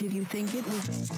Did you think it was?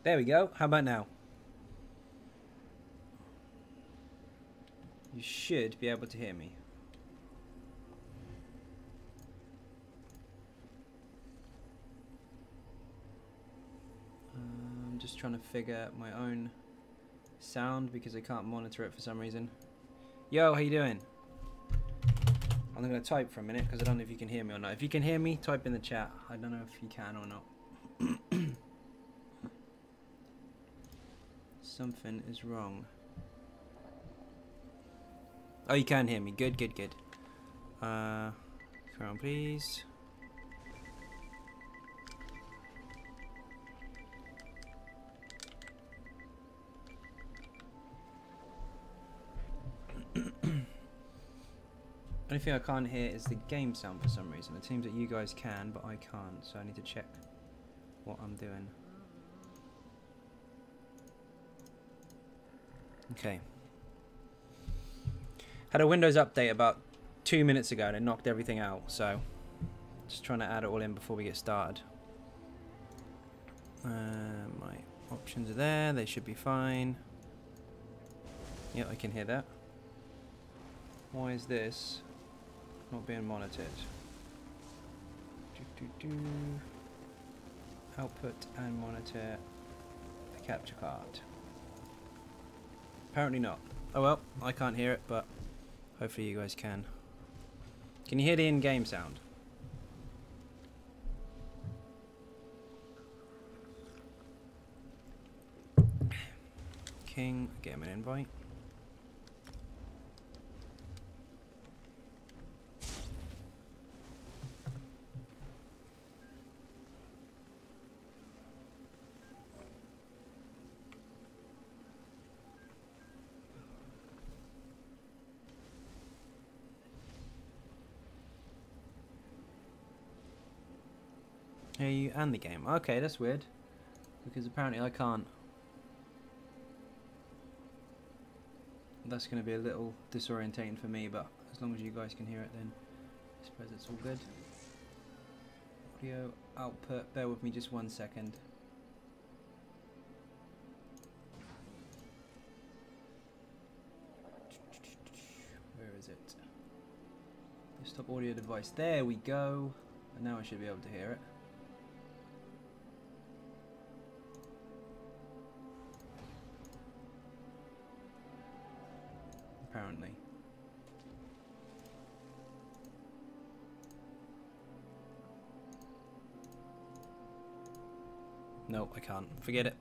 There we go. How about now? You should be able to hear me. just trying to figure my own sound because I can't monitor it for some reason. Yo, how you doing? I'm going to type for a minute because I don't know if you can hear me or not. If you can hear me, type in the chat. I don't know if you can or not. Something is wrong. Oh, you can hear me. Good, good, good. Come on, please. Only thing I can't hear is the game sound for some reason. It seems that you guys can, but I can't, so I need to check what I'm doing. Okay. Had a Windows update about 2 minutes ago and it knocked everything out, so just trying to add it all in before we get started. My options are there, they should be fine. Yep, I can hear that. Why is this not being monitored? Output and monitor the capture card. Apparently not. Oh well, I can't hear it, but hopefully you guys can. Can you hear the in-game sound? King, get him an invite. Hear you and the game. Okay, that's weird. Because apparently I can't. That's going to be a little disorientating for me, but as long as you guys can hear it, then I suppose it's all good. Audio output. Bear with me just 1 second. Where is it? Desktop audio device. There we go. And now I should be able to hear it. Apparently. No, I can't. Forget it.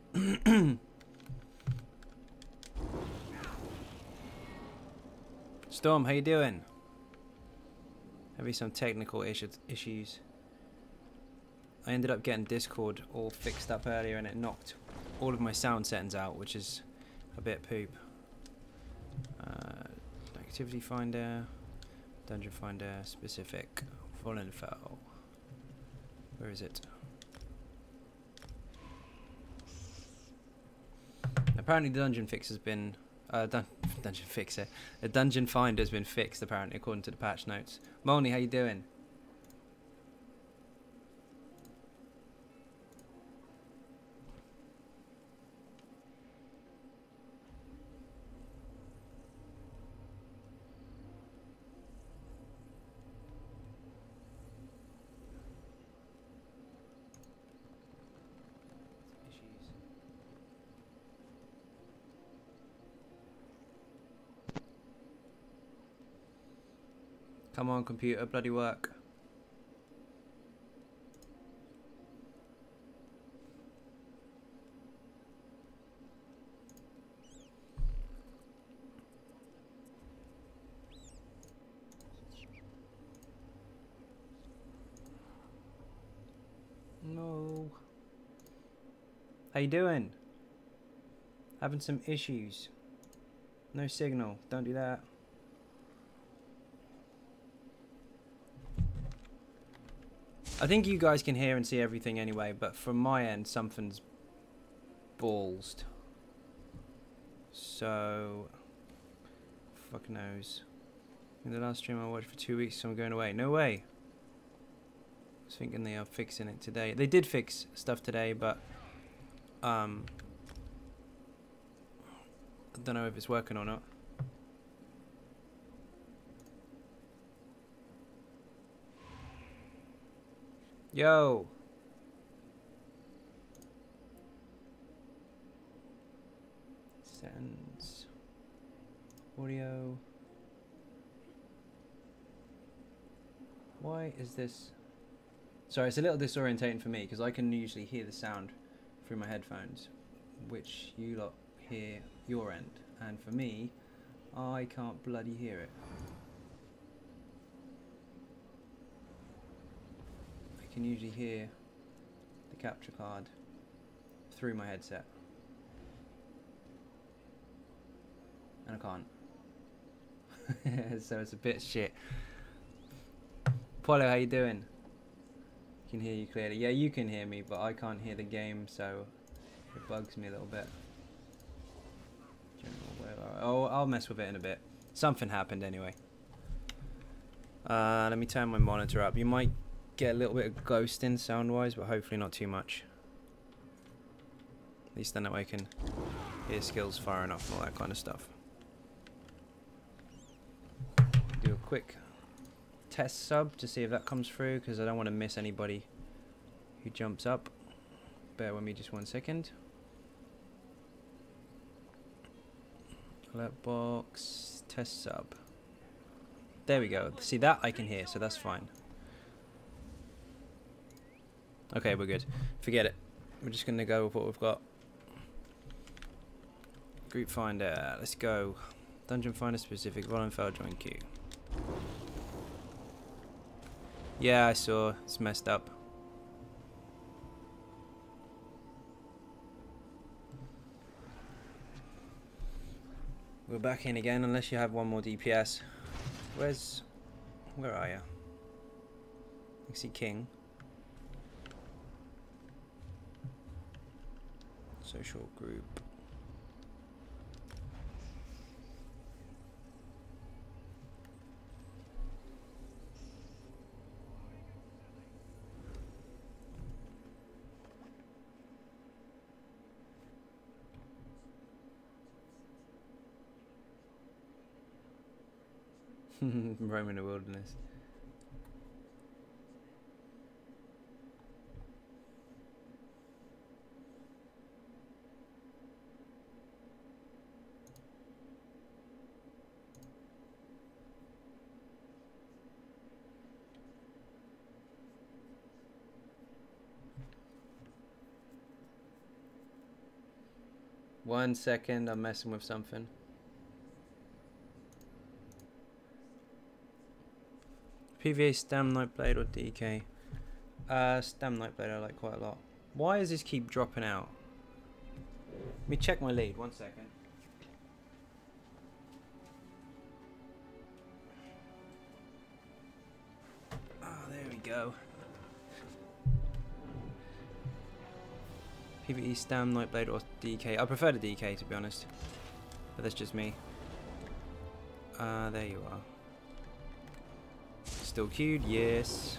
Storm, how you doing? Maybe some technical issues. I ended up getting Discord all fixed up earlier and it knocked all of my sound settings out, which is a bit poop. Activity finder, dungeon finder, specific, full info. Where is it? Apparently the dungeon fix has been dungeon fixer. The dungeon finder has been fixed apparently according to the patch notes. Moni, how you doing? Come on, computer, bloody work. No. How you doing? Having some issues. No signal. Don't do that. I think you guys can hear and see everything anyway, but from my end, something's ballsed. So, fuck knows. In the last stream I watched for 2 weeks, so I'm going away. No way. I was thinking they are fixing it today. They did fix stuff today, but I don't know if it's working or not. Yo. Settings. Audio. Why is this? Sorry, it's a little disorientating for me because I can usually hear the sound through my headphones, which you lot hear your end, and for me, I can't bloody hear it. I can usually hear the capture card through my headset, and I can't. So it's a bit shit. Polo, how you doing? I can hear you clearly. Yeah, you can hear me, but I can't hear the game, so it bugs me a little bit. Oh, I'll mess with it in a bit. Something happened anyway. Let me turn my monitor up. You might get a little bit of ghosting sound-wise, but hopefully not too much. At least then that way I can hear skills far enough and all that kind of stuff. Do a quick test sub to see if that comes through, because I don't want to miss anybody who jumps up. Bear with me just 1 second. Alert box, test sub. There we go. See, that I can hear, so that's fine. Okay, we're good. Forget it. We're just going to go with what we've got. Group finder, let's go. Dungeon finder specific, volunteer join queue. Yeah, I saw. It's messed up. We're back in again, unless you have one more DPS. Where are you? I see King. Social group. Roam in the wilderness. One second, I'm messing with something. PVA Stam Nightblade or DK? Stam Nightblade I like quite a lot. Why does this keep dropping out? Let me check my lead, 1 second. Ah, there we go. PVE Stam Nightblade or DK? I prefer the DK to be honest, but that's just me. There you are. Still queued, yes.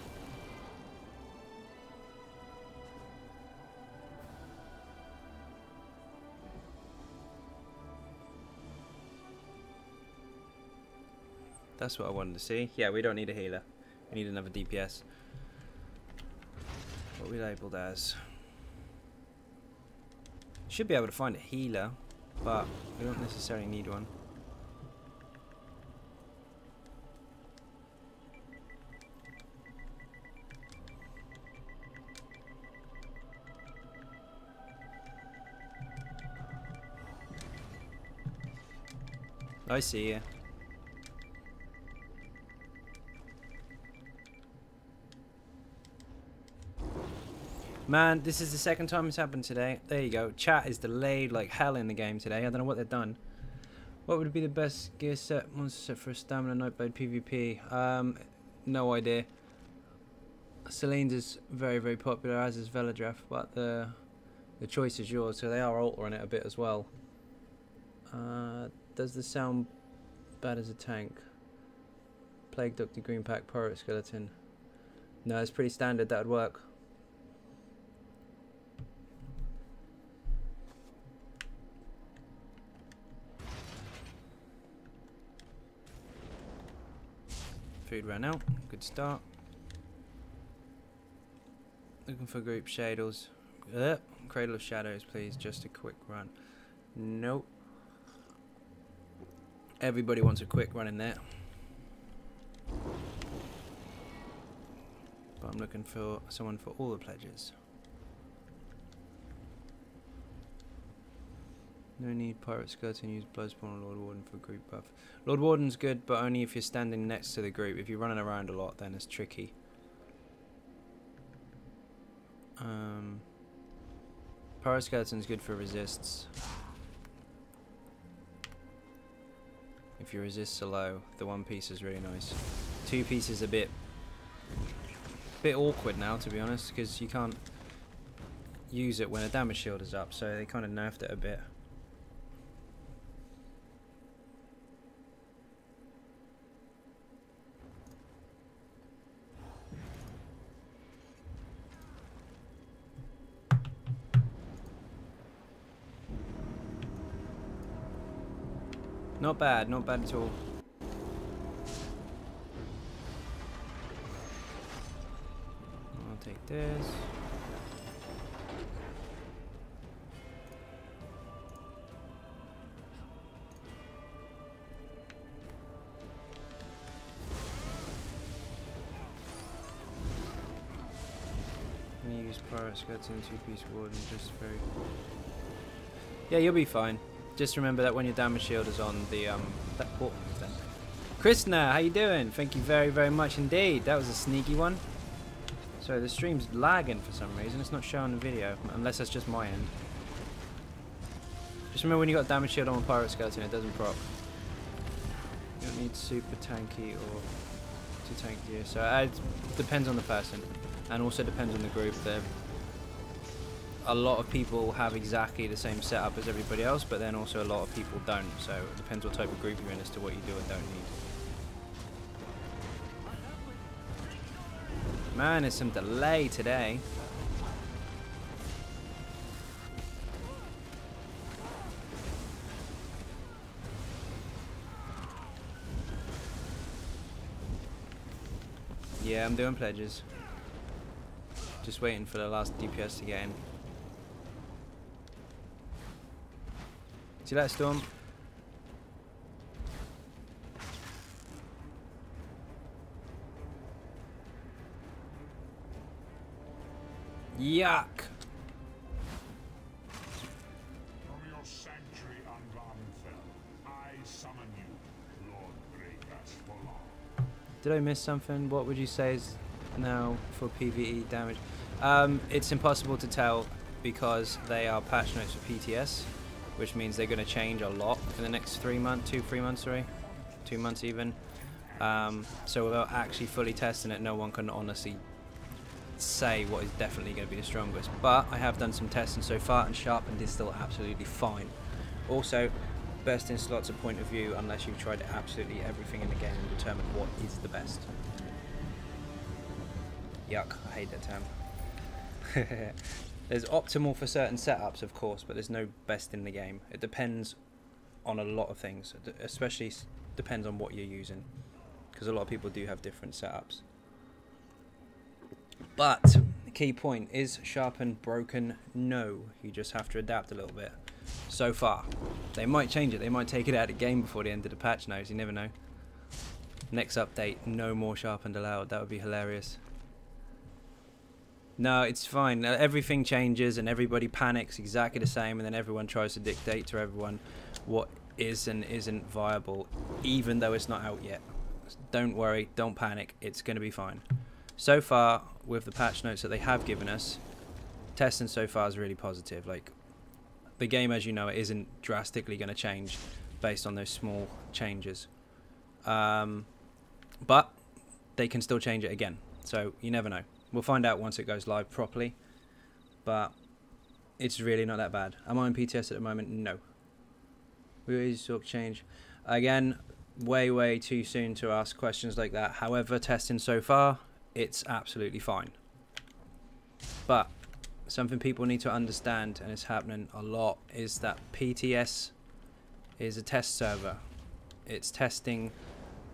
That's what I wanted to see. Yeah, we don't need a healer. We need another DPS. What we labelled as. Should be able to find a healer, but we don't necessarily need one. I see you. Man, this is the second time it's happened today. There you go. Chat is delayed like hell in the game today. I don't know what they've done. What would be the best gear set, monster set for a stamina nightblade PvP? No idea. Celine's is very, very popular, as is Veladrath, but the choice is yours, so they are altering it a bit as well. Does this sound bad as a tank? Plague Doctor Green Pack Pirate Skeleton. No, it's pretty standard, that would work. Food ran out, good start. Looking for group shadows. Cradle of Shadows, please, just a quick run. Nope. Everybody wants a quick run in there. But I'm looking for someone for all the pledges. No need Pirate Skeleton, use Bloodspawn or Lord Warden for group buff. Lord Warden's good, but only if you're standing next to the group. If you're running around a lot, then it's tricky. Pirate Skeleton's good for resists. If your resists are low, the one piece is really nice. Two piece is a bit awkward now, to be honest, because you can't use it when a damage shield is up, so they kind of nerfed it a bit. Not bad at all. I'll take this. I'm gonna use Pirate Skeleton, two-piece warden, just very... Yeah, you'll be fine. Just remember that when your damage shield is on, the that port then. Krishna, how you doing? Thank you very, very much indeed. That was a sneaky one. Sorry, the stream's lagging for some reason. It's not showing the video, unless that's just my end. Just remember when you got damage shield on a Pirate Skeleton, it doesn't proc. You don't need super tanky or to tank gear. So it depends on the person, and also depends on the group. A lot of people have exactly the same setup as everybody else, but then also a lot of people don't. So it depends what type of group you're in as to what you do and don't need. Man, there's some delay today. Yeah, I'm doing pledges. Just waiting for the last DPS to get in. See that, Storm? Yuck! From your sanctuary unbound fell, I summon you, Lord Breakas Volar. Did I miss something? What would you say is now for PvE damage? It's impossible to tell because they are patch notes for PTS, which means they're going to change a lot in the next 3 months, 2 months, sorry, 2 months even. So without actually fully testing it, no one can honestly say what is definitely going to be the strongest. But I have done some testing so far, and sharpened is still absolutely fine. Also, best in slots of point of view, unless you've tried absolutely everything in the game and determined what is the best. Yuck, I hate that term. There's optimal for certain setups, of course, but there's no best in the game. It depends on a lot of things, especially depends on what you're using, because a lot of people do have different setups. But the key point is sharpened broken? No, you just have to adapt a little bit. So far, they might change it. They might take it out of the game before the end of the patch notes. You never know. Next update, no more sharpened allowed. That would be hilarious. No, it's fine. Everything changes and everybody panics exactly the same, and then everyone tries to dictate to everyone what is and isn't viable, even though it's not out yet. Don't worry, don't panic, it's going to be fine. So far, with the patch notes that they have given us, testing so far is really positive. Like, the game, as you know, it isn't drastically going to change based on those small changes. But they can still change it again, so you never know. We'll find out once it goes live properly, but it's really not that bad. Am I on PTS at the moment? No. Will ESO change? Again, way too soon to ask questions like that. However, testing so far, it's absolutely fine. But something people need to understand, and it's happening a lot, is that PTS is a test server. It's testing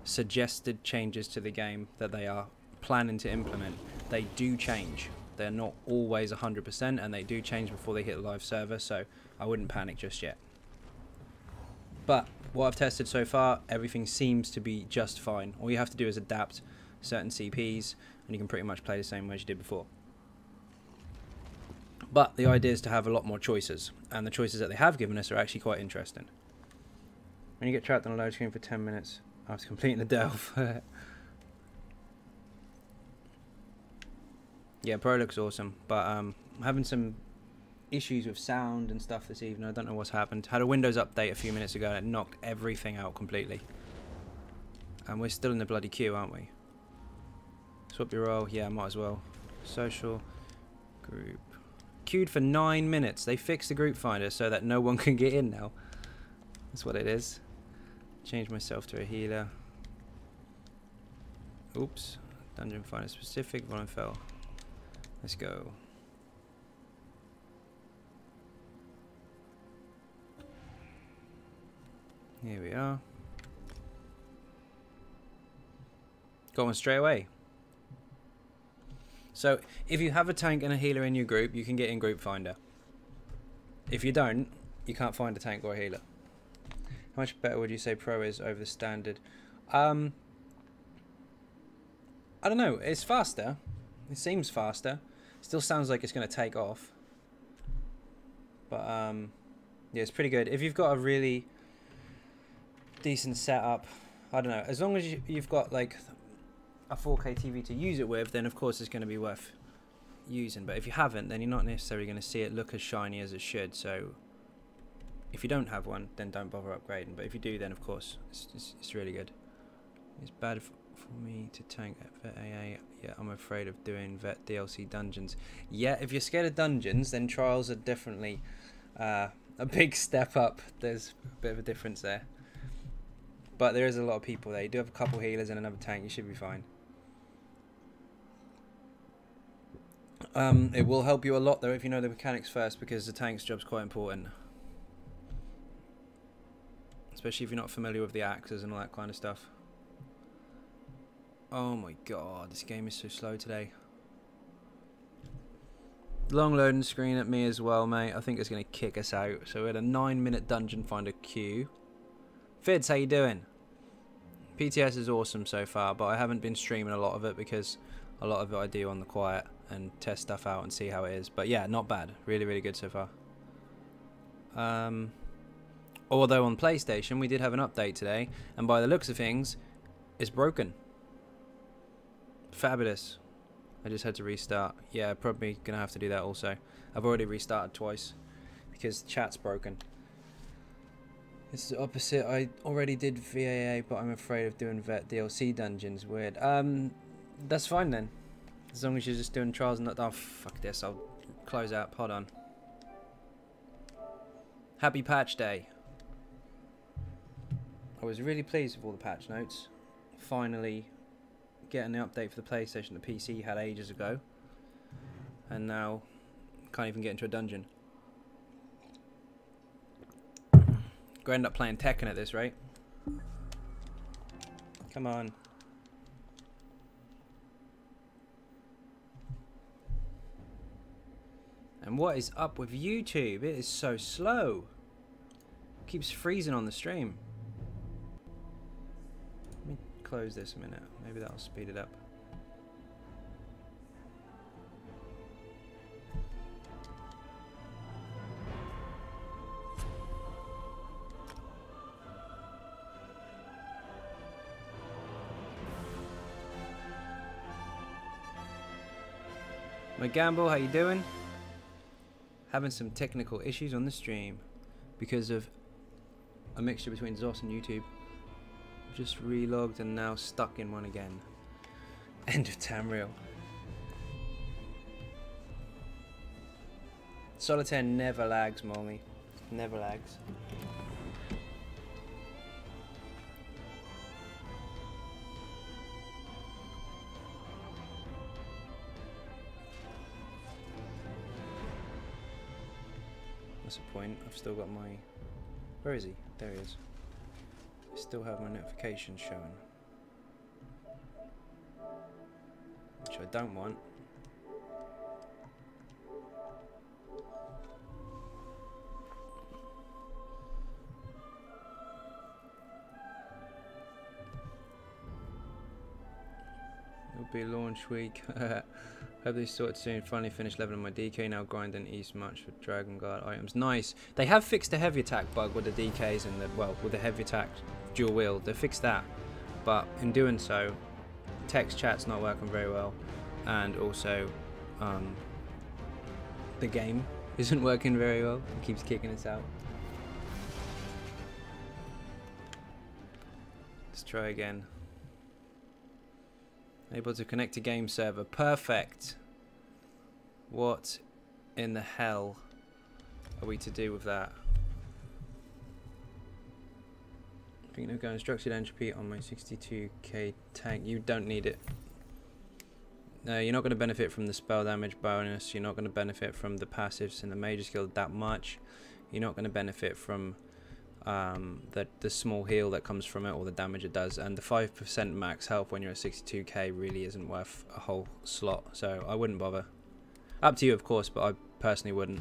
suggested changes to the game that they are planning to implement. They do change. They're not always 100%, and they do change before they hit the live server, so I wouldn't panic just yet. But what I've tested so far, everything seems to be just fine. All you have to do is adapt certain CPs, and you can pretty much play the same way as you did before. But the idea is to have a lot more choices, and the choices that they have given us are actually quite interesting. When you get trapped on a load screen for 10 minutes after completing the delve. Yeah, Pro looks awesome, but I'm having some issues with sound and stuff this evening. I don't know what's happened. Had a Windows update a few minutes ago and it knocked everything out completely. And we're still in the bloody queue, aren't we? Swap your role. Yeah, might as well. Social. Group. Queued for 9 minutes. They fixed the group finder so that no one can get in now. That's what it is. Change myself to a healer. Oops. Dungeon finder specific. Volume fell. Let's go. Here we are. Got one straight away. So, if you have a tank and a healer in your group, you can get in Group Finder. If you don't, you can't find a tank or a healer. How much better would you say Pro is over the standard? I don't know. It's faster. It seems faster. Still sounds like it's going to take off. But, yeah, it's pretty good. If you've got a really decent setup, I don't know, as long as you've got like a 4K TV to use it with, then of course it's going to be worth using. But if you haven't, then you're not necessarily going to see it look as shiny as it should. So if you don't have one, then don't bother upgrading. But if you do, then of course it's really good. It's bad for me to tank at Vet AA. Yeah, I'm afraid of doing Vet DLC dungeons. Yeah, if you're scared of dungeons, then trials are definitely a big step up. There's a bit of a difference there. But there is a lot of people there. You do have a couple healers and another tank. You should be fine. It will help you a lot though if you know the mechanics first, because the tank's job's quite important. Especially if you're not familiar with the axes and all that kind of stuff. Oh my god, this game is so slow today. Long loading screen at me as well, mate. I think it's going to kick us out. So we had a 9-minute dungeon finder queue. Fids, how you doing? PTS is awesome so far, but I haven't been streaming a lot of it because a lot of it I do on the quiet and test stuff out and see how it is. But yeah, not bad. Really, really good so far. Although on PlayStation we did have an update today, and by the looks of things, it's broken. Fabulous. I just had to restart. Yeah, probably gonna have to do that also. I've already restarted twice because chat's broken. It's the opposite. I already did VAA, but I'm afraid of doing Vet DLC dungeons. Weird. That's fine then. As long as you're just doing trials and not. Oh, fuck this. I'll close out. Hold on. Happy patch day. I was really pleased with all the patch notes. Finally getting the update for the PlayStation. The PC had ages ago. And now can't even get into a dungeon. Gonna end up playing Tekken at this rate. Come on. And what is up with YouTube? It is so slow. Keeps freezing on the stream. Let me close this a minute. Maybe that'll speed it up. My Gamble, how you doing? Having some technical issues on the stream because of a mixture between ZOS and YouTube. Just relogged and now stuck in one again. End of Tamriel. Solitaire never lags, Molly. Never lags. That's the point. I've still got my... Where is he? There he is. I still have my notifications showing. Which I don't want. be launch week. Hope they sort it soon. Finally finished leveling my DK. Now grinding East much for Dragon Guard items. Nice. They have fixed the heavy attack bug with the DKs and the, well, with the heavy attack dual wield. They fixed that, but in doing so, text chat's not working very well, and also the game isn't working very well. It keeps kicking us out. Let's try again. Able to connect to game server. Perfect. What in the hell are we to do with that? I think they're going structured entropy on my 62k tank. You don't need it. No, you're not going to benefit from the spell damage bonus. You're not going to benefit from the passives in the major skill that much. You're not going to benefit from the small heal that comes from it, or the damage it does. And the 5% max health when you're at 62k really isn't worth a whole slot. So I wouldn't bother. Up to you, of course, but I personally wouldn't.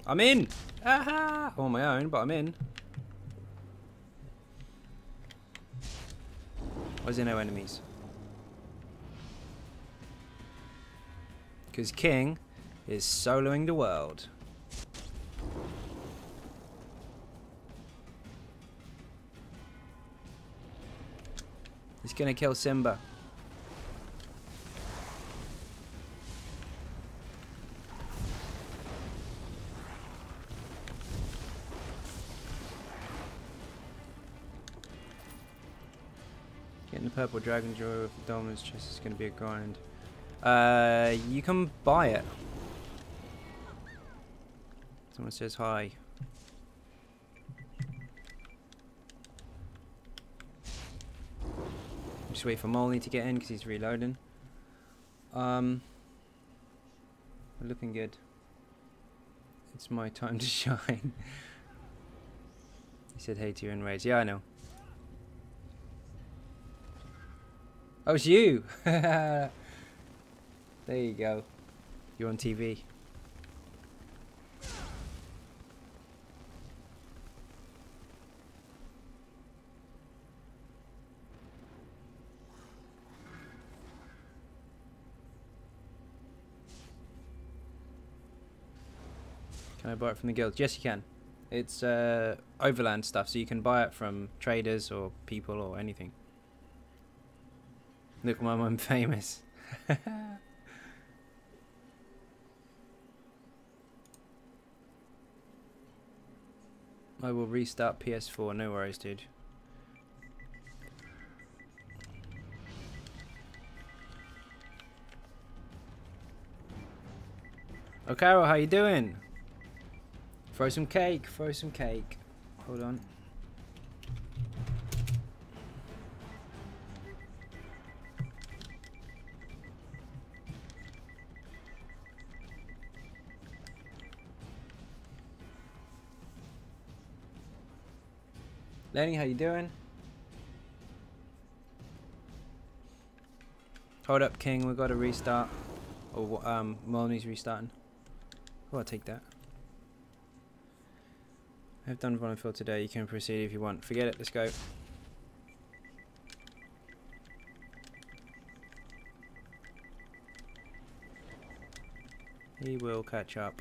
I'm in! Aha! I'm on my own, but I'm in. Why is there no enemies? Because King is soloing the world. He's gonna kill Simba. Getting the purple dragon joy with the dominance chest is gonna be a grind. You can buy it. Someone says hi. Just wait for Molly to get in because he's reloading. We're looking good. It's my time to shine. He said hey to you in raids. Yeah, I know. Oh, it's you! There you go. You're on TV. Can I buy it from the guild? Yes, you can. It's overland stuff, so you can buy it from traders or people or anything. Look, Mum, I'm famous. I will restart PS4, no worries, dude. Oh, Carol, how you doing? Throw some cake, throw some cake. Hold on. Lenny, how you doing? Hold up, King. We've got to restart. Or Molony's restarting. Oh, I'll take that. I've done volunteer today. You can proceed if you want. Forget it. Let's go. He will catch up.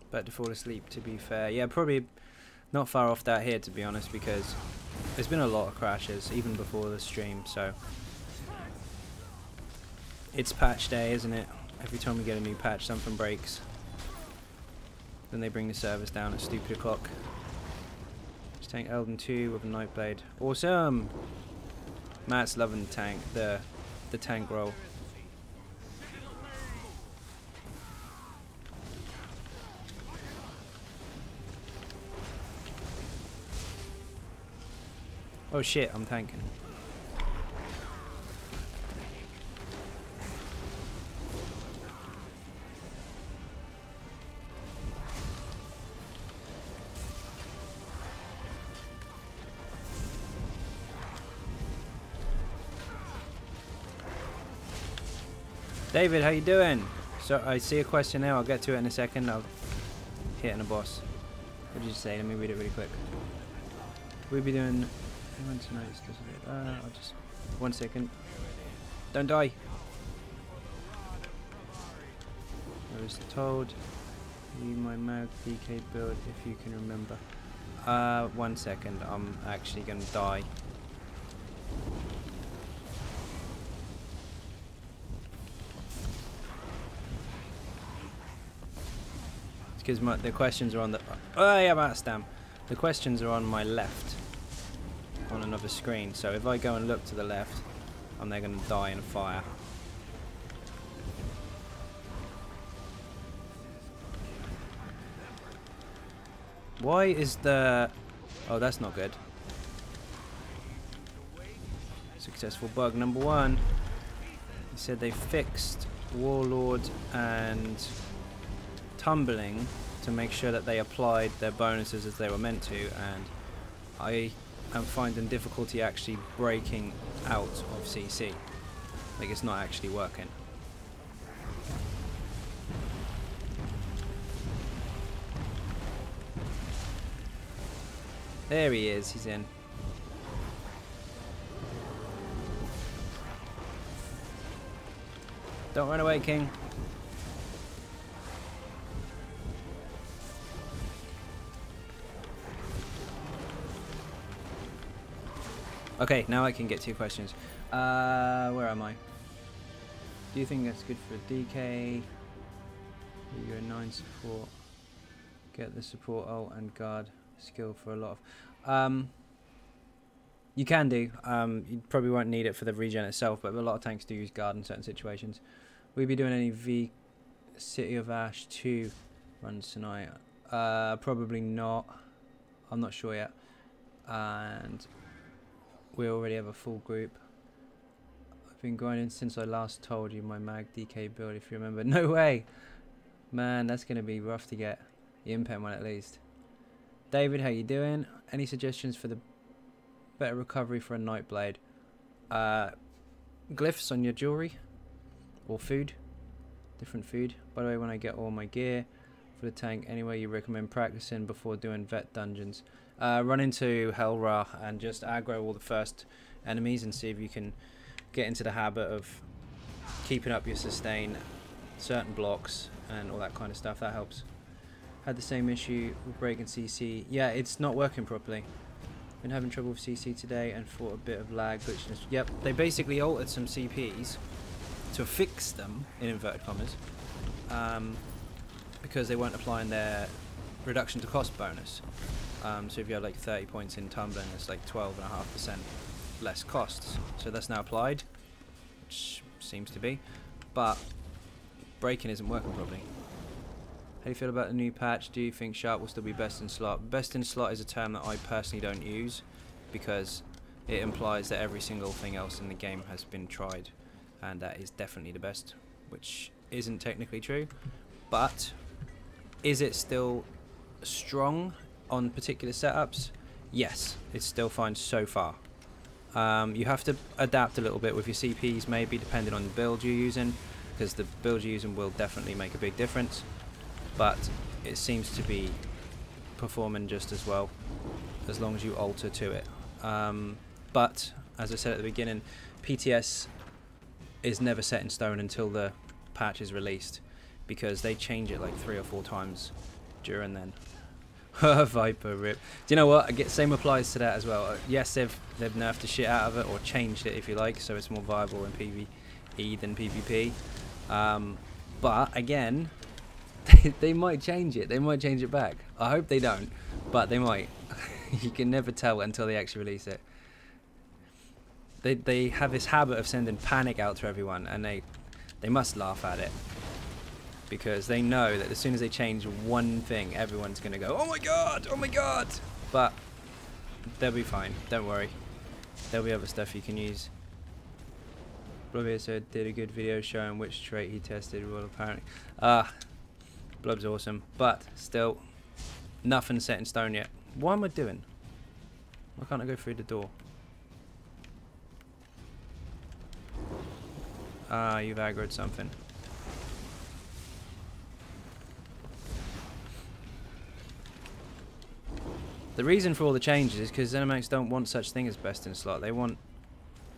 About to fall asleep, to be fair. Yeah, probably not far off that here, to be honest, because there's been a lot of crashes even before the stream. So it's patch day, isn't it? Every time we get a new patch, something breaks. Then they bring the servers down at stupid o'clock. Just tank Elden 2 with a Nightblade. Awesome. Matt's loving the tank, the tank roll. Oh shit, I'm tanking. David, how you doing? So I see a question now. I'll get to it in a second. hitting a boss. What did you say? Let me read it really quick. We'll be doing... Anyone tonight's I'll just... 1 second. Don't die! I was told you my mag DK build if you can remember. 1 second. I'm actually going to die. Because the questions are on the... Oh yeah, that's damn. The questions are on my left. On another screen. So if I go and look to the left, I'm then going to die in a fire. Why is the... Oh, that's not good. Successful bug number 1. He said they fixed Warlord and Tumbling to make sure that they applied their bonuses as they were meant to, and I am finding difficulty actually breaking out of CC. Like, it's not actually working. There he is, he's in. Don't run away, King. Okay, now I can get 2 questions. Where am I? Do you think that's good for DK? You're a 9 support. Get the support ult and guard skill for a lot of... you can do. You probably won't need it for the regen itself, but a lot of tanks do use guard in certain situations. Will you be doing any V City of Ash 2 runs tonight? Probably not. I'm not sure yet. And we already have a full group. I've been grinding since I last told you my mag DK build, if you remember. No way! Man, that's going to be rough to get. The Impen one at least. David, how you doing? Any suggestions for the better recovery for a Nightblade? Glyphs on your jewelry? Or food? Different food. By the way, when I get all my gear for the tank, anyway you recommend practicing before doing vet dungeons? Run into Hellra and just aggro all the first enemies and see if you can get into the habit of keeping up your sustain, certain blocks and all that kind of stuff. That helps. Had the same issue with breaking CC. Yeah, it's not working properly. Been having trouble with CC today and fought a bit of lag glitchiness. Yep, they basically altered some CPs to fix them, in inverted commas, because they weren't applying their reduction to cost bonus. So if you had like 30 points in tumbling, it's like 12.5% less costs. So that's now applied, which seems to be, but breaking isn't working properly. How do you feel about the new patch? Do you think Sharp will still be best in slot? Best in slot is a term that I personally don't use because it implies that every single thing else in the game has been tried, and that is definitely the best, which isn't technically true. But is it still strong on particular setups? Yes, it's still fine so far. You have to adapt a little bit with your CPs, maybe depending on the build you're using, because the build you're using will definitely make a big difference, but it seems to be performing just as well as long as you alter to it. But as I said at the beginning, PTS is never set in stone until the patch is released, because they change it like 3 or 4 times during then. Viper rip. Do you know what? Same applies to that as well. Yes, they've nerfed the shit out of it, or changed it if you like, so it's more viable in PvE than PvP. But again, they might change it. They might change it back. I hope they don't, but they might. You can never tell until they actually release it. They have this habit of sending panic out to everyone, and they must laugh at it, because they know that as soon as they change one thing, everyone's going to go, oh my god, oh my god. But they'll be fine, don't worry. There'll be other stuff you can use. Blub said did a good video showing which trait he tested. Well, apparently Blub's awesome, but still nothing set in stone yet. What am I doing? Why can't I go through the door? You've aggroed something. The reason for all the changes is because ZeniMax don't want such thing as best in slot. They want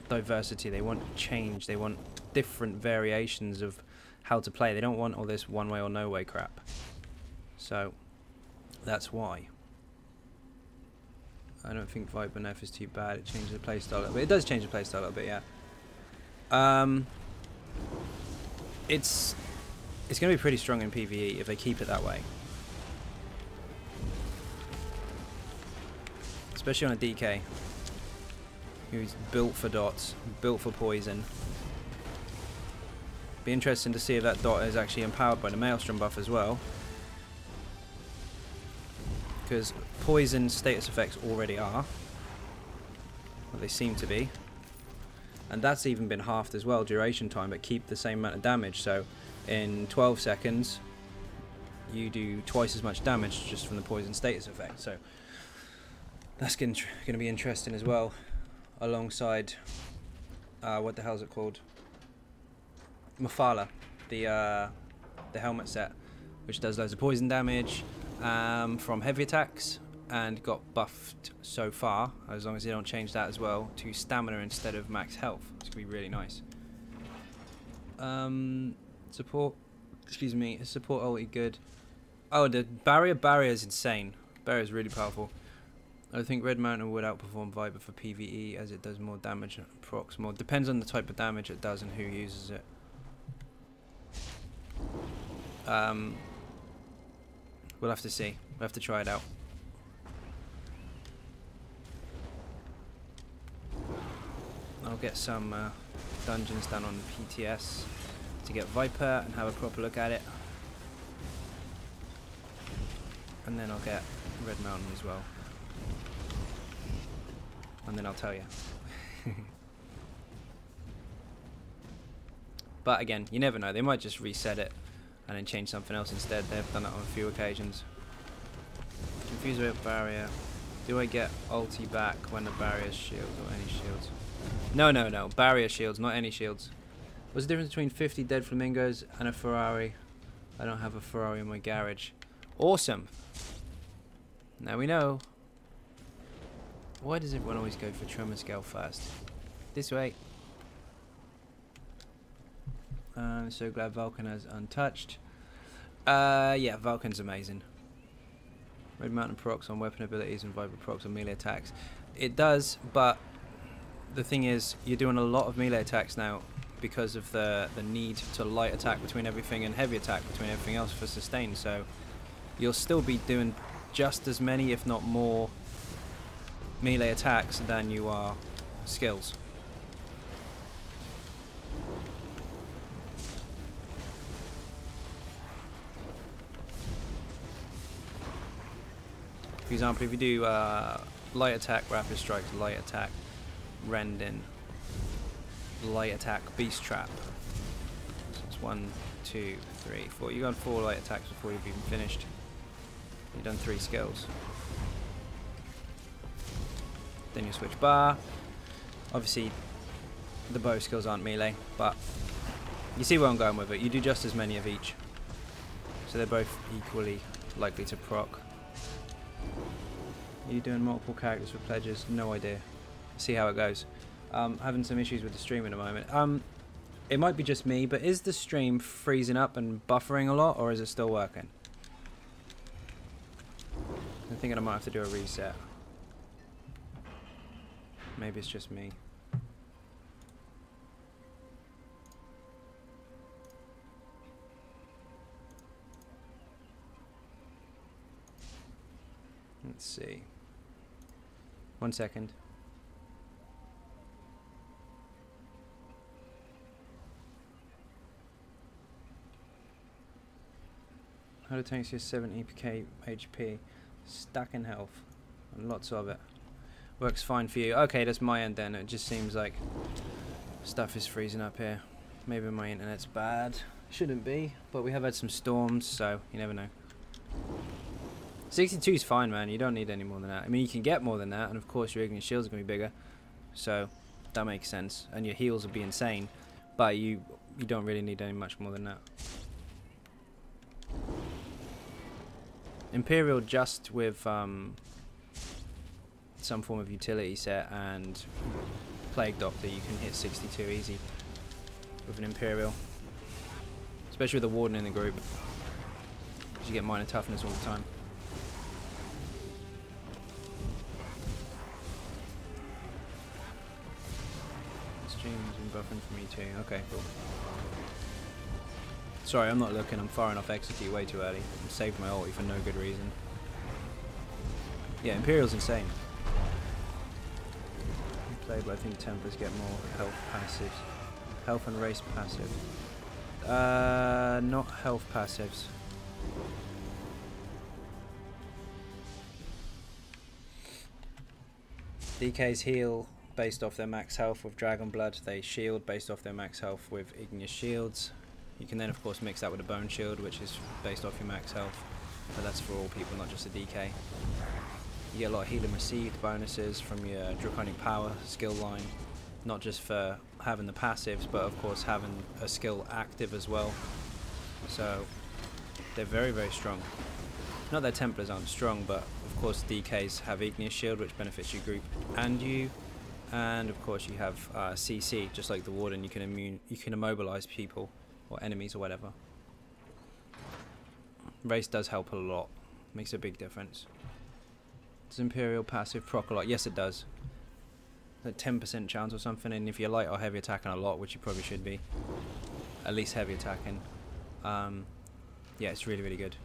diversity, they want change, they want different variations of how to play. They don't want all this one way or no way crap. So that's why. I don't think Viper Nef is too bad. It changes the playstyle a little bit. It does change the playstyle a little bit, yeah. It's going to be pretty strong in PvE if they keep it that way. Especially on a DK who's built for dots, built for poison. Be interesting to see if that dot is actually empowered by the Maelstrom buff as well. Because poison status effects already are. Well, they seem to be. And that's even been halved as well, duration time, but keep the same amount of damage. So in 12 seconds, you do twice as much damage just from the poison status effect. So that's going to be interesting as well. Alongside, what the hell is it called? Mafala, the helmet set, which does loads of poison damage from heavy attacks, and got buffed so far, as long as they don't change that as well, to stamina instead of max health. It's going to be really nice. Support, excuse me, is support ulti good? Oh, the barrier is insane. Barrier is really powerful. I think Red Mountain would outperform Viper for PvE as it does more damage and procs more. Depends on the type of damage it does and who uses it. We'll have to see. We'll have to try it out. I'll get some dungeons done on PTS to get Viper and have a proper look at it. And then I'll get Red Mountain as well. And then I'll tell you. But again, you never know. They might just reset it and then change something else instead. They've done it on a few occasions. Confused with barrier. Do I get ulti back when the barrier shields or any shields? No. Barrier shields, not any shields. What's the difference between 50 dead flamingos and a Ferrari? I don't have a Ferrari in my garage. Awesome. Now we know. Why does everyone always go for tremor scale first? This way. I'm so glad Vulcan has untouched. Yeah, Vulcan's amazing. Red Mountain procs on weapon abilities and Viper procs on melee attacks. It does, but the thing is, you're doing a lot of melee attacks now because of the need to light attack between everything and heavy attack between everything else for sustain. So you'll still be doing just as many, if not more, melee attacks than you are skills. For example, if you do light attack, rapid strikes, light attack, rending, light attack, beast trap. So it's 1, 2, 3, 4. You've got 4 light attacks before you've even finished. You've done 3 skills. Then you switch bar. Obviously, the bow skills aren't melee, but you see where I'm going with it. You do just as many of each. So they're both equally likely to proc. Are you doing multiple characters for pledges? No idea. See how it goes. Having some issues with the stream at the moment. It might be just me, but is the stream freezing up and buffering a lot, or is it still working? I'm thinking I might have to do a reset. Maybe it's just me. Let's see. 1 second. How to tank your 70k HP, stack in health, and lots of it. Works fine for you. Okay, that's my end then. It just seems like stuff is freezing up here. Maybe my internet's bad. Shouldn't be, but we have had some storms, so you never know. 62 is fine, man. You don't need any more than that. I mean, you can get more than that, and of course your ignition shields are going to be bigger, so that makes sense. And your heals will be insane, but you don't really need any much more than that. Imperial just with some form of utility set and Plague Doctor, you can hit 62 easy with an Imperial. Especially with the Warden in the group. Because you get minor toughness all the time. Streams and buffing for me too. Okay, cool. Sorry, I'm not looking. I'm firing off execute way too early. I saved my ulti for no good reason. Yeah, Imperial's insane. Played, but I think Templars get more health passives. Health and race passive. Not health passives. DKs heal based off their max health with Dragon Blood. They shield based off their max health with Igneous Shields. You can then of course mix that with a Bone Shield, which is based off your max health. But that's for all people, not just a DK. You get a lot of healing received bonuses from your Draconic Power skill line. Not just for having the passives, but of course having a skill active as well. So they're very, very strong. Not that Templars aren't strong, but of course DKs have Igneous Shield, which benefits your group and you. And of course you have CC, just like the Warden. You can immobilize people or enemies or whatever. Race does help a lot. Makes a big difference. Does Imperial passive proc a lot? Yes, it does. A 10% chance or something, and if you're light or heavy attacking a lot, which you probably should be, at least heavy attacking, yeah, it's really, really good.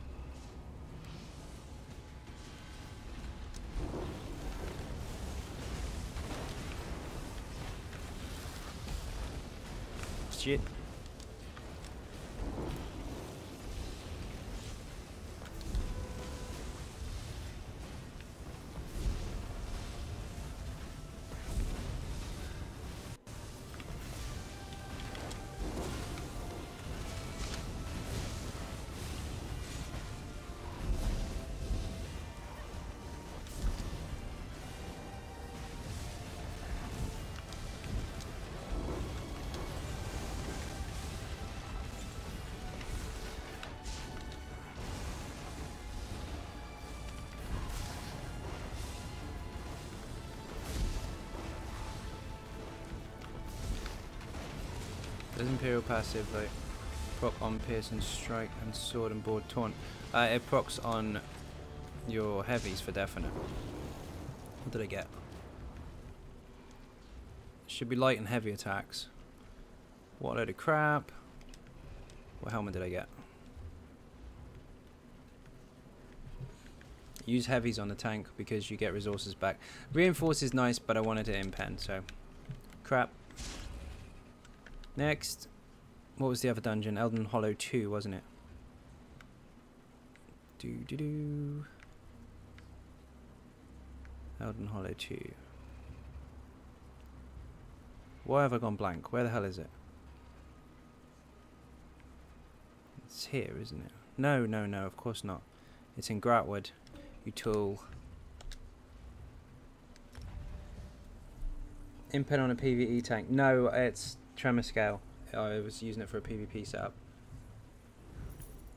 Shit. Does Imperial passive like proc on Pierce and Strike and Sword and Board Taunt? It procs on your heavies for definite. What did I get? Should be light and heavy attacks. What a load of crap. What helmet did I get? Use heavies on the tank because you get resources back. Reinforce is nice, but I wanted to impen, so crap. Next, what was the other dungeon? Elden Hollow 2, wasn't it? Elden Hollow 2. Why have I gone blank? Where the hell is it? It's here, isn't it? No, no, no, of course not. It's in Gratwood. You tool. Impen on a PvE tank. No, it's Tremor Scale. I was using it for a PvP setup.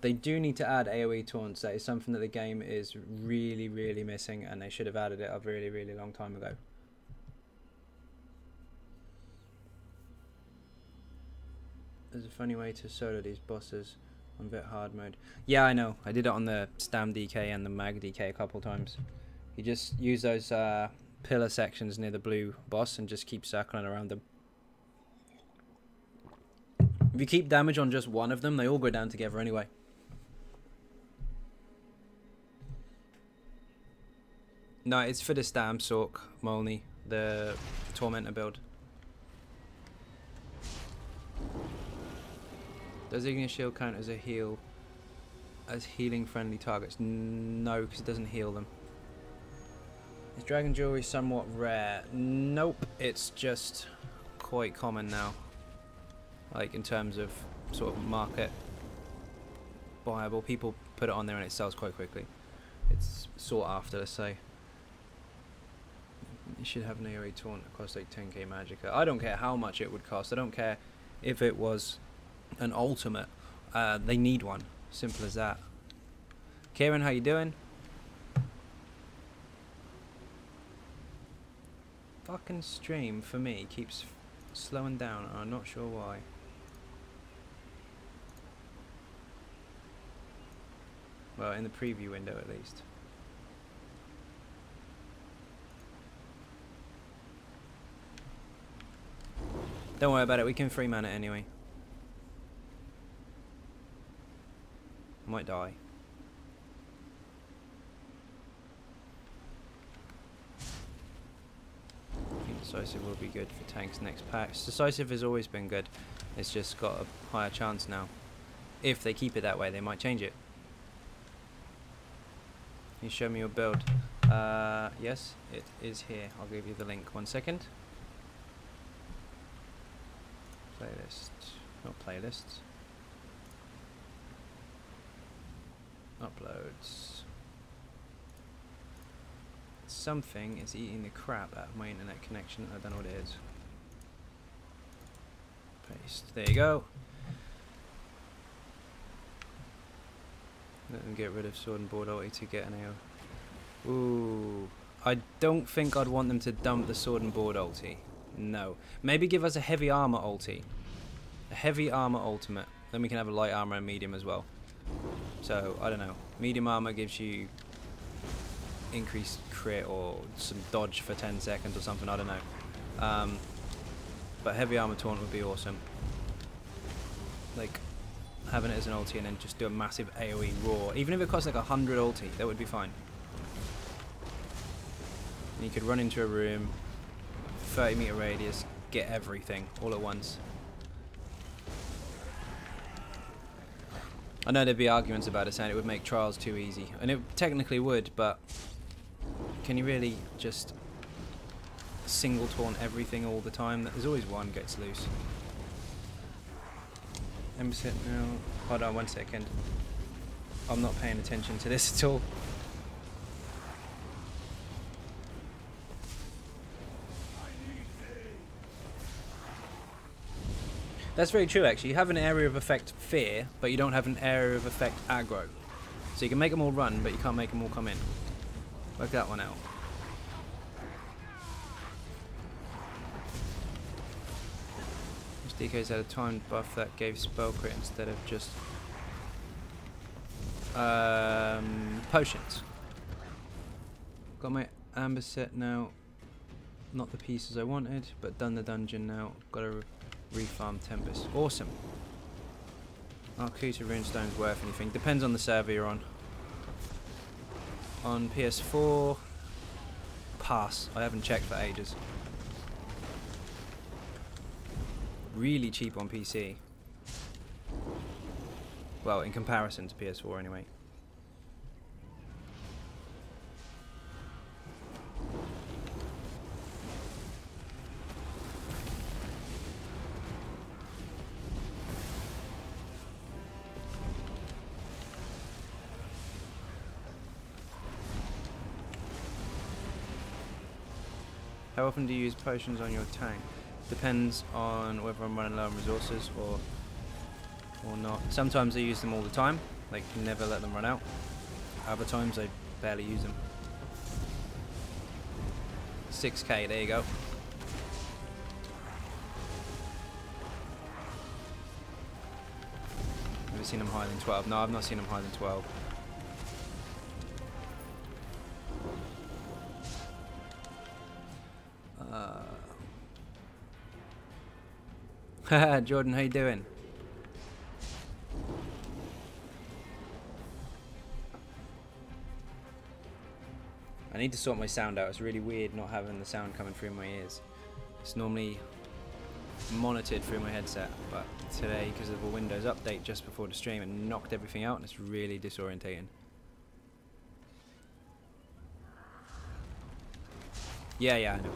They do need to add AoE taunts. That is something that the game is really, really missing, and they should have added it a really, really long time ago. There's a funny way to solo these bosses on Vit Hard mode. Yeah, I know. I did it on the Stam DK and the Mag DK a couple times. You just use those pillar sections near the blue boss and just keep circling around them. If you keep damage on just one of them, they all go down together anyway. No, it's for the Stam Sork Molny, the Tormentor build. Does Igneous Shield count as a heal, as healing friendly targets? No, because it doesn't heal them. Is Dragon Jewelry somewhat rare? Nope, it's just quite common now. Like in terms of sort of market viable, people put it on there and it sells quite quickly. It's sought after, let's say. You should have an AoE taunt that costs like 10k Magicka. I don't care how much it would cost. I don't care if it was an ultimate. They need one. Simple as that. Kieran, how you doing? fucking stream for me keeps slowing down. I'm not sure why. Well, in the preview window at least. Don't worry about it, we can free man it anyway. Might die. I think decisive will be good for tanks next pack. Decisive has always been good. It's just got a higher chance now. If they keep it that way, they might change it. Can you show me your build? Yes, it is here. I'll give you the link. 1 second. Playlist. Not playlists. Uploads. Something is eating the crap out of my internet connection. I don't know what it is. Paste. There you go. Let them get rid of sword and board ulti to get an AO. Ooh. I don't think I'd want them to dump the sword and board ulti. No. Maybe give us a heavy armor ulti. A heavy armor ultimate. Then we can have a light armor and medium as well. So, I don't know. Medium armor gives you increased crit or some dodge for 10 seconds or something. I don't know. But heavy armor taunt would be awesome. Like, having it as an ulti and then just do a massive AoE roar. Even if it costs like 100 ulti, that would be fine. And you could run into a room, 30-meter radius, get everything all at once. I know there'd be arguments about it saying it would make trials too easy, and it technically would, but can you really just single taunt everything all the time? There's always one gets loose. Embassy now. Hold on 1 second. I'm not paying attention to this at all. That's very true actually. You have an area of effect fear, but you don't have an area of effect aggro. So you can make them all run, but you can't make them all come in. Work that one out. DK's had a timed buff that gave spell crit instead of just potions. Got my amber set now. Not the pieces I wanted, but done the dungeon now. Got to refarm Tempest. Awesome. Arcuta Runestone's worth anything. Depends on the server you're on. On PS4, pass. I haven't checked for ages. Really cheap on PC. Well, in comparison to PS4 anyway. How often do you use potions on your tank? Depends on whether I'm running low on resources or not. Sometimes I use them all the time, like never let them run out. Other times I barely use them. 6k, there you go. Have you seen them higher than 12? No, I've not seen them higher than 12. Haha, Jordan, how you doing? I need to sort my sound out. It's really weird not having the sound coming through my ears. It's normally monitored through my headset, but today, because of a Windows update just before the stream, it knocked everything out and it's really disorientating. Yeah, I know.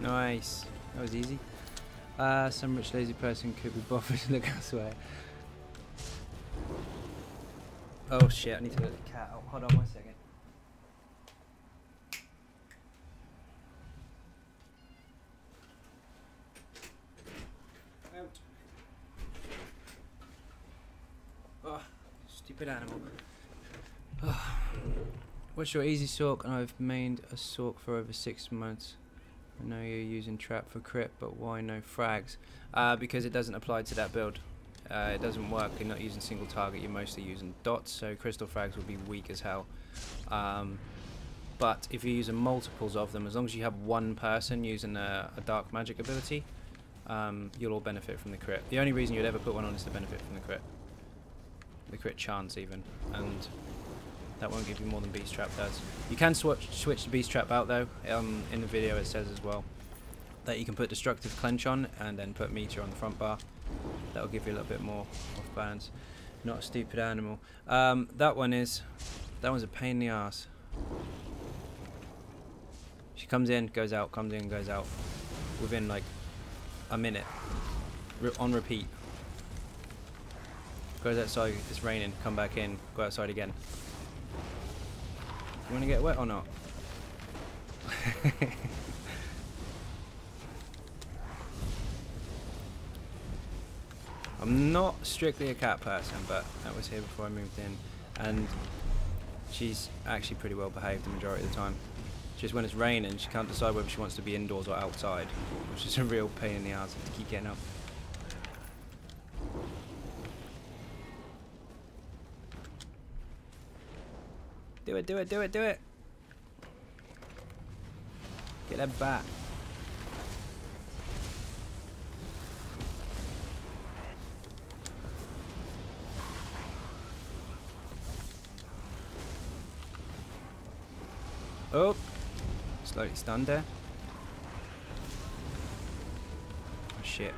Nice. That was easy. Some rich lazy person could be bothered to look elsewhere. Oh shit, I need to let the cat out. Hold on 1 second. Out. Oh, stupid animal. Oh. What's your easy sork? And I've made a sork for over 6 months. I know you're using trap for crit, but why no frags? Because it doesn't apply to that build. It doesn't work. You're not using single target. You're mostly using dots, so crystal frags will be weak as hell. But if you're using multiples of them, as long as you have one person using a dark magic ability, you'll all benefit from the crit. The only reason you'd ever put one on is to benefit from the crit chance even, and that won't give you more than Beast Trap does. You can switch the Beast Trap out though. In the video it says as well that you can put Destructive Clench on and then put Meteor on the front bar. That'll give you a little bit more off balance. Not a stupid animal. That one's a pain in the ass. She comes in, goes out, comes in, goes out within like a minute on repeat. Goes outside, it's raining, come back in, go outside again. You want to get wet or not? I'm not strictly a cat person, but that was here before I moved in, and she's actually pretty well behaved the majority of the time. Just when it's raining, she can't decide whether she wants to be indoors or outside, which is a real pain in the ass to keep getting up. Do it, do it, do it, do it! Get that back. Oh! Slightly stunned there. Oh shit.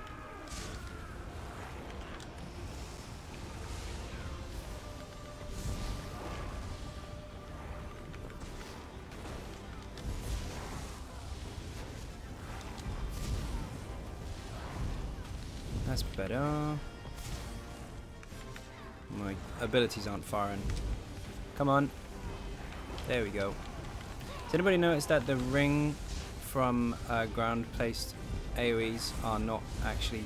That's better. My abilities aren't firing. Come on. There we go. Has anybody noticed that the ring from ground placed AoEs are not actually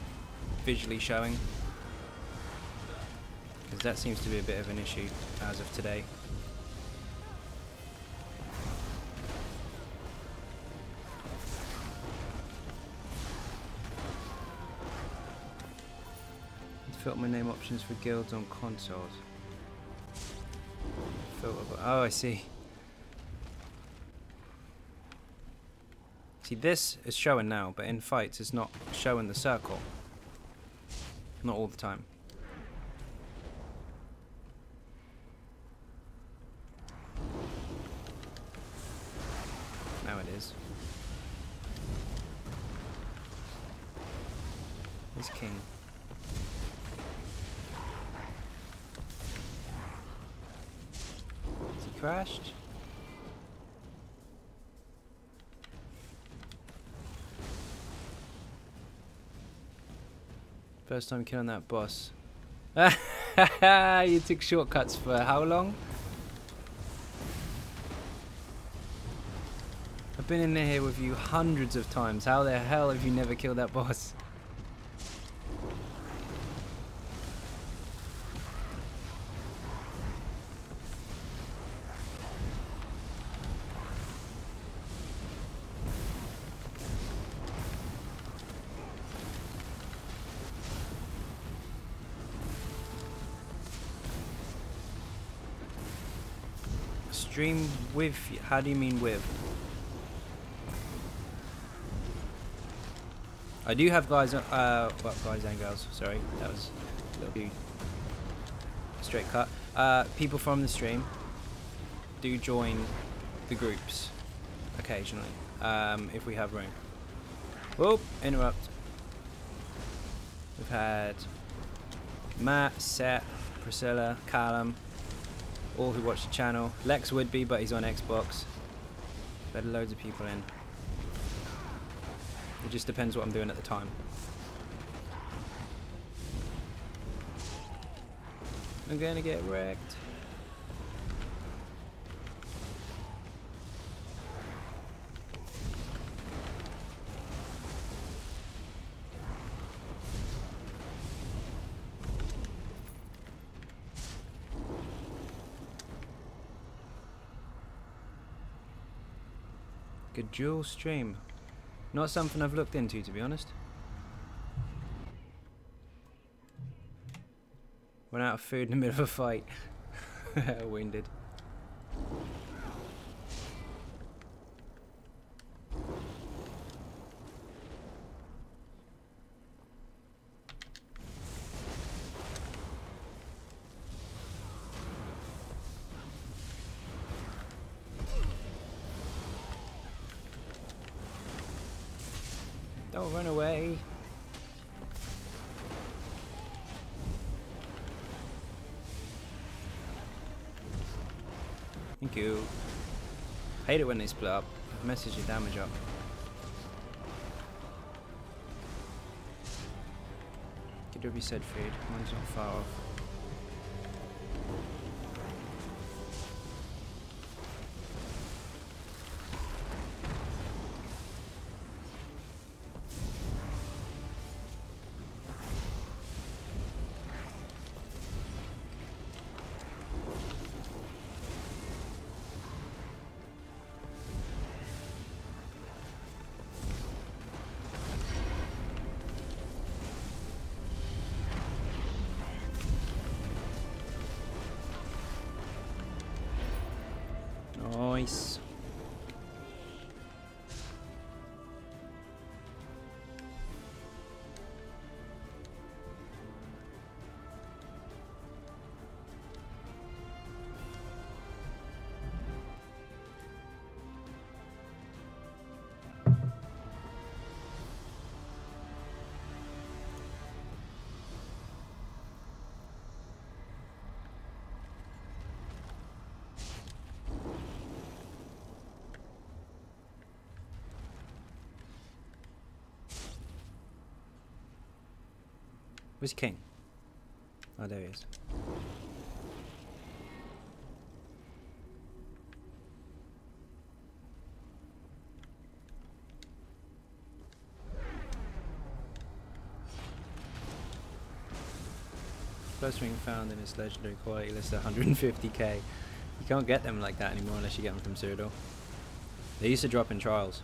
visually showing? Because that seems to be a bit of an issue as of today. Filter my name options for guilds on consoles. Filter. Oh, I see. See, this is showing now, but in fights it's not showing the circle. Not all the time. Now it is. Where's King? Has he crashed? First time killing that boss. You took shortcuts for how long? I've been in here with you hundreds of times. How the hell have you never killed that boss? Stream with? How do you mean with? I do have guys, well, guys and girls, sorry, that was a little straight cut. People from the stream do join the groups occasionally, if we have room. Whoop, interrupt. We've had Matt, Seth, Priscilla, Callum, all who watch the channel. Lex would be, but he's on Xbox. Better loads of people in. It just depends what I'm doing at the time. I'm gonna get wrecked. Good dual stream. Not something I've looked into, to be honest. Went out of food in the middle of a fight. Wounded. Don't run away. Thank you. Hate it when they split up. Message your damage up. Could have said food. Mine's not far off. Nice. Where's King? Oh, there he is. First ring found in its legendary quality list at 150k. You can't get them like that anymore unless you get them from Cyrodiil. They used to drop in trials.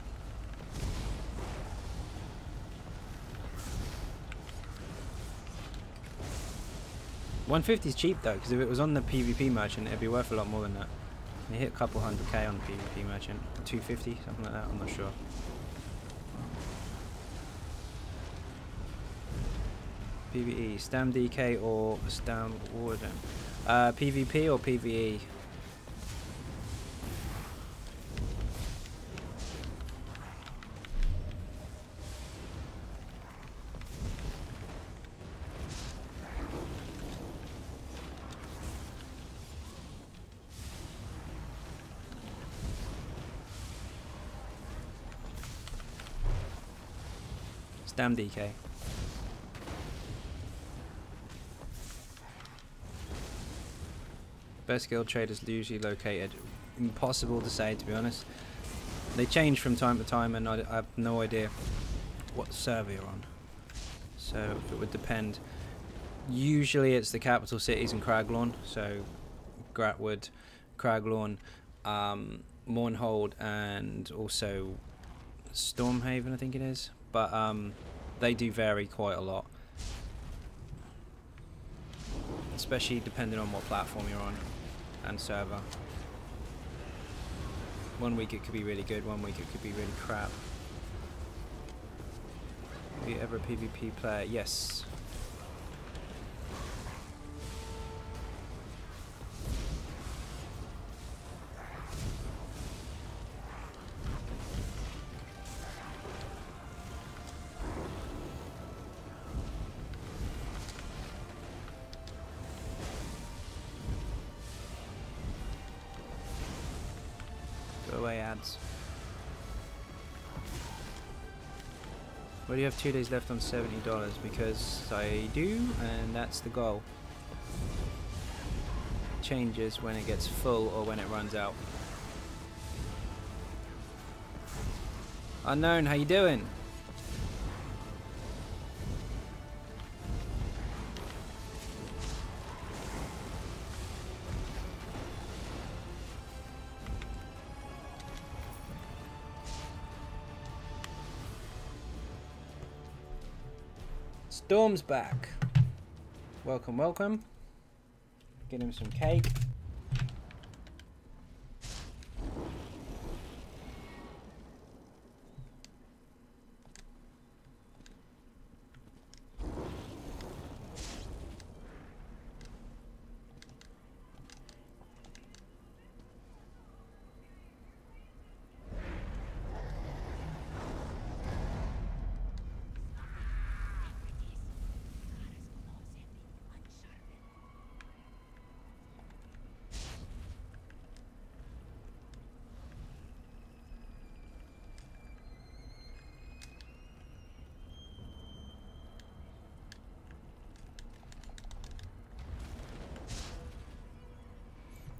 $150 is cheap though, because if it was on the PvP merchant, it'd be worth a lot more than that. They hit a couple 100k on the PvP merchant, 250, something like that. I'm not sure. PvE, Stam DK or Stam Warden? PvP or PvE? Stam DK. Best guild trade is usually located. Impossible to say, to be honest. They change from time to time, and I have no idea what server you're on. So it would depend. Usually it's the capital cities and Craglorn, so Gratwood, Craglorn, Mournhold, and also Stormhaven, I think it is. But they do vary quite a lot, especially depending on what platform you're on and server. One week it could be really good, one week it could be really crap. Are you ever a PvP player? Yes. Well, you have 2 days left on $70 because I do, and that's the goal. Changes when it gets full or when it runs out. Unknown, how you doing? Storm's back. Welcome, welcome. Get him some cake.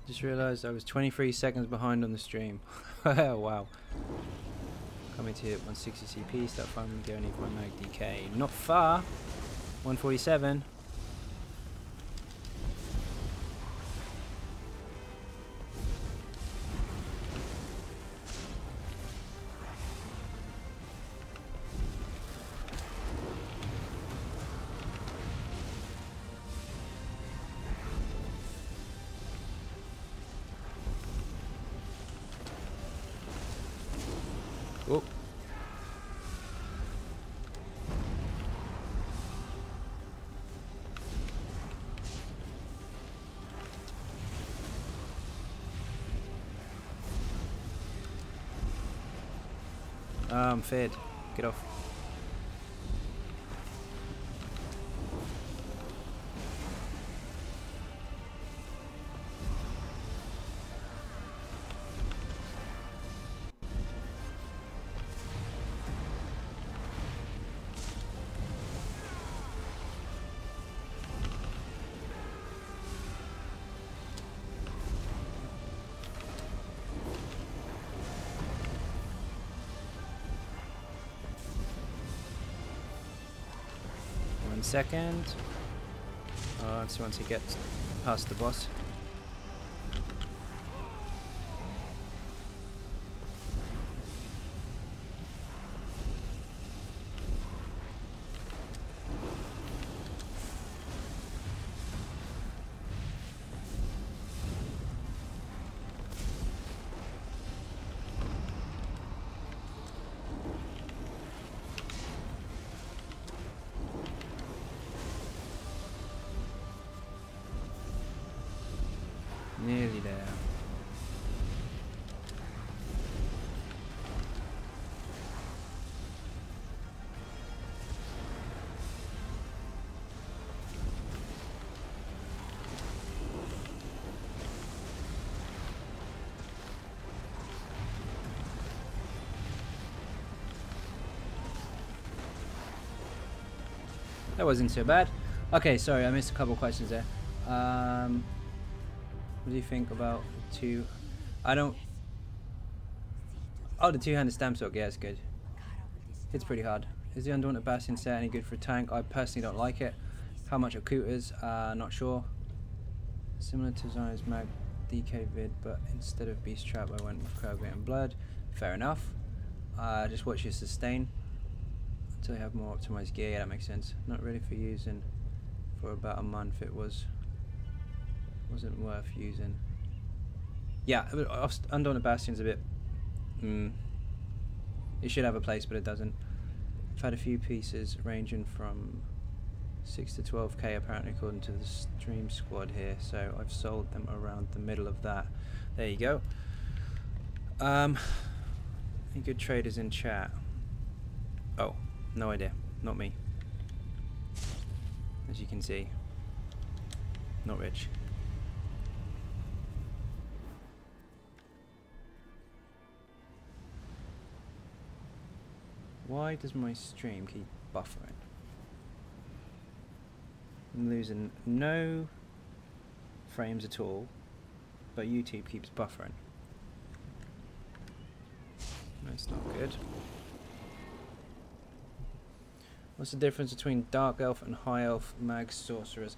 Just realised I was 23 seconds behind on the stream. Wow. Coming to 160 CP, start farming, go need my mag DK. Not far. 147. Oh. I'm fed. Get off. Second. Let's see once he gets past the boss. Nearly there. That wasn't so bad. Okay, sorry, I missed a couple of questions there. What do you think about the two? I don't. Oh, the two-handed stamp sword. Yeah, it's good. It's pretty hard. Is the Undaunted Bastion set any good for a tank? I personally don't like it. How much it cooters? Not sure. Similar to Xynode's mag DK vid, but instead of Beast Trap, I went with Kirby and Blood. Fair enough. Just watch your sustain until you have more optimized gear. Yeah, that makes sense. Not ready for using for about a month. It wasn't worth using. Yeah, Undaunted Bastion's a bit. It should have a place, but it doesn't. I've had a few pieces ranging from 6 to 12k apparently, according to the stream squad here. So I've sold them around the middle of that. There you go. Any good traders in chat? Oh, no idea. Not me. As you can see, not rich. Why does my stream keep buffering? I'm losing no frames at all, but YouTube keeps buffering. That's not good. What's the difference between Dark Elf and High Elf Mag Sorcerers?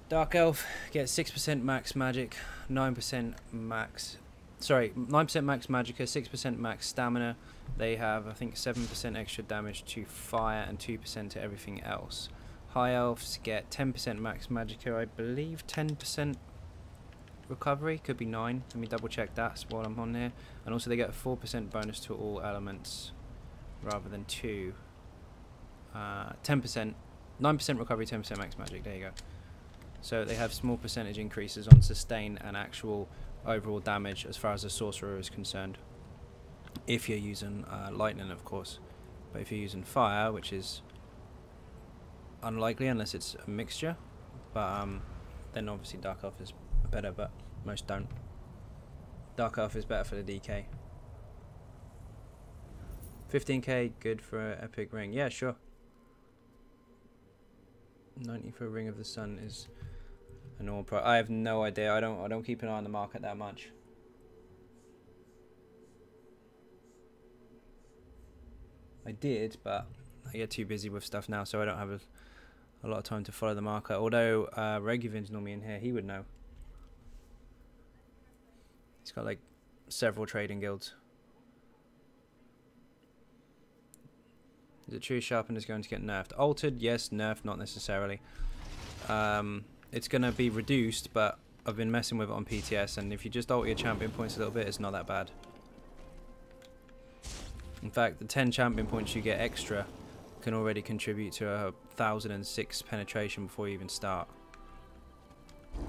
Dark Elf gets 6% max magic, 9% max... Sorry, 9% max magicka, 6% max stamina. They have, I think, 7% extra damage to fire and 2% to everything else. High Elves get 10% max magicka, I believe 10% recovery, could be 9. Let me double check that while I'm on here. And also they get a 4% bonus to all elements rather than 2. 10%, 9% recovery, 10% max magic, there you go. So they have small percentage increases on sustain and actual overall damage as far as the sorcerer is concerned. If you're using lightning, of course. But if you're using fire, which is unlikely unless it's a mixture, but then obviously Dark Elf is better, but most don't. Dark Elf is better for the DK. 15k, good for an epic ring. Yeah, sure. 90 for a Ring of the Sun is a normal price. I have no idea. I don't keep an eye on the market that much. I did, but I get too busy with stuff now, so I don't have a lot of time to follow the market. Although Reguvin's normally in here, he would know. He's got like several trading guilds. Is it true Sharpen is going to get nerfed? Altered, yes. Nerfed, not necessarily. It's going to be reduced, but I've been messing with it on PTS, and if you just alter your champion points a little bit, it's not that bad. In fact, the 10 champion points you get extra can already contribute to 1006 penetration before you even start.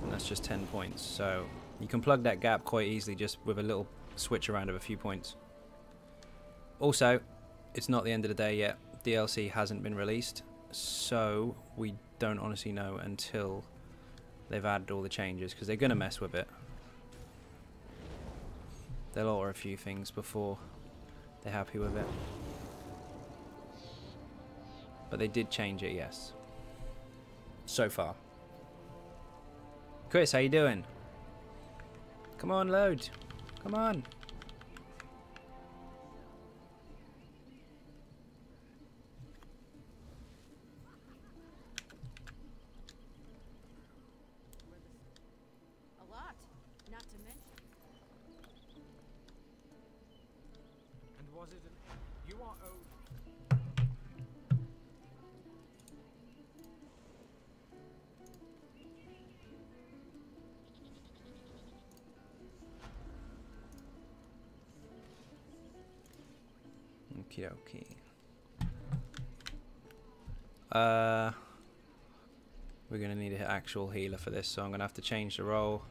And that's just 10 points, so you can plug that gap quite easily just with a little switch around of a few points. Also, it's not the end of the day yet. DLC hasn't been released, so we don't honestly know until they've added all the changes, because they're going to mess with it. They'll alter a few things before they're happy with it. But they did change it, yes. So far. Chris, how you doing? Come on, load. Come on. Okie dokie. We're gonna need an actual healer for this, so I'm gonna have to change the role.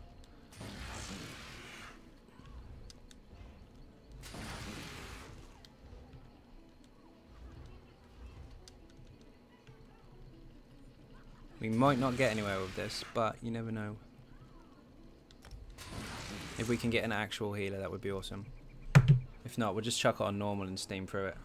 We might not get anywhere with this, but you never know. If we can get an actual healer, that would be awesome. If not, we'll just chuck it on normal and steam through it.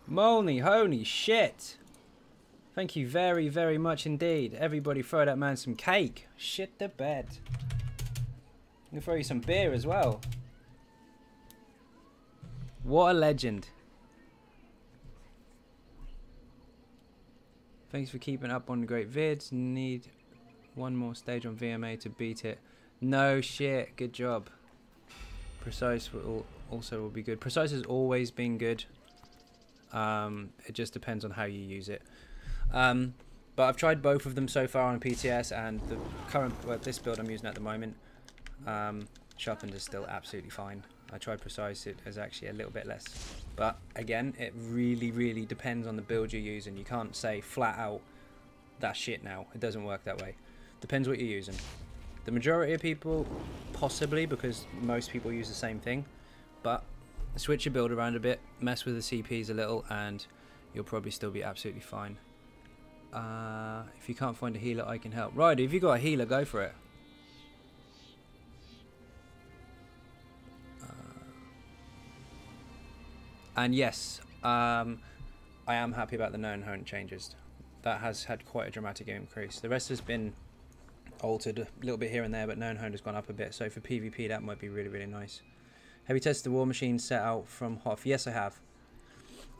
Molny, holy shit! Thank you very, very much indeed. Everybody throw that man some cake. Shit the bed. I'm gonna throw you some beer as well. What a legend. Thanks for keeping up on great vids. Need one more stage on VMA to beat it. No shit. Good job. Precise will also be good. Precise has always been good. It just depends on how you use it. But I've tried both of them so far on PTS, and the current this build I'm using at the moment, Sharpened is still absolutely fine. I tried Precise, it is actually a little bit less. But again, it really, really depends on the build you're using. You can't say flat out, that's shit now. It doesn't work that way. Depends what you're using. The majority of people, possibly, because most people use the same thing. But switch your build around a bit, mess with the CPs a little, and you'll probably still be absolutely fine. If you can't find a healer, I can help. Right, if you got a healer, go for it. And yes, I am happy about the known hunt changes. That has had quite a dramatic increase. The rest has been altered a little bit here and there, but known hunt has gone up a bit. So for PvP, that might be really, really nice. Have you tested the war machine set out from Hoth? Yes, I have.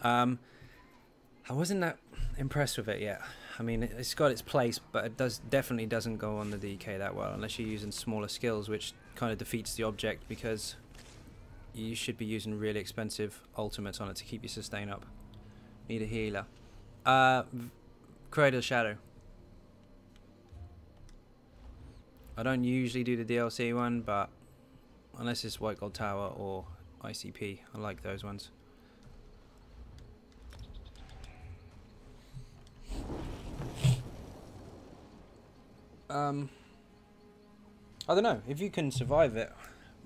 I wasn't that impressed with it yet. I mean, it's got its place, but it definitely doesn't go on the DK that well unless you're using smaller skills, which kind of defeats the object because you should be using really expensive ultimates on it to keep your sustain up. Need a healer. Create a shadow. I don't usually do the DLC one, but unless it's White Gold Tower or ICP, I like those ones. I don't know, if you can survive it,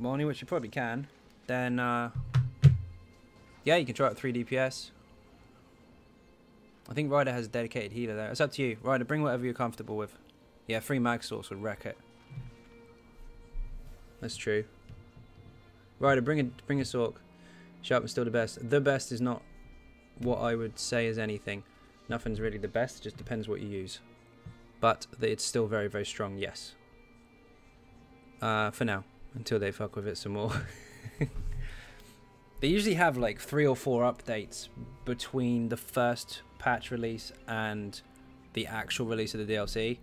Marnie, which you probably can, then yeah, you can try it 3 DPS. I think Ryder has a dedicated healer there. It's up to you. Ryder, bring whatever you're comfortable with. Yeah, 3 mag source would wreck it. That's true. Ryder, bring a Sork. Sharp is still the best. The best is not what I would say is anything. Nothing's really the best, it just depends what you use. But it's still very, very strong, yes. For now, until they fuck with it some more. They usually have like 3 or 4 updates between the first patch release and the actual release of the DLC.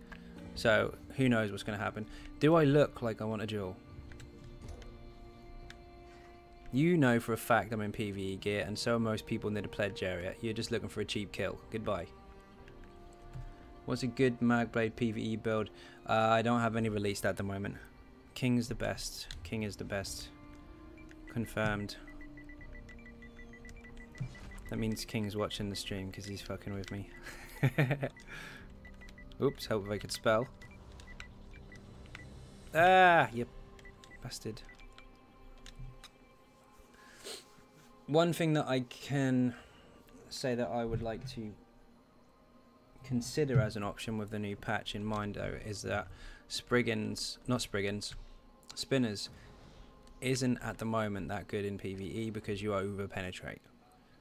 So who knows what's going to happen. Do I look like I want a duel? You know for a fact I'm in PvE gear, and so are most people near the pledge area. You're just looking for a cheap kill. Goodbye. What's a good Magblade PvE build? I don't have any released at the moment. King's the best. King is the best. Confirmed. That means King's watching the stream because he's fucking with me. Oops, hope if I could spell. Ah, you bastard. One thing that I can say that I would like to consider as an option with the new patch in mind, though, is that Spinners isn't at the moment that good in PvE because you over penetrate.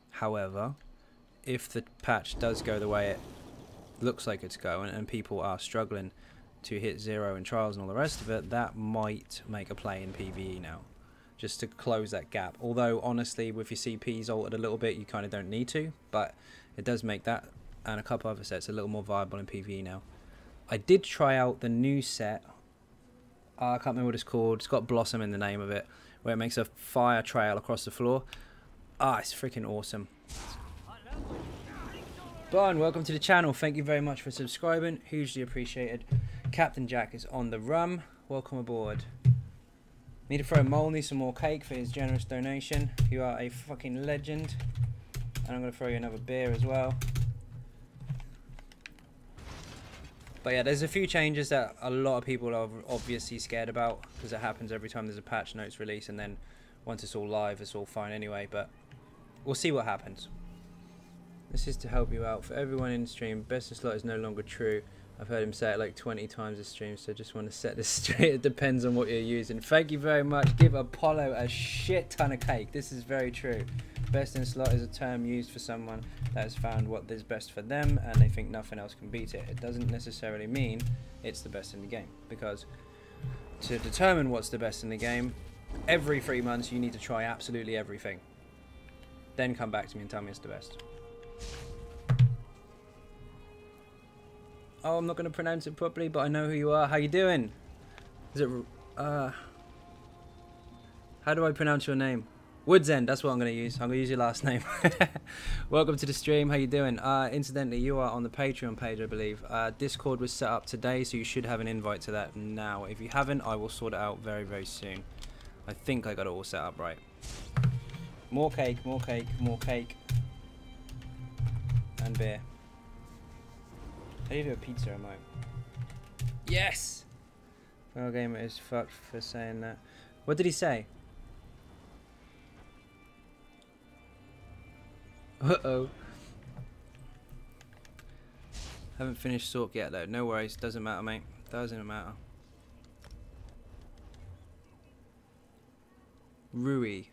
However, if the patch does go the way it looks like it's going and people are struggling to hit 0 in trials and all the rest of it, that might make a play in PvE now, just to close that gap. Although honestly, with your CPs altered a little bit, you kind of don't need to, but it does make that and a couple other sets a little more viable in PvE now. I did try out the new set. I can't remember what it's called. It's got Blossom in the name of it, where it makes a fire trail across the floor. Ah, it's freaking awesome. Bon, welcome to the channel. Thank you very much for subscribing. Hugely appreciated. Captain Jack is on the rum. Welcome aboard. Need to throw Molney some more cake for his generous donation. You are a fucking legend. And I'm going to throw you another beer as well. But yeah, there's a few changes that a lot of people are obviously scared about, because it happens every time there's a patch notes release, and then once it's all live, it's all fine anyway. But we'll see what happens. This is to help you out. For everyone in the stream, best in slot is no longer true. I've heard him say it like 20 times this stream, so just want to set this straight. It depends on what you're using. Thank you very much. Give Apollo a shit ton of cake. This is very true. Best in slot is a term used for someone that has found what is best for them and they think nothing else can beat it. It doesn't necessarily mean it's the best in the game, because to determine what's the best in the game, every 3 months you need to try absolutely everything. Then come back to me and tell me it's the best. Oh, I'm not going to pronounce it properly, but I know who you are. How you doing? Is it... how do I pronounce your name? Woodsend, that's what I'm going to use. I'm going to use your last name. Welcome to the stream. How you doing? Incidentally, you are on the Patreon page, I believe. Discord was set up today, so you should have an invite to that now. If you haven't, I will sort it out very, very soon. I think I got it all set up right. More cake, more cake, more cake. And beer. How do you do a pizza remote? Yes! Well, gamer is fucked for saying that. What did he say? Uh-oh. Haven't finished Sork yet though. No worries. Doesn't matter, mate. Doesn't matter. Rui.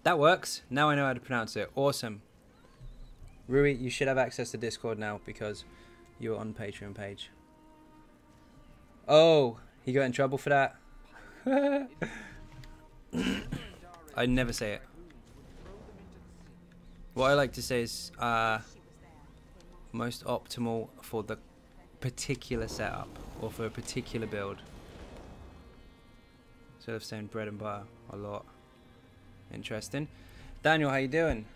That works. Now I know how to pronounce it. Awesome. Rui, you should have access to Discord now because you're on Patreon page. Oh, he got in trouble for that. I never say it. What I like to say is most optimal for the particular setup or for a particular build. Instead of saying bread and butter a lot. Interesting. Daniel, how you doing?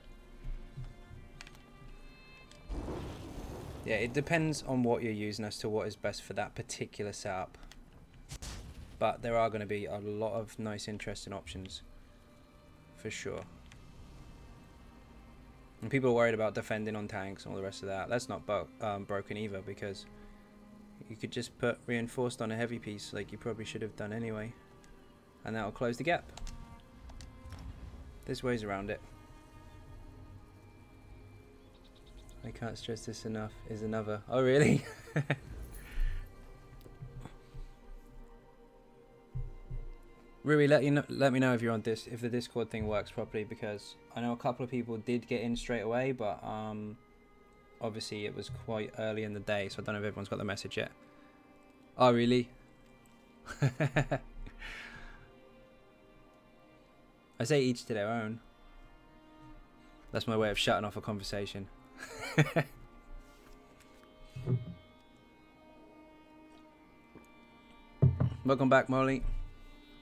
Yeah, it depends on what you're using as to what is best for that particular setup. But there are going to be a lot of nice, interesting options. For sure. And people are worried about defending on tanks and all the rest of that. That's not broken either, because you could just put reinforced on a heavy piece like you probably should have done anyway. And that'll close the gap. There's ways around it. I can't stress this enough is another. Oh really? Rui, let me know if you're on this, if the Discord thing works properly, because I know a couple of people did get in straight away, but obviously it was quite early in the day, so I don't know if everyone's got the message yet. Oh really? I say each to their own. That's my way of shutting off a conversation. Welcome back, Molly.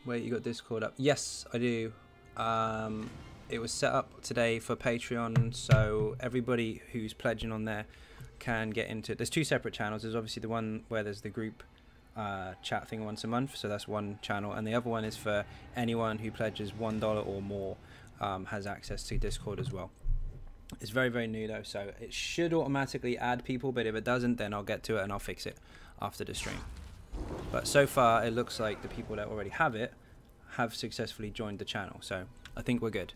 Wait, you got Discord up? Yes, I do. It was set up today for Patreon, so everybody who's pledging on there can get into it. There's two separate channels. There's obviously the one where there's the group chat thing once a month, so that's one channel, and the other one is for anyone who pledges $1 or more, has access to Discord as well. It's very, very new though, so it should automatically add people, but if it doesn't, then I'll get to it and I'll fix it after the stream. But so far it looks like the people that already have it have successfully joined the channel, so I think we're good.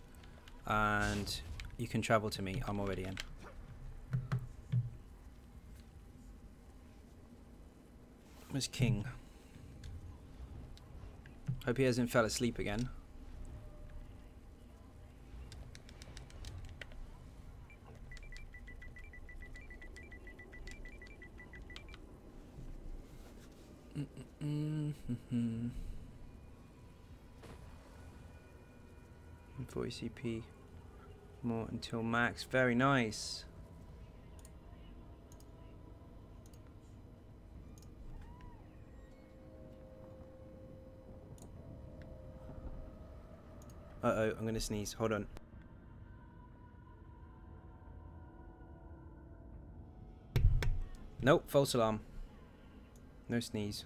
And you can travel to me, I'm already in. Where's King? Hope he hasn't fell asleep again. Mm-hmm. 40 CP more until max. Very nice. Uh-oh, I'm gonna sneeze. Hold on. Nope, false alarm. No sneeze.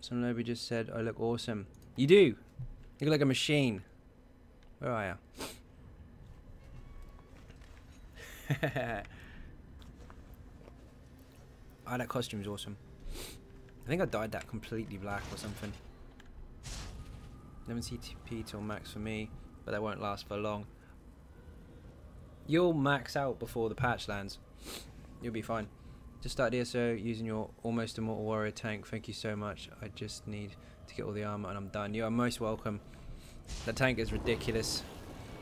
Some nobody just said I look awesome. You do. You look like a machine. Where are you? Oh, that costume's awesome. I think I dyed that completely black or something. 11 CTP till max for me, but that won't last for long. You'll max out before the patch lands. You'll be fine. Just start ESO using your almost immortal warrior tank. Thank you so much. I just need to get all the armor and I'm done. You are most welcome. That tank is ridiculous.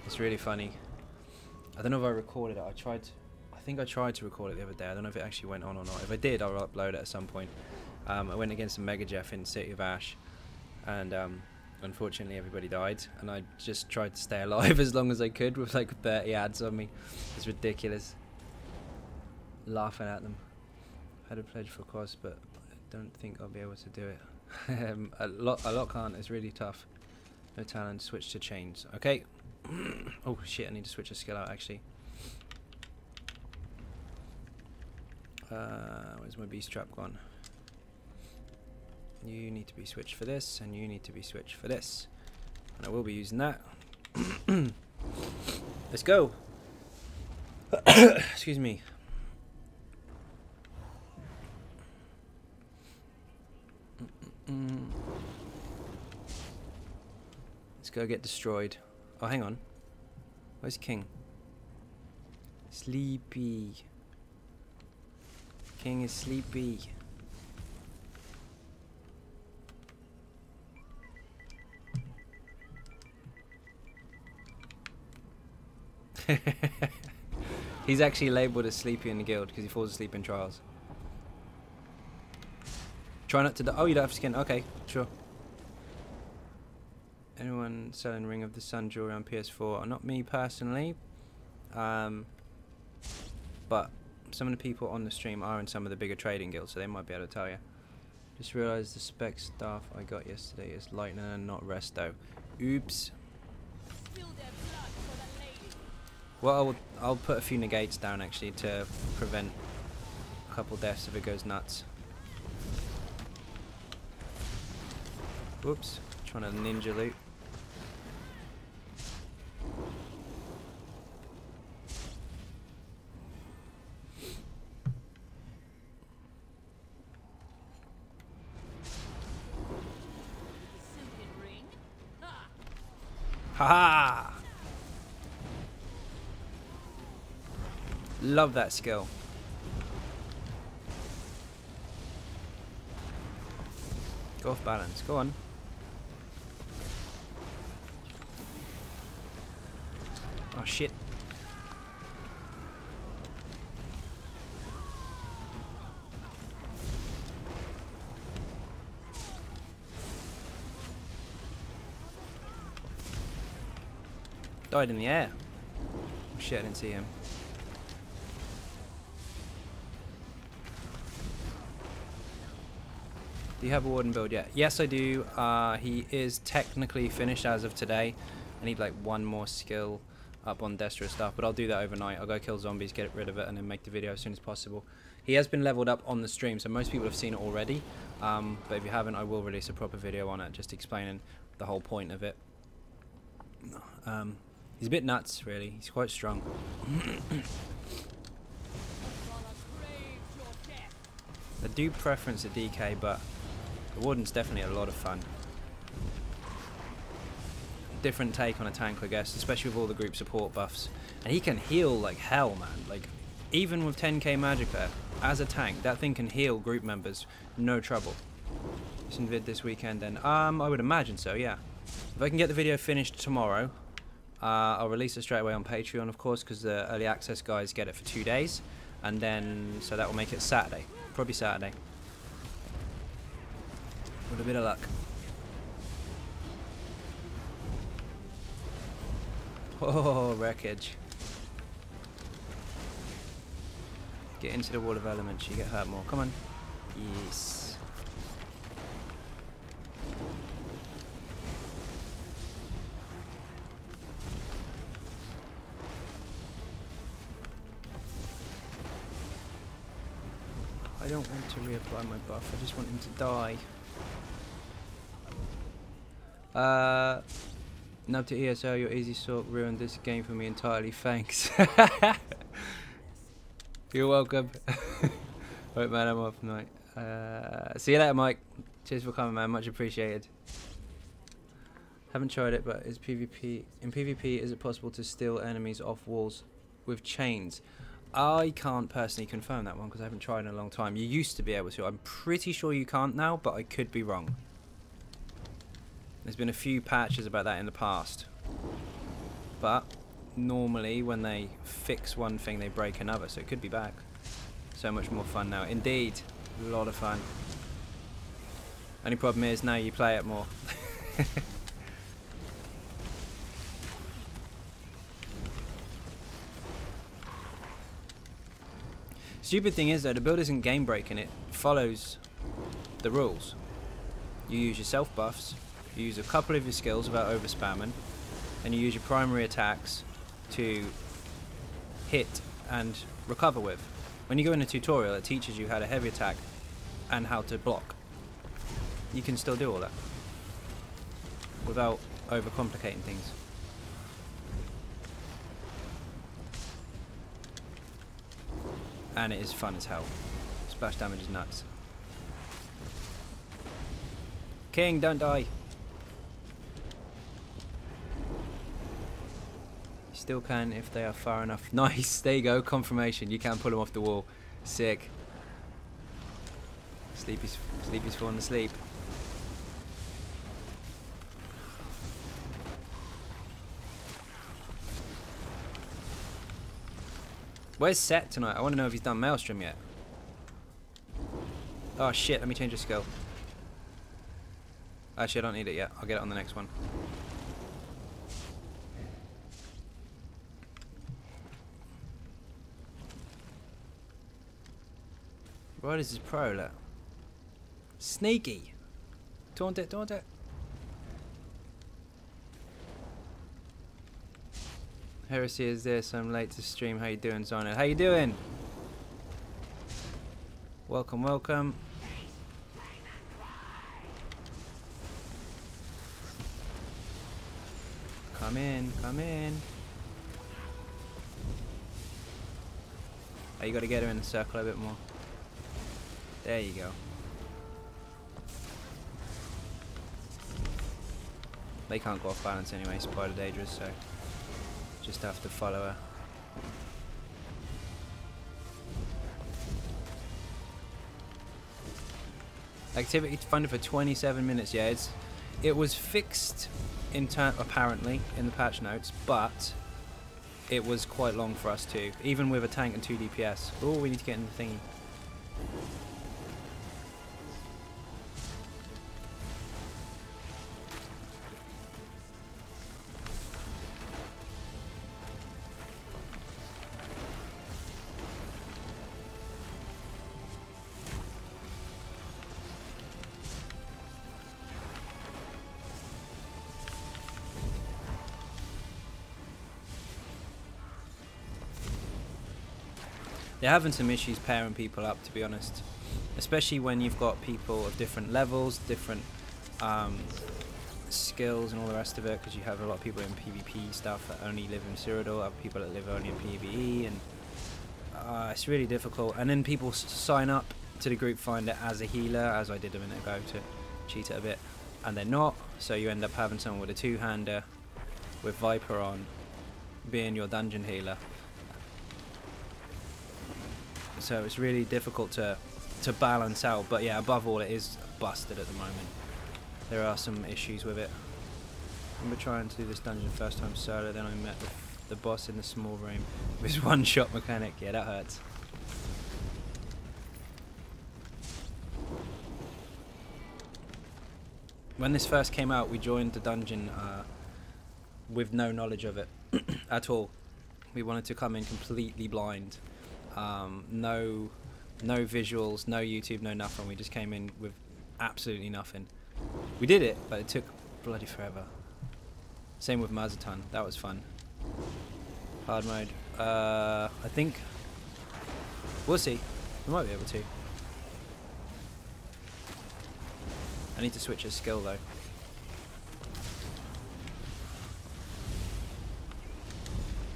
It's really funny. I don't know if I recorded it. I think I tried to record it the other day. I don't know if it actually went on or not. If I did, I'll upload it at some point. I went against a Mega Jeff in City of Ash, and unfortunately everybody died, and I just tried to stay alive as long as I could with like 30 ads on me. It's ridiculous. Laughing at them. Had a pledge for cost, but I don't think I'll be able to do it. a lot can't. It's really tough. No talent. Switch to chains. Okay. Oh shit! I need to switch a skill out actually. Where's my beast trap gone? You need to be switched for this, and you need to be switched for this. And I will be using that. Let's go. Excuse me. Let's go get destroyed. Oh, hang on. Where's King? Sleepy. King is sleepy. He's actually labelled as sleepy in the guild because he falls asleep in trials. Try not to. Oh, you don't have skin. Okay, sure. Anyone selling Ring of the Sun jewelry on PS4? Not me personally, but some of the people on the stream are in some of the bigger trading guilds, so they might be able to tell you. Just realised the spec stuff I got yesterday is lightning and not resto. Oops. Well, I'll put a few negates down actually to prevent a couple deaths if it goes nuts. Whoops, trying to ninja loot. Haha! Love that skill. Go off balance. Go on. Oh shit. Died in the air. Oh shit, I didn't see him. Do you have a Warden build yet? Yes, I do. He is technically finished as of today. I need like one more skill up on Destra stuff, but I'll do that overnight. I'll go kill zombies, get rid of it, and then make the video as soon as possible. He has been leveled up on the stream, so most people have seen it already. But if you haven't, I will release a proper video on it, just explaining the whole point of it. He's a bit nuts, really. He's quite strong. I do preference a DK, but the Warden's definitely a lot of fun. Different take on a tank, I guess, especially with all the group support buffs. And he can heal like hell, man. Like, even with 10k Magicka, as a tank, that thing can heal group members, no trouble. Some vid this weekend then? I would imagine so, yeah. If I can get the video finished tomorrow, I'll release it straight away on Patreon, of course, because the early access guys get it for 2 days. And then, so that will make it Saturday. Probably Saturday. With a bit of luck. Oh, wreckage. Get into the wall of elements, you get hurt more. Come on. Yes. I don't want to reapply my buff, I just want him to die. Nub to ESO, your easy sort ruined this game for me entirely, thanks. You're welcome. Right man, I'm off tonight. See you later Mike. Cheers for coming man, much appreciated. Haven't tried it, but is PvP in PvP is it possible to steal enemies off walls with chains? I can't personally confirm that one because I haven't tried in a long time. You used to be able to. I'm pretty sure you can't now, but I could be wrong. There's been a few patches about that in the past. But normally when they fix one thing, they break another, so it could be back. So much more fun now. Indeed, a lot of fun. Only problem is now you play it more. Stupid thing is though, the build isn't game breaking, it follows the rules. You use your self buffs, you use a couple of your skills without over spamming, and you use your primary attacks to hit and recover with. When you go in a tutorial it teaches you how to heavy attack and how to block. You can still do all that without overcomplicating things. And it is fun as hell. Splash damage is nuts. King, don't die. You still can if they are far enough. Nice, there you go, confirmation. You can pull them off the wall. Sick. Sleepy's falling asleep. Where's Set tonight? I want to know if he's done Maelstrom yet. Oh shit, let me change the skill. Actually, I don't need it yet. I'll get it on the next one. What is this pro? Look. Sneaky. Taunt it, taunt it. Heresy is this. I'm late to stream. How you doing, Xynode? How you doing? Welcome, welcome. Come in, come in. Oh, you got to get her in the circle a bit more. There you go. They can't go off balance anyway, Spider dangerous, so just have to follow her. Activity funded for 27 minutes. Yeah, it was fixed in apparently in the patch notes, but it was quite long for us too, even with a tank and 2 DPS. Oh, we need to get in the thingy. They're having some issues pairing people up, to be honest. Especially when you've got people of different levels, different skills and all the rest of it, because you have a lot of people in PvP stuff that only live in Cyrodiil, other people that live only in PvE, and it's really difficult. And then people sign up to the group finder as a healer, as I did a minute ago to cheat it a bit, and they're not, so you end up having someone with a two-hander with Viper on being your dungeon healer. So it's really difficult to balance out, but yeah, above all, it is busted at the moment. There are some issues with it. I remember trying to do this dungeon first time solo, then I met the boss in the small room with his one-shot mechanic. Yeah, that hurts. When this first came out, we joined the dungeon with no knowledge of it at all. We wanted to come in completely blind. No visuals, no YouTube, no nothing. We just came in with absolutely nothing. We did it, but it took bloody forever. Same with Mazatan. That was fun. Hard mode. I think we'll see. We might be able to. I need to switch a skill though.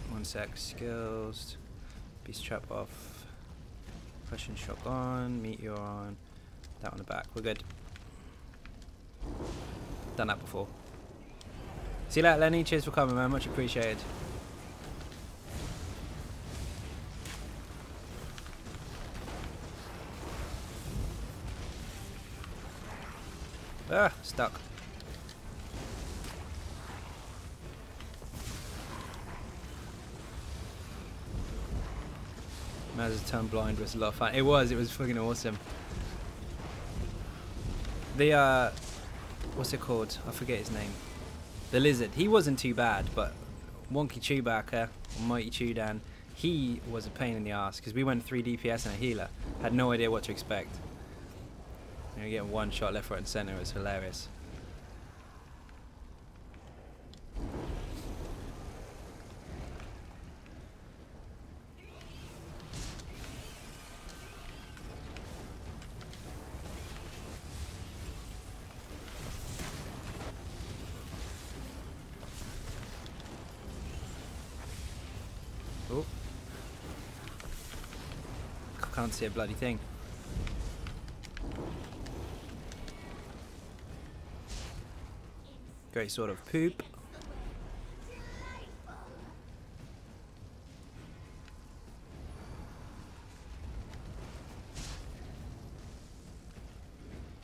One sec. Skills. Beast trap off. Question shock on. Meteor on. That on the back. We're good. Done that before. See you later, Lenny. Cheers for coming, man. Much appreciated. Ah, stuck. Mazatan blind was a lot of fun. It was fucking awesome. The what's it called? I forget his name. The lizard. He wasn't too bad, but Wonky Chewbacca, or Mighty Chewdan, he was a pain in the ass because we went 3 DPS and a healer. Had no idea what to expect. You know, getting one shot left, right, and center was hilarious. Oh. Can't see a bloody thing. Great sort of poop.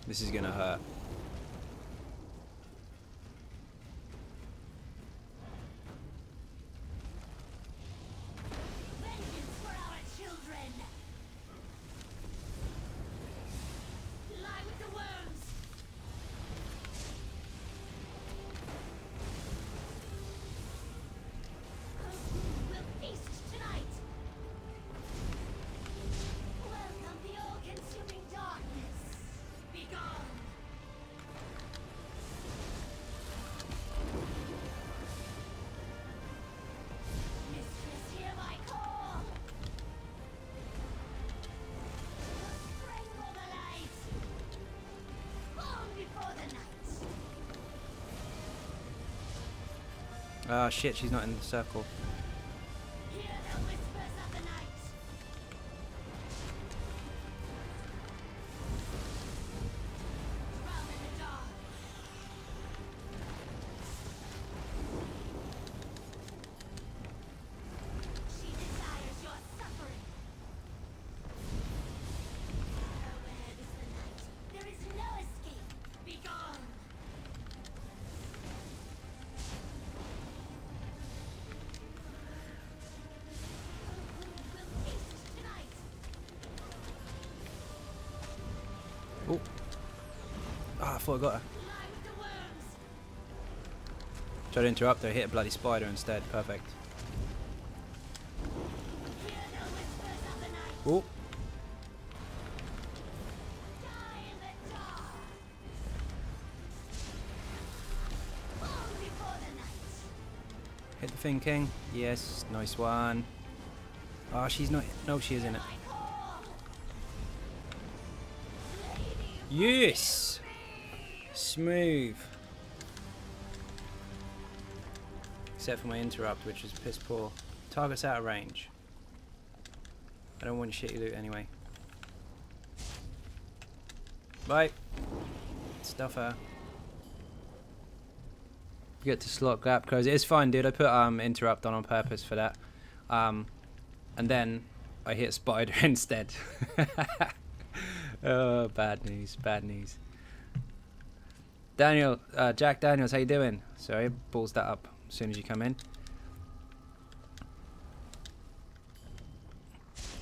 This is gonna hurt. Ah, shit, she's not in the circle. Oh. Ah, I thought I got her. Tried to interrupt her, hit a bloody spider instead. Perfect. Oh. Hit the Fin King. Yes, nice one. Oh, she's not. No, she is in it. Yes! Smooth. Except for my interrupt, which was piss poor. Target's out of range. I don't want shitty loot anyway. Bye. Stuff her. Get to slot gap close. It's fine, dude. I put interrupt on purpose for that. And then I hit spider instead. Oh, bad news, bad news. Daniel, Jack Daniels, how you doing? Sorry, balls that up as soon as you come in.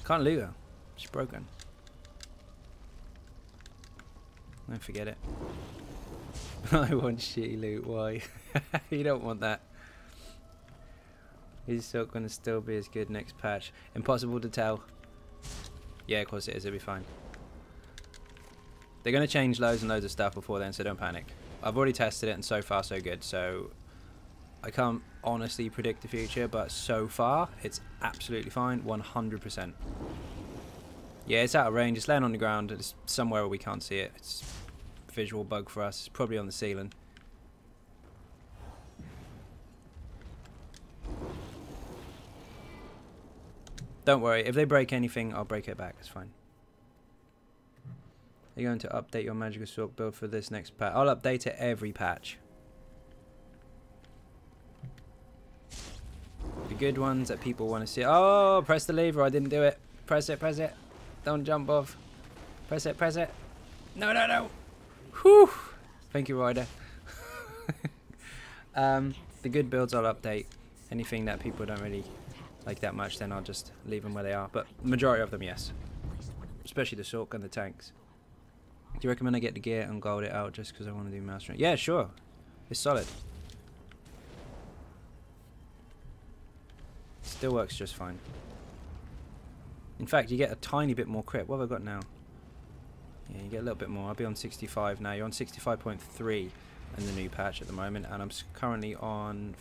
Can't loot her. She's broken. Don't forget it. I want shitty loot, why? You don't want that. Is Silk going to still be as good next patch? Impossible to tell. Yeah, of course it is, it'll be fine. They're going to change loads and loads of stuff before then, so don't panic. I've already tested it and so far so good, so I can't honestly predict the future, but so far it's absolutely fine, 100%. Yeah, it's out of range, it's laying on the ground, it's somewhere where we can't see it. It's a visual bug for us, it's probably on the ceiling. Don't worry, if they break anything, I'll break it back, it's fine. Are you going to update your Magical Sword build for this next patch? I'll update it every patch. The good ones that people want to see. Oh, press the lever. I didn't do it. Press it, press it. Don't jump off. Press it, press it. No, no, no. Whew. Thank you, Ryder. The good builds I'll update. Anything that people don't really like that much, then I'll just leave them where they are. But majority of them, yes. Especially the Sork and the tanks. Do you recommend I get the gear and gold it out just because I want to do mastering? Yeah, sure. It's solid. Still works just fine. In fact, you get a tiny bit more crit. What have I got now? Yeah, you get a little bit more. I'll be on 65 now. You're on 65.3 in the new patch at the moment, and I'm currently on...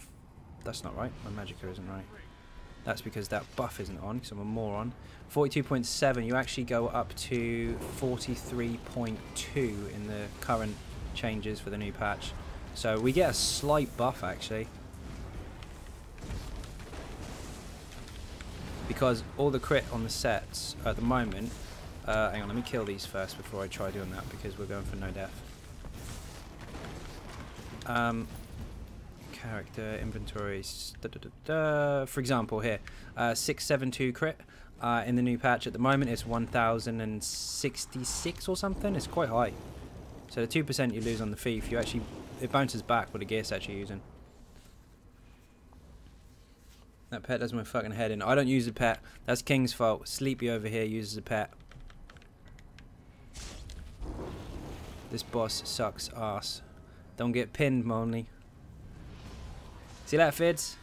That's not right. My Magicka isn't right. That's because that buff isn't on, because I'm a moron. 42.7, you actually go up to 43.2 in the current changes for the new patch. So we get a slight buff, actually. Because all the crit on the sets at the moment... hang on, let me kill these first before I try doing that, because we're going for no death. Character inventories, for example here 672 crit in the new patch. At the moment it's 1066 or something. It's quite high. So the 2% you lose on the thief, it bounces back with the gear set you're using. That pet does my fucking head in. I don't use a pet. That's King's fault. Sleepy over here uses a pet. This boss sucks ass. Don't get pinned, Molny. See that, Fids?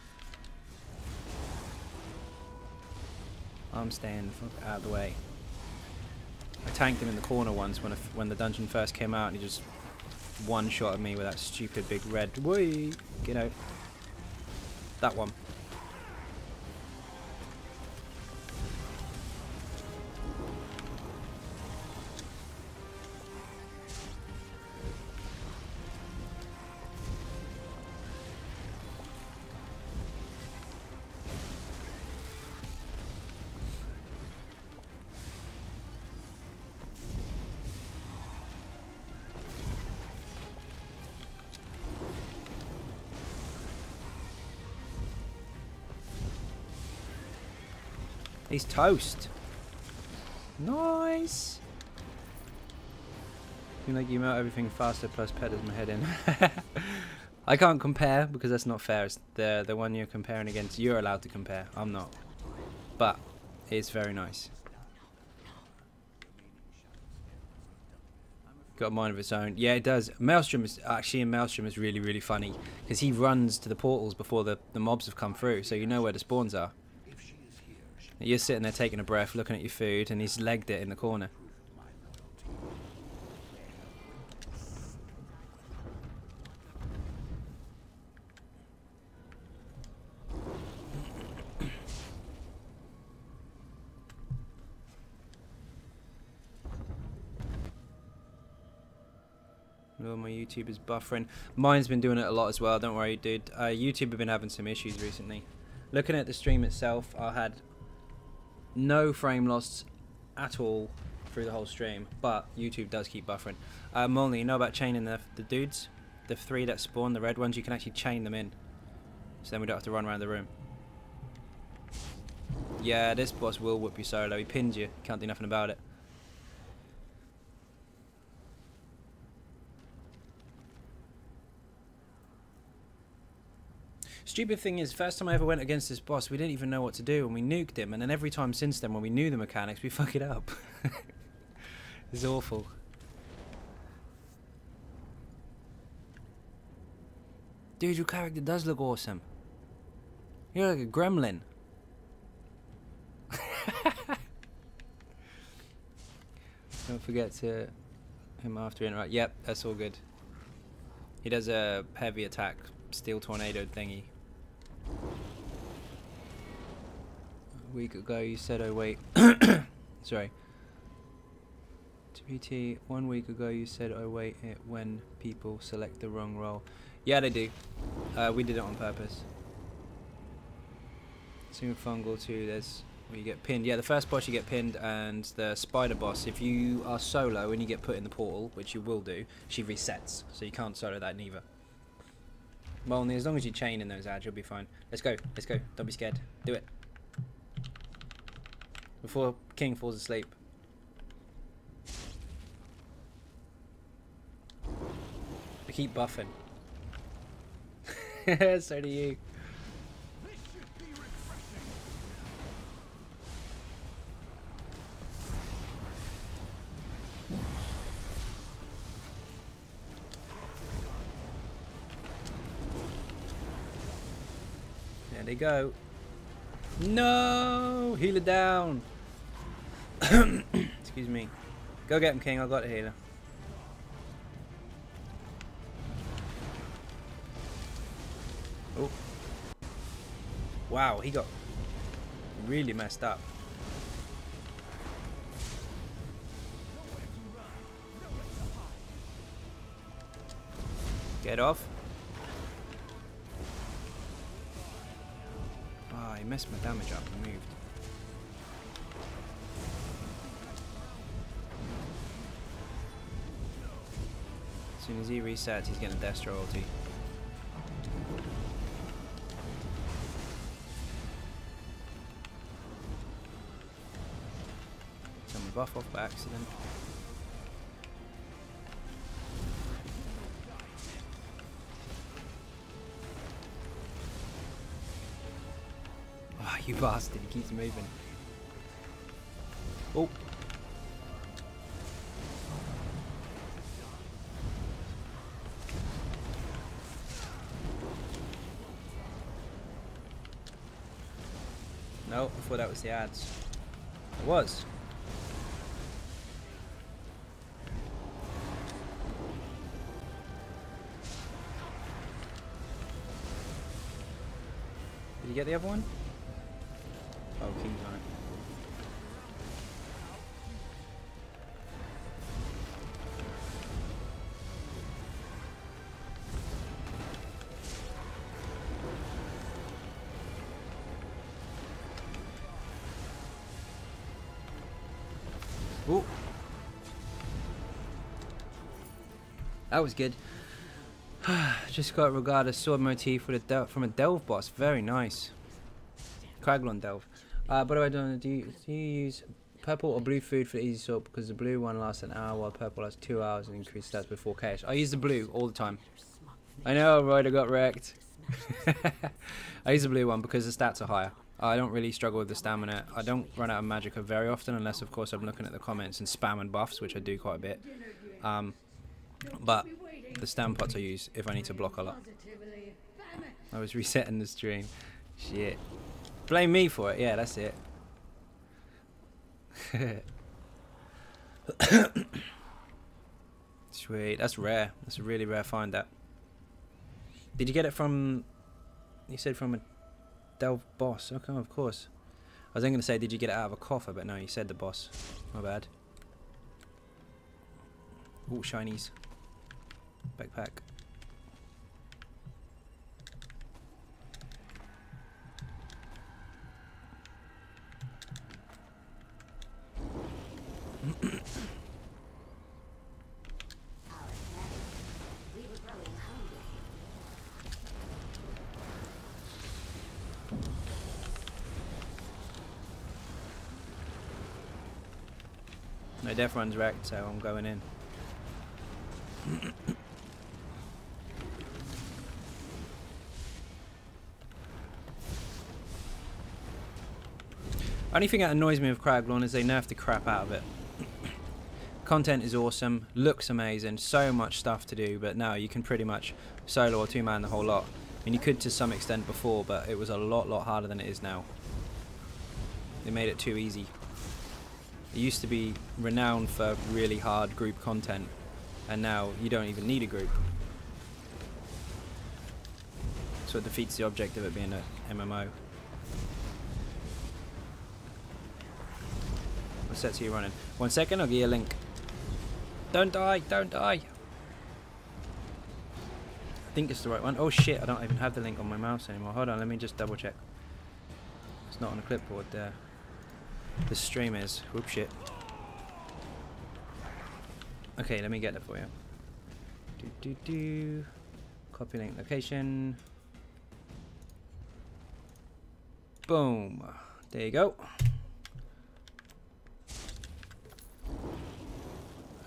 I'm staying the fuck out of the way. I tanked him in the corner once when the dungeon first came out, and he just one-shotted me with that stupid big red. Whee! Get out. That one. He's toast. Nice. You like you melt everything faster plus pet does my head in. I can't compare because that's not fair. It's the one you're comparing against. You're allowed to compare. I'm not. But it's very nice. Got a mind of its own. Yeah, it does. Maelstrom is really, really funny because he runs to the portals before the mobs have come through, so you know where the spawns are. You're sitting there taking a breath, looking at your food, and he's legged it in the corner. Oh, my YouTube is buffering. Mine's been doing it a lot as well, don't worry, dude. YouTube have been having some issues recently. Looking at the stream itself, I had no frame loss at all through the whole stream, but YouTube does keep buffering. Molly, you know about chaining the dudes? The 3 that spawn, the red ones, you can actually chain them in. So then we don't have to run around the room. Yeah, this boss will whoop you solo. He pins you. Can't do nothing about it. Stupid thing is, first time I ever went against this boss, we didn't even know what to do, and we nuked him, and then every time since then when we knew the mechanics, we fuck it up. It's awful. Dude, your character does look awesome. You're like a gremlin. Don't forget to him after interact. Yep, that's all good. He does a heavy attack, steel tornado thingy. A week ago you said, oh wait. Sorry. TPT, 1 week ago you said, oh wait it when people select the wrong role. Yeah, they do. We did it on purpose. Same with Fungal too, there's where you get pinned. Yeah, the first boss you get pinned, and the spider boss, if you are solo and you get put in the portal, which you will do, she resets. So you can't solo that neither. Well, as long as you chain in those ads, you'll be fine. Let's go, let's go. Don't be scared. Do it. Before King falls asleep. I keep buffing. So do you. There they go. No! Healer down! Excuse me. Go get him, King. I got a healer. Oh. Wow, he got really messed up. Get off. Ah, he messed my damage up and moved. As soon as he resets, he's getting a Destro ulti. Someone buff off by accident. You bastard, he keeps moving. Oh. No, I thought that was the ads. It was. Did you get the other one? Oh, keys on it. Ooh. That was good. Just got regarded sword motif with a from a delve boss. Very nice. Kraglon delve. But do you use purple or blue food for easy sort? Because the blue one lasts an hour while purple lasts 2 hours and increased stats before chaos. I use the blue all the time. I know, right? I got wrecked. I use the blue one because the stats are higher. I don't really struggle with the stamina. I don't run out of magicka very often, unless of course I'm looking at the comments and spamming buffs, which I do quite a bit. But the stam pots I use if I need to block a lot. I was resetting the stream. Shit. Blame me for it. Yeah, that's it. Sweet. That's rare. That's a really rare find, that. Did you get it from... You said from a delve boss. Okay, of course. I was then going to say, did you get it out of a coffer? But no, you said the boss. My bad. Ooh, shinies. Backpack. No, Death Run's wrecked, so I'm going in. Only thing that annoys me with Kraglon is they nerf the crap out of it. Content is awesome, looks amazing, so much stuff to do, but now you can pretty much solo or two-man the whole lot. I mean, you could to some extent before, but it was a lot harder than it is now. They made it too easy. It used to be renowned for really hard group content, and now you don't even need a group. So it defeats the object of it being an MMO. What sets are you running? 1 second, I'll give you a link. Don't die, don't die! I think it's the right one. Oh shit, I don't even have the link on my mouse anymore. Hold on, let me just double check. It's not on the clipboard there. The stream is. Whoop shit. Okay, let me get it for you. Copy link location. Boom. There you go.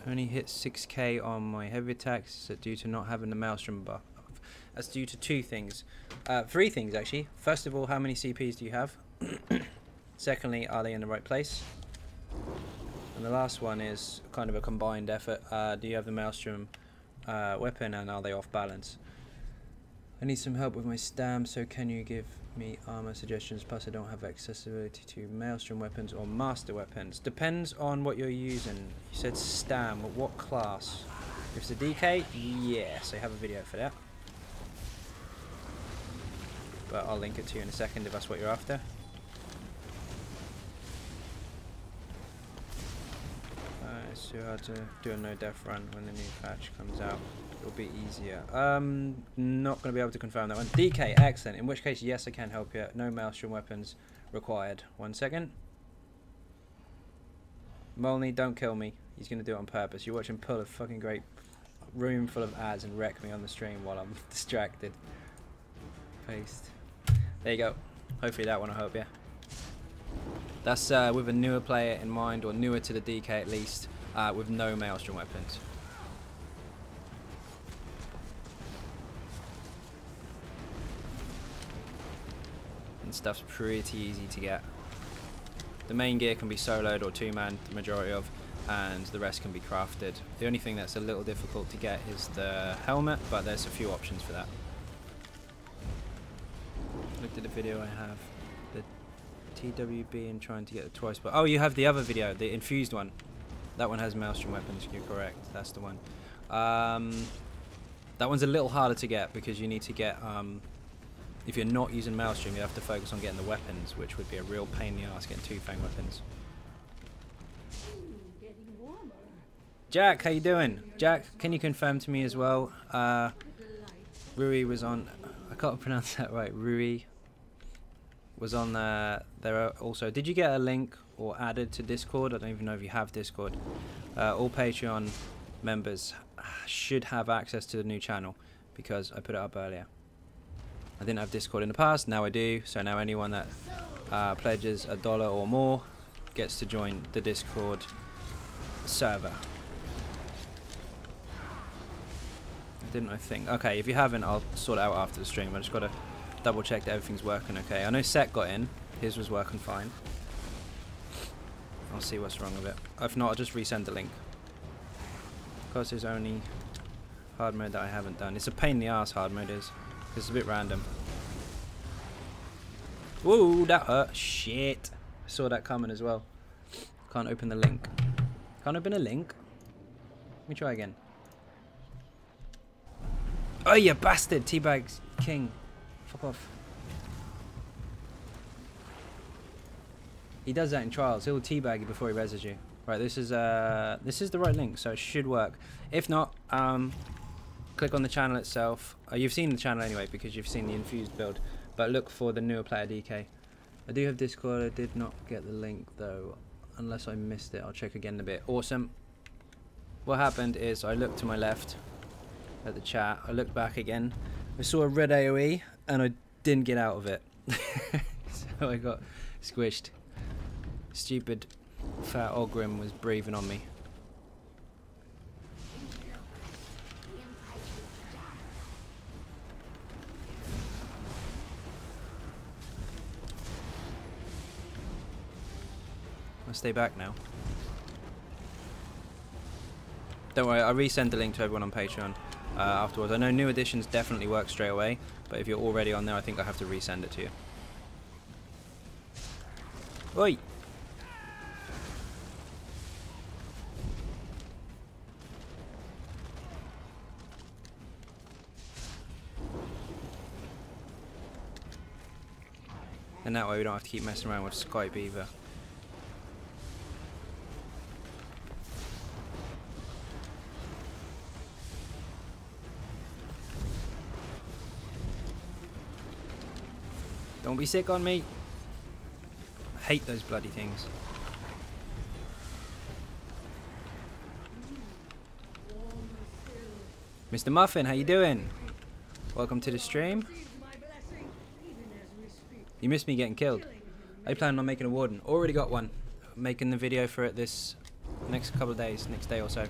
Only hit 6k on my heavy attacks due to not having the Maelstrom buff. That's due to 2 things. 3 things actually. First of all, how many CPs do you have? Secondly, are they in the right place? And the last one is kind of a combined effort. Do you have the Maelstrom weapon, and are they off balance? I need some help with my stam, so can you give me armor suggestions? Plus I don't have accessibility to Maelstrom weapons or master weapons. Depends on what you're using. You said stam, what class? If it's a DK, yes, I have a video for that. But I'll link it to you in a second if that's what you're after. So how to do a no death run when the new patch comes out. It'll be easier. Not going to be able to confirm that one. DK, excellent. In which case, yes, I can help you. No Maelstrom weapons required. 1 second. Molney, don't kill me. He's going to do it on purpose. You watch him pull a fucking great room full of ads and wreck me on the stream while I'm distracted. Paste. There you go. Hopefully that one will help you. That's with a newer player in mind, or newer to the DK at least, with no Maelstrom weapons. and stuff's pretty easy to get. The main gear can be soloed or two-man, the majority of, and the rest can be crafted. The only thing that's a little difficult to get is the helmet, but there's a few options for that. Looked at the video I have, the TWB and trying to get it twice, but oh, you have the other video, the infused one. That one has Maelstrom weapons, you're correct, that's the one. That one's a little harder to get because you need to get, if you're not using Maelstrom, you have to focus on getting the weapons, which would be a real pain in the ass getting two-fang weapons. Jack, how you doing? Jack, can you confirm to me as well? Rui was on, I can't pronounce that right, Rui was on there also. Did you get a link or added to Discord? I don't even know if you have Discord. All Patreon members should have access to the new channel because I put it up earlier. I didn't have Discord in the past, now I do, so now anyone that pledges $1 or more gets to join the Discord server. Didn't I think? Okay, if you haven't, I'll sort it out after the stream. I just gotta double check that everything's working okay. I know Set got in, his was working fine. I'll see what's wrong with it. If not, I'll just resend the link. Because there's only hard mode that I haven't done. It's a pain in the ass, hard mode is. It's a bit random. Whoa, that hurt. Shit. I saw that coming as well. Can't open the link. Can't open a link? Let me try again. Oh, you bastard! Teabag's king. Fuck off. He does that in trials. He'll teabag you before he reses you. Right, this is the right link, so it should work. If not, click on the channel itself. You've seen the channel anyway because you've seen the infused build. But look for the newer player DK. I do have Discord. I did not get the link though, unless I missed it. I'll check again in a bit. Awesome. What happened is I looked to my left at the chat. I looked back again. I saw a red AoE and I didn't get out of it. So I got squished. Stupid fat Ogrim was breathing on me. I'll stay back now. Don't worry, I'll resend the link to everyone on Patreon afterwards. I know new editions definitely work straight away, but if you're already on there, I think I have to resend it to you. Oi! And that way we don't have to keep messing around with Skype either. Don't be sick on me. I hate those bloody things. Mr. Muffin, how you doing? Welcome to the stream. You missed me getting killed. I plan on making a warden. Already got one. Making the video for it this next couple of days, next day or so.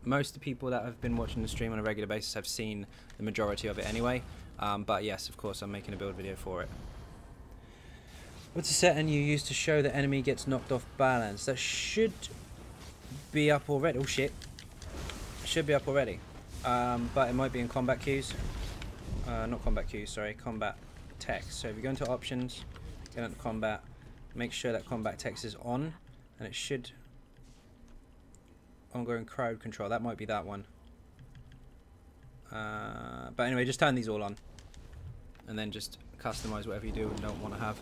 Most of the people that have been watching the stream on a regular basis have seen the majority of it anyway. But yes, of course, I'm making a build video for it. What's the setting you use to show the enemy gets knocked off balance? That should be up already. Oh shit. Should be up already. But it might be in combat queues. Not combat queues, sorry, combat text. So if you go into options, go into combat, make sure that combat text is on, and it should ongoing crowd control. That might be that one. But anyway, just turn these all on, and then just customize whatever you do and don't want to have.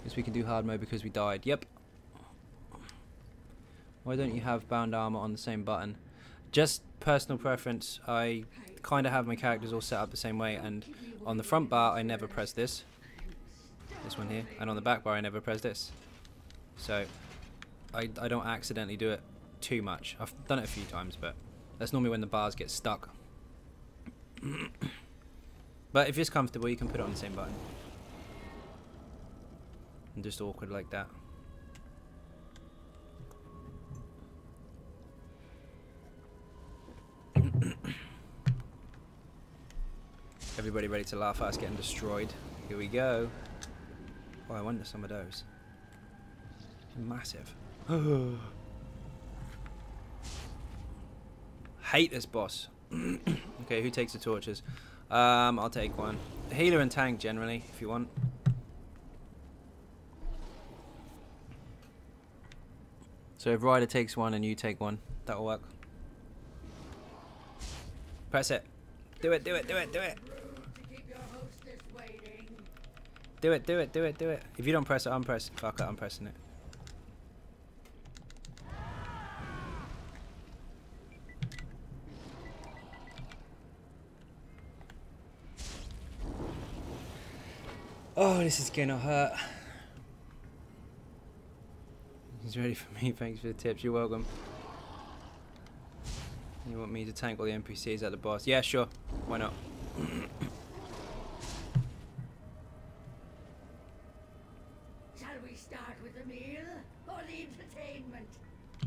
Guess we can do hard mode because we died. Yep. Why don't you have bound armor on the same button? Just personal preference. I kind of have my characters all set up the same way, and on the front bar I never press this one here, and on the back bar I never press this, so I don't accidentally do it too much. I've done it a few times, but that's normally when the bars get stuck. But if it's comfortable, you can put it on the same button and just awkward like that. Everybody ready to laugh at us getting destroyed. Here we go. Oh, I wonder some of those. Massive. Hate this boss. Okay, who takes the torches? I'll take one. Healer and tank generally, if you want. So if Ryder takes one and you take one, that'll work. Press it. Do it, do it, do it, do it. Do it, do it, do it, do it. If you don't press it, I'm pressing. Fuck it, I'm pressing it. Oh, this is gonna hurt. He's ready for me. Thanks for the tips. You're welcome. You want me to tank all the NPCs at the boss? Yeah, sure. Why not? Shall we start with the meal or the entertainment?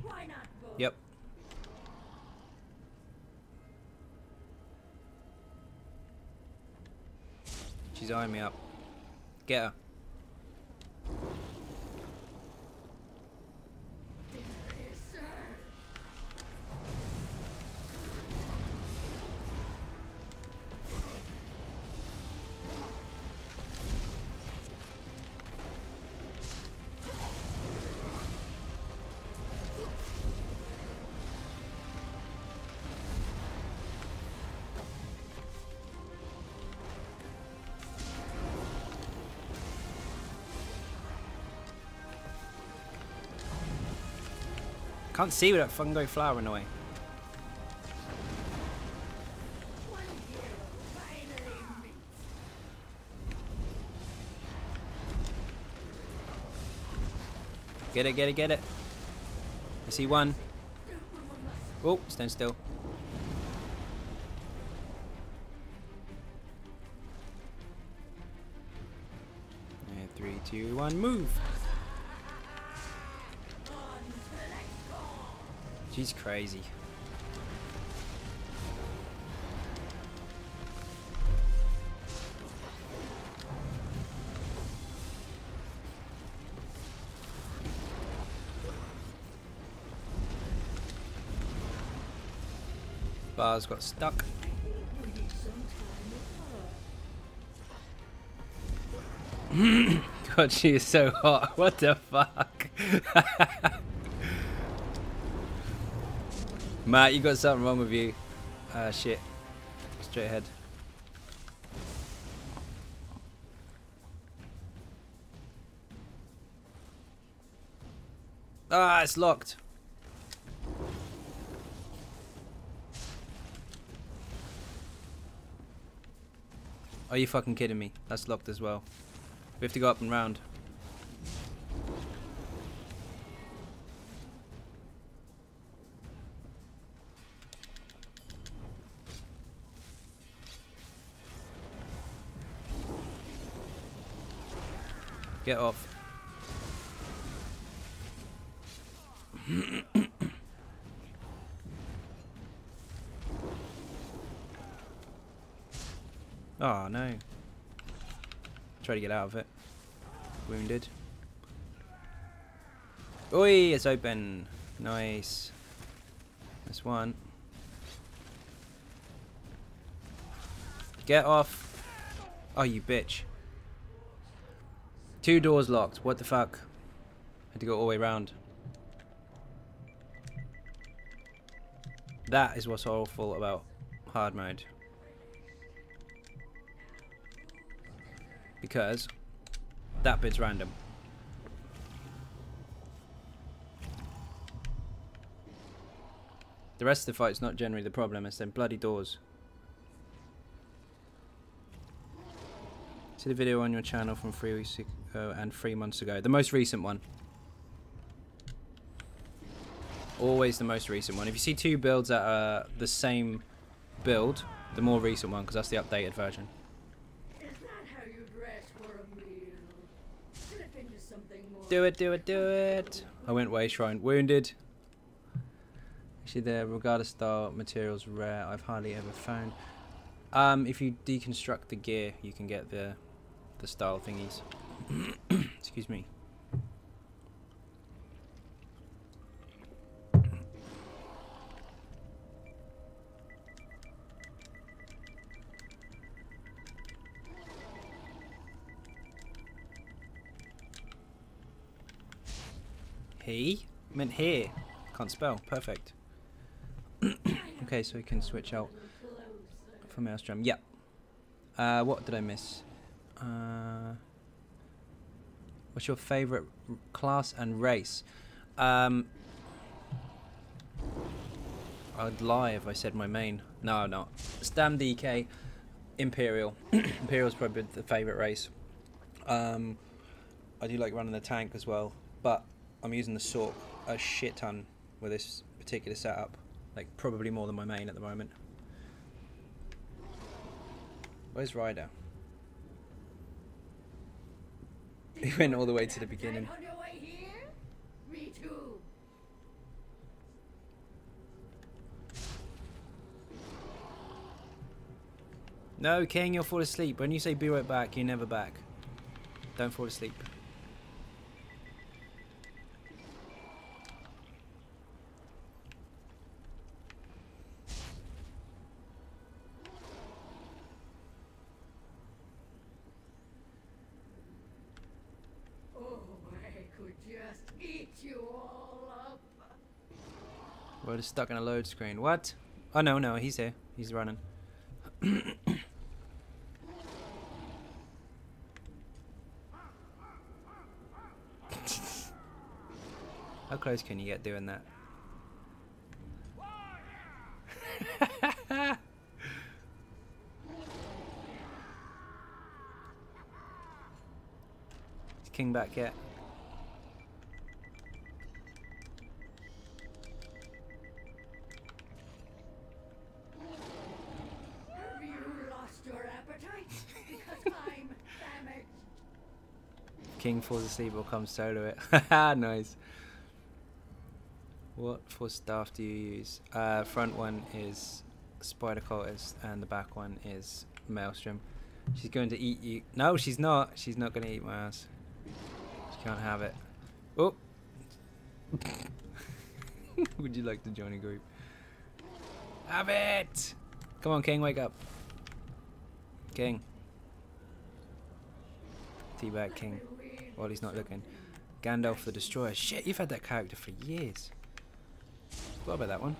Why not both? Yep. She's eyeing me up. Get her. Dinner is served. Can't see with that fungo flower in the way. One hero finally meets. Get it, get it, get it. I see one. Oh, stand still. And 3, 2, 1, move. She's crazy. Bars got stuck. God, she is so hot. What the fuck? Matt, you got something wrong with you. Shit. Straight ahead. Ah, it's locked. Are you fucking kidding me? That's locked as well. We have to go up and round. Get off. Oh no. Try to get out of it. Wounded. Oi, it's open. Nice. That's one. Get off. Oh, you bitch. 2 doors locked. What the fuck? Had to go all the way around. That is what's awful about hard mode. Because that bit's random. The rest of the fight's not generally the problem, it's them bloody doors. See the video on your channel from 3 weeks ago and 3 months ago. The most recent one. Always the most recent one. If you see 2 builds that are the same build, the more recent one, because that's the updated version. Is that how you dress for a meal? Slip into something more. Do it, do it, do it. I went way shrine. Wounded. Actually, the regardless style materials rare. I've hardly ever found. If you deconstruct the gear, you can get the the style thingies. Excuse me. He? Meant here. Can't spell. Perfect. Okay, so we can switch out for Maelstrom. Yeah. What did I miss? What's your favourite class and race? I'd lie if I said my main. No, I'm not. Stam DK, Imperial. Imperial's probably the favourite race. I do like running the tank as well, but I'm using the Sork a shit ton with this particular setup. Like, probably more than my main at the moment. Where's Ryder? He went all the way to the beginning. On your way here? Me too. No, King, you'll fall asleep. When you say be right back, you're never back. Don't fall asleep. We're just stuck in a load screen. What? Oh, no, no, he's here. He's running. How close can you get doing that? Is King back yet? King falls asleep or comes solo it. Nice. What for staff do you use? Front one is Spider Cultist and the back one is Maelstrom. She's going to eat you. No, she's not. She's not going to eat my ass. She can't have it. Oh. Would you like to join a group? Have it! Come on, King, wake up. King. Teabag King. While he's not looking. Gandalf the Destroyer. Shit, you've had that character for years. What about that one?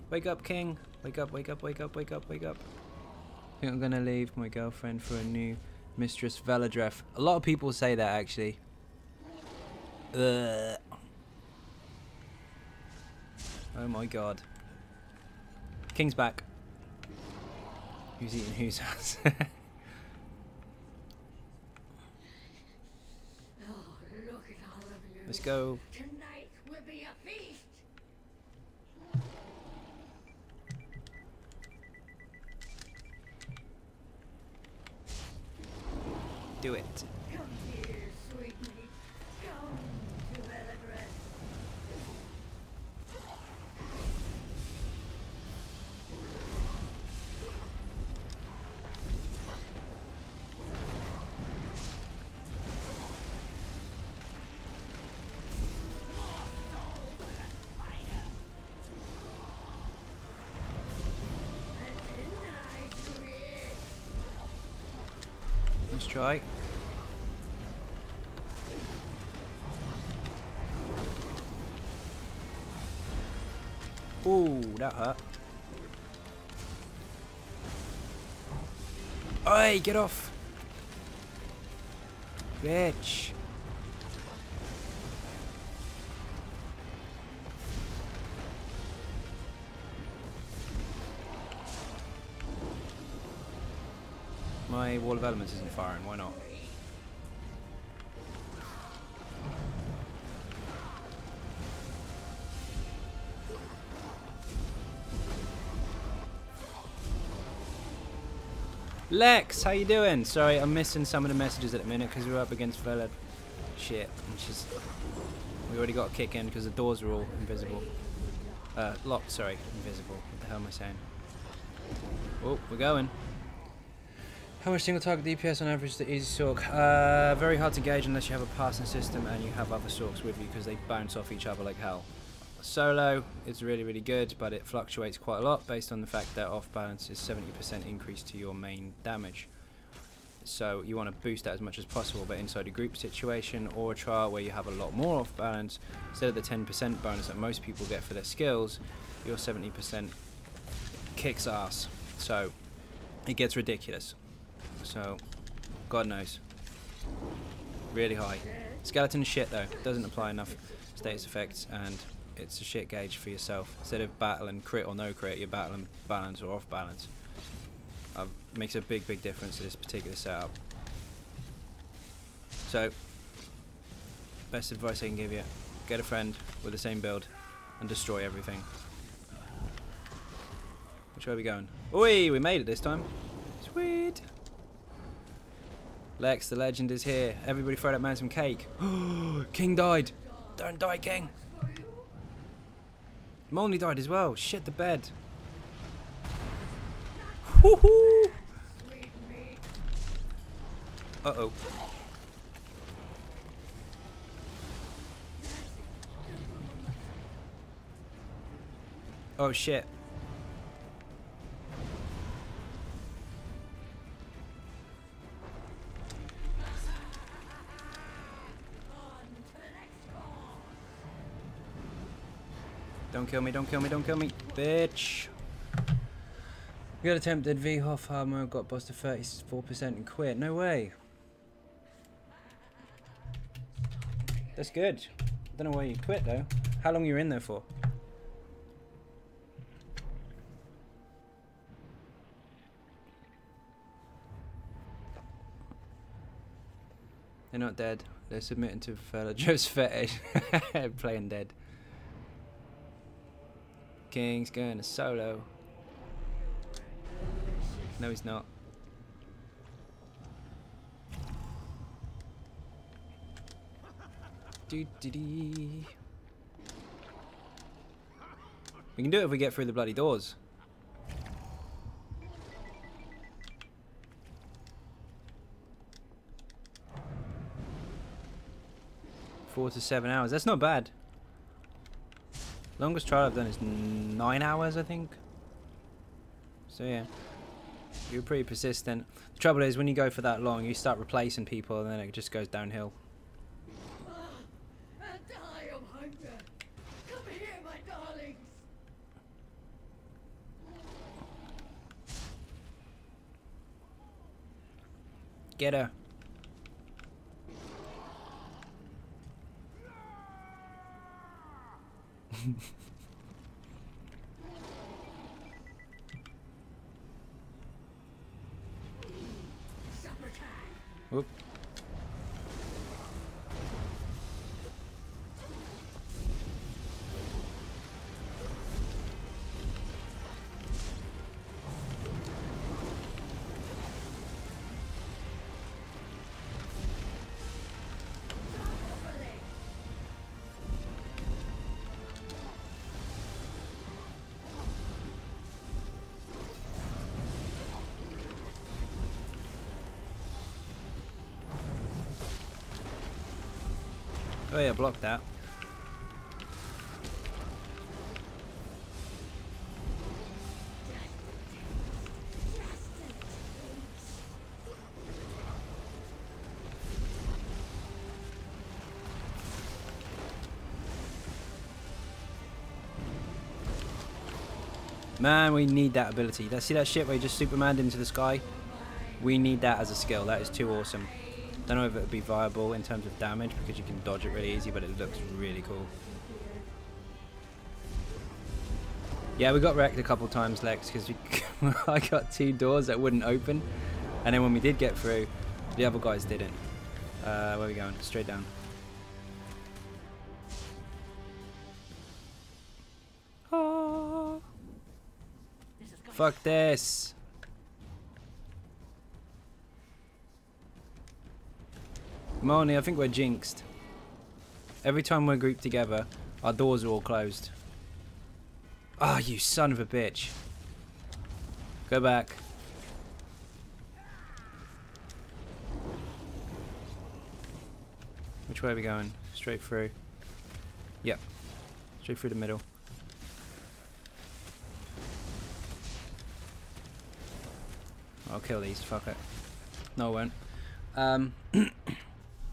Wake up, King. Wake up, wake up, wake up, wake up, wake up. I think I'm gonna leave my girlfriend for a new Mistress Veladreth. A lot of people say that, actually. Ugh. Oh my god. King's back. Who's eating whose ass? Let's go. Tonight will be a feast. Do it. Come here, sweet meat. Come to Veladreth. Let's try. Ooh, that hurt. Oi, get off! Bitch! My Wall of Elements isn't firing, why not? Lex, how you doing? Sorry, I'm missing some of the messages at the minute because we're up against Velad. Shit, we already got a kick in because the doors were all invisible. Locked, sorry, invisible. What the hell am I saying? Oh, we're going. How much single target DPS on average is the easy sork? Very hard to gauge unless you have a passing system and you have other sorks with you because they bounce off each other like hell. Solo, it's really, really good, but it fluctuates quite a lot based on the fact that off balance is 70% increase to your main damage. So you want to boost that as much as possible, but inside a group situation or a trial where you have a lot more off balance, instead of the 10% bonus that most people get for their skills, your 70% kicks ass. So it gets ridiculous. So God knows. Really high. Skeleton is shit though, doesn't apply enough status effects, and it's a shit gauge for yourself. Instead of battle and crit or no crit, you're battling balance or off balance. Makes a big difference to this particular setup. So best advice I can give you, get a friend with the same build and destroy everything. Which way are we going? Oi, we made it this time. Sweet. Lex, the legend is here. Everybody throw that man some cake. King died. Don't die, King. Molny died as well. Shit the bed. Woohoo! Uh-oh. Oh shit. Don't kill me, don't kill me, don't kill me, bitch. We got attempted V Hoff hard mode, got boss to 34% and quit. No way. That's good. Don't know why you quit though. How long you were in there for? They're not dead. They're submitting to fella Joe's fetish. Playing dead. King's going to solo. No, he's not. We can do it if we get through the bloody doors. 4 to 7 hours. That's not bad. Longest trial I've done is 9 hours, I think. So yeah, you're pretty persistent. The trouble is, when you go for that long, you start replacing people, and then it just goes downhill. I die of hunger. Come here, my darlings. Get her. Supper time. Whoop. Oh yeah, block that. Man, we need that ability. See that shit where you just Supermaned into the sky? We need that as a skill. That is too awesome. Don't know if it would be viable in terms of damage because you can dodge it really easy, but it looks really cool. Yeah, we got wrecked a couple times, Lex, because I got 2 doors that wouldn't open, and then when we did get through, the other guys didn't. Where are we going? Straight down. Oh. Fuck this. Marnie, I think we're jinxed. Every time we're grouped together, our doors are all closed. Ah, oh, you son of a bitch. Go back. Which way are we going? Straight through. Yep. Straight through the middle. I'll kill these, fuck it. No, I won't.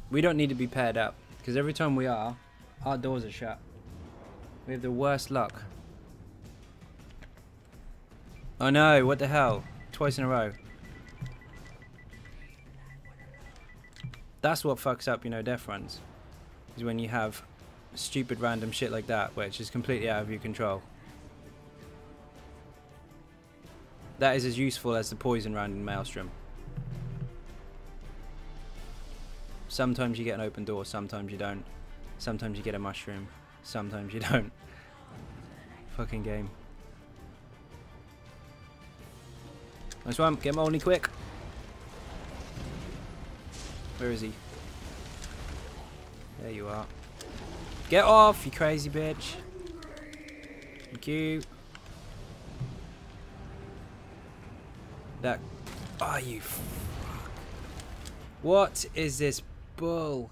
We don't need to be paired up, because every time we are, our doors are shut. We have the worst luck. Oh no, what the hell? Twice in a row. That's what fucks up, you know, death runs. Is when you have stupid random shit like that, which is completely out of your control. That is as useful as the poison round in Maelstrom. Sometimes you get an open door, sometimes you don't. Sometimes you get a mushroom, sometimes you don't. Fucking game. Nice one, get Molny quick. Where is he? There you are. Get off, you crazy bitch. Thank you. That. Oh, you fuck. What is this bull?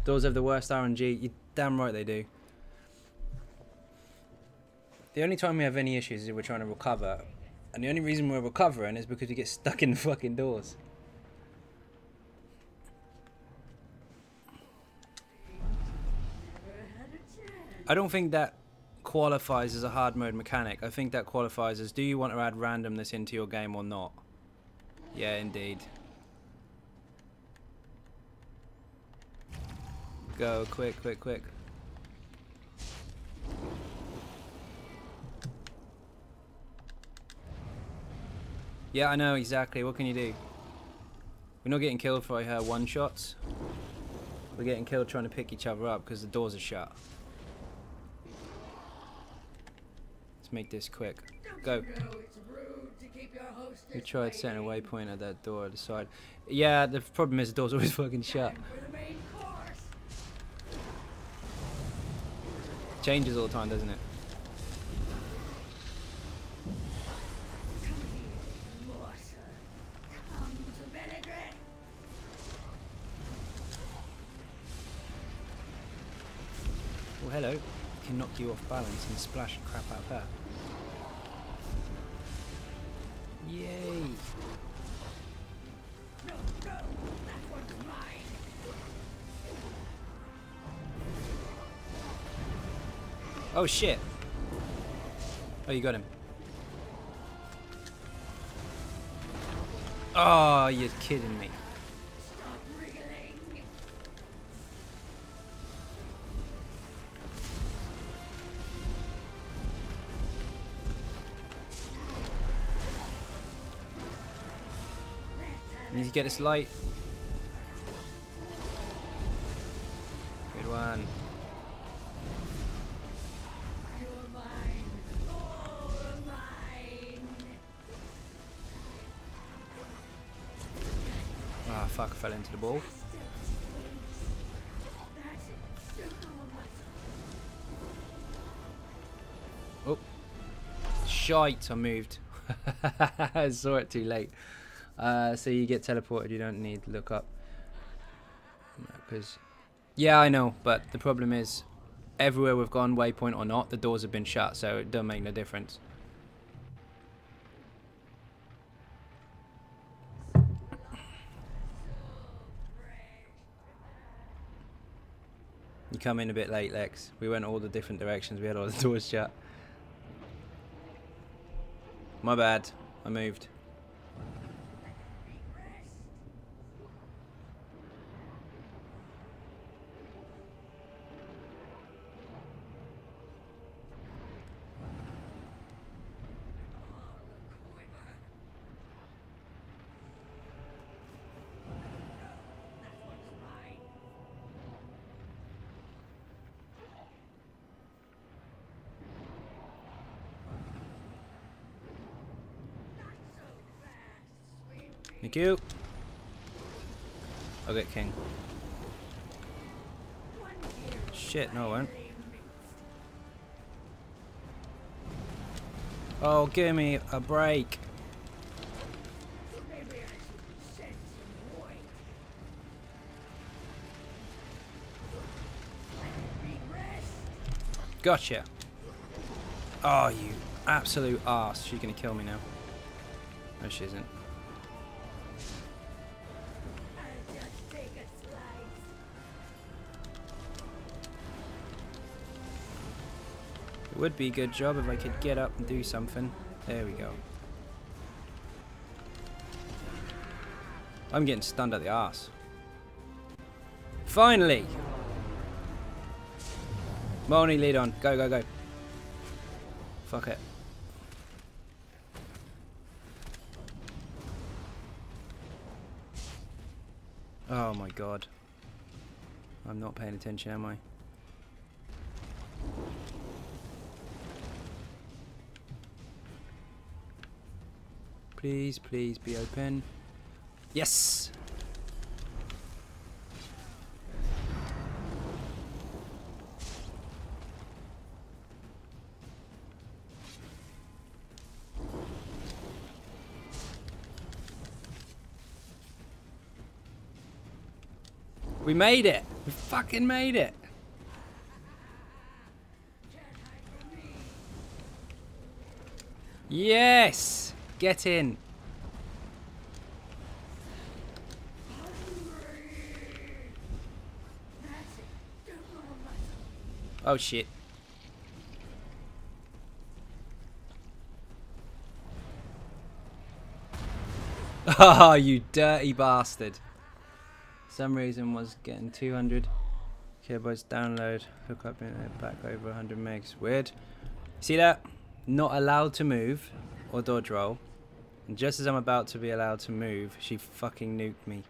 Doors have the worst RNG. You damn right they do. The only time we have any issues is if we're trying to recover. And the only reason we're recovering is because we get stuck in the fucking doors. I don't think that qualifies as a hard mode mechanic. I think that qualifies as, do you want to add randomness into your game or not? Yeah, indeed. Go, quick, quick, quick. Yeah, I know, exactly. What can you do? We're not getting killed for one-shots. We're getting killed trying to pick each other up because the doors are shut. Let's make this quick. Go. We tried setting a waypoint at that door at the side. Yeah, the problem is the door's always fucking shut. Changes all the time, doesn't it? Oh, hello. Can knock you off balance and splash the crap out of her. Yay! Oh shit! Oh, you got him. Oh, you're kidding me. Need to get this light. Good one. Ah, fuck, I fell into the ball. Oh. Shite, I moved. I saw it too late. So you get teleported, you don't need to look up. Because, yeah, I know, but the problem is, everywhere we've gone, waypoint or not, the doors have been shut, so it doesn't make no difference. You come in a bit late, Lex. We went all the different directions, we had all the doors shut. My bad, I moved. Thank you. I'll get king. Shit, no I won't. Oh, give me a break. Gotcha. Oh, you absolute arse. She's gonna kill me now. No, she isn't. I'll just take a slice. It would be a good job if I could get up and do something. There we go. I'm getting stunned at the arse. Finally! Moni, lead on. Go, go, go. Fuck it. Oh my god. I'm not paying attention, am I? Please, please be open. Yes! We made it! We fucking made it! Yes! Get in! Oh shit. Oh, you dirty bastard. Some reason was getting 200 kilobytes download, hook up internet back over 100 megs. Weird. See that? Not allowed to move or dodge roll. And just as I'm about to be allowed to move, she fucking nuked me.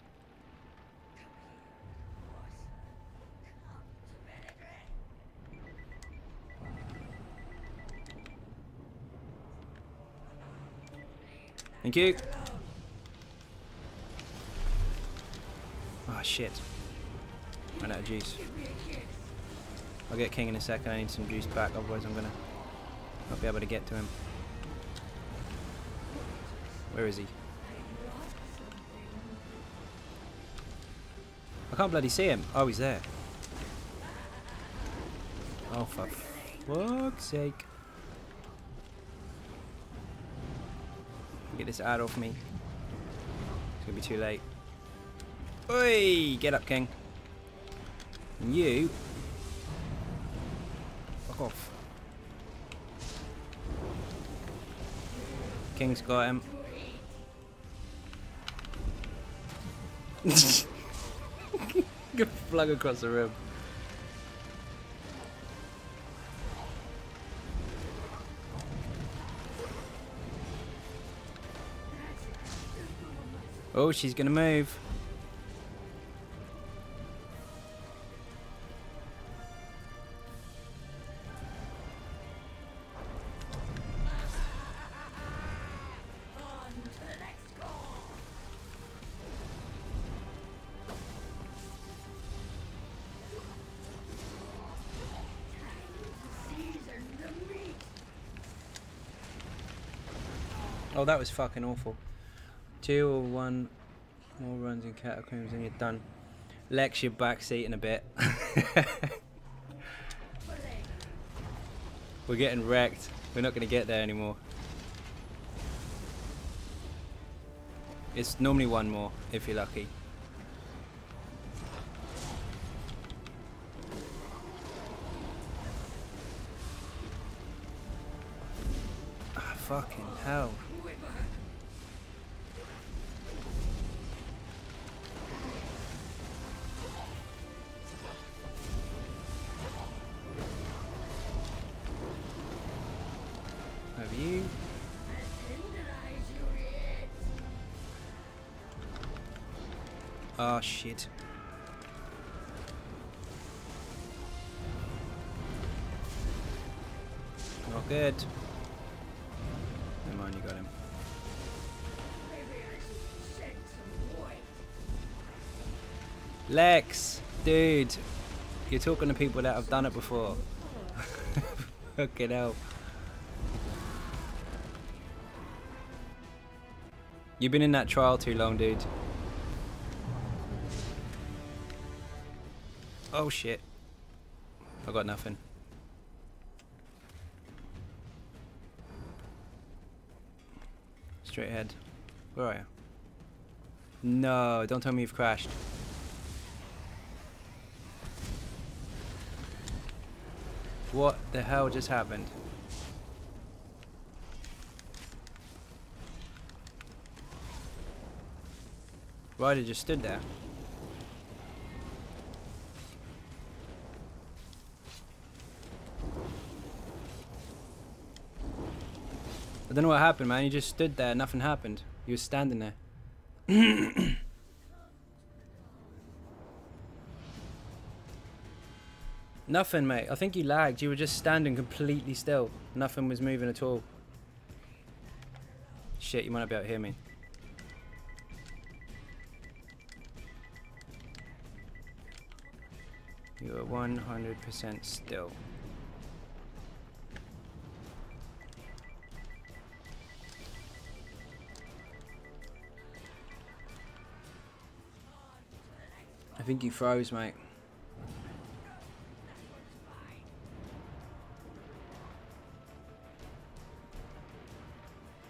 Thank you. Oh shit. Ran out of juice. I'll get King in a second. I need some juice back, otherwise I'm gonna not be able to get to him. Where is he? I can't bloody see him. Oh, he's there. Oh, for fuck's sake. Get this ad off me. It's gonna be too late. Oi! Get up, King. And you... fuck off. King's got him. Get flung across the room. Oh, she's gonna move. Oh, that was fucking awful. 2 or 1 more runs in catacombs and you're done. Lex your backseat in a bit. We're getting wrecked. We're not going to get there anymore. It's normally 1 more if you're lucky. Ah, fucking hell. Have you? Oh shit. Not good. Never mind, you got him. Lex, dude, you're talking to people that have done it before. Fucking hell. You've been in that trial too long, dude. Oh shit. I got nothing. Straight ahead. Where are you? No, don't tell me you've crashed. What the hell just happened? Ryder just stood there. I don't know what happened, man. You just stood there, nothing happened. You were standing there. Nothing, mate. I think you lagged. You were just standing completely still. Nothing was moving at all. Shit, you might not be able to hear me. You are 100% still. I think you froze, mate.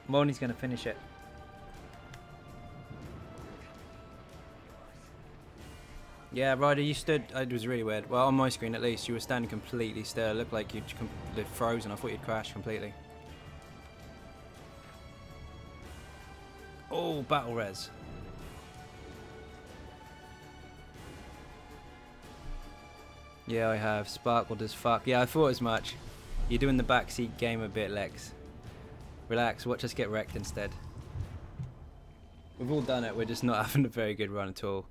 Moni's gonna finish it. Yeah, Ryder, you stood. It was really weird. Well, on my screen at least, you were standing completely still. It looked like you'd frozen. I thought you'd crashed completely. Oh, battle res. Yeah, I have. Sparkled as fuck. Yeah, I thought as much. You're doing the backseat game a bit, Lex. Relax, watch us get wrecked instead. We've all done it, we're just not having a very good run at all.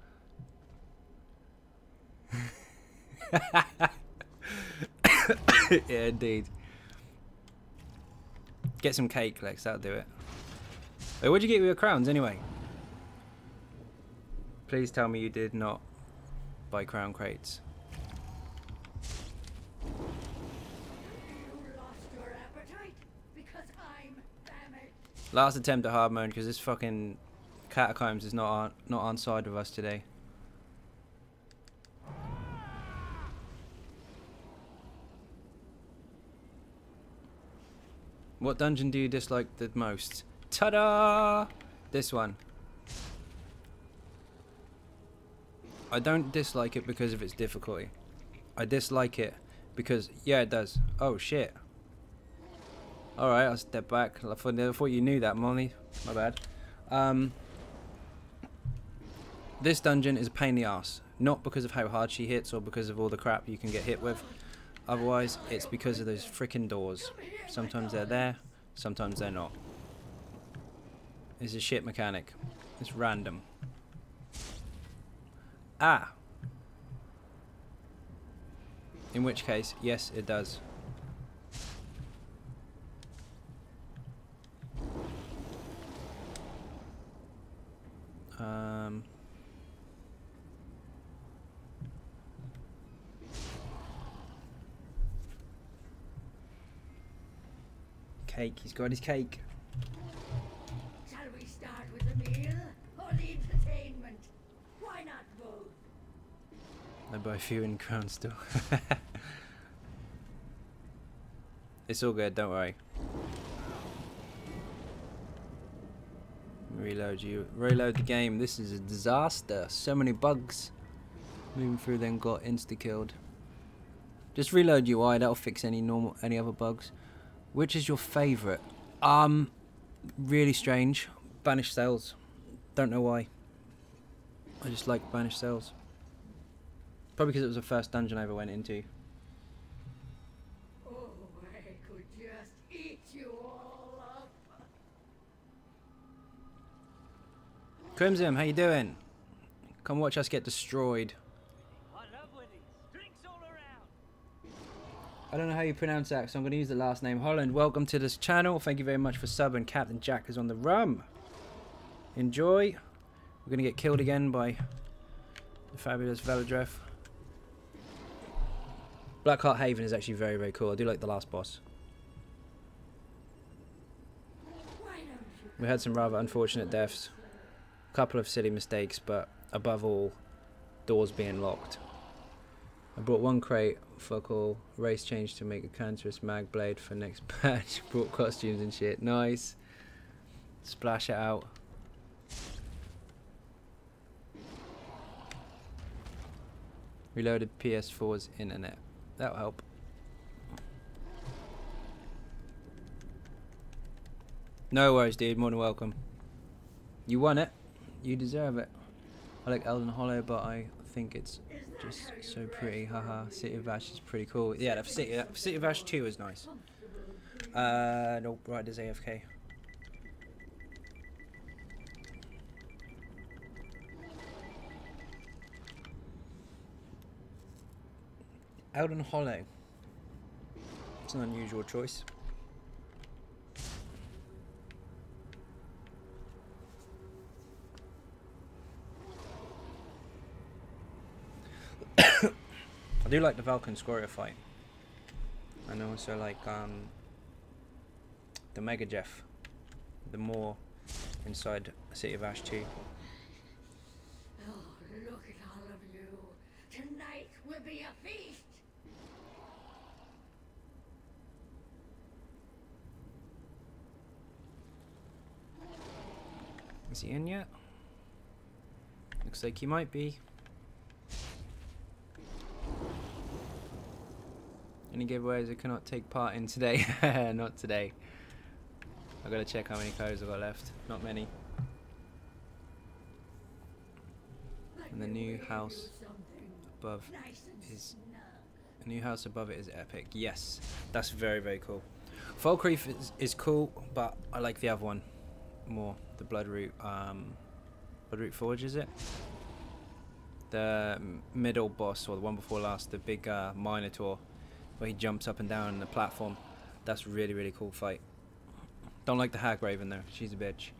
Yeah, indeed. Get some cake, Lex, that'll do it. Wait, what'd you get with your crowns anyway? Please tell me you did not buy crown crates. Last attempt at hard mode because this fucking catacombs is not on side with us today. What dungeon do you dislike the most? Ta-da! This one. I don't dislike it because of its difficulty. I dislike it because, yeah, it does. Oh shit. Alright, I'll step back. I thought you knew that, Molly. My bad. This dungeon is a pain in the ass. Not because of how hard she hits or because of all the crap you can get hit with. Otherwise, it's because of those freaking doors. Sometimes they're there, sometimes they're not. It's a shit mechanic. It's random. Ah! In which case, yes, it does. Cake, he's got his cake. Shall we start with the meal or the entertainment? Why not both? I buy a few in crown still. It's all good, don't worry. Reload the game. This is a disaster. So many bugs. Moving through then got insta-killed. Just reload UI, that'll fix any other bugs. Which is your favourite? Really strange. Banished Cells. Don't know why. I just like Banished Cells. Probably because it was the first dungeon I ever went into. Oh, I could just eat you all up. Crimson, how you doing? Come watch us get destroyed. I love Willies. Drinks all around. I don't know how you pronounce that, so I'm going to use the last name. Holland, welcome to this channel. Thank you very much for subbing. Captain Jack is on the rum. Enjoy. We're going to get killed again by the fabulous Velodreth. Blackheart Haven is actually very, very cool. I do like the last boss. We had some rather unfortunate deaths. A couple of silly mistakes, but above all, doors being locked. I brought one crate, fuck all, race change to make a cancerous mag blade for next patch, brought costumes and shit, nice. Splash it out. Reloaded PS4's internet. That'll help. No worries, dude. More than welcome. You won it. You deserve it. I like Elden Hollow, but I think it's just so pretty. Haha. City of Ash is pretty cool. Yeah, the City of Ash 2 is nice. Nope, right, there's AFK. Elden Hollow. It's an unusual choice. I do like the Valken Scoria fight. And also like the Mega Jeff. The more inside City of Ash 2. Oh, look at all of you. Tonight will be a feast. Is he in yet? Looks like he might be. Any giveaways I cannot take part in today? Not today. I gotta check how many codes I've got left. Not many. And the new house above is above it is epic. Yes, that's very, very cool. Falkreath is cool, but I like the other one more. The Bloodroot Forge, is it? The middle boss, or the one before last, the big Minotaur, where he jumps up and down on the platform. That's a really, really cool fight. Don't like the Hag Raven though, she's a bitch.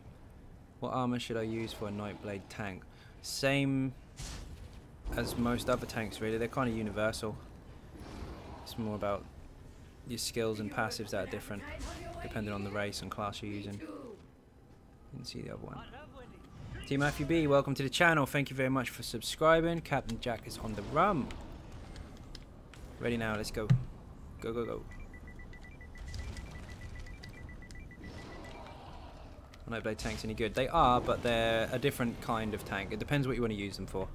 What armor should I use for a Nightblade tank? Same as most other tanks really, they're kind of universal. It's more about your skills and passives that are different, depending on the race and class you're using. Didn't see the other one. Team Matthew B, welcome to the channel. Thank you very much for subscribing. Captain Jack is on the rum. Ready now, let's go. Go, go, go. Nightblade tanks any good? They are, but they're a different kind of tank. It depends what you want to use them for.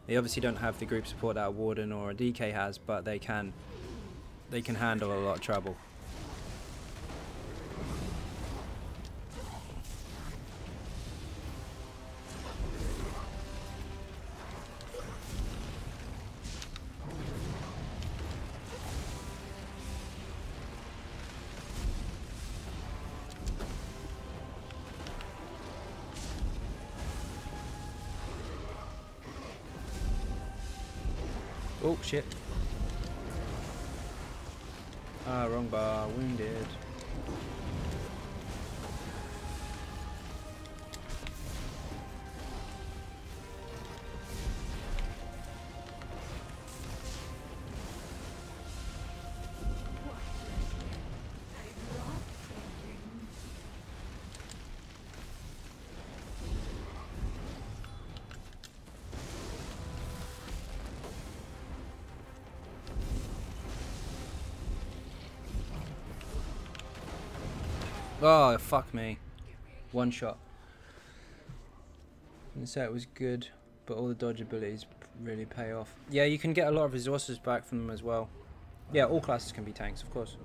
They obviously don't have the group support that a Warden or a DK has, but they can handle a lot of trouble. Oh shit. Ah, wrong bar, wounded. Oh, fuck me. One shot. And so it was good, but all the dodge abilities really pay off. Yeah, you can get a lot of resources back from them as well. Yeah, all classes can be tanks, of course.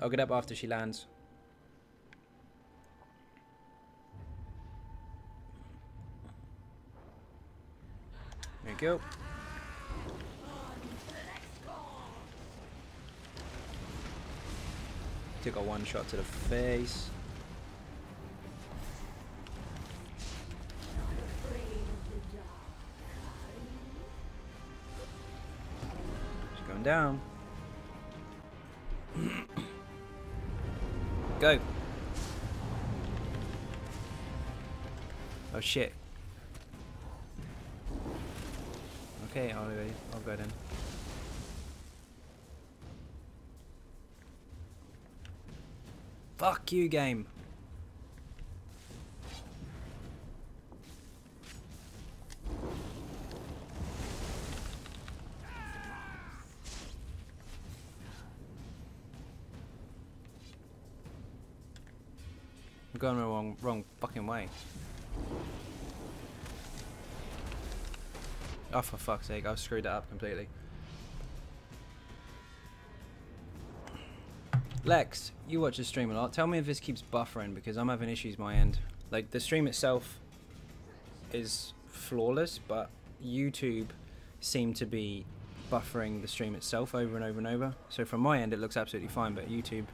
I'll get up after she lands. There you go. Took a one shot to the face. She's going down. Go. Oh shit. Okay, I'll go then. Fuck you, game. I'm going the wrong fucking way. Oh, for fuck's sake, I've screwed that up completely. Lex, you watch the stream a lot. Tell me if this keeps buffering, because I'm having issues my end. Like, the stream itself is flawless, but YouTube seemed to be buffering the stream itself over and over and over. So from my end, it looks absolutely fine, but YouTube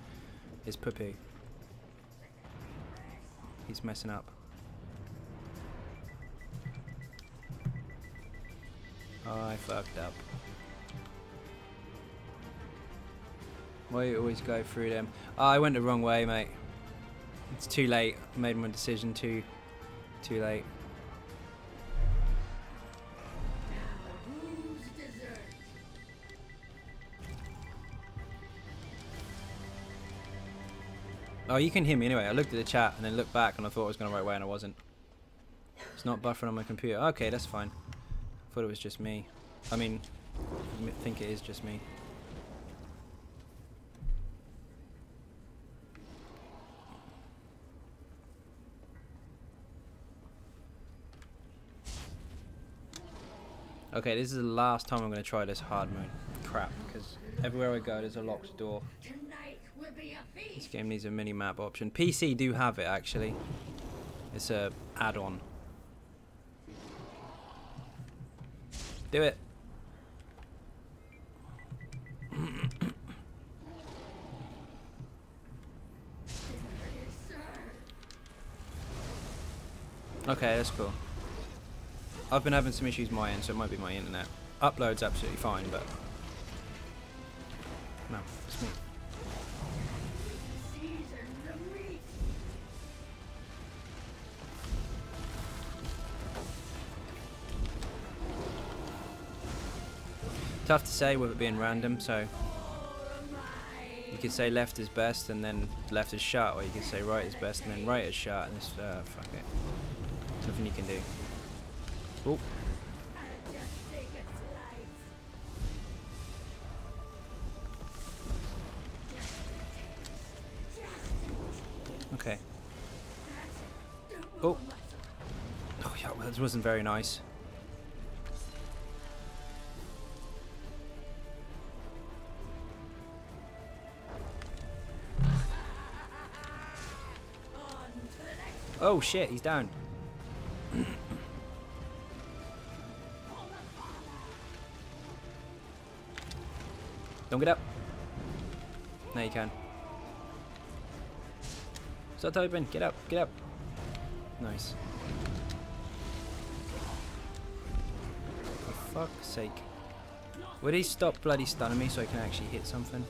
is poopy. He's messing up. I fucked up. Why you always go through them? Oh, I went the wrong way, mate. It's too late. I made my decision too late. Oh, you can hear me anyway. I looked at the chat and then looked back and I thought I was going the right way and I wasn't. It's not buffering on my computer. Okay, that's fine. I thought it was just me. I mean, I think it is just me. Okay, this is the last time I'm going to try this hard mode. Crap, because everywhere I go there's a locked door. This game needs a mini-map option. PC do have it, actually. It's a add-on. Do it. Okay, that's cool. I've been having some issues my end, so it might be my internet. Upload's absolutely fine, but... No, it's me. Tough to say with it being random, so... You could say left is best, and then left is shut, or you could say right is best, and then right is shut, and it's... fuck it. Nothing you can do. Oh. Okay. Oh. Oh yeah, well, that wasn't very nice. Oh shit, he's down. Don't get up. Now you can. Stop typing. Get up. Get up. Nice. For fuck's sake. Would he stop bloody stunning me so I can actually hit something?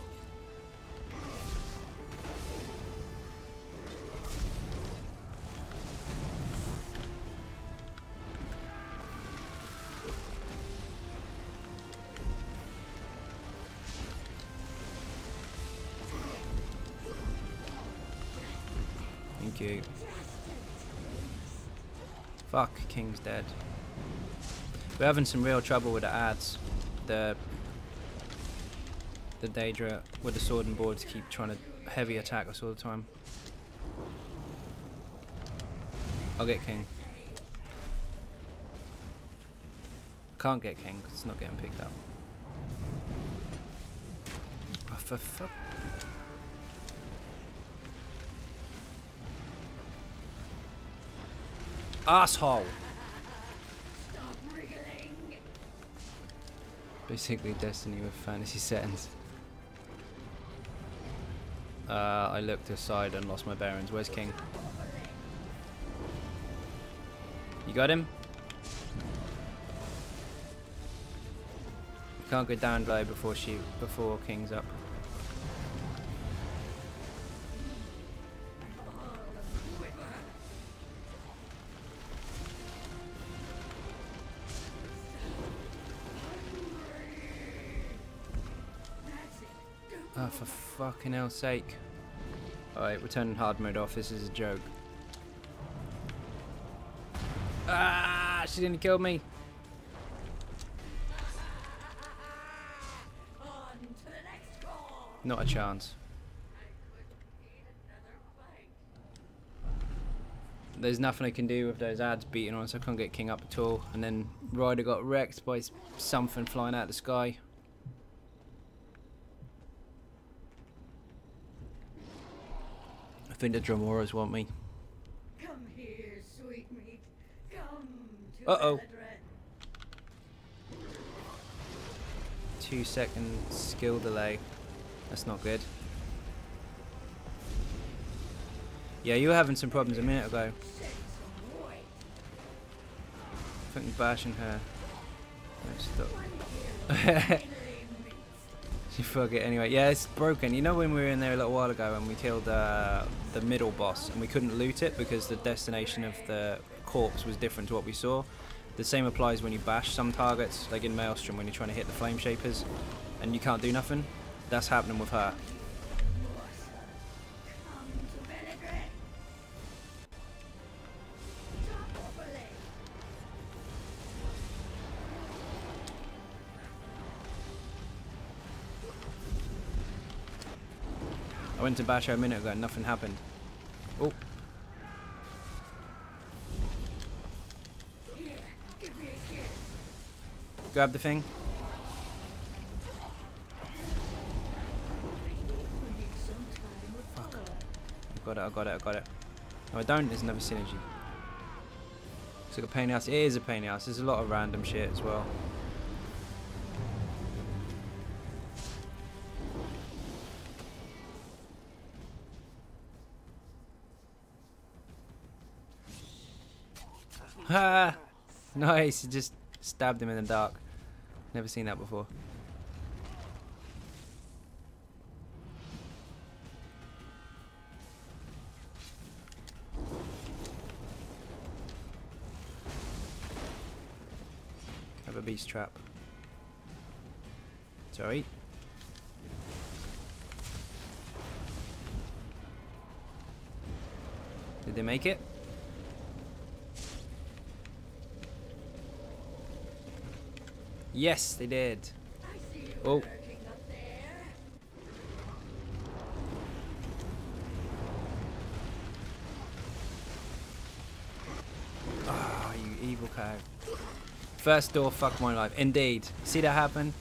Thank you. Fuck, King's dead. We're having some real trouble with the ads. The Daedra with the sword and boards keep trying to heavy attack us all the time. I'll get King. Can't get King because it's not getting picked up. Oh, for fuck. Asshole! Basically Destiny with fantasy settings. I looked aside and lost my bearings. Where's King? You got him? You can't go down low before King's up. Oh, for fucking hell's sake. Alright, we're turning hard mode off. This is a joke. Ah, she didn't kill me. Not a chance. there's nothing I can do with those ads beating on us. I can't get King up at all. And then Ryder got wrecked by something flying out of the sky. I think the Dramoras want me. Come here, sweetmeat. Come to Uh-oh. Eladred. 2-second skill delay. That's not good. Yeah, you were having some problems a minute ago. Shed some weight. Fucking bashing her. Let's stop. One here finally meets. She fuck it anyway. Yeah, it's broken. You know when we were in there a little while ago and we killed the middle boss and we couldn't loot it because the destination of the corpse was different to what we saw? The same applies when you bash some targets, like in Maelstrom when you're trying to hit the flame shapers and you can't do nothing. That's happening with her. Come to Eladred. Chop off a leg. I went to bash her a minute ago and nothing happened. Oh, Here, give me a kiss. grab the thing. We need some time with her. I got it. No, I don't. There's another synergy. It's like a pain in the ass. It is a pain in the ass. There's a lot of random shit as well. Ha! Nice. Just stabbed him in the dark. Never seen that before. Have a beast trap. Sorry. Did they make it? Yes, they did. I see you Oh. lurking up there. Ah, you evil cow. First door, fuck my life. Indeed. See that happen?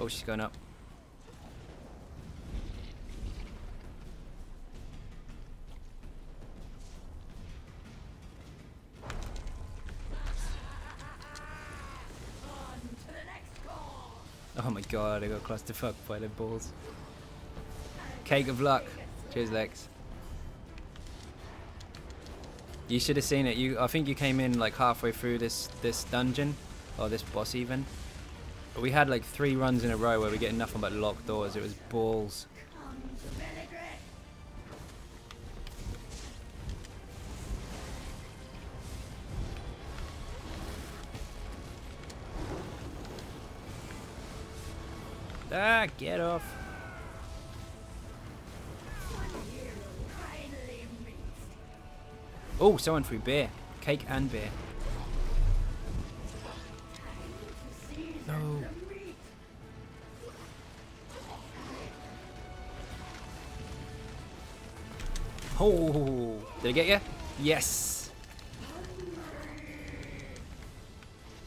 Oh, she's going up. On to the next call. Oh my god, I got clusterfucked by the balls. Cake of luck. Cheers, Lex. You should have seen it. I think you came in like halfway through this dungeon, or this boss even. But we had like 3 runs in a row where we get nothing but locked doors. It was balls. Come to Eladred. Ah, get off. One hero finally meets. Oh, someone threw beer. Cake and beer. To season No. the meat. Oh, did I get you? Yes.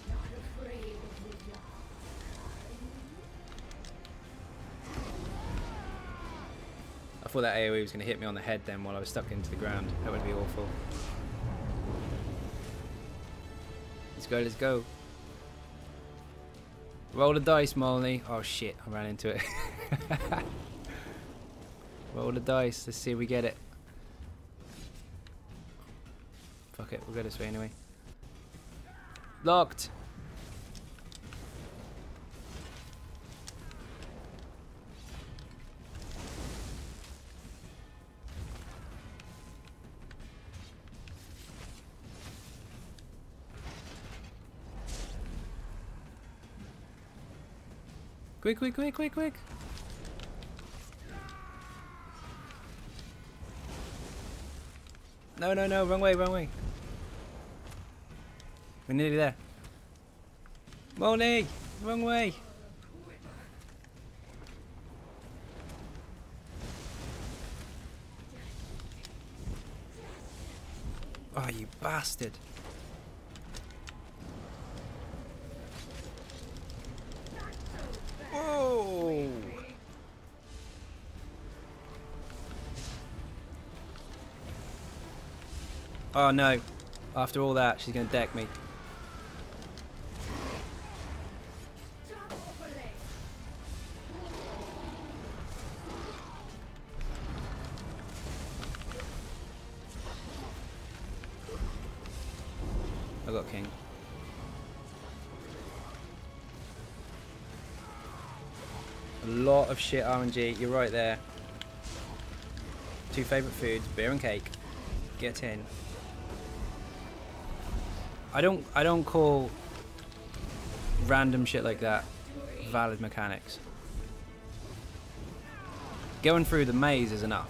Not afraid of the dark. I thought that AoE was going to hit me on the head then while I was stuck into the ground. That would be awful. Let's go, let's go. Roll the dice, Molly. Oh shit, I ran into it. Roll the dice, let's see if we get it. Fuck it, we'll go this way anyway. Locked! Quick, quick, quick, quick, quick! No, no, no, wrong way, wrong way. We're nearly there. Molly! Wrong way! Oh, you bastard. Whoa! Oh no. After all that, she's going to deck me. I got king. A lot of shit RNG. You're right there. 2 favourite foods, beer and cake. Get in. I don't call random shit like that valid mechanics. Going through the maze is enough.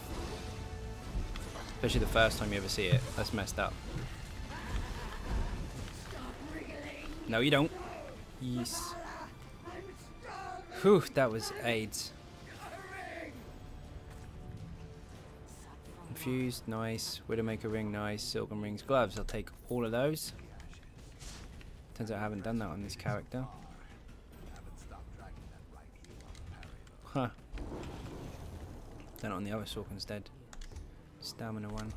Especially the first time you ever see it. That's messed up. No, you don't. Yes. Whew, that was AIDS. Infused, nice. Widowmaker ring, nice. Silken rings, gloves. I'll take all of those. Turns out I haven't done that on this character. Huh. Done it on the other Sork instead. Stamina 1.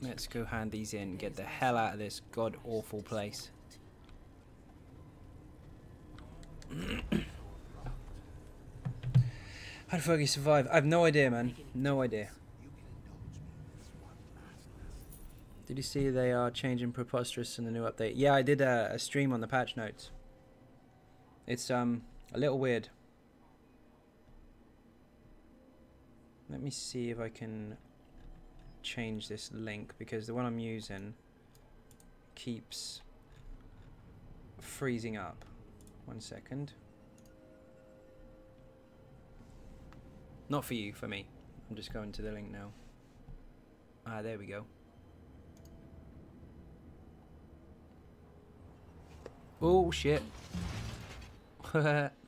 Let's go hand these in. Get the hell out of this god awful place. How the fuck you survive? I have no idea, man. No idea. Did you see they are changing Preposterous in the new update? Yeah, I did a stream on the patch notes. It's a little weird. Let me see if I can change this link, because the one I'm using keeps freezing up. 1 second. Not for you, for me. I'm just going to the link now. Ah, there we go. Oh shit.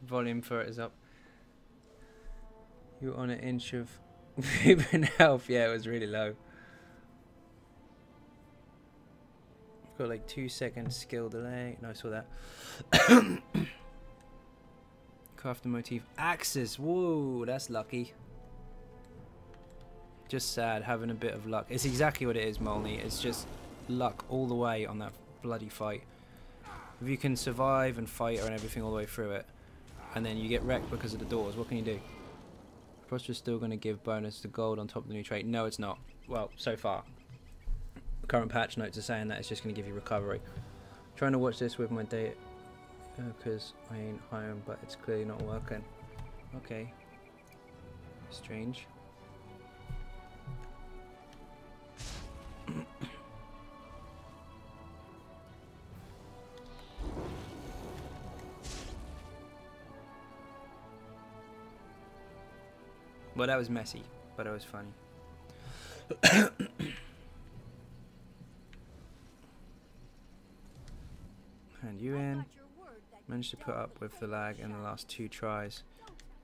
Volume for it is up. You're on an inch of human health. Yeah, it was really low. I've got like 2 seconds skill delay. No, I saw that. Craft the motif. Axes. Whoa, that's lucky. Just sad having a bit of luck. It's exactly what it is, Molney. It's just luck all the way on that bloody fight. If you can survive and fight her and everything all the way through it, and then you get wrecked because of the doors, what can you do? Prostra's still going to give bonus to gold on top of the new trait. No, it's not. Well, so far. Current patch notes are saying that it's just going to give you recovery. Trying to watch this with my data because I ain't home, but it's clearly not working. Okay. Strange. Well, that was messy, but it was funny. Hand you in. Managed to put up with the lag in the last 2 tries.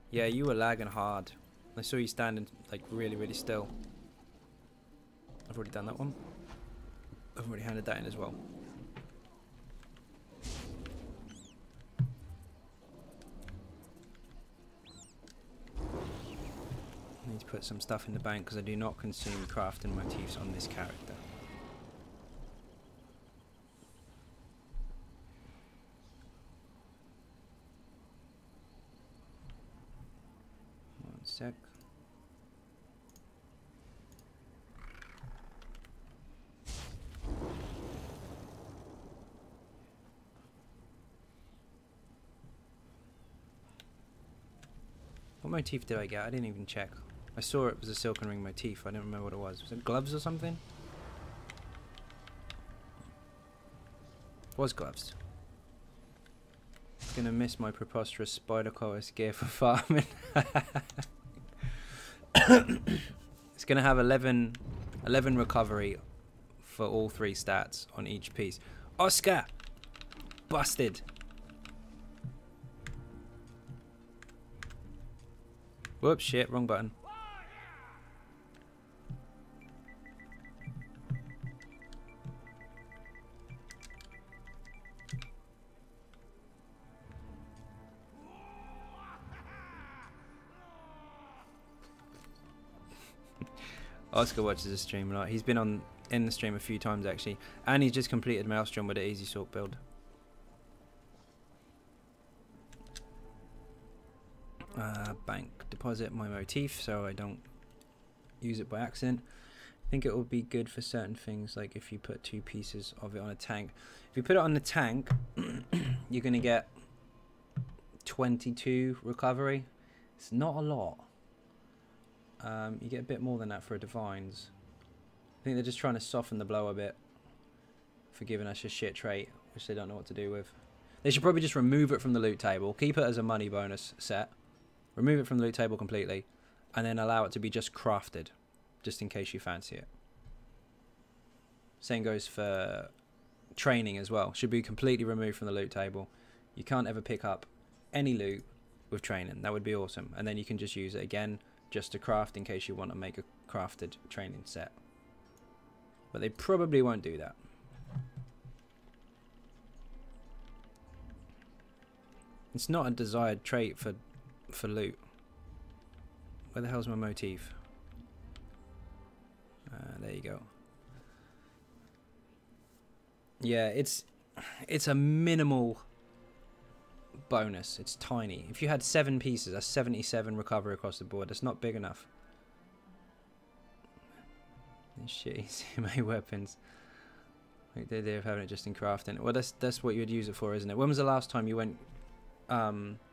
Yeah, you were lagging hard. I saw you standing like really, really still. I've already done that one. I've already handed that in as well. I need to put some stuff in the bank because I do not consume crafting motifs on this character. One sec. What motif did I get? I didn't even check. I saw it was a silken ring motif. I didn't remember what it was. Was it gloves or something? It was gloves. Gonna miss my preposterous spider chorus gear for farming. It's gonna have 11 recovery for all 3 stats on each piece. Oscar! Busted! Whoops, shit, wrong button. Oscar watches the stream a lot. He's been in the stream a few times actually, and he's just completed Maelstrom with an easy sort build. Bank deposit my motif so I don't use it by accident. I think it will be good for certain things, like if you put 2 pieces of it on a tank. If you put it on the tank, you're going to get 22 recovery. It's not a lot. You get a bit more than that for a Divines. I think they're just trying to soften the blow a bit for giving us a shit trait, which they don't know what to do with. They should probably just remove it from the loot table, keep it as a money bonus set, remove it from the loot table completely, and then allow it to be just crafted, just in case you fancy it. Same goes for training as well. Should be completely removed from the loot table. You can't ever pick up any loot with training. That would be awesome. And then you can just use it again just to craft in case you want to make a crafted training set. But they probably won't do that. It's not a desired trait for loot. Where the hell's my motif? There you go. Yeah, it's a minimal bonus. It's tiny. If you had 7 pieces, that's 77 recovery across the board. That's not big enough. Shitty CMA weapons. Like the idea of having it just in crafting. Well, that's what you'd use it for, isn't it? When was the last time you went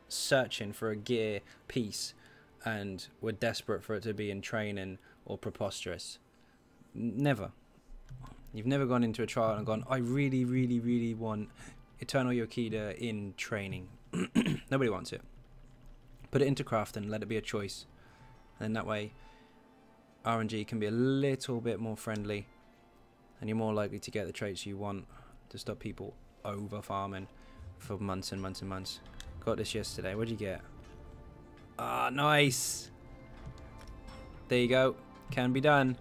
searching for a gear piece and were desperate for it to be in training or preposterous? Never. You've never gone into a trial and gone, I really, really, really want Eternal Yokida in training. Nobody wants it. Put it into crafting, let it be a choice. And then that way RNG can be a little bit more friendly and you're more likely to get the traits you want to stop people over farming for months and months and months. Got this yesterday. What'd you get? Ah, nice. There you go. Can be done.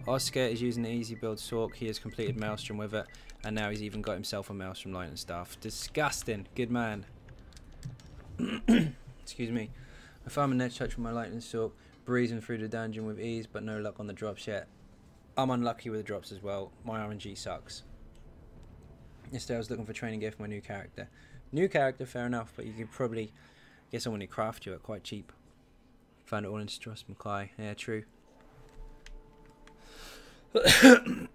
Oscar is using the easy build Sork. He has completed Maelstrom with it, and now he's even got himself a Maelstrom light and stuff. Disgusting. Good man. Excuse me. I found my next touch with my lightning Sork, breezing through the dungeon with ease, but no luck on the drops yet. I'm unlucky with the drops as well. My RNG sucks. Yesterday I was looking for training gear for my new character. New character, fair enough, but you could probably get someone to craft you at quite cheap. Found it all in Strauss Mackay. Yeah, true. But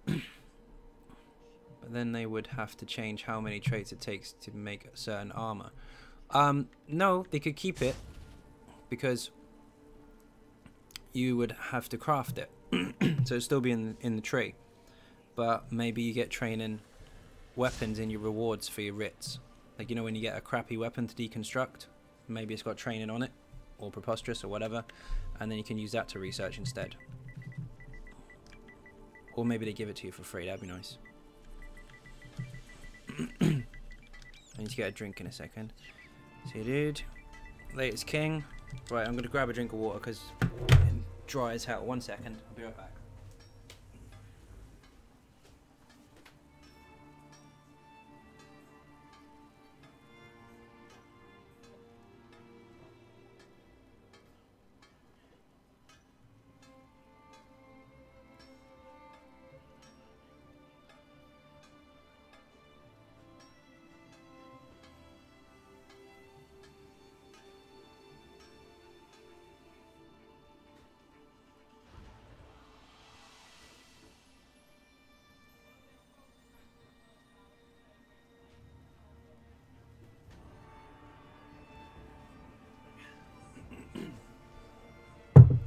then they would have to change how many traits it takes to make a certain armor. No, they could keep it because you would have to craft it. So it'd still be in the tree. But maybe you get training weapons in your rewards for your writs. Like, you know, when you get a crappy weapon to deconstruct, maybe it's got training on it, or preposterous, or whatever, and then you can use that to research instead. Or maybe they give it to you for free, that'd be nice. I need to get a drink in a second. See, dude. Latest king. Right, I'm going to grab a drink of water because I'm dry as hell. 1 second, I'll be right back.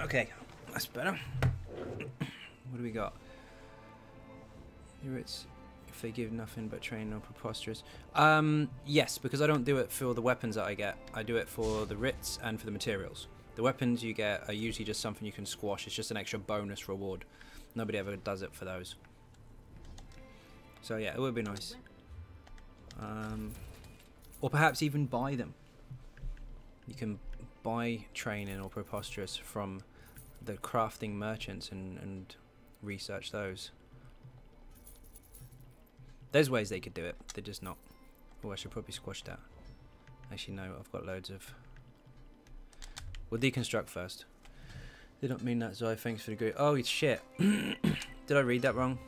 Okay, that's better. What do we got? It's if they give nothing but training or preposterous. Yes, because I don't do it for the weapons that I get. I do it for the writs and for the materials. The weapons you get are usually just something you can squash. It's just an extra bonus reward. Nobody ever does it for those. So yeah, it would be nice. Or perhaps even buy them. You can buy training or preposterous from the crafting merchants and research those. There's ways they could do it, they're just not. Oh, I should probably squash that. Actually no, I've got loads of... We'll deconstruct first. Did not mean that, Zoe. Thanks for the group. Oh, it's shit. Did I read that wrong?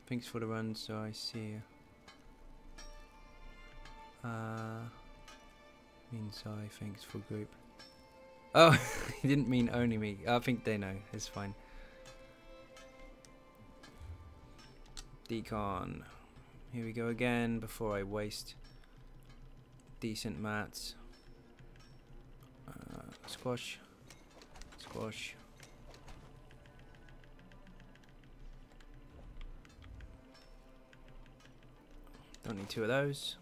Thanks for the run, so I see. Means I. Thanks for group. Oh, he didn't mean only me. I think they know. It's fine. Decon. Here we go again. Before I waste decent mats. Squash. Squash. Don't need 2 of those.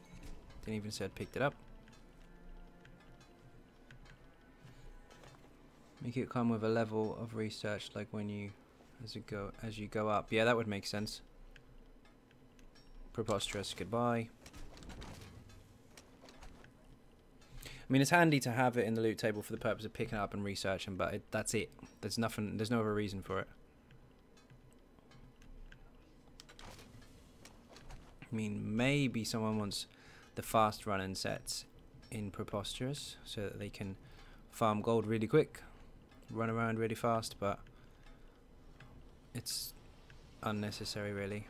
Didn't even say I'd picked it up. Make it come with a level of research like when you as you go up. Yeah, that would make sense. Preposterous. Goodbye. I mean, it's handy to have it in the loot table for the purpose of picking up and researching, but that's it. There's nothing. There's no other reason for it. I mean, maybe someone wants the fast running sets in Preposterous so that they can farm gold really quick, run around really fast, but it's unnecessary, really.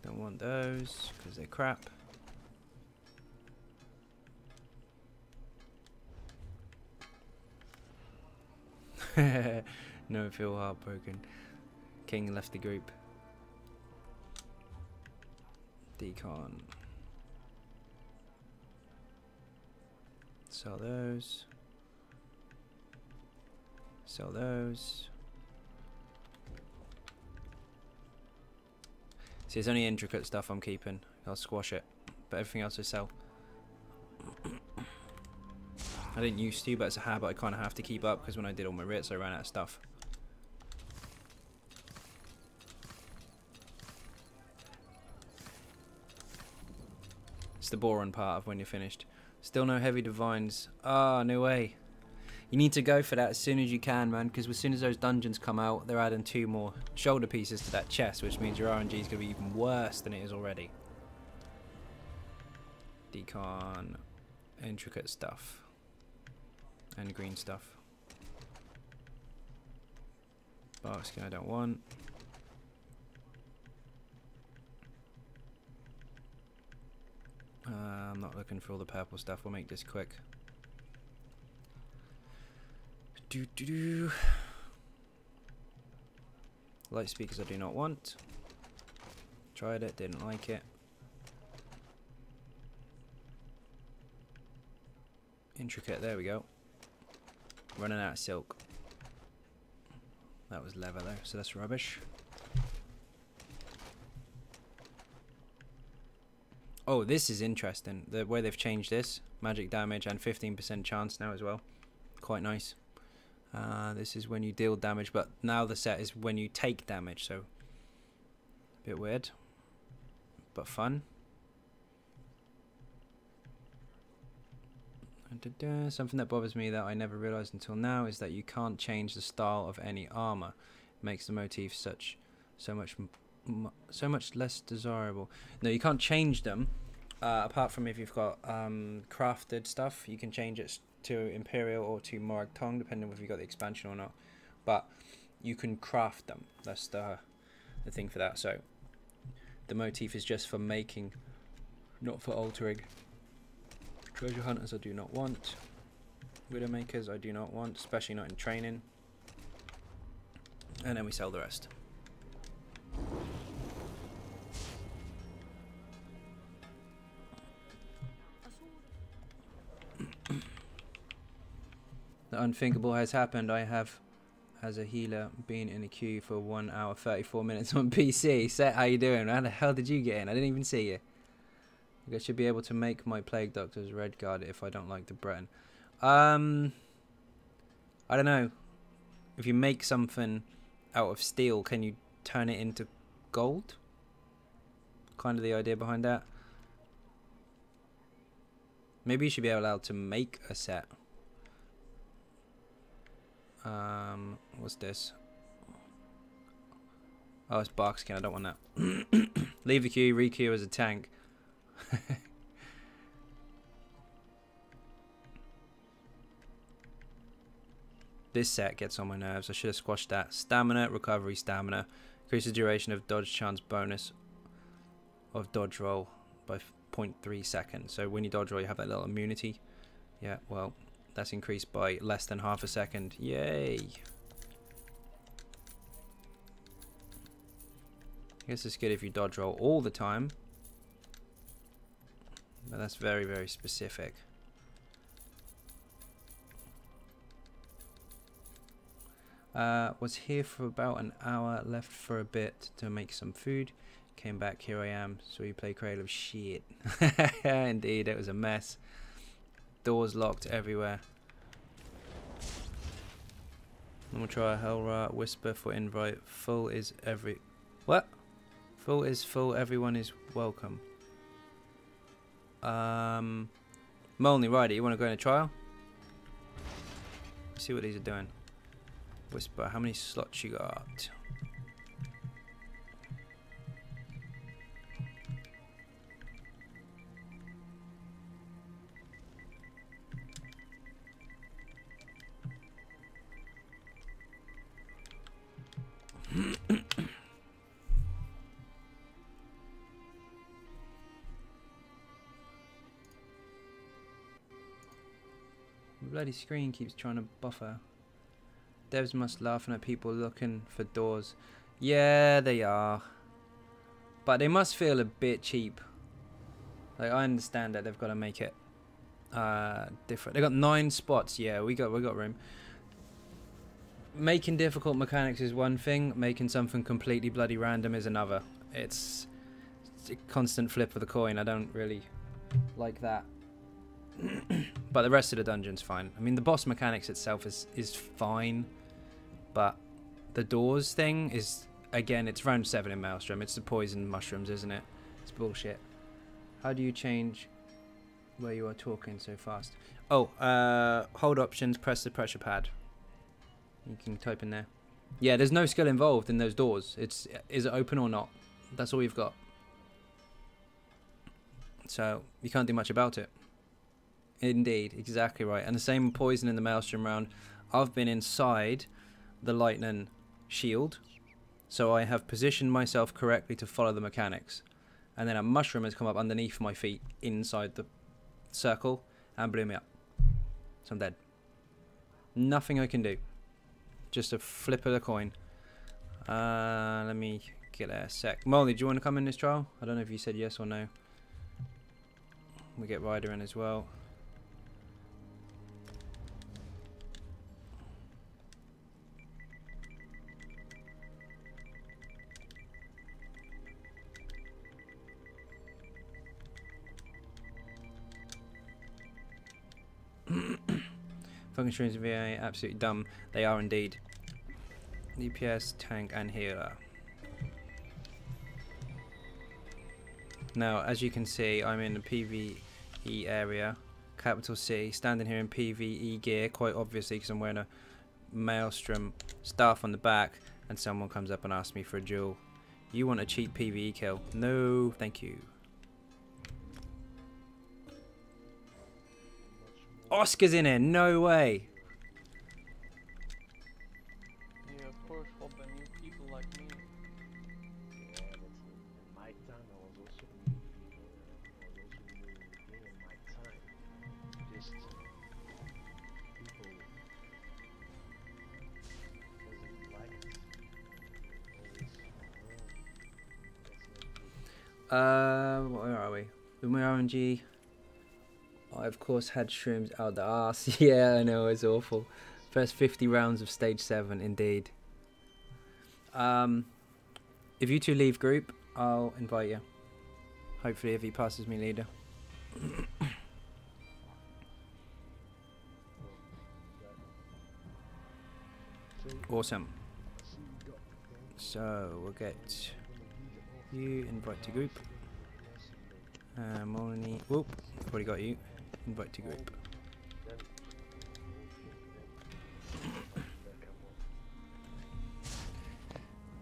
Don't want those because they're crap. No, I feel heartbroken. King left the group. Decon. Sell those. Sell those. See, it's only intricate stuff I'm keeping. I'll squash it. But everything else I sell. I didn't used to, but it's a habit I kind of have to keep up because when I did all my writs, I ran out of stuff. It's the boring part of when you're finished. Still no heavy divines. Ah, no way. You need to go for that as soon as you can, man, because as soon as those dungeons come out, they're adding 2 more shoulder pieces to that chest, which means your RNG is going to be even worse than it is already. Decon. Intricate stuff. And green stuff. Bark skin I don't want. I'm not looking for all the purple stuff. We'll make this quick. Light speakers I do not want. Tried it, didn't like it. Intricate, there we go. Running out of silk. That was leather though, so that's rubbish. Oh, this is interesting. The way they've changed this. Magic damage and 15% chance now as well. Quite nice. This is when you deal damage, but now the set is when you take damage, so a bit weird, but fun. Something that bothers me that I never realized until now is that you can't change the style of any armor. It makes the motif so much less desirable. No, you can't change them apart from if you've got crafted stuff. You can change it to Imperial or to Morag Tong, depending on if you got the expansion or not. But you can craft them. That's the thing for that. So the motif is just for making, not for altering. Treasure hunters I do not want. Widowmakers I do not want, especially not in training. And then we sell the rest. The unthinkable has happened. I have, as a healer, been in a queue for 1 hour 34 minutes on PC. Set, how you doing? How the hell did you get in? I didn't even see you. I should be able to make my Plague Doctor's Red Guard if I don't like the Breton. I don't know. If you make something out of steel, can you turn it into gold? Kind of the idea behind that. Maybe you should be allowed to make a set. What's this? Oh, it's bark skin. I don't want that. Leave the queue, re-queue as a tank. This set gets on my nerves. I should have squashed that. Stamina, recovery, stamina. Increases duration of dodge chance bonus of dodge roll by 0.3 seconds. So when you dodge roll, you have that little immunity. Yeah, well, that's increased by less than half a second. Yay! I guess it's good if you dodge roll all the time. But that's very, very specific. Was here for about an hour, left for a bit to make some food. Came back, here I am. So we play creative shit. Indeed, it was a mess. Doors locked everywhere. I'm gonna try a Hellra whisper for invite. Full is every... What? Full is full, everyone is welcome. Molney, righty, you wanna go in a trial? Let's see what these are doing. Whisper, how many slots you got? The bloody screen keeps trying to buffer. Devs must laughing at people looking for doors. Yeah, they are. But they must feel a bit cheap. Like, I understand that they've got to make it different. They got 9 spots. Yeah, we got room. Making difficult mechanics is one thing. Making something completely bloody random is another. It's a constant flip of the coin. I don't really like that. But the rest of the dungeon's fine. I mean, the boss mechanics itself is fine, but the doors thing is, again, it's round 7 in Maelstrom. It's the poison mushrooms, isn't it? It's bullshit. How do you change where you are talking so fast? Oh, hold options, press the pressure pad. You can type in there. Yeah, there's no skill involved in those doors. Is it open or not? That's all you've got. So you can't do much about it. Indeed, exactly right. And the same poison in the Maelstrom round. I've been inside the lightning shield, so I have positioned myself correctly to follow the mechanics. And then a mushroom has come up underneath my feet inside the circle and blew me up. So I'm dead. Nothing I can do. Just a flip of the coin. Let me get a sec. Molly, do you want to come in this trial? I don't know if you said yes or no. We get Ryder in as well. Fucking streams in VA, absolutely dumb. They are indeed. DPS, tank, and healer. Now, as you can see, I'm in the PvE area. Capital C, standing here in PvE gear, quite obviously, because I'm wearing a Maelstrom staff on the back, and someone comes up and asks me for a duel. You want a cheap PvE kill? No, thank you. Oscar's in here, no way. Yeah, of course, for the new people like me. Yeah, that's in my time. I was also new people. I was also new in the game in my time. Just people doesn't like it. Always, that's not good. Where are we? With my RNG, I of course had shrooms out the arse. Yeah, I know, it's awful. First 50 rounds of stage 7, indeed. If you two leave group, I'll invite you. Hopefully if he passes me leader. Awesome. So we'll get you invite to group. Molony, whoop, I've already got you. Invite to group.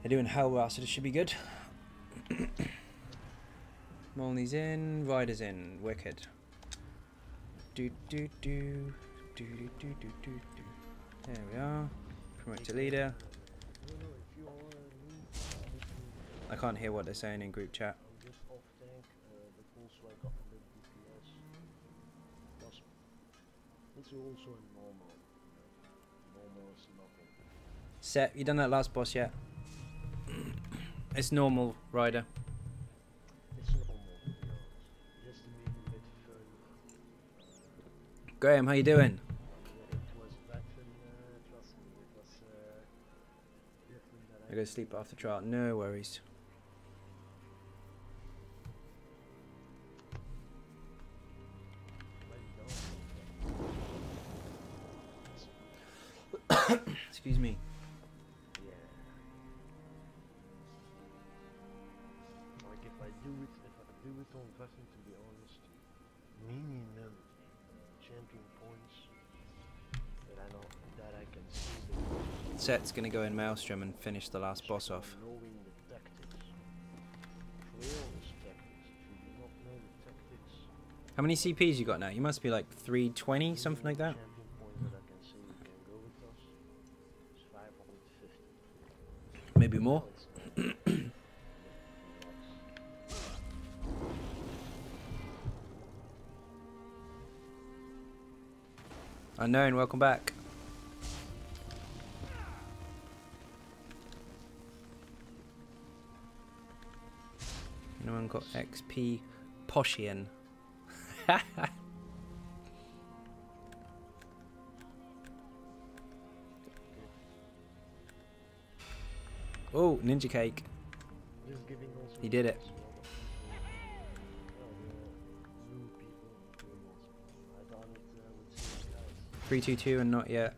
They're doing hell well, so this should be good. Molney's in, Ryder's in, wicked. Do do do do do do do do. There we are. Promote to leader. I can't hear what they're saying in group chat. Just off tank, but also I got a bit DPS. Plus, it's also a normal. Normal is nothing. Set, you done that last boss yet? It's normal, Ryder. It's normal, to be honest. Just to make it a bit fun. Graham, how you doing? It was back in, trust me, it was different than I go to sleep after trial. No worries. Excuse me. Yeah. Like if I do it on Vassing, to be honest, minimum champion points that I know that I can see. Set's gonna go in Maelstrom and finish the last boss off. Knowing the tactics, Cleo's tactics. If you do not know the tactics, How many CPs you got now? You must be like 320, something like that. champion points that I can see you can go with us is 550. Maybe more. Unknown, welcome back. Anyone got XP Poshian? Oh, Ninja Cake. Just giving also He did it. new people tools. I done it with some guys. 322 and not yet.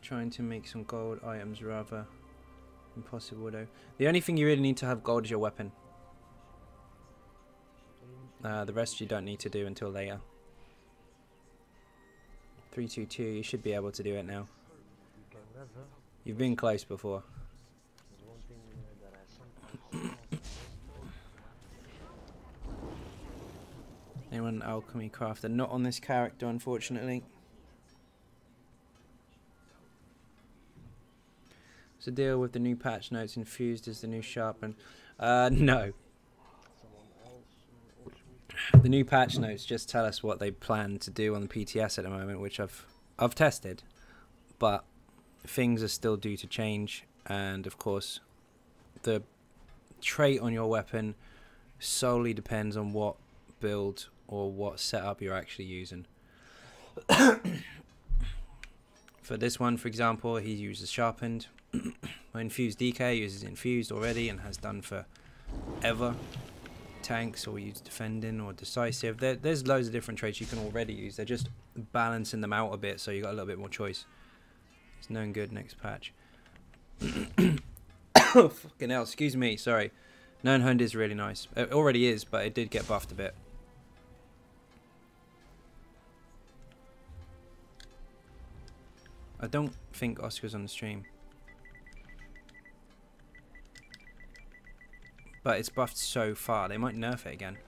Trying to make some gold items rather impossible though. The only thing you really need to have gold is your weapon. The rest you don't need to do until later. 322, you should be able to do it now. You can never. You've been close before. There's one thing that I sometimes Anyone alchemy crafter? Not on this character, unfortunately. What's the deal with the new patch notes infused as the new sharpen? No. someone else The new patch notes just tell us what they plan to do on the PTS at the moment, which I've tested, but things are still due to change, and of course the trait on your weapon solely depends on what build or what setup you're actually using. For this one, for example, he uses sharpened. Infused DK uses infused already and has done for ever. Tanks or use defending or decisive. There's loads of different traits you can already use. They're just balancing them out a bit so you got a little bit more choice. It's known good next patch. Oh, fucking hell, excuse me, sorry. Known Honed is really nice. It already is, but it did get buffed a bit. I don't think Oscar's on the stream. But it's buffed so far, they might nerf it again.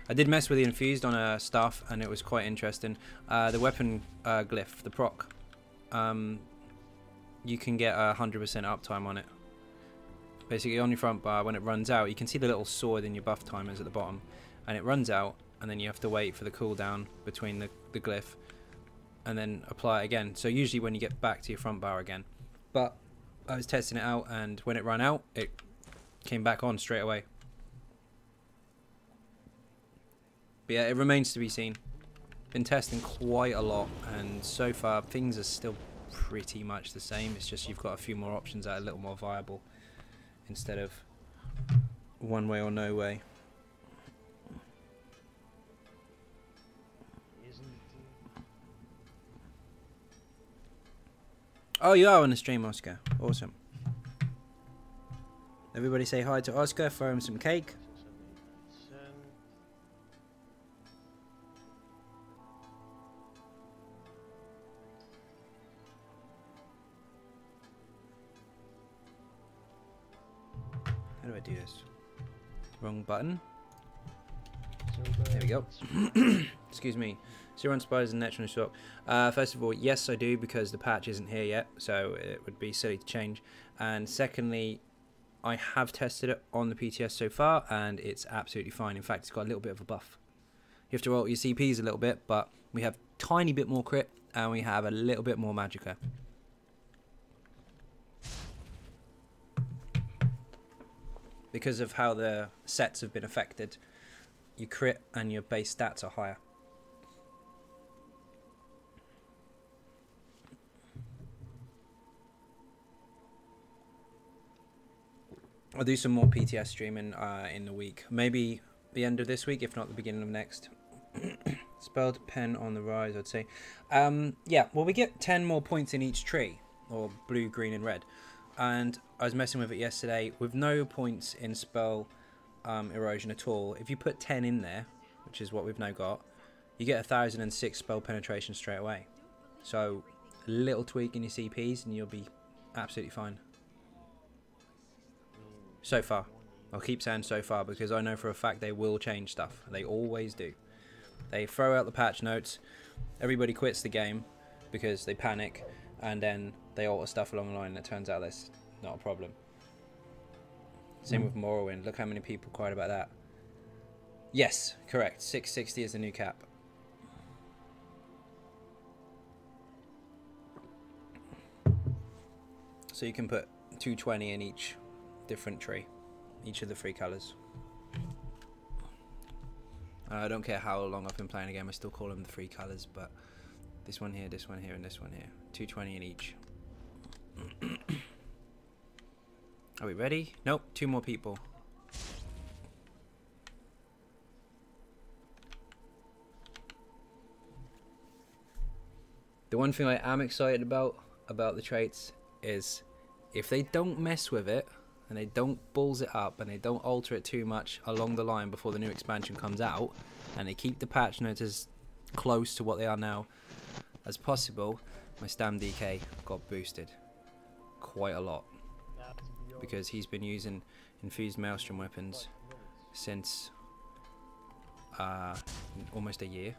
I did mess with the infused on staff and it was quite interesting. The weapon glyph, the proc, you can get 100% uptime on it. Basically on your front bar, when it runs out, you can see the little sword in your buff timers at the bottom. And it runs out, and then you have to wait for the cooldown between the glyph, and then apply it again. So usually when you get back to your front bar again. But I was testing it out, and when it ran out, it came back on straight away. But yeah, it remains to be seen. Been testing quite a lot, and so far things are still pretty much the same. It's just you've got a few more options that are a little more viable instead of one way or no way. Oh, you are on the stream, Oscar. Awesome. Everybody say hi to Oscar, throw him some cake. How do I do this? Wrong button. So There we go. Excuse me. Zero on spiders and natural stock. First of all, yes I do, because the patch isn't here yet, so it would be silly to change. And secondly, I have tested it on the PTS so far, and it's absolutely fine. In fact, it's got a little bit of a buff. You have to roll your CPs a little bit, but we have tiny bit more crit, and we have a little bit more magicka. Because of how the sets have been affected, your crit and your base stats are higher. I'll do some more PTS streaming in the week. Maybe the end of this week, if not the beginning of next. Spelled pen on the rise, I'd say. Yeah, well, we get 10 more points in each tree, or blue, green, and red. And I was messing with it yesterday with no points in spell erosion at all. If you put 10 in there, which is what we've now got, you get 1006 spell penetration straight away. So a little tweak in your CPs and you'll be absolutely fine. So far. I'll keep saying so far because I know for a fact they will change stuff. They always do. They throw out the patch notes, everybody quits the game because they panic, and then they alter stuff along the line and it turns out that's not a problem. Same with Morrowind. Look how many people cried about that. Yes, correct. 660 is the new cap. So you can put 220 in each different tree, each of the 3 colours. I don't care how long I've been playing the game, I still call them the 3 colours, but this one here, and this one here. 220 in each. Are we ready? Nope, 2 more people. The one thing I am excited about the traits is if they don't mess with it and they don't balls it up and they don't alter it too much along the line before the new expansion comes out, and they keep the patch notes as close to what they are now as possible, my Stam DK got boosted quite a lot because he's been using infused maelstrom weapons since almost a year,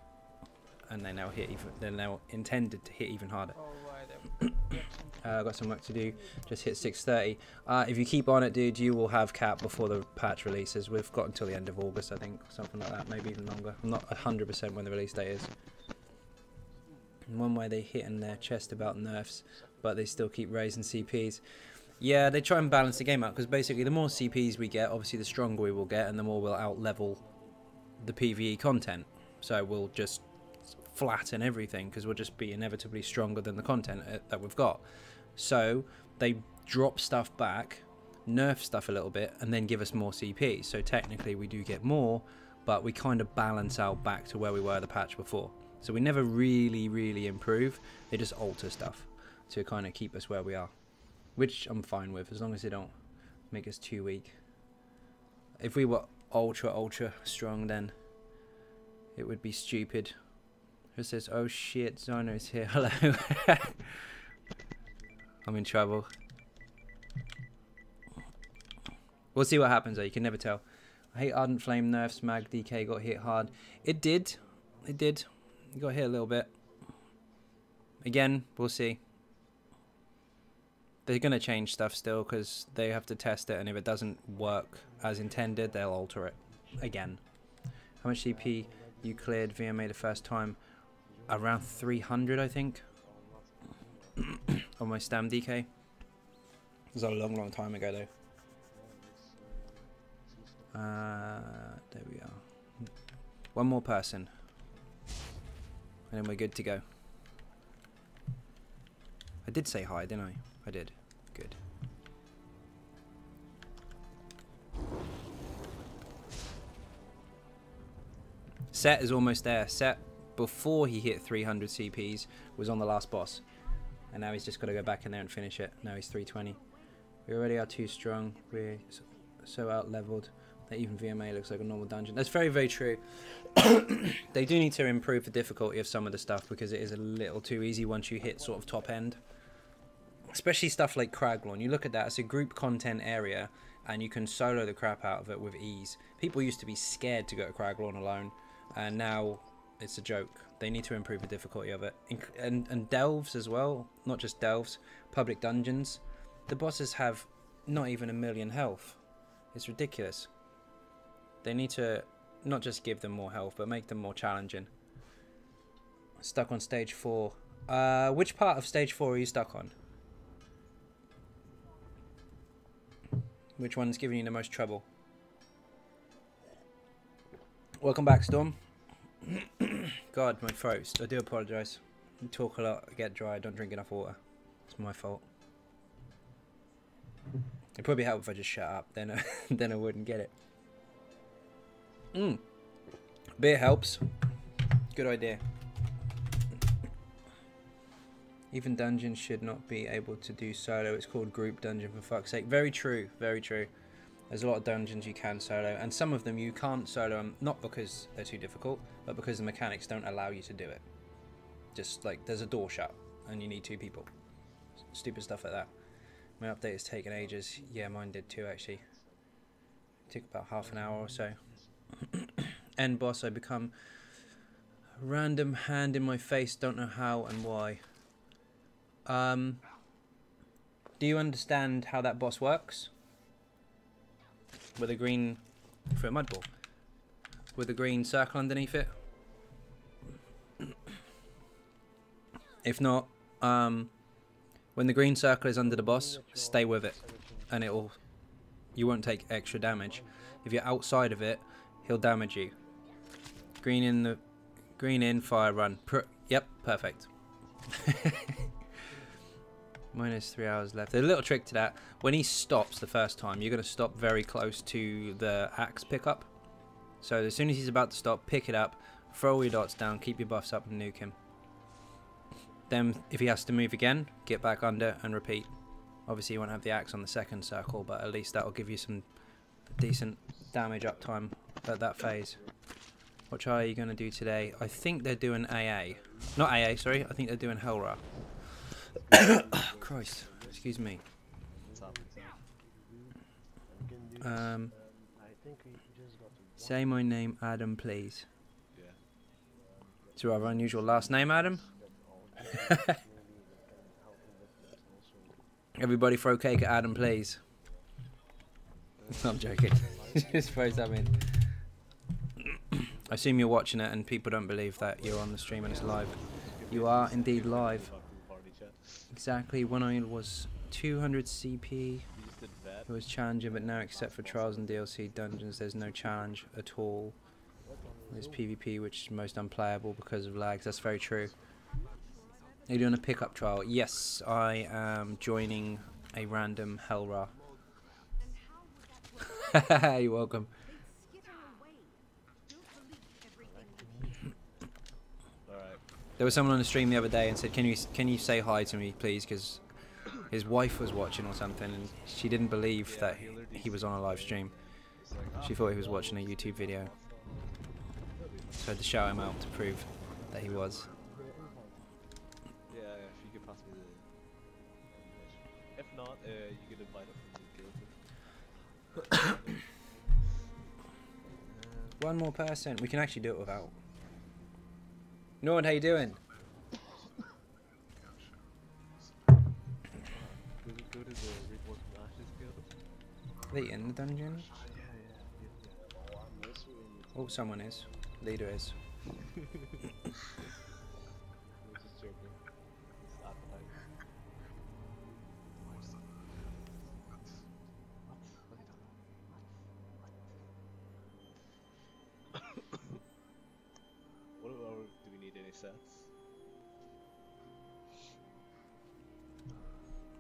and they now hit even. They're now intended to hit even harder. Got some work to do. Just hit 630. If you keep on it, dude, you will have cap before the patch releases. We've got until the end of August, I think, something like that, maybe even longer. I'm not 100% when the release date is. In one way, they hit in their chest about nerfs, but they still keep raising CPs. Yeah, they try and balance the game out because basically, the more CPs we get, obviously, the stronger we will get, and the more we'll out level the PvE content. So we'll just flatten everything because we'll just be inevitably stronger than the content that we've got. So they drop stuff back, nerf stuff a little bit, and then give us more CP. So technically we do get more, but we kind of balance out back to where we were the patch before. So we never really improve. They just alter stuff to kind of keep us where we are, which I'm fine with as long as they don't make us too weak. If we were ultra strong, then it would be stupid. Who says, oh shit, Xynode's here, hello. I'm in trouble. We'll see what happens though, you can never tell. I hate Ardent Flame nerfs, Mag DK got hit hard. It did. It got hit a little bit. Again, we'll see. They're going to change stuff still because they have to test it, and if it doesn't work as intended, they'll alter it again. How much CP you cleared VMA the first time? Around 300, I think. On my Stam DK. It was a long time ago though. There we are. One more person, and then we're good to go. I did say hi, didn't I? I did. Good. Set is almost there. Set, before he hit 300 CPs, was on the last boss. And now he's just got to go back in there and finish it. Now he's 320. We already are too strong. We're so out-leveled that even VMA looks like a normal dungeon. That's very true. They do need to improve the difficulty of some of the stuff because it is a little too easy once you hit sort of top end. Especially stuff like Craglorn. You look at that, it's a group content area, and you can solo the crap out of it with ease. People used to be scared to go to Craglorn alone, and now it's a joke. They need to improve the difficulty of it. And delves as well, not just delves, public dungeons. The bosses have not even 1,000,000 health. It's ridiculous. They need to not just give them more health, but make them more challenging. Stuck on stage 4. Which part of stage 4 are you stuck on? Which one's giving you the most trouble? Welcome back, Storm. God, my throat. I do apologise. I talk a lot, I get dry, I don't drink enough water. It's my fault. It'd probably help if I just shut up, then then I wouldn't get it. Beer helps. Good idea. Even dungeons should not be able to do solo. It's called group dungeon, for fuck's sake. Very true, very true. There's a lot of dungeons you can solo, and some of them you can't solo them, not because they're too difficult, but because the mechanics don't allow you to do it. Just like there's a door shut and you need 2 people. Stupid stuff like that. My update has taken ages. Yeah, mine did too, actually. It took about half an hour or so. End boss, I become random hand in my face, don't know how and why. Do you understand how that boss works? With a green, for a mud ball, with a green circle underneath it. If not, when the green circle is under the boss, stay with it, and you won't take extra damage. If you're outside of it, he'll damage you. Green in, fire, run. Yep, perfect. Minus 3 hours left. There's a little trick to that. When he stops the first time, you're going to stop very close to the axe pickup. So as soon as he's about to stop, pick it up, throw all your dots down, keep your buffs up and nuke him. Then if he has to move again, get back under and repeat. Obviously you won't have the axe on the second circle, but at least that will give you some decent damage uptime at that phase. What try are you going to do today? I think they're doing AA. Not AA, sorry. I think they're doing Hellra. Oh, Christ, excuse me. Say my name, Adam, please. It's a rather unusual last name, Adam. Everybody throw cake at Adam, please. I'm joking. Just throw something. I assume you're watching it and people don't believe that you're on the stream and it's live. You are indeed live. Exactly, when I was 200 CP, it was challenging, but now except for trials and DLC dungeons, there's no challenge at all. There's PvP, which is most unplayable because of lags. That's very true. Are you doing a pickup trial? Yes, I am joining a random Hellra. You're welcome. There was someone on the stream the other day and said, can you say hi to me, please? Because his wife was watching or something, and she didn't believe that he was on a live stream. She thought he was watching a YouTube video. So I had to shout him out to prove that he was. Yeah, if you could pass me the... If not, you could invite him from the guild. One more person. We can actually do it without. Norman, how you doing? Go to the Reborn from Ashes guild. Are they in the dungeon? Oh, someone is. Leader is. What about, do we need any sets?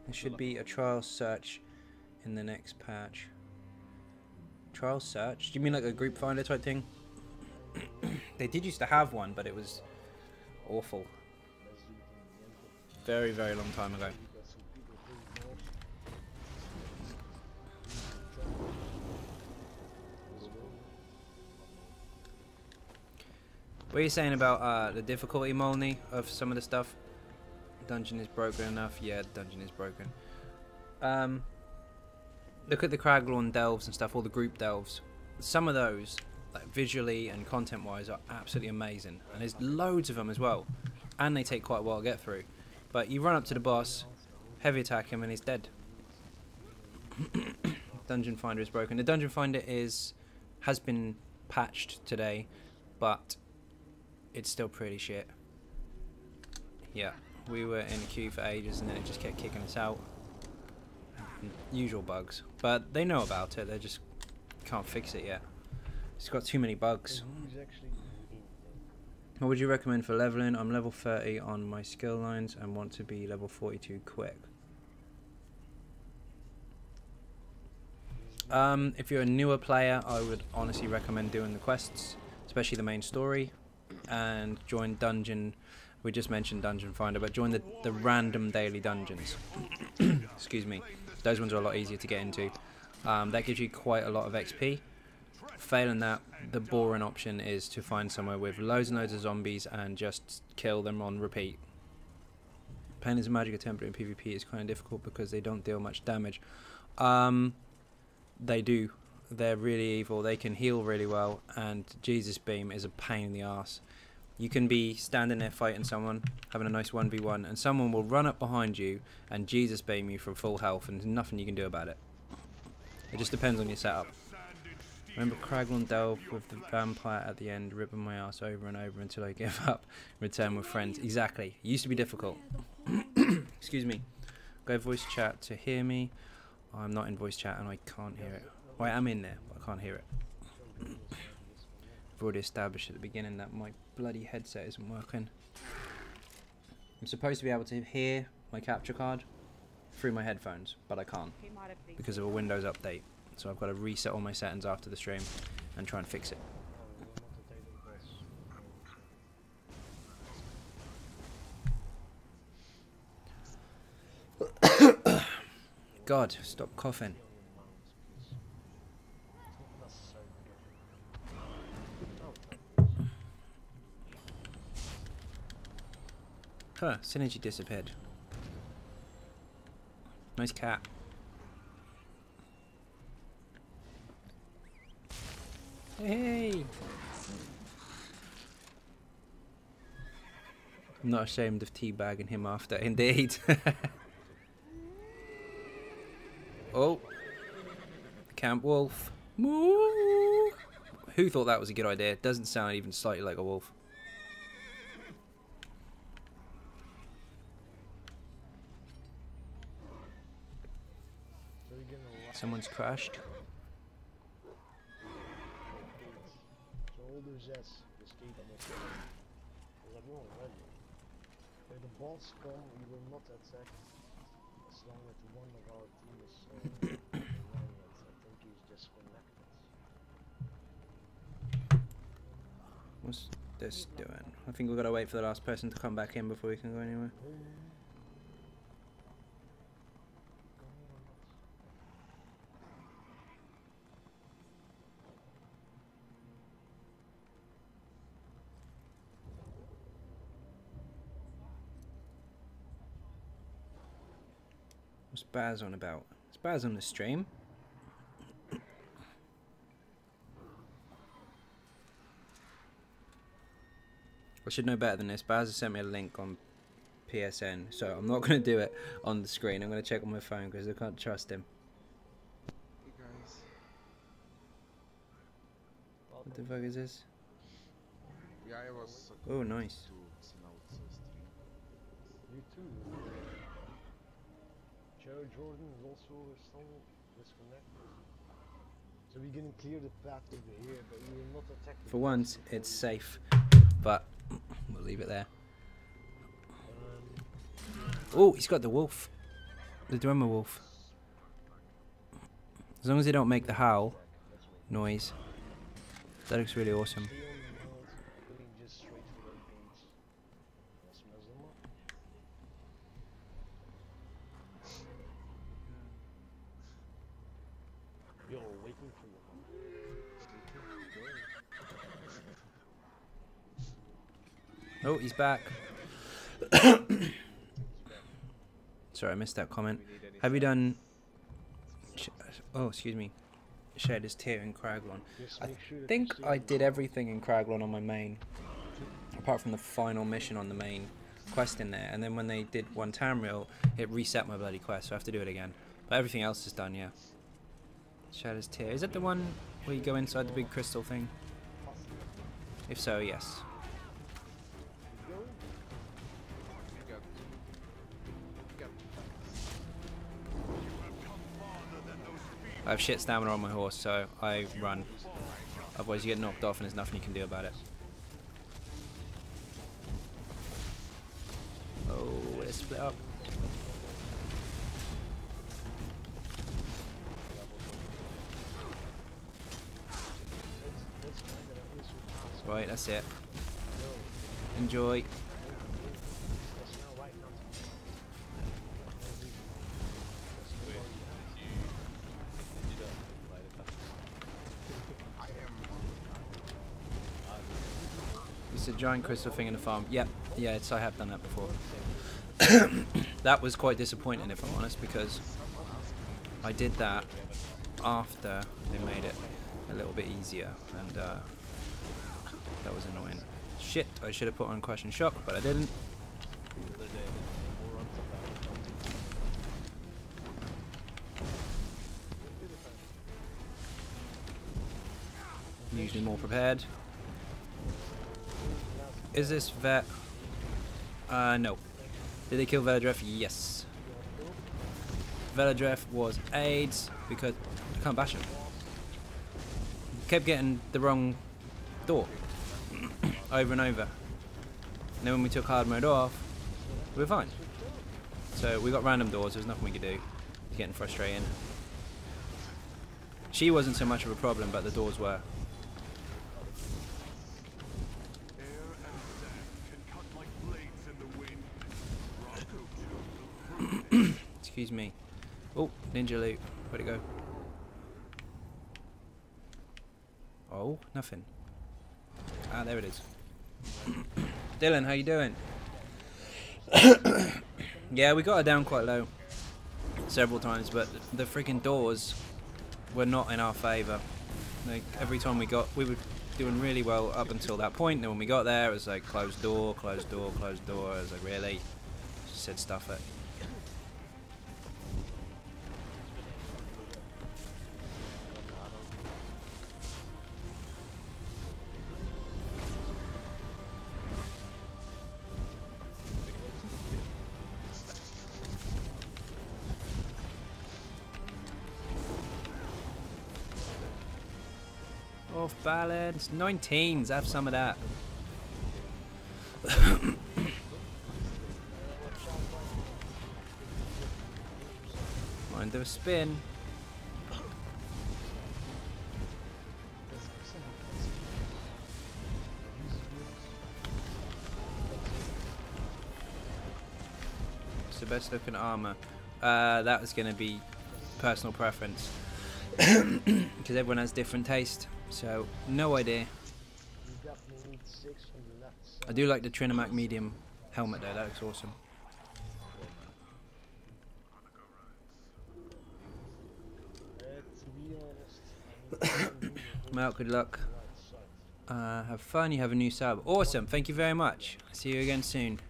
There should be a trial search in the next patch. Trial search? Do you mean like a group finder type thing? They did used to have one, but it was awful. Very, very long time ago. What are you saying about the difficulty, Molney, of some of the stuff? Dungeon is broken enough. Yeah, dungeon is broken. look at the Craglorn delves and stuff, all the group delves. Some of those, like visually and content-wise, are absolutely amazing, and there's loads of them as well, and they take quite a while to get through. But you run up to the boss, heavy attack him, and he's dead. Dungeon Finder is broken. The Dungeon Finder has been patched today, but it's still pretty shit. Yeah, we were in a queue for ages, and then it just kept kicking us out. Usual bugs, but they know about it. They just can't fix it yet. It's got too many bugs. What would you recommend for leveling? I'm level 30 on my skill lines and want to be level 42 quick. If you're a newer player, I would honestly recommend doing the quests, especially the main story, and join dungeon. We just mentioned Dungeon Finder, but join the random daily dungeons. Excuse me. Those ones are a lot easier to get into. That gives you quite a lot of XP. Failing that, the boring option is to find somewhere with loads and loads of zombies and just kill them on repeat. Playing as a magic attempter in PvP is kind of difficult because they don't deal much damage. They do. They're really evil. They can heal really well, and Jesus Beam is a pain in the arse. You can be standing there fighting someone, having a nice 1v1, and someone will run up behind you and Jesus Beam you from full health, and there's nothing you can do about it. It just depends on your setup. Remember Craglorn Delve with the vampire at the end, ripping my ass over and over until I give up, return with friends. Exactly. It used to be difficult. Excuse me. Go voice chat to hear me. I'm not in voice chat and I can't hear it. Well, I am in there, but I can't hear it. I've already established at the beginning that my bloody headset isn't working. I'm supposed to be able to hear my capture card through my headphones, but I can't because of a Windows update. So I've got to reset all my settings after the stream and try and fix it. God, stop coughing. Huh, synergy disappeared. Nice cat. Hey! I'm not ashamed of teabagging him after, indeed. Oh, Camp Wolf. Moo! Who thought that was a good idea? It doesn't sound even slightly like a wolf. Someone's crashed. When the boss come, we will not attack as long as one of our team is I think he's disconnected. What's this doing? I think we've got to wait for the last person to come back in before we can go anywhere. What's Baz on about? Is Baz on the stream? I should know better than this. Baz has sent me a link on PSN, so I'm not going to do it on the screen. I'm going to check on my phone because I can't trust him. Hey guys. What the fuck is this? Yeah, I was. Oh, nice. To Xynode stream. You too. Joe Jordan is also still disconnected. So we're gonna clear the path over here, but we will not attack the For once, it's safe, but we'll leave it there. Oh, he's got the wolf. The Dwemer wolf. As long as they don't make the howl noise, that looks really awesome. Oh, he's back. Sorry, I missed that comment. Have you done... Oh, excuse me. Shed his tear in Craglon. Just I make sure that think you stay I on did everything in Craglon on my main, apart from the final mission on the main quest in there. And then when they did one Tamriel, it reset my bloody quest, so I have to do it again. But everything else is done, yeah. Shadow's Tear. Is it the one where you go inside the big crystal thing? If so, yes. I have shit stamina on my horse, so I run. Otherwise you get knocked off and there's nothing you can do about it. Oh, let's split up. Right, that's it. Enjoy. It's a giant crystal thing in the farm. Yep, yeah, I have done that before. That was quite disappointing, if I'm honest, because I did that after they made it a little bit easier, and that was annoying. Shit, I should have put on Crushing Shock, but I didn't. I'm usually more prepared. Is this vet? No. Did they kill Veladref? Yes. Veladref was AIDS because I can't bash him. Kept getting the wrong door over and over. And then when we took hard mode off, we were fine. So we got random doors, there's nothing we could do. It's getting frustrating. She wasn't so much of a problem, but the doors were. Excuse me. Oh, ninja loot. Where'd it go? Oh, nothing. Ah, there it is. Dylan, how you doing? Yeah, we got her down quite low several times, but the freaking doors were not in our favour. Like, every time we were doing really well up until that point, and then when we got there, it was like closed door, closed door, closed door. I was like, really? She said stuff at. Off balance. 19s, have some of that. Mind of a spin. What's the best looking armor? That was going to be personal preference. Because everyone has different taste. So, no idea. I do like the Trinimac medium helmet though, that looks awesome. Well, good luck. Have fun, you have a new sub. Awesome, thank you very much. See you again soon.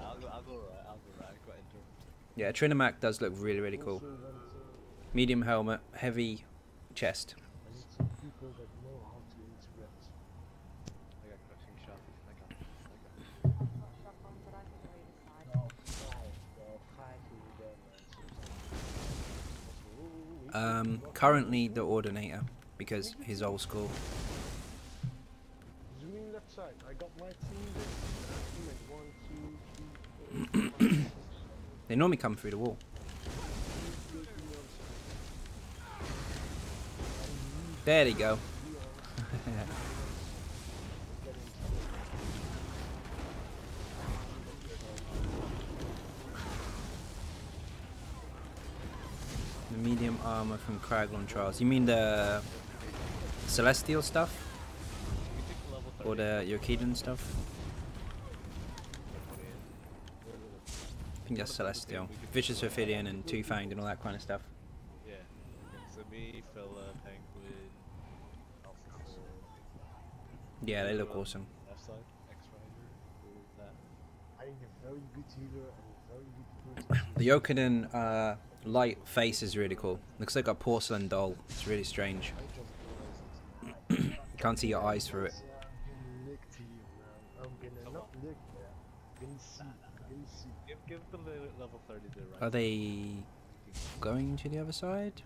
I'll go right. Yeah, Trinimac does look really, really cool. Medium helmet, heavy chest. People that know how to integrate. I got Crushing Shock. Currently the Ordinator, because he's old school. Zooming left side. I got my team. 1, 2, 3, 4. They normally come through the wall. There you go. The medium armor from Craglon Trials. You mean the Celestial stuff? Or the Yokedan stuff? I think that's Celestial. Vicious Ophidian and Two-Fanged and all that kind of stuff. me, Fella, Penguin, Alpha 4. Yeah, they look awesome. Left side, X-Rider, all that. I think a very good healer and a very good person. The Yokoden light face is really cool. Looks like a porcelain doll. It's really strange. I just realized it's Can't see your eyes through it. I'm gonna lick to you now. I'm gonna Come not on. lick, I'm gonna see. I'm gonna see. Give the level 30 the right. Are they going to the other side?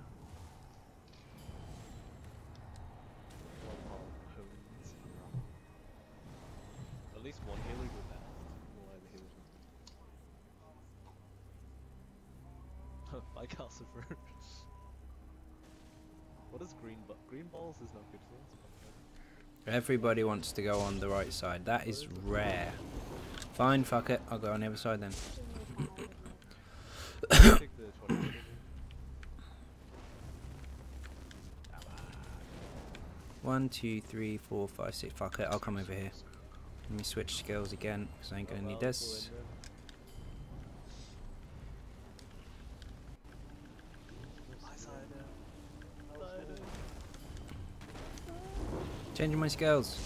At least one healer with that. Why the healers not like Calcifer. What is green balls is not good for us. Everybody wants to go on the right side. That is rare. Fine, fuck it. I'll go on the other side then. Take the 20. 1, 2, 3, 4, 5, 6. Fuck it. I'll come over here. Let me switch skills again because I ain't gonna need this. Changing my skills.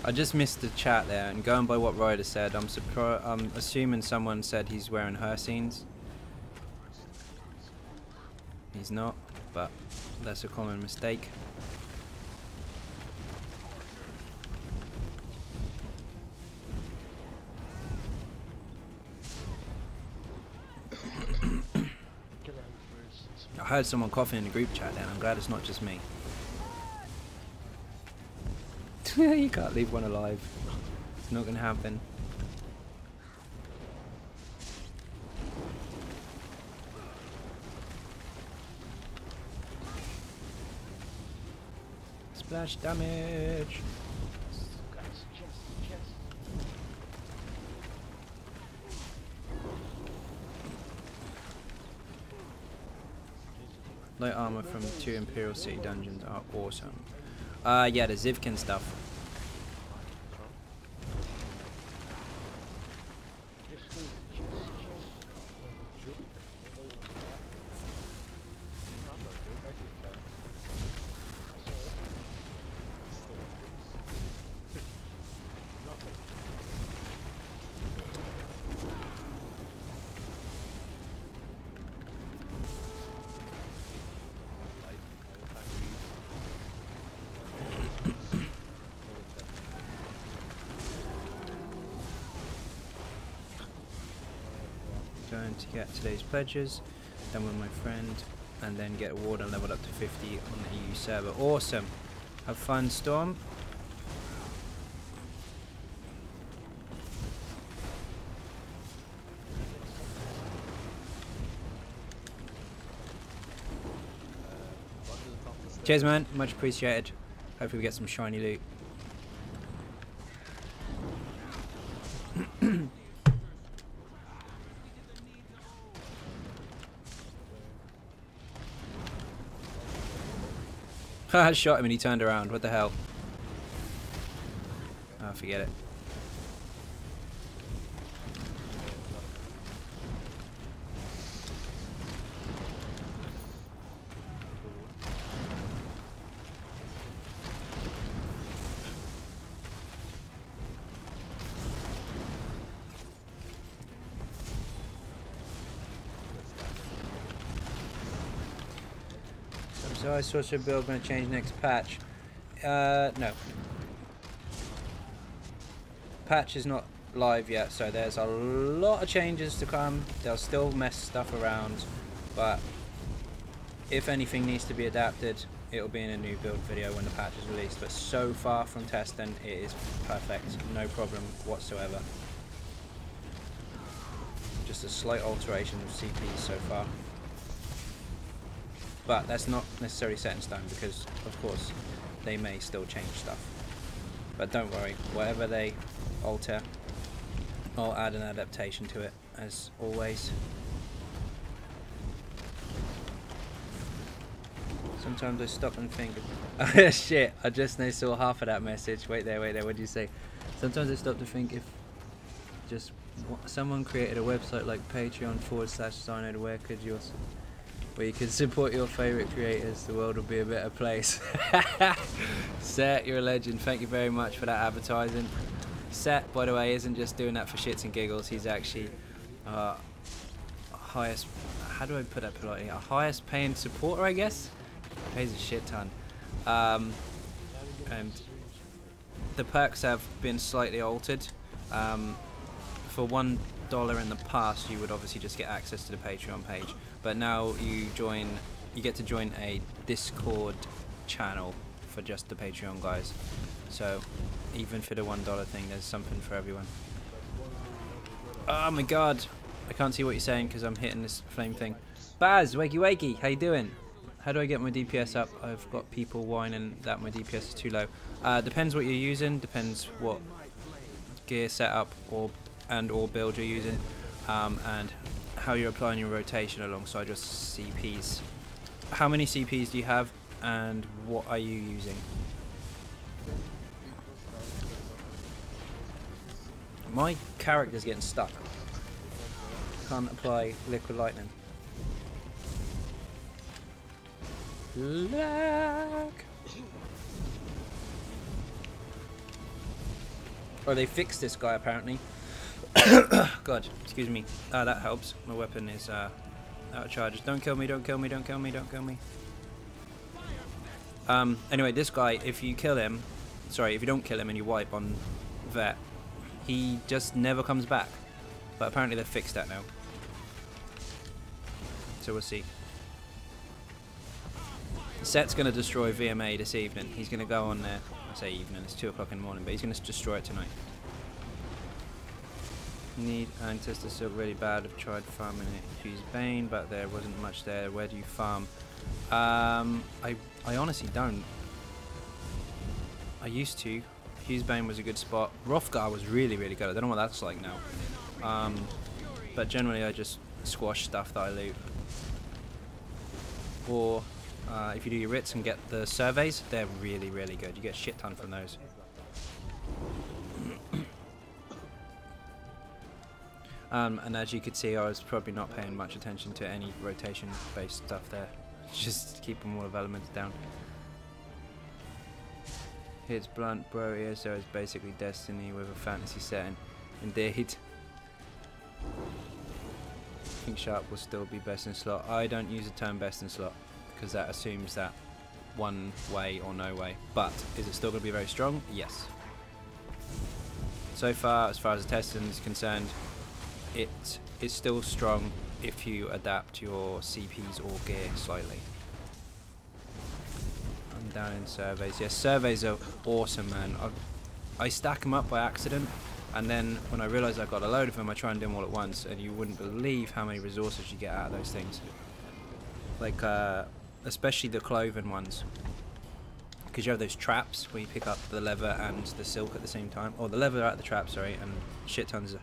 I just missed the chat there, and going by what Ryder said, I'm assuming someone said he's wearing her scenes. He's not, but that's a common mistake. I heard someone coughing in the group chat then. I'm glad it's not just me. You can't leave one alive. It's not gonna happen. Splash damage. Light armor from 2 Imperial City dungeons are awesome. Yeah, the Zivkin stuff. Going to get today's pledges, then with my friend, and then get a warden leveled up to 50 on the EU server. Awesome. Have fun, Storm. Cheers, man. Much appreciated. Hopefully we get some shiny loot. I shot him and he turned around. What the hell? Oh, forget it. So I sorcerer build going to change next patch. No. Patch is not live yet, so there's a lot of changes to come. They'll still mess stuff around, but if anything needs to be adapted, it'll be in a new build video when the patch is released. But so far from testing, it is perfect. No problem whatsoever. Just a slight alteration of CPs so far. But that's not necessarily set in stone because, of course, they may still change stuff. But don't worry, whatever they alter, I'll add an adaptation to it, as always. Sometimes I stop and think, oh shit, I just now saw half of that message. Wait there, what did you say? Sometimes I stop to think if just someone created a website like Patreon/Xynode, where you could support your favourite creators, the world would be a better place. Set, you're a legend. Thank you very much for that advertising. Set, by the way, isn't just doing that for shits and giggles. He's actually highest, how do I put that politely? A highest paying supporter, I guess? Pays a shit ton. And the perks have been slightly altered. For $1 in the past, you would obviously just get access to the Patreon page, but now you get to join a Discord channel for just the Patreon guys. So even for the $1 thing, there's something for everyone. Oh my god, I can't see what you're saying because I'm hitting this flame thing. Baz, wakey, how you doing? How do I get my DPS up? I've got people whining that my DPS is too low. Depends what you're using, depends what gear setup or build you're using, and how you're applying your rotation alongside your CPs. How many CPs do you have, and what are you using? My character's getting stuck. Can't apply liquid lightning. Lag. Oh, they fixed this guy apparently. God, excuse me. That helps. My weapon is out of charges. Don't kill me, don't kill me, don't kill me, don't kill me. Anyway, this guy, if you kill him, sorry, if you don't kill him and you wipe on Vet, he just never comes back. But apparently they've fixed that now. So we'll see. Set's going to destroy VMA this evening. He's going to go on there. I say evening, it's 2 o'clock in the morning, but he's going to destroy it tonight. Need ancestor silk really bad. I've tried farming it. Fuse Bane, but there wasn't much there. Where do you farm? I honestly don't. I used to. Fuse Bane was a good spot. Hrothgar was really good. I don't know what that's like now. But generally I just squash stuff that I loot. Or if you do your writs and get the surveys, they're really good. You get a shit ton from those. And as you could see, I was probably not paying much attention to any rotation based stuff there. Just keeping all of elements down. Hits blunt, bro. ESO is basically Destiny with a fantasy setting. Indeed. I think Sharp will still be best in slot. I don't use the term best in slot because that assumes that one way or no way. But is it still going to be very strong? Yes. So far as the testing is concerned, it is still strong if you adapt your CPs or gear slightly. I'm down in surveys. Yes, surveys are awesome, man. I stack them up by accident, and then when I realise I've got a load of them, I try and do them all at once, and you wouldn't believe how many resources you get out of those things. Like, especially the cloven ones. Because you have those traps where you pick up the leather and the silk at the same time. Or the leather out of the trap, sorry, and shit tons of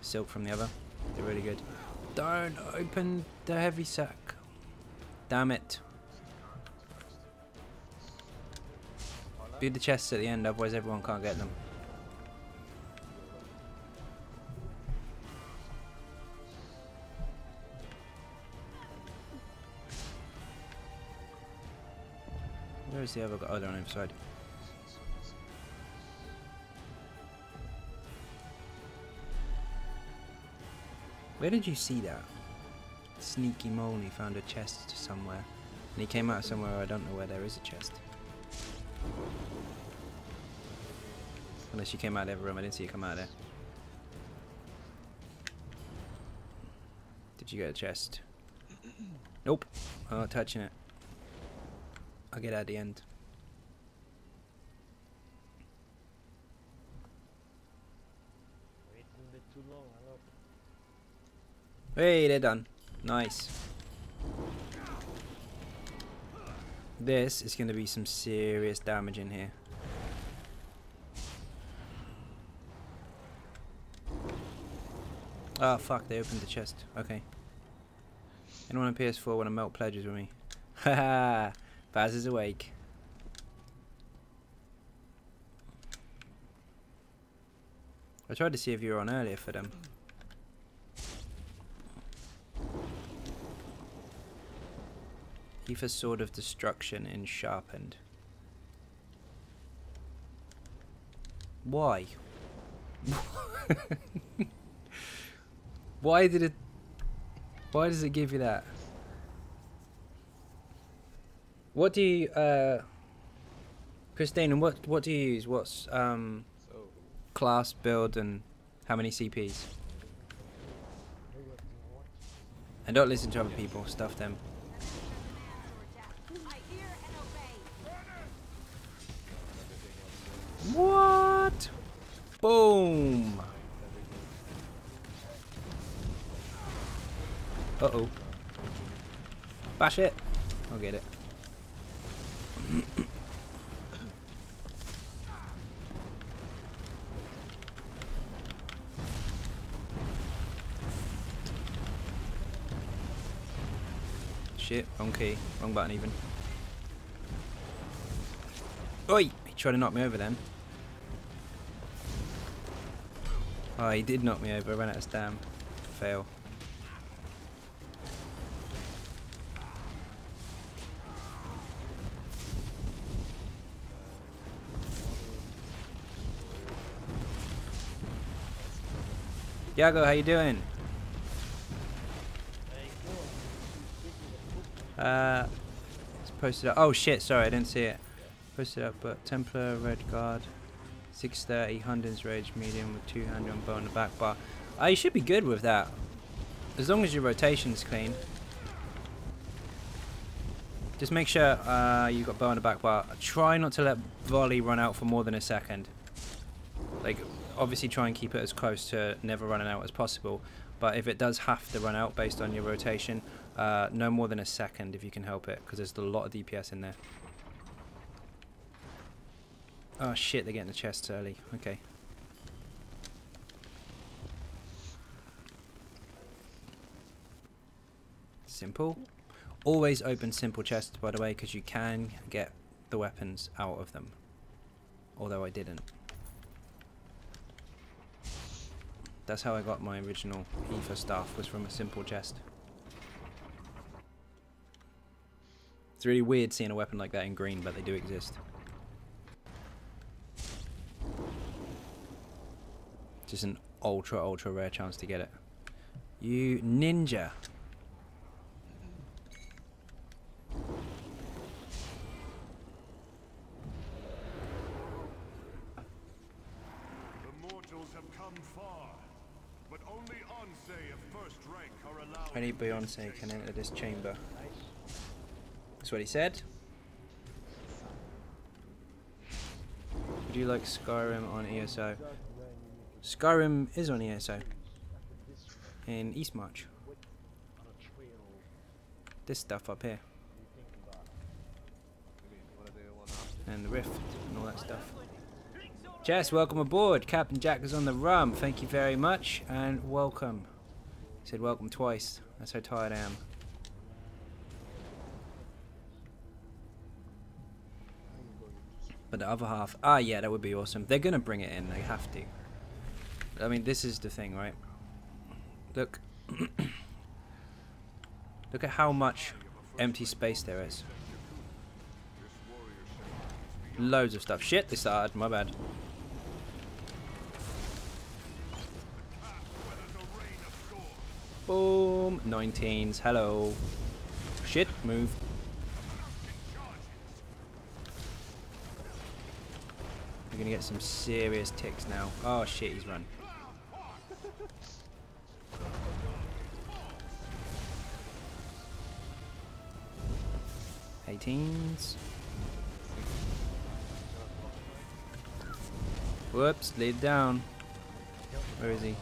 silk from the other. They're really good. Don't open the heavy sack. Damn it. Do the chests at the end, otherwise everyone can't get them. Where's the other guy? Oh, they're on the other side. Where did you see that? Sneaky Moley found a chest somewhere. And he came out of somewhere I don't know where there is a chest. Unless you came out of every room, I didn't see you come out of there. Did you get a chest? Nope. I'm not touching it. I'll get at the end. Waiting a bit too long, hello. Hey, they're done. Nice. This is going to be some serious damage in here. Oh fuck, they opened the chest. Okay. Anyone on PS4 want to melt pledges with me? Haha, Baz is awake. I tried to see if you were on earlier for them. Aoife's Sword of Destruction in Sharpened. Why? Why does it give you that? What do you Christine, what do you use? What's class, build, and how many CPs? And don't listen to other people, stuff them. What? Boom! Uh-oh. Bash it. I'll get it. Shit, wrong key. Wrong button even. Oi! He tried to knock me over then. Oh, he did knock me over. I ran out of stam. Fail. Yago, how you doing? It's posted up. Oh shit, sorry, I didn't see it. Posted up, but Templar, Red Guard, 630, Hunden's Rage, medium with 200 on bow on the back bar. You should be good with that. As long as your rotation's clean. Just make sure you've got bow on the back bar. Try not to let volley run out for more than a second. Like, obviously try and keep it as close to never running out as possible. But if it does have to run out based on your rotation, no more than a second if you can help it, because there's a lot of DPS in there. Oh shit, they're getting the chests early. Okay. Simple. Always open simple chests, by the way, because you can get the weapons out of them. Although I didn't. That's how I got my original Aoife staff, was from a simple chest. It's really weird seeing a weapon like that in green, but they do exist. Just an ultra rare chance to get it. You ninja. The mortals have come far, but only Ansei of first rank are allowed. Only Beyonce can enter this chamber. That's what he said. Would you like Skyrim on ESO? Skyrim is on ESO in Eastmarch. This stuff up here. And the rift and all that stuff. Jess, welcome aboard. Captain Jack is on the rum. Thank you very much and welcome. He said welcome twice. That's how tired I am. But the other half, yeah, that would be awesome. They're gonna bring it in. They have to. I mean, this is the thing, right? Look. Look at how much empty space there is. Loads of stuff. Shit, they started. My bad. Boom. 19s. Hello. Shit, move. We're gonna get some serious ticks now. Oh shit, he's run. 18s. Whoops, laid down. Where is he?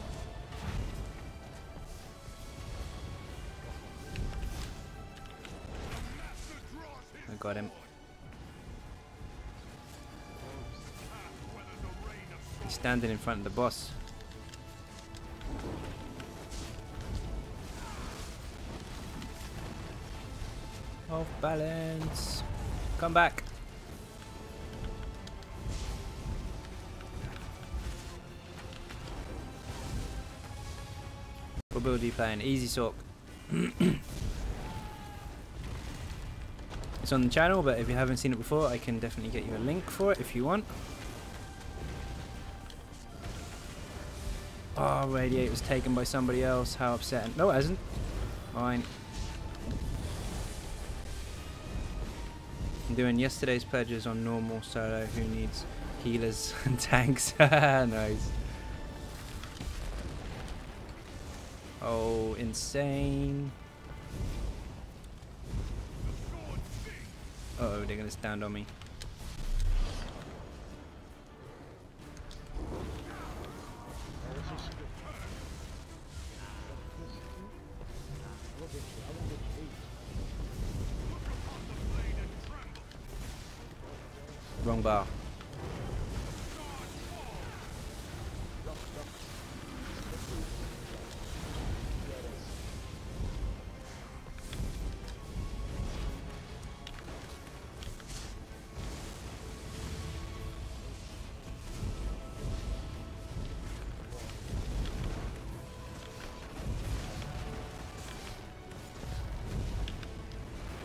I got him. He's standing in front of the boss. Off balance. Come back. What build are you playing? Easy Sork. It's on the channel, but if you haven't seen it before, I can definitely get you a link for it if you want. Oh, Radiate was taken by somebody else. How upsetting. No, it hasn't. Fine. I'm doing yesterday's pledges on normal solo. Who needs healers and tanks? Nice. Oh, insane. Uh-oh, they're gonna stand on me. Wrong bar.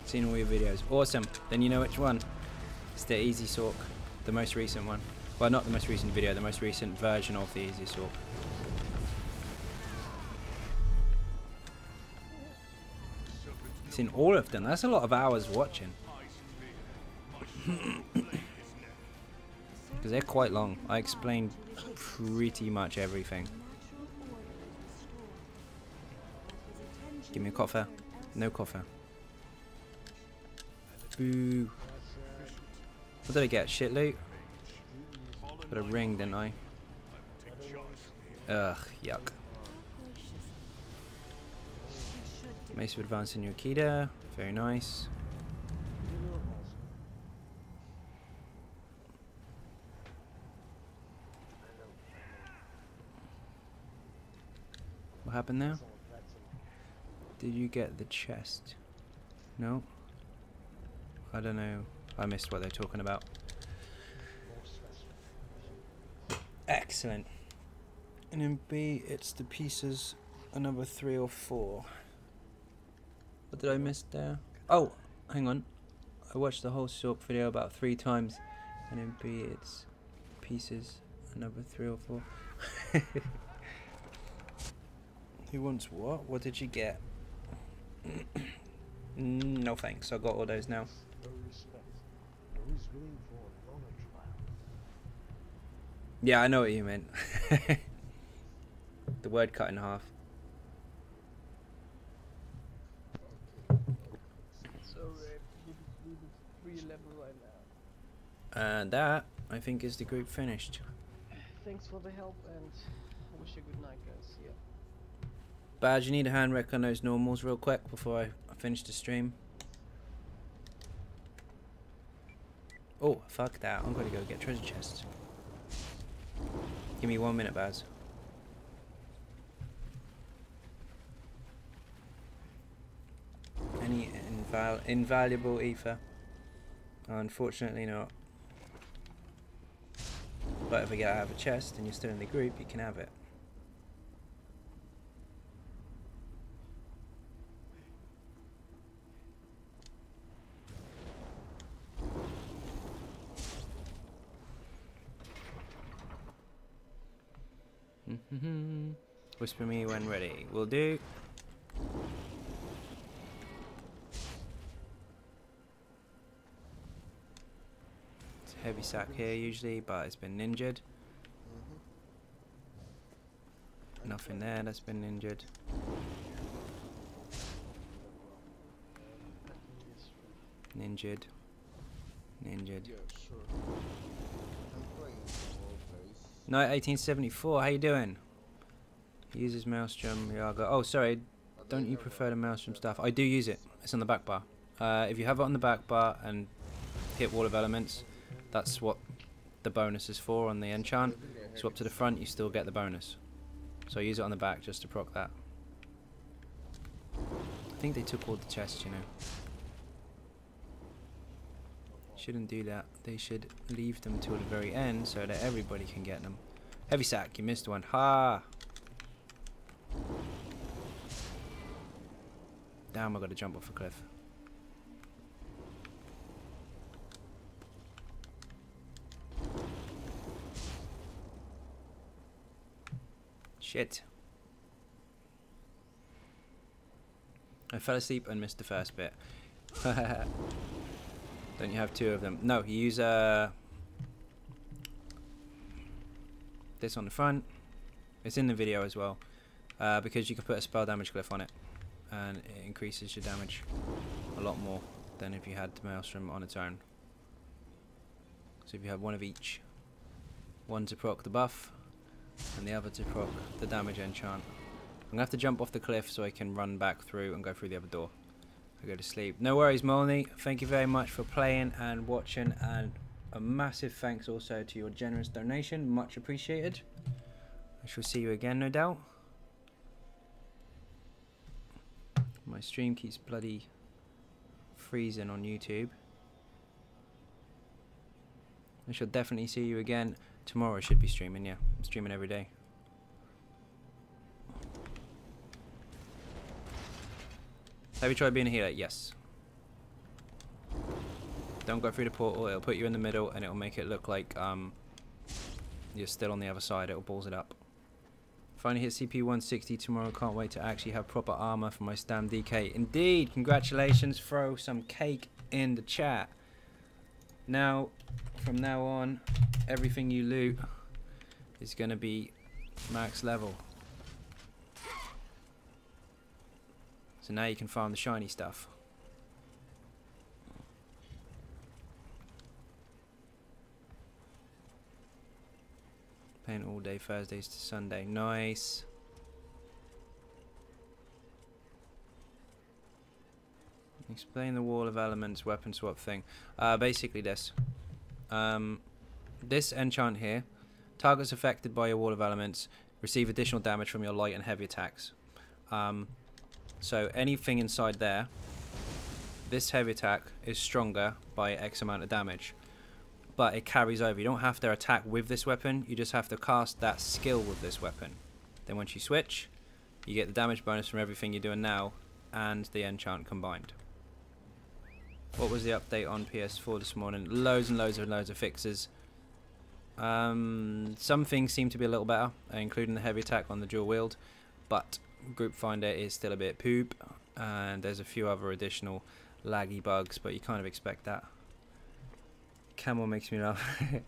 Seen all your videos. Awesome. Then you know which one. It's the Easy Sork. The most recent one. Well, not the most recent video, the most recent version of the Easy Sork. Seen all of them. That's a lot of hours watching. Because they're quite long. I explained pretty much everything. Give me a coffee. No coffee. Boo. What did I get? Shit loot? Got a ring, didn't I? Ugh, yuck. Mace of Advance in Yukida. Very nice. What happened there? Did you get the chest? No? I don't know. I missed what they're talking about. Excellent. And in B, it's the pieces, another 3 or 4. What did I miss there? Oh, hang on. I watched the whole Sork video about 3 times. And in B, it's pieces, another 3 or 4. Who wants what? What did you get? No thanks. I got all those now. Yeah, I know what you meant. The word cut in half. So, we the 3 level right now. And that, I think, is the group finished. Thanks for the help and I wish you a good night, guys. Yeah. Badge, you need a hand rec on those normals real quick before I finish the stream. Oh, fuck that. I'm gonna go get treasure chests. Give me 1 minute, Baz. Any invaluable ether? Unfortunately not. But if I get out of a chest and you're still in the group, you can have it. Whisper me when ready. Will do. It's a heavy sack here usually, but it's been ninjured. Nothing there that's been ninjured. Ninjured. Ninjured. Night 1874, how you doing? He uses Maelstrom, Yaga. Oh, sorry, don't you prefer the Maelstrom stuff? I do use it. It's on the back bar. If you have it on the back bar and hit Wall of Elements, that's what the bonus is for on the enchant. Swap to the front, you still get the bonus. So I use it on the back just to proc that. I think they took all the chests, you know. shouldn't do that. They should leave them till the very end so that everybody can get them. Heavy sack, you missed one. Ha! Damn, I gotta jump off a cliff. Shit. I fell asleep and missed the first bit. Don't you have two of them? No, you use this on the front. It's in the video as well, because you can put a spell damage glyph on it, and it increases your damage a lot more than if you had the Maelstrom on its own. So if you have one of each, one to proc the buff, and the other to proc the damage enchant. I'm gonna have to jump off the cliff so I can run back through and go through the other door. I go to sleep. No worries, Molney. Thank you very much for playing and watching, and a massive thanks also to your generous donation. Much appreciated. I shall see you again, no doubt. My stream keeps bloody freezing on YouTube. I shall definitely see you again tomorrow. I should be streaming, yeah. I'm streaming every day. Have you tried being a healer? Yes. Don't go through the portal. It'll put you in the middle and it'll make it look like you're still on the other side. It'll balls it up. Finally hit CP 160 tomorrow. Can't wait to actually have proper armor for my Stam DK. Indeed. Congratulations. Throw some cake in the chat. Now, from now on, everything you loot is going to be max level. So now you can farm the shiny stuff. Playing all day Thursdays to Sunday. Nice. Explain the wall of elements weapon swap thing. Basically this. This enchant here. Targets affected by your wall of elements receive additional damage from your light and heavy attacks. So anything inside there, this heavy attack is stronger by X amount of damage. But it carries over. You don't have to attack with this weapon. You just have to cast that skill with this weapon. Then once you switch, you get the damage bonus from everything you're doing now and the enchant combined. What was the update on PS4 this morning? Loads and loads of fixes. Some things seem to be a little better, including the heavy attack on the dual wield. But Group Finder is still a bit poop. And there's a few other additional laggy bugs, but you kind of expect that. Camel makes me laugh.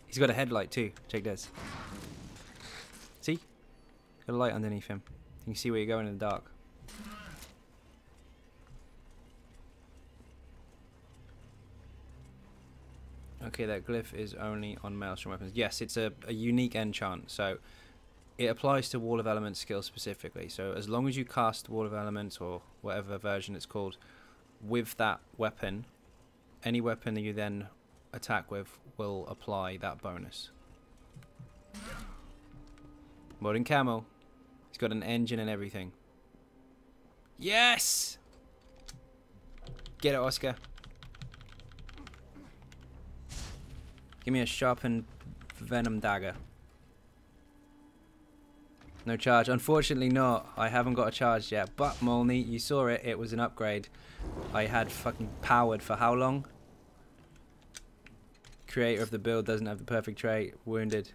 He's got a headlight too. Check this. See? Got a light underneath him. You can see where you're going in the dark. Okay, that glyph is only on Maelstrom weapons. Yes, it's a unique enchant, so it applies to Wall of Elements skill specifically. So as long as you cast Wall of Elements, or whatever version it's called, with that weapon, any weapon that you then attack with will apply that bonus. Modern camo. He's got an engine and everything. Yes! Get it, Oscar. Give me a sharpened venom dagger. No charge. Unfortunately not. I haven't got a charge yet. But Molney, you saw it. It was an upgrade. I had fucking powered for how long? Creator of the build doesn't have the perfect trait. Wounded.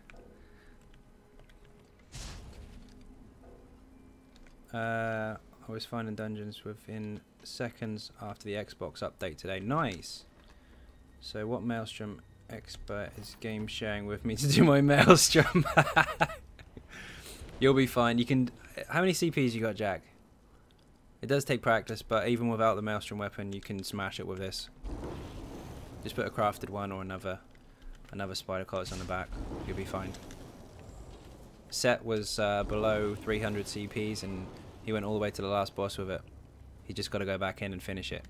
I was finding dungeons within seconds after the Xbox update today. Nice. So what Maelstrom expert is game sharing with me to do my Maelstrom? You'll be fine. You can. How many CPs you got, Jack? It does take practice, but even without the Maelstrom weapon, you can smash it with this. Just put a crafted one or another spider colors on the back. You'll be fine. Set was below 300 CPs, and he went all the way to the last boss with it. He just got to go back in and finish it.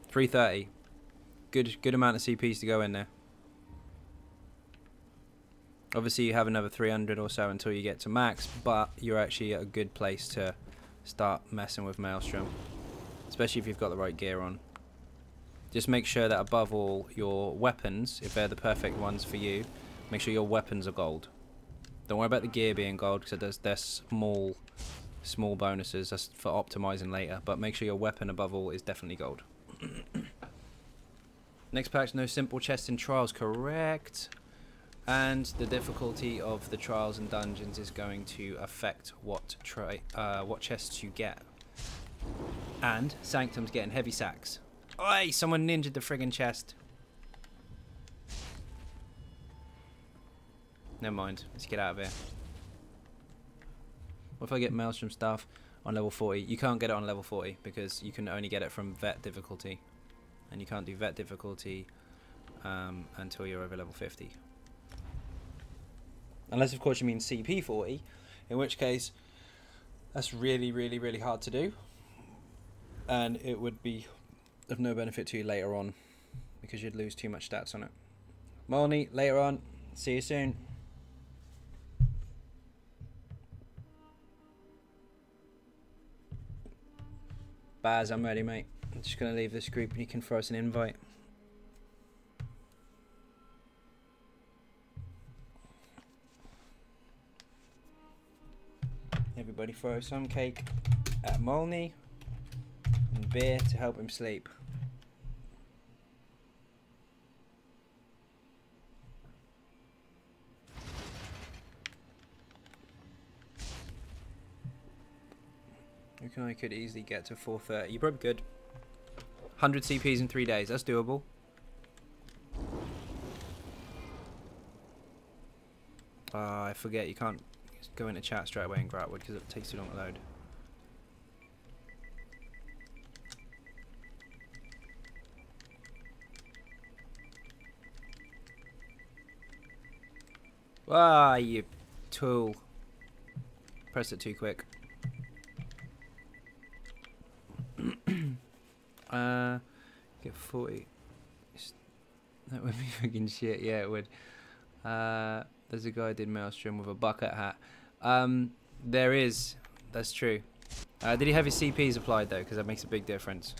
330. Good amount of CPs to go in there. Obviously you have another 300 or so until you get to max, but you're actually at a good place to start messing with Maelstrom. Especially if you've got the right gear on. just make sure that above all your weapons, if they're the perfect ones for you, make sure your weapons are gold. Don't worry about the gear being gold because they're small bonuses. That's for optimizing later. But make sure your weapon above all is definitely gold. Next patch, no simple chests in trials, correct. And the difficulty of the trials and dungeons is going to affect what chests you get. And Sanctum's getting heavy sacks. Oi! Someone ninja'd the friggin' chest. Never mind. Let's get out of here. What if I get Maelstrom stuff on level 40? You can't get it on level 40 because you can only get it from vet difficulty. And you can't do vet difficulty until you're over level 50. Unless, of course, you mean CP 40, in which case that's really, really, really hard to do. And it would be of no benefit to you later on because you'd lose too much stats on it. Molny, later on. See you soon. Baz, I'm ready, mate. I'm just going to leave this group and you can throw us an invite. Everybody throw some cake at Molny and beer to help him sleep. I could easily get to 430. You probably could. 100 CPs in 3 days. That's doable. I forget you can't go into chat straight away in Gratwood because it takes too long to load. Ah, you tool. Press it too quick. Get 40. That would be freaking shit. Yeah, it would. There's a guy who did Maelstrom with a bucket hat. There is. That's true. Did he have his CPs applied though? Because that makes a big difference.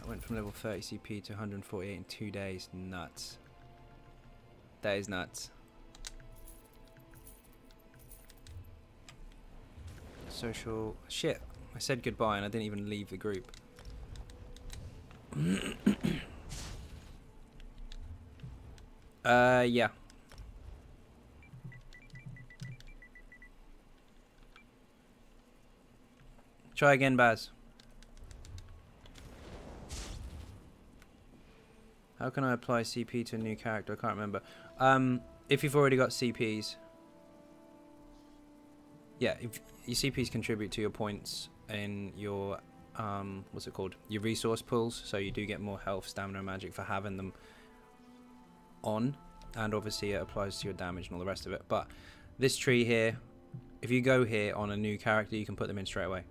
Went from level 30 CP to 148 in 2 days. Nuts. That is nuts. Social shit. I said goodbye and I didn't even leave the group. Yeah. Try again, Baz. How can I apply CP to a new character? I can't remember. If you've already got CPs. Yeah, if your CPs contribute to your points in your what's it called? Your resource pools, so you do get more health, stamina, and magic for having them on, and obviously it applies to your damage and all the rest of it. But this tree here, if you go here on a new character, you can put them in straight away.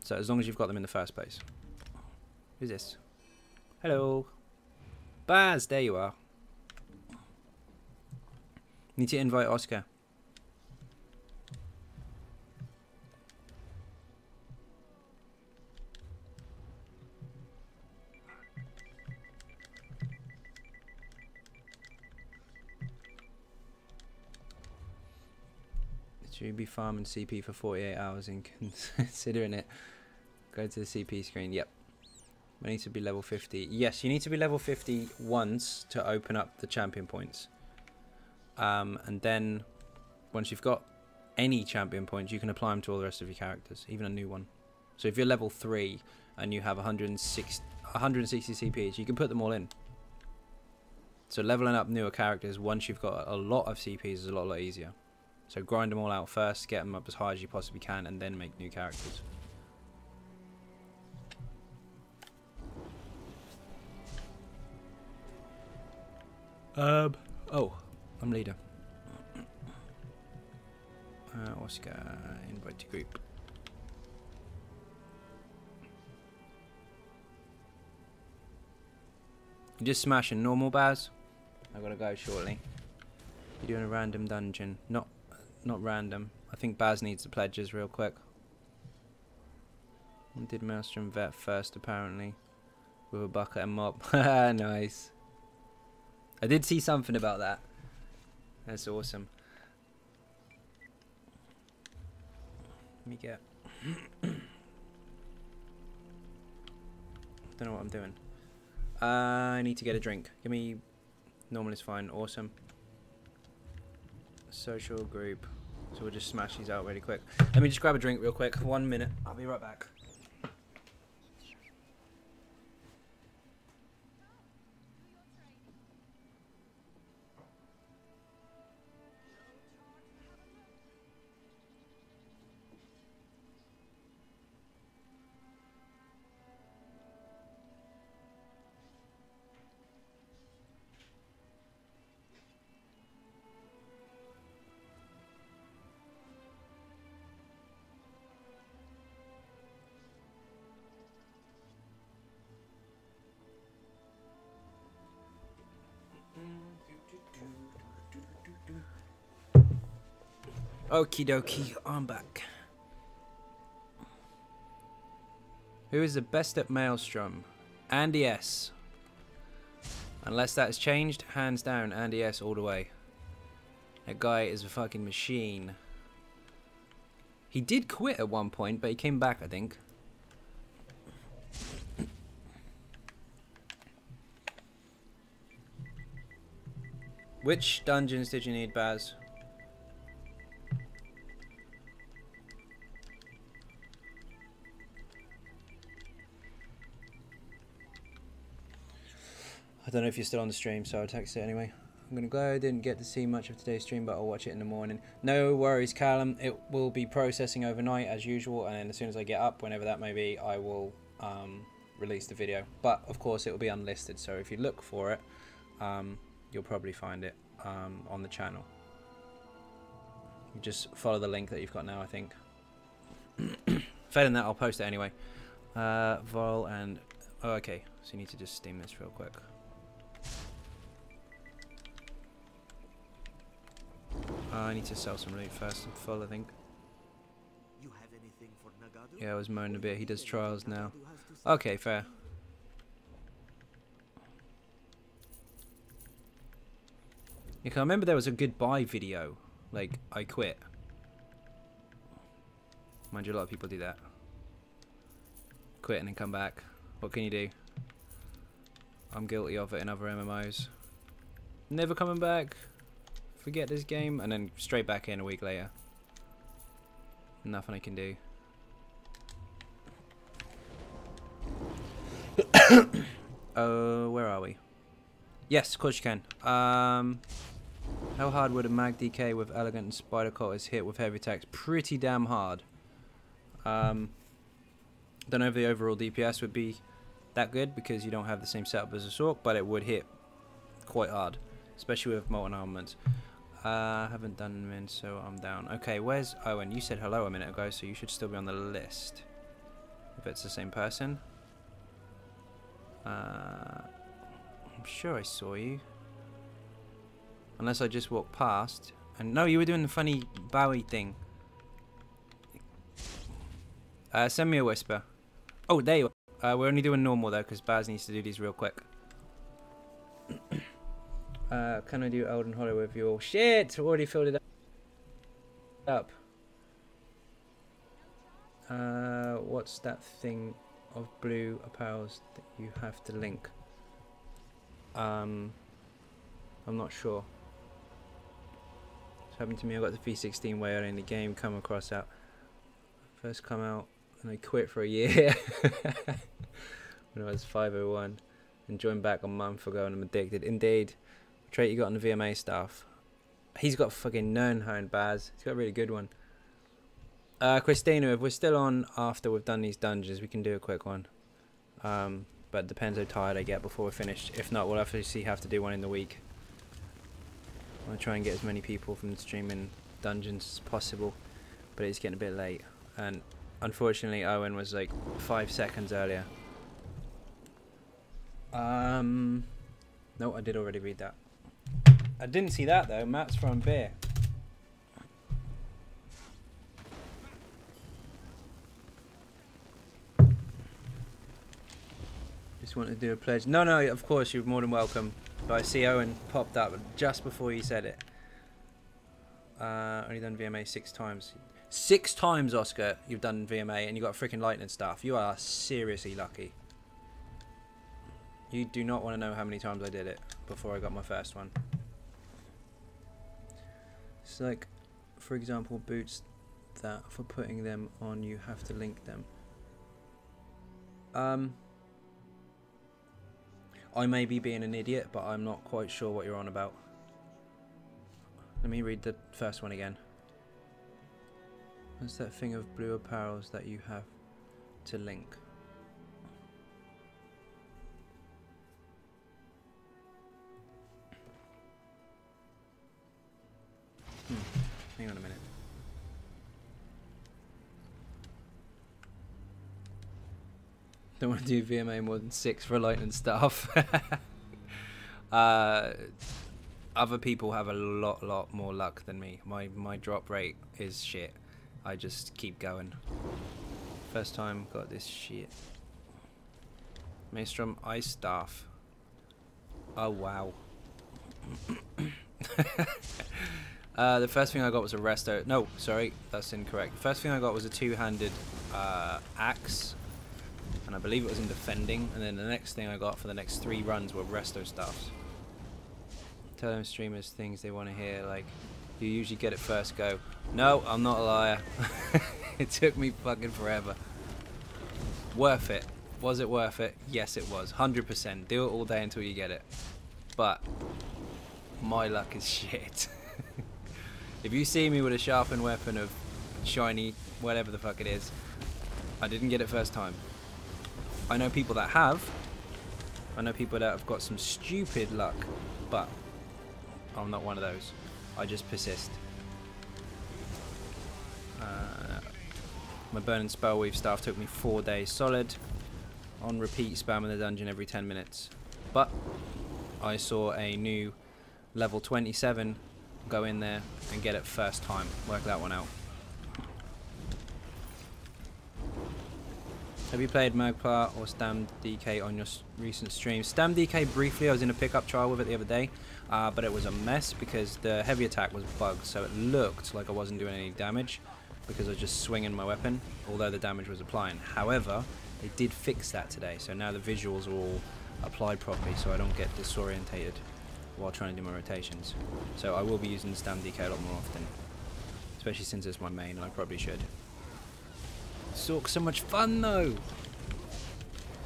So as long as you've got them in the first place. Who's this? Hello. Baz, there you are. Need to invite Oscar. Should you be farming CP for 48 hours and considering it? Go to the CP screen. Yep. We need to be level 50. Yes, you need to be level 50 once to open up the champion points. And then once you've got any champion points, you can apply them to all the rest of your characters, even a new one. So if you're level 3 and you have 160 CPs, you can put them all in. So leveling up newer characters once you've got a lot of CPs is a lot easier. So grind them all out first, get them up as high as you possibly can, and then make new characters. Oh, I'm leader. Oscar, invite to group. You just smashing normal, Baz? I gotta go shortly. You're doing a random dungeon. Not random. I think Baz needs the pledges real quick. I did Maelstrom Vet first, apparently, with a bucket and mop. Nice. I did see something about that. That's awesome. Let me get... Don't know what I'm doing. I need to get a drink. Give me... Normal is fine. Awesome. Social group. So we'll just smash these out really quick. Let me just grab a drink real quick. 1 minute. I'll be right back. Okie dokie, I'm back. Who is the best at Maelstrom? Andy S. Unless that has changed, hands down, Andy S all the way. That guy is a fucking machine. He did quit at one point, but he came back, I think. Which dungeons did you need, Baz? I don't know if you're still on the stream, so I'll text it anyway. I'm gonna go. Didn't get to see much of today's stream, but I'll watch it in the morning. No worries, Callum. It will be processing overnight as usual, and then as soon as I get up, whenever that may be, I will release the video. But of course, it will be unlisted. So if you look for it, you'll probably find it on the channel. You just follow the link that you've got now, I think. Failing that, I'll post it anyway. Vol and oh, okay. So you need to just steam this real quick. I need to sell some loot first. I'm full, I think. You have anything for Nagadu? Yeah, I was moaning a bit. He does trials now. Okay, fair. Yeah, 'cause I remember there was a goodbye video. Like, I quit. Mind you, a lot of people do that. Quit and then come back. What can you do? I'm guilty of it in other MMOs. Never coming back. Forget this game. And then straight back in a week later. Nothing I can do. Oh, where are we? Yes, of course you can. How hard would a mag DK with elegant and spider cultist hit with heavy attacks? Pretty damn hard. Don't know if the overall DPS would be that good because you don't have the same setup as a Sork, but it would hit quite hard, especially with molten armaments. Haven't done them in, so I'm down. Okay, where's Owen? You said hello a minute ago, so you should still be on the list. If it's the same person. I'm sure I saw you. Unless I just walked past. And no, you were doing the funny Bowie thing. Send me a whisper. Oh, there you are. We're only doing normal though, because Baz needs to do these real quick. Can I do Elden Hollow with your shit? Already filled it up. What's that thing of blue apparels that you have to link? I'm not sure. It's happened to me. I got the V16 way early in the game. Come across that. First come out and I quit for a year when I was 501 and joined back a month ago and I'm addicted. Indeed. Trait you got on the VMA stuff. He's got fucking Nernhorn, Baz. He's got a really good one. Christina, if we're still on after we've done these dungeons, we can do a quick one. But it depends how tired I get before we're finished. If not, we'll obviously have to do one in the week. I want to try and get as many people from streaming dungeons as possible. But it's getting a bit late. And unfortunately, Owen was like 5 seconds earlier. No, I did already read that. I didn't see that though. Matt's from beer. Just wanted to do a pledge. No, no, of course, you're more than welcome. But I see Owen popped up just before you said it. Only done VMA 6 times. 6 times, Oscar, you've done VMA and you got a freaking lightning staff. You are seriously lucky. You do not want to know how many times I did it before I got my first one. It's like, for example, boots that for putting them on you have to link them. I may be being an idiot, but I'm not quite sure what you're on about. Let me read the first one again. What's that thing of blue apparels that you have to link? Hang on a minute. Don't want to do VMA more than 6 for lightning staff. Other people have a lot more luck than me. My drop rate is shit. I just keep going. First time got this shit. Maelstrom ice staff. Oh wow. The first thing I got was a resto. No, sorry, that's incorrect. The first thing I got was a two-handed axe, and I believe it was in defending. And then the next thing I got for the next 3 runs were resto staffs. Tell them streamers things they want to hear, like you usually get it first go. No, I'm not a liar. It took me fucking forever. Worth it. Was it worth it? Yes, it was. 100%. Do it all day until you get it. But my luck is shit. If you see me with a sharpened weapon of shiny, whatever the fuck it is, I didn't get it first time. I know people that have. I know people that have got some stupid luck, but I'm not one of those. I just persist. My burning spellweave staff took me 4 days solid, on repeat spamming the dungeon every 10 minutes. But I saw a new level 27 go in there and get it first time. Work that one out. Have you played Magplar or Stam DK on your recent streams? Stam DK briefly, I was in a pickup trial with it the other day, but it was a mess because the heavy attack was bugged, so it looked like I wasn't doing any damage because I was just swinging my weapon, although the damage was applying. However, they did fix that today, so now the visuals are all applied properly, so I don't get disorientated while trying to do my rotations. So I will be using the Stam DK a lot more often, especially since it's my main, and I probably should. So much fun though!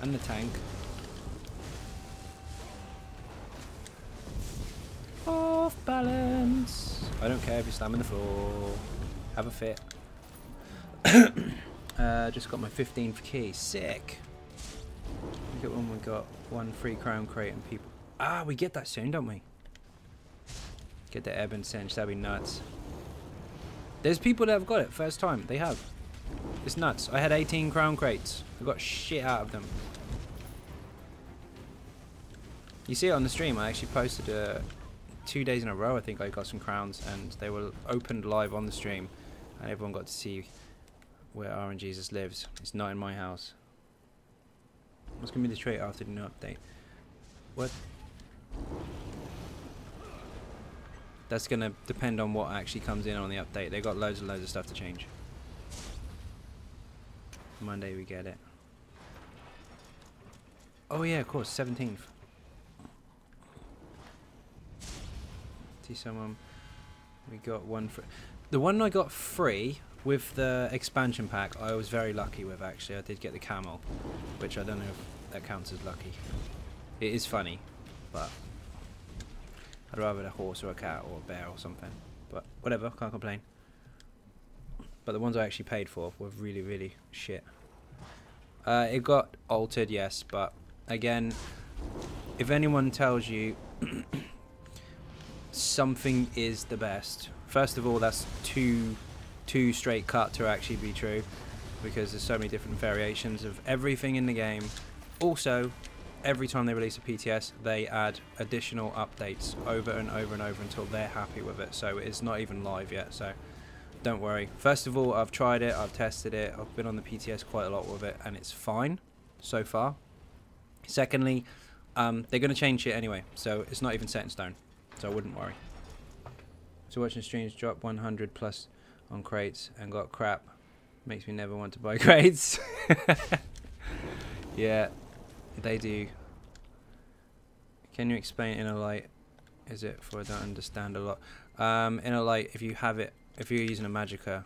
And the tank. Off balance! I don't care if you're slamming the floor. Have a fit. Just got my 15th key. Sick! Look at when we got 1 free crown crate and people... Ah, we get that soon, don't we? Get the ebb and cinch, that'd be nuts. There's people that have got it first time. They have. It's nuts. I had 18 crown crates. I got shit out of them. You see it on the stream. I actually posted 2 days in a row. I think I got some crowns, and they were opened live on the stream, and everyone got to see where RNGesus lives. It's not in my house. What's gonna be the trait after the new update? What? That's gonna depend on what actually comes in on the update. They got loads and loads of stuff to change. Monday we get it. Oh yeah, of course, 17th. See someone. We got one for the one I got free with the expansion pack. I was very lucky with, actually. I did get the camel, which I don't know if that counts as lucky. It is funny, but I'd rather a horse or a cat or a bear or something. But whatever, can't complain. But the ones I actually paid for were really, really shit. It got altered, yes, but again, if anyone tells you something is the best, first of all, that's too straight cut to actually be true, because there's so many different variations of everything in the game. Also, every time they release a PTS, they add additional updates over and over and over until they're happy with it. So it's not even live yet, so don't worry. First of all, I've tried it, I've tested it, I've been on the PTS quite a lot with it, and it's fine so far. Secondly, they're going to change it anyway, so it's not even set in stone, so I wouldn't worry. So watching streams drop 100 plus on crates and got crap makes me never want to buy crates. Yeah, they do. Can you explain inner light? Is it for I don't understand a lot? Inner light, if you have it, if you're using a magicka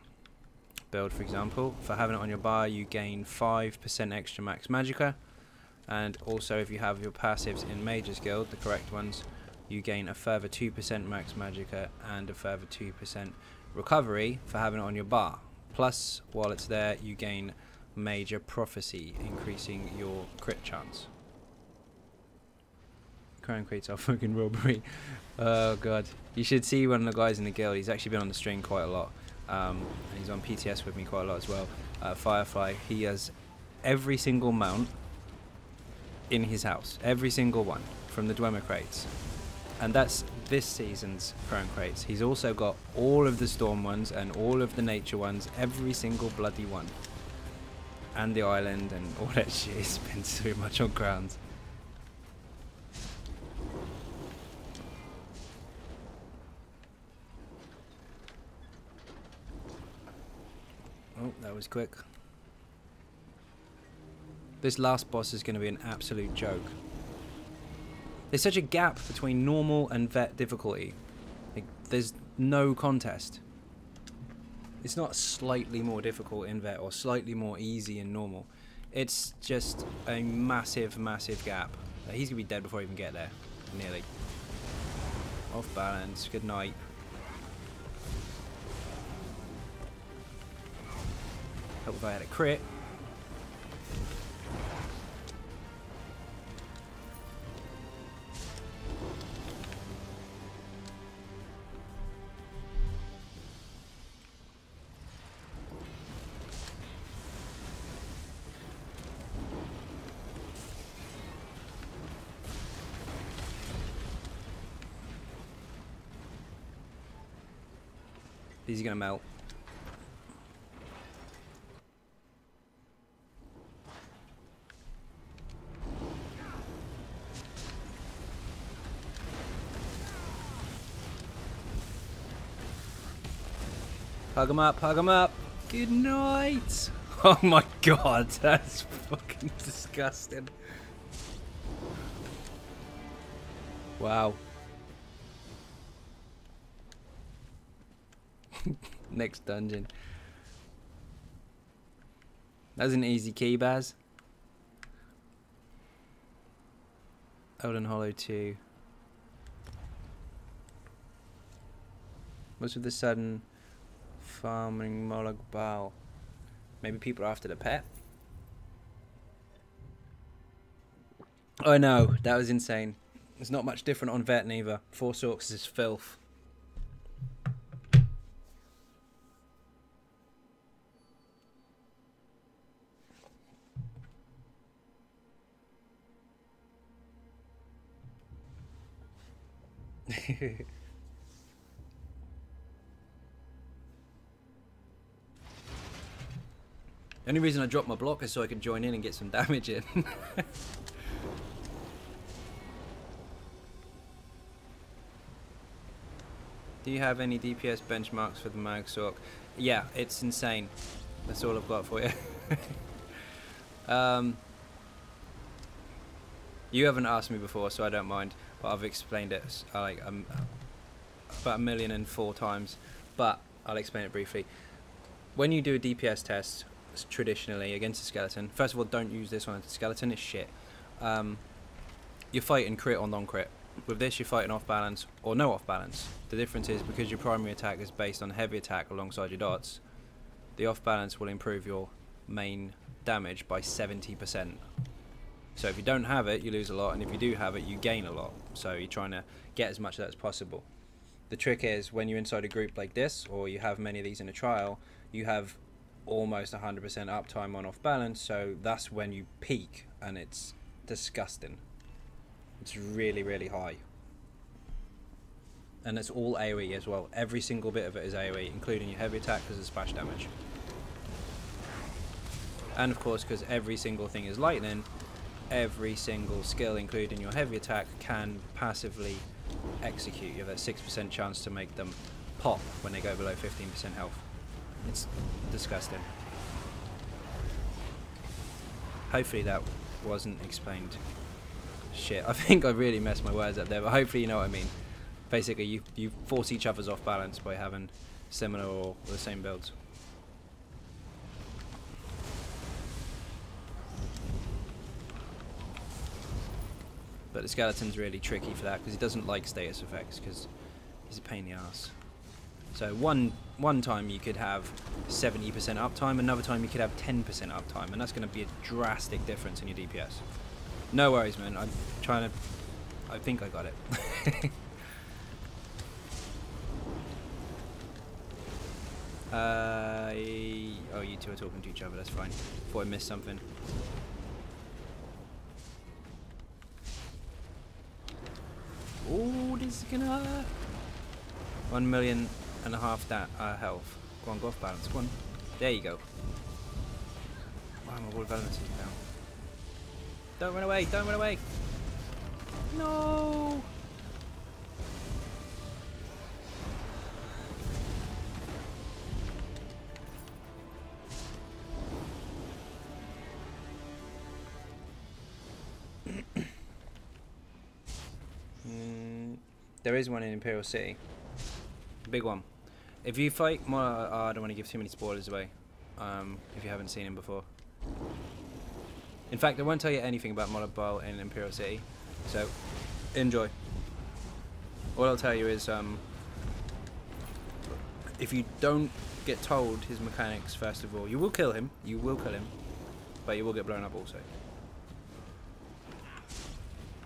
build, for example, for having it on your bar, you gain 5% extra max magicka. And also if you have your passives in Mage's Guild, the correct ones, you gain a further 2% max magicka and a further 2% recovery for having it on your bar. Plus, while it's there, you gain Major Prophecy, increasing your crit chance. Crown crates are fucking robbery. Oh god. You should see one of the guys in the guild. He's actually been on the stream quite a lot. And he's on PTS with me quite a lot as well. Firefly. He has every single mount in his house. Every single one from the Dwemer crates. And that's this season's Crown crates. He's also got all of the Storm ones and all of the Nature ones. Every single bloody one. And the island and all that shit. He spends so much on Crowns. Oh, that was quick. This last boss is going to be an absolute joke. There's such a gap between normal and vet difficulty. Like, there's no contest. It's not slightly more difficult in vet or slightly more easy in normal. It's just a massive, massive gap. He's going to be dead before I even get there. Nearly. Off balance. Good night. Hope if I had a crit. These are gonna melt. Hug him up, hug him up. Good night. Oh my god, that's fucking disgusting. Wow. Next dungeon. That's an easy key, Baz. Elden Hollow 2. What's with the sudden farming Molag Bal? Maybe people are after the pet? Oh no, that was insane. There's not much different on vet neither. 4 Sorks is filth. The only reason I dropped my block is so I could join in and get some damage in. Do you have any DPS benchmarks for the Magsork? Yeah, it's insane. That's all I've got for you. You haven't asked me before, so I don't mind. But I've explained it like about 1,000,004 times. But I'll explain it briefly. When you do a DPS test, traditionally against a skeleton, first of all, don't use this one as a skeleton. It's shit. You're fighting crit or non-crit. With this, you're fighting off balance or no off balance. The difference is because your primary attack is based on heavy attack alongside your dots, the off balance will improve your main damage by 70%. So if you don't have it, you lose a lot, and if you do have it, you gain a lot. So you're trying to get as much of that as possible. The trick is when you're inside a group like this, or you have many of these in a trial, you have almost 100% uptime on off balance, so that's when you peak, and it's disgusting. It's really, really high. And it's all AoE as well. Every single bit of it is AoE, including your heavy attack because of splash damage. And of course, because every single thing is lightning, every single skill, including your heavy attack, can passively execute. You have that 6% chance to make them pop when they go below 15% health. It's disgusting. Hopefully that wasn't explained. Shit, I think I really messed my words up there, but hopefully you know what I mean. Basically, you force each other's off balance by having similar or the same builds. But the skeleton's really tricky for that because he doesn't like status effects because he's a pain in the ass. So one time you could have 70% uptime, another time you could have 10% uptime, and that's going to be a drastic difference in your DPS. No worries, man. I'm trying to... I think I got it. Oh, you two are talking to each other. That's fine. Thought I missed something. Oh, this is gonna hurt. 1.5 million that health. Go on, go off balance. Go on. There you go. Wow, my wall of elements is down. Don't run away! Don't run away! No! There is one in Imperial City. Big one. If you fight more... I don't want to give too many spoilers away. If you haven't seen him before. In fact, I won't tell you anything about Mobile in Imperial City. So, enjoy. All I'll tell you is... if you don't get told his mechanics, first of all, you will kill him. You will kill him. But you will get blown up also.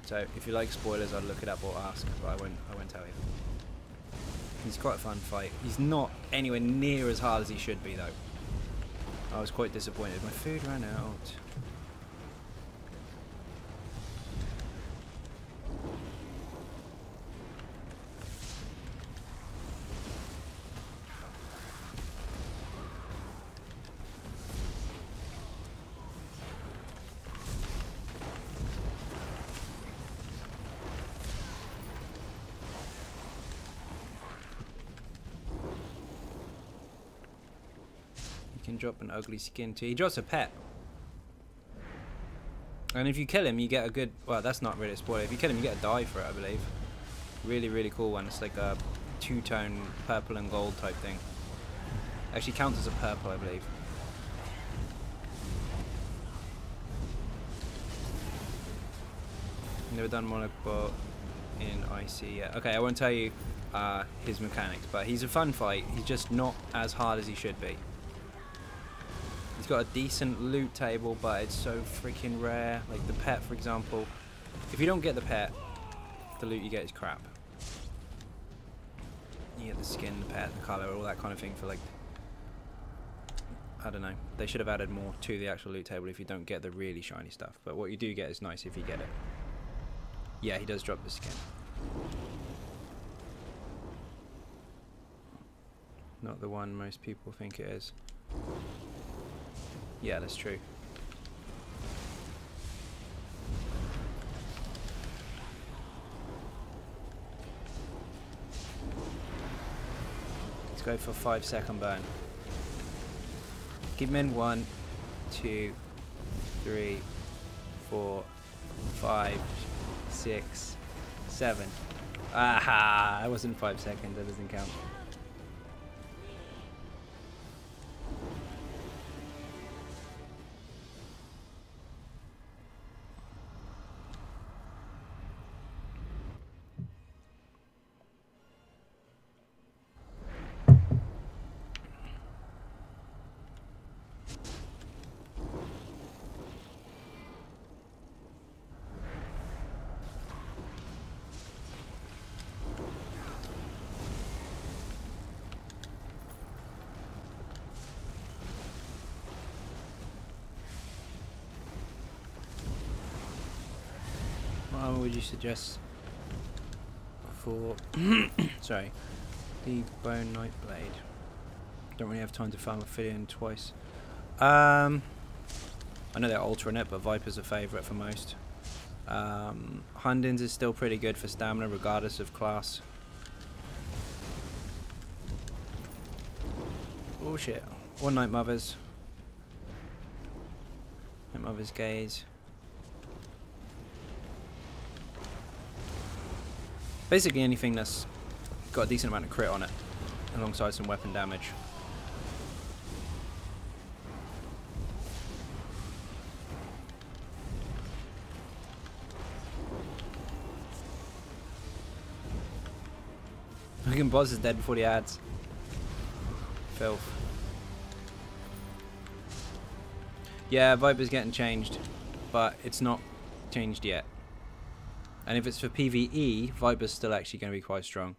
So if you like spoilers, I'd look it up or ask, but I won't tell you. He's quite a fun fight. He's not anywhere near as hard as he should be though. I was quite disappointed. My food ran out. Can drop an ugly skin too. He drops a pet. And if you kill him, you get a good... Well, that's not really a spoiler. If you kill him, you get a dye for it, I believe. Really, really cool one. It's like a two-tone purple and gold type thing. Actually counts as a purple, I believe. Never done Monobot in IC yet. Okay, I won't tell you his mechanics, but he's a fun fight. He's just not as hard as he should be. He's got a decent loot table, but it's so freaking rare. Like the pet, for example. If you don't get the pet, the loot you get is crap. You get the skin, the pet, the colour, all that kind of thing for like... I don't know. They should have added more to the actual loot table if you don't get the really shiny stuff. But what you do get is nice if you get it. Yeah, he does drop the skin. Not the one most people think it is. Yeah, that's true. Let's go for 5-second burn. Keep him in 1, 2, 3, 4, 5, 6, 7. Aha! That wasn't 5 seconds, that doesn't count. What would you suggest for sorry, the Bone Knight Blade? Don't really have time to farm a Ophidian twice. I I know they're altering it, but Viper's a favourite for most. Hundins is still pretty good for stamina regardless of class. Oh shit. Or Night Mothers. Night Mothers gaze. Basically anything that's got a decent amount of crit on it, alongside some weapon damage. Fucking boss is dead before the ads. Filth. Yeah, Viper's getting changed, but it's not changed yet. And if it's for PvE, Viper's still actually going to be quite strong.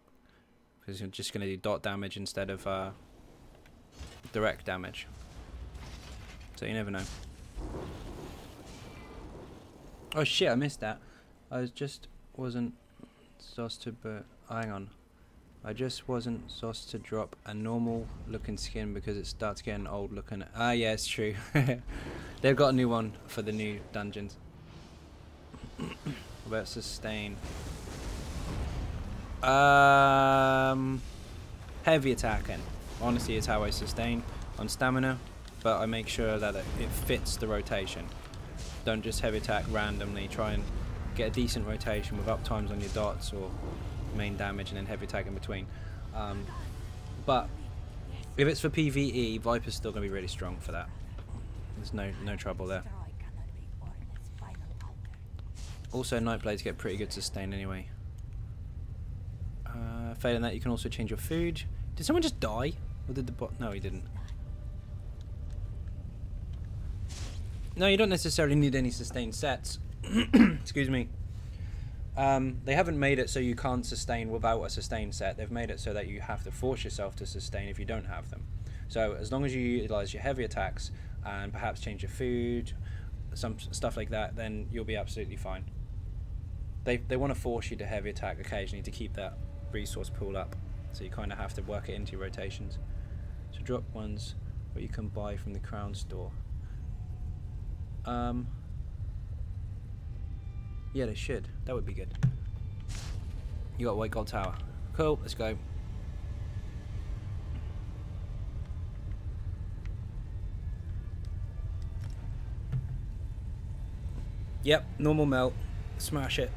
Because you're just going to do dot damage instead of direct damage. So you never know. Oh shit, I missed that. I wasn't supposed to, but hang on. I just wasn't supposed to drop a normal looking skin because it starts getting old looking. Ah yeah, it's true. They've got a new one for the new dungeons. About sustain. Heavy attacking honestly is how I sustain on stamina, but I make sure that it fits the rotation. Don't just heavy attack randomly, try and get a decent rotation with up times on your dots or main damage and then heavy attack in between. But if it's for PvE, Viper's still going to be really strong for that. There's no trouble there. Also, Nightblades get pretty good sustain anyway. Failing that, you can also change your food. Did someone just die? Or did the bot? No, he didn't. No, you don't necessarily need any sustained sets. Excuse me. They haven't made it so you can't sustain without a sustain set. They've made it so that you have to force yourself to sustain if you don't have them. So as long as you utilize your heavy attacks and perhaps change your food, some stuff like that, then you'll be absolutely fine. They want to force you to heavy attack occasionally to keep that resource pool up. So you kind of have to work it into your rotations. So drop ones what you can buy from the Crown store. Yeah, they should. That would be good. You got White Gold Tower. Cool, let's go. Yep, normal melt. Smash it.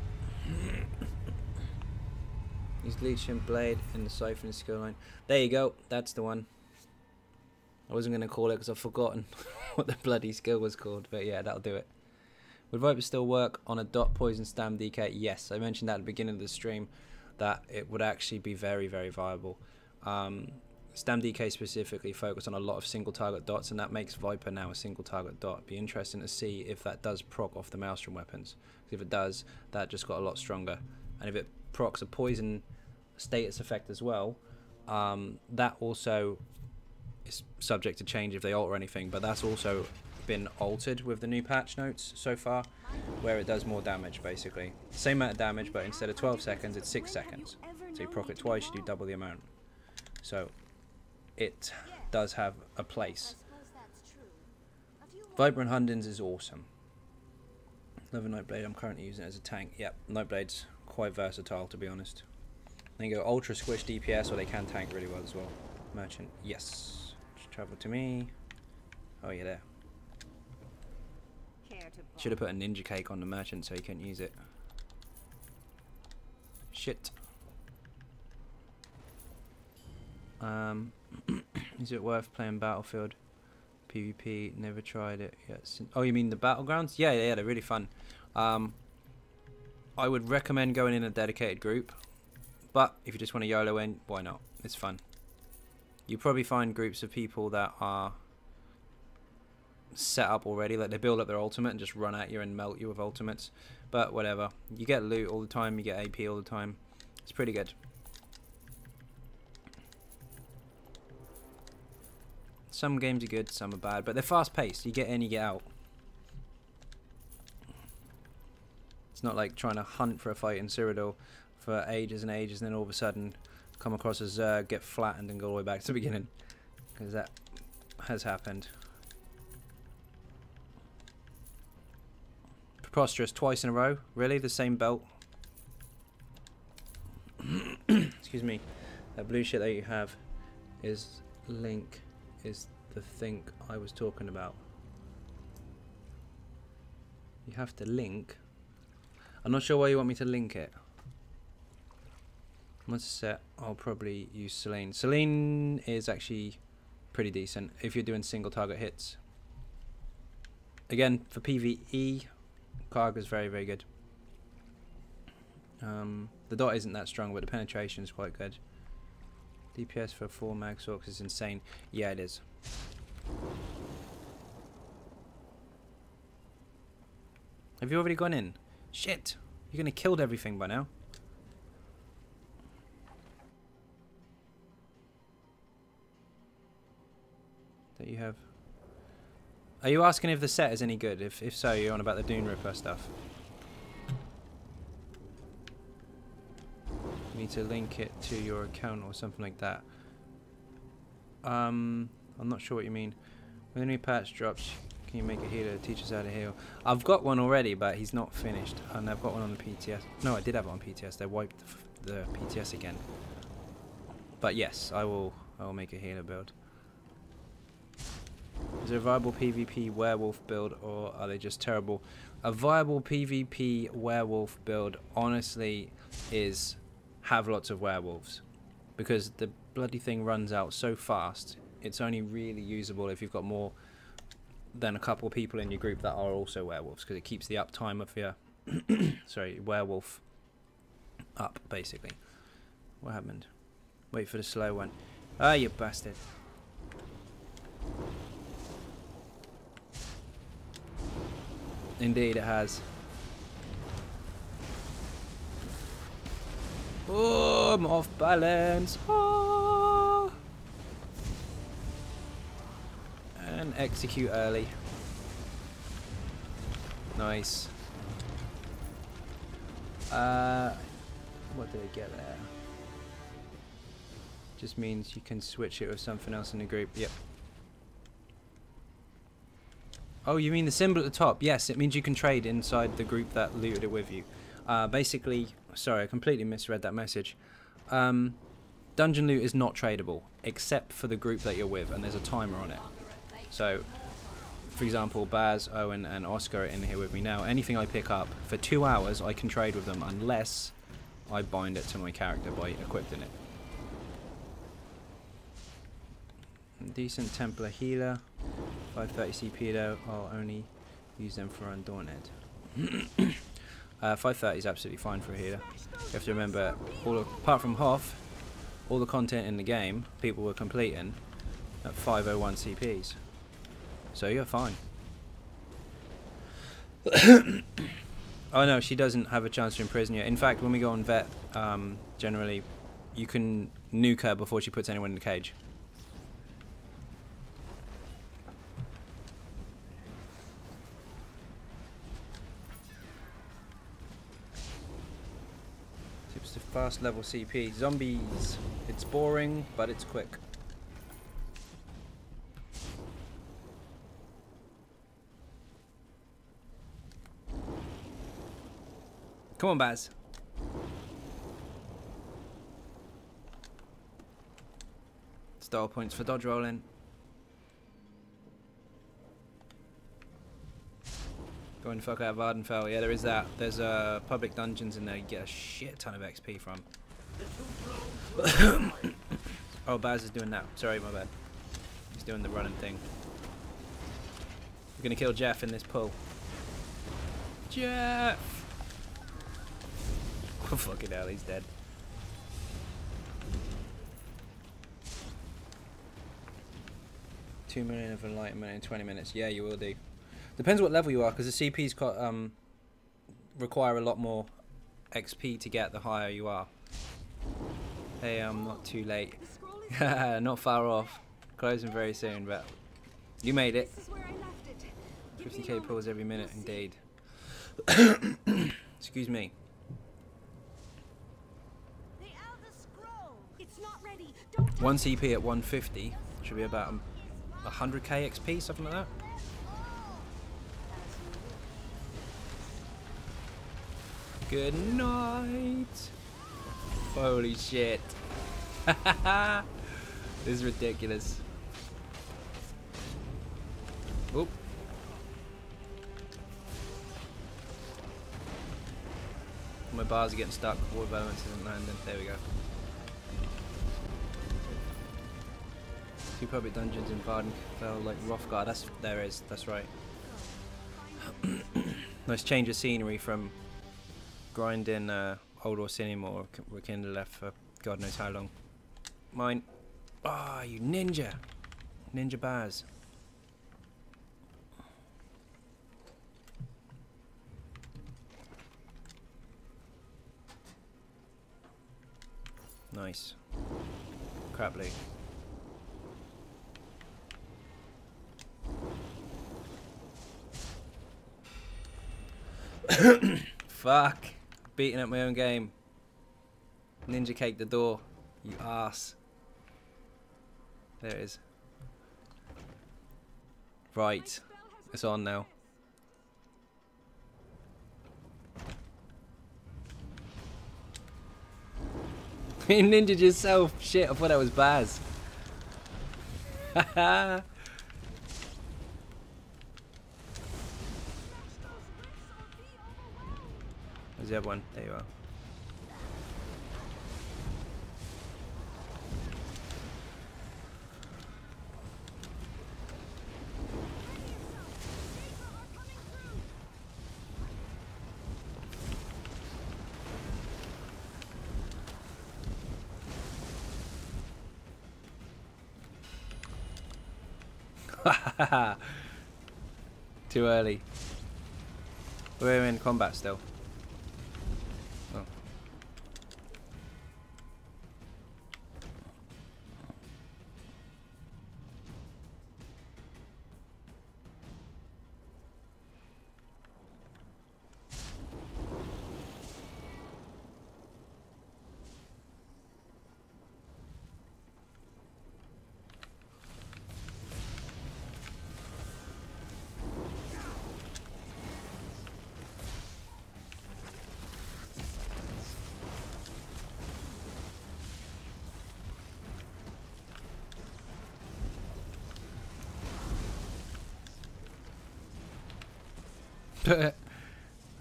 Use Leeching Blade in the Siphon skill line. There you go. That's the one. I wasn't going to call it because I've forgotten what the bloody skill was called. But yeah, that'll do it. Would Viper still work on a dot poison stam DK? Yes, I mentioned that at the beginning of the stream that it would actually be very, very viable. Stam DK specifically focus on a lot of single target dots, and that makes Viper now a single target dot. It'd be interesting to see if that does proc off the Maelstrom weapons. If it does, that just got a lot stronger. And if it procs a poison status effect as well, that also is subject to change if they alter anything, but that's also been altered with the new patch notes so far, where it does more damage basically. Same amount of damage, but instead of 12 seconds, it's 6 seconds. So you proc it twice, you do double the amount. So it does have a place. Viper and Hundins is awesome. Love a Nightblade, I'm currently using it as a tank. Yep, Nightblade's quite versatile to be honest. Then you go Ultra Squish DPS, or they can tank really well as well. Merchant, yes. Just travel to me. Oh yeah, there. Should have put a ninja cake on the merchant so he couldn't use it. Shit. Is it worth playing Battlefield? PvP, never tried it yet. Oh, you mean the Battlegrounds? Yeah, they're really fun. I would recommend going in a dedicated group, but if you just want to YOLO in, why not? It's fun. You probably find groups of people that are set up already, like they build up their ultimate and just run at you and melt you with ultimates, but whatever. You get loot all the time, you get AP all the time. It's pretty good. Some games are good, some are bad, but they're fast paced. You get in, you get out. It's not like trying to hunt for a fight in Cyrodiil for ages and ages and then all of a sudden come across a Zerg, get flattened and go all the way back to the beginning, because that has happened. Preposterous, twice in a row. Really? The same belt? Excuse me. That blue shit that you have is link, is the thing I was talking about. You have to link. I'm not sure why you want me to link it. Once it's set, I'll probably use Selene. Selene is actually pretty decent if you're doing single target hits. Again, for PvE, Karg is very, very good. The dot isn't that strong, but the penetration is quite good. DPS for 4 mag sorks is insane. Yeah, it is. Have you already gone in? Shit! You're gonna killed everything by now. That you have. Are you asking if the set is any good? If so, you're on about the Dune Ripper stuff. You need to link it to your account or something like that. I'm not sure what you mean. When a new patch drops, can you make a healer to teach us how to heal? I've got one already, but he's not finished. And I've got one on the PTS. No, I did have it on PTS. They wiped the PTS again. But yes, I will make a healer build. Is there a viable PvP werewolf build, or are they just terrible? A viable PvP werewolf build, honestly, is have lots of werewolves. Because the bloody thing runs out so fast, it's only really usable if you've got more than a couple of people in your group that are also werewolves, because it keeps the uptime of your sorry, werewolf up, basically. What happened? Wait for the slow one. Ah, you bastard. Indeed it has. Oh, I'm off balance. Oh. And execute early. Nice. What did I get there? Just means you can switch it with something else in the group. Yep. Oh, you mean the symbol at the top? Yes, it means you can trade inside the group that looted it with you. Basically, sorry, I completely misread that message. Dungeon loot is not tradable, except for the group that you're with, and there's a timer on it. So, for example, Baz, Owen, and Oscar are in here with me now. Anything I pick up, for 2 hours, I can trade with them, unless I bind it to my character by equipping it. Decent Templar healer. 530 CP though, I'll only use them for Undaunted. 530 is absolutely fine for a healer. You have to remember, apart from Hoth, all the content in the game, people were completing at 501 CPs. So you're fine. Oh no, she doesn't have a chance to imprison you. In fact, when we go on vet, generally, you can nuke her before she puts anyone in the cage. Tips to fast level CP. Zombies. It's boring, but it's quick. Come on, Baz. Style points for dodge rolling. Going the fuck out of Vardenfell. Yeah, there is that. There's public dungeons in there you get a shit ton of XP from. Oh, Baz is doing that. Sorry, my bad. He's doing the running thing. We're gonna kill Jeff in this pull. Jeff! Oh, fucking hell, he's dead. $2 million of enlightenment in 20 minutes. Yeah, you will do. Depends what level you are, because the CP's got require a lot more XP to get the higher you are. Hey, I'm not too late. Not far off. Closing very soon, but you made it. 50k pulls every minute, indeed. Excuse me. 1 CP at 150 should be about 100k XP, something like that. Good night. Holy shit. This is ridiculous. Oop. My bars are getting stuck. Water balance isn't landing. There we go. 2 public dungeons in Vardenfell like Rothgar. There is. That's right. Nice change of scenery from grinding Old Orsinium or Rekindle left for God knows how long. Mine. Ah, oh, you ninja. Ninja Baz. Nice. Craply. Fuck. Beating up my own game. Ninja cake the door. You ass. There it is. Right. It's on now. You ninja'd yourself. Shit, I thought that was Baz. Haha. Where's the other one? There you are. Too early. We're in combat still. Oh.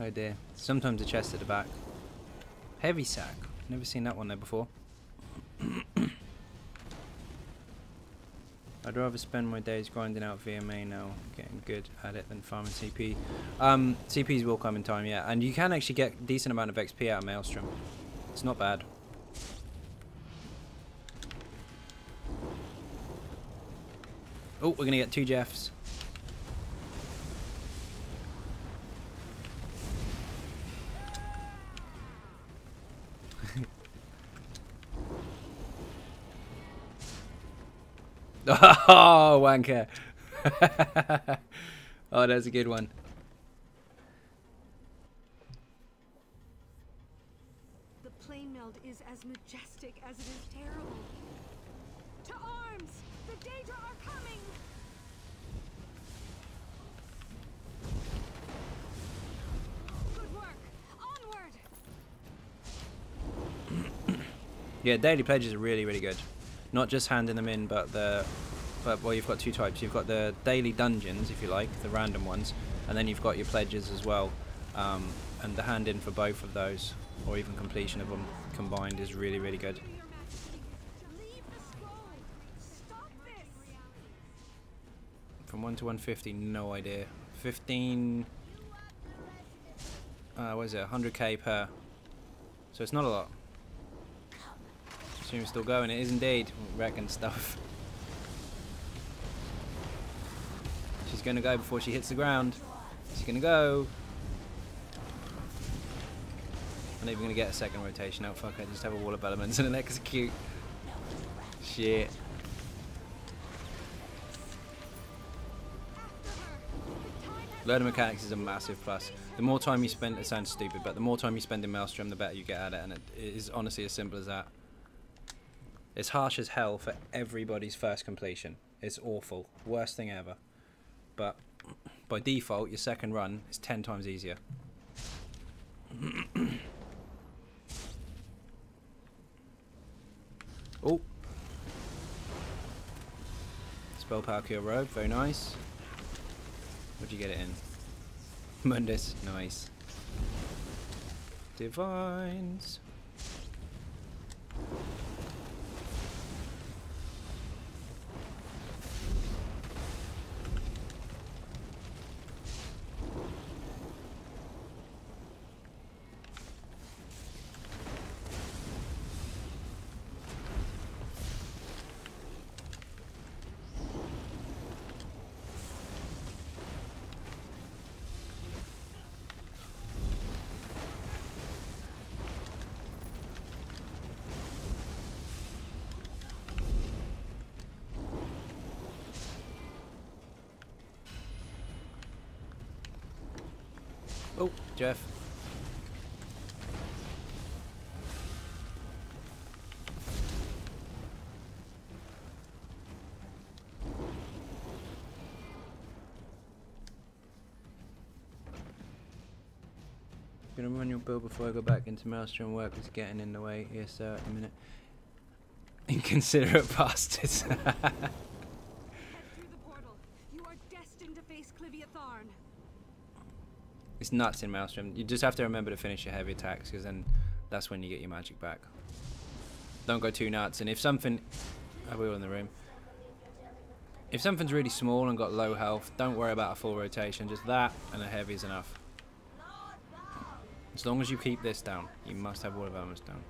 Oh dear. Sometimes a chest at the back. Heavy sack. Never seen that one there before. I'd rather spend my days grinding out VMA now, getting good at it, than farming CP. CPs will come in time, yeah. And you can actually get a decent amount of XP out of Maelstrom. It's not bad. Oh, we're gonna get 2 Jeffs. Oh, wanker. Oh, that's a good one. The plane meld is as majestic as it is terrible. To arms! The Daedra are coming! Good work! Onward! Yeah, daily pledges are really, really good. Not just handing them in, but well, you've got 2 types. You've got the daily dungeons, if you like, the random ones, and then you've got your pledges as well. And the hand in for both of those, or even completion of them combined, is really, really good. From 1 to 150, no idea. 15. What is it? 100k per. So it's not a lot. Assume it's still going. It is indeed. Wrecking stuff. She's gonna go before she hits the ground. She's gonna go. I'm not even gonna get a second rotation out. Fuck, I just have a wall of elements and an execute. Shit. Learning mechanics is a massive plus. The more time you spend, it sounds stupid, but the more time you spend in Maelstrom, the better you get at it, and it is honestly as simple as that. It's harsh as hell for everybody's first completion. It's awful. Worst thing ever. But by default, your second run is 10 times easier. Oh. Spell power cure robe, very nice. What'd you get it in? Mundus, nice. Divines. Oh, Jeff. Gonna run your build before I go back into Maelstrom. Work is getting in the way. Yes, sir. In a minute. Inconsiderate bastards. Head through the portal. You are destined to face Cliviatharn. It's nuts in Maelstrom. You just have to remember to finish your heavy attacks, because then that's when you get your magic back. Don't go too nuts. And if something... Are we all in the room? If something's really small and got low health, don't worry about a full rotation. Just that and a heavy is enough. As long as you keep this down. You must have all of armors down.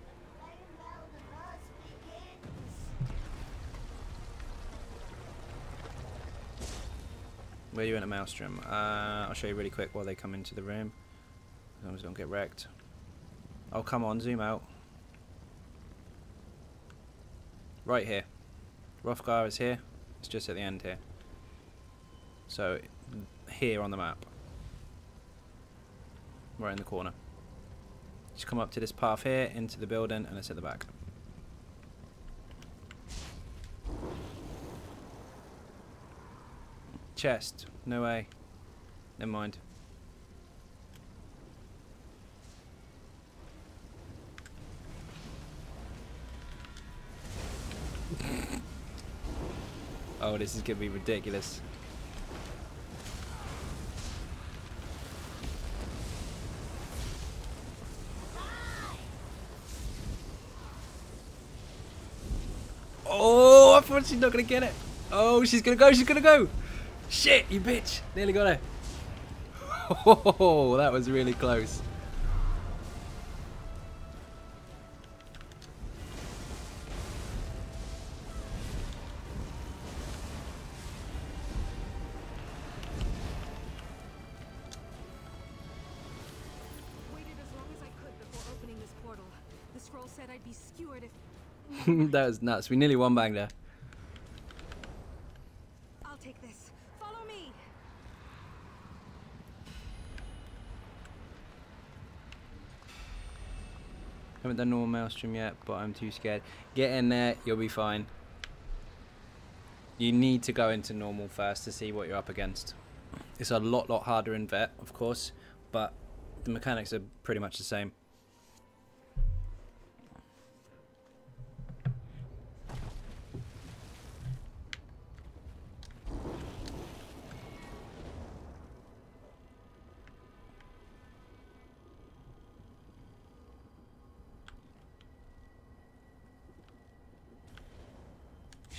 Where are you in a Maelstrom? I'll show you really quick while they come into the room. As long as they don't get wrecked. Oh, come on, zoom out. Right here. Hrothgar is here. It's just at the end here. So, here on the map. Right in the corner. Just come up to this path here, into the building, and it's at the back. Chest. No way. Never mind. Oh, this is gonna be ridiculous. Oh, I thought she's not gonna get it. Oh, she's gonna go, she's gonna go. Shit, you bitch! Nearly got her. Oh, that was really close. Waited as long as I could before opening this portal. The scroll said I'd be skewered if... That was nuts. We nearly won back there. I'll take this. Follow me. Haven't done normal Maelstrom yet, but I'm too scared. Get in there, you'll be fine. You need to go into normal first to see what you're up against. It's a lot harder in vet, of course, but the mechanics are pretty much the same.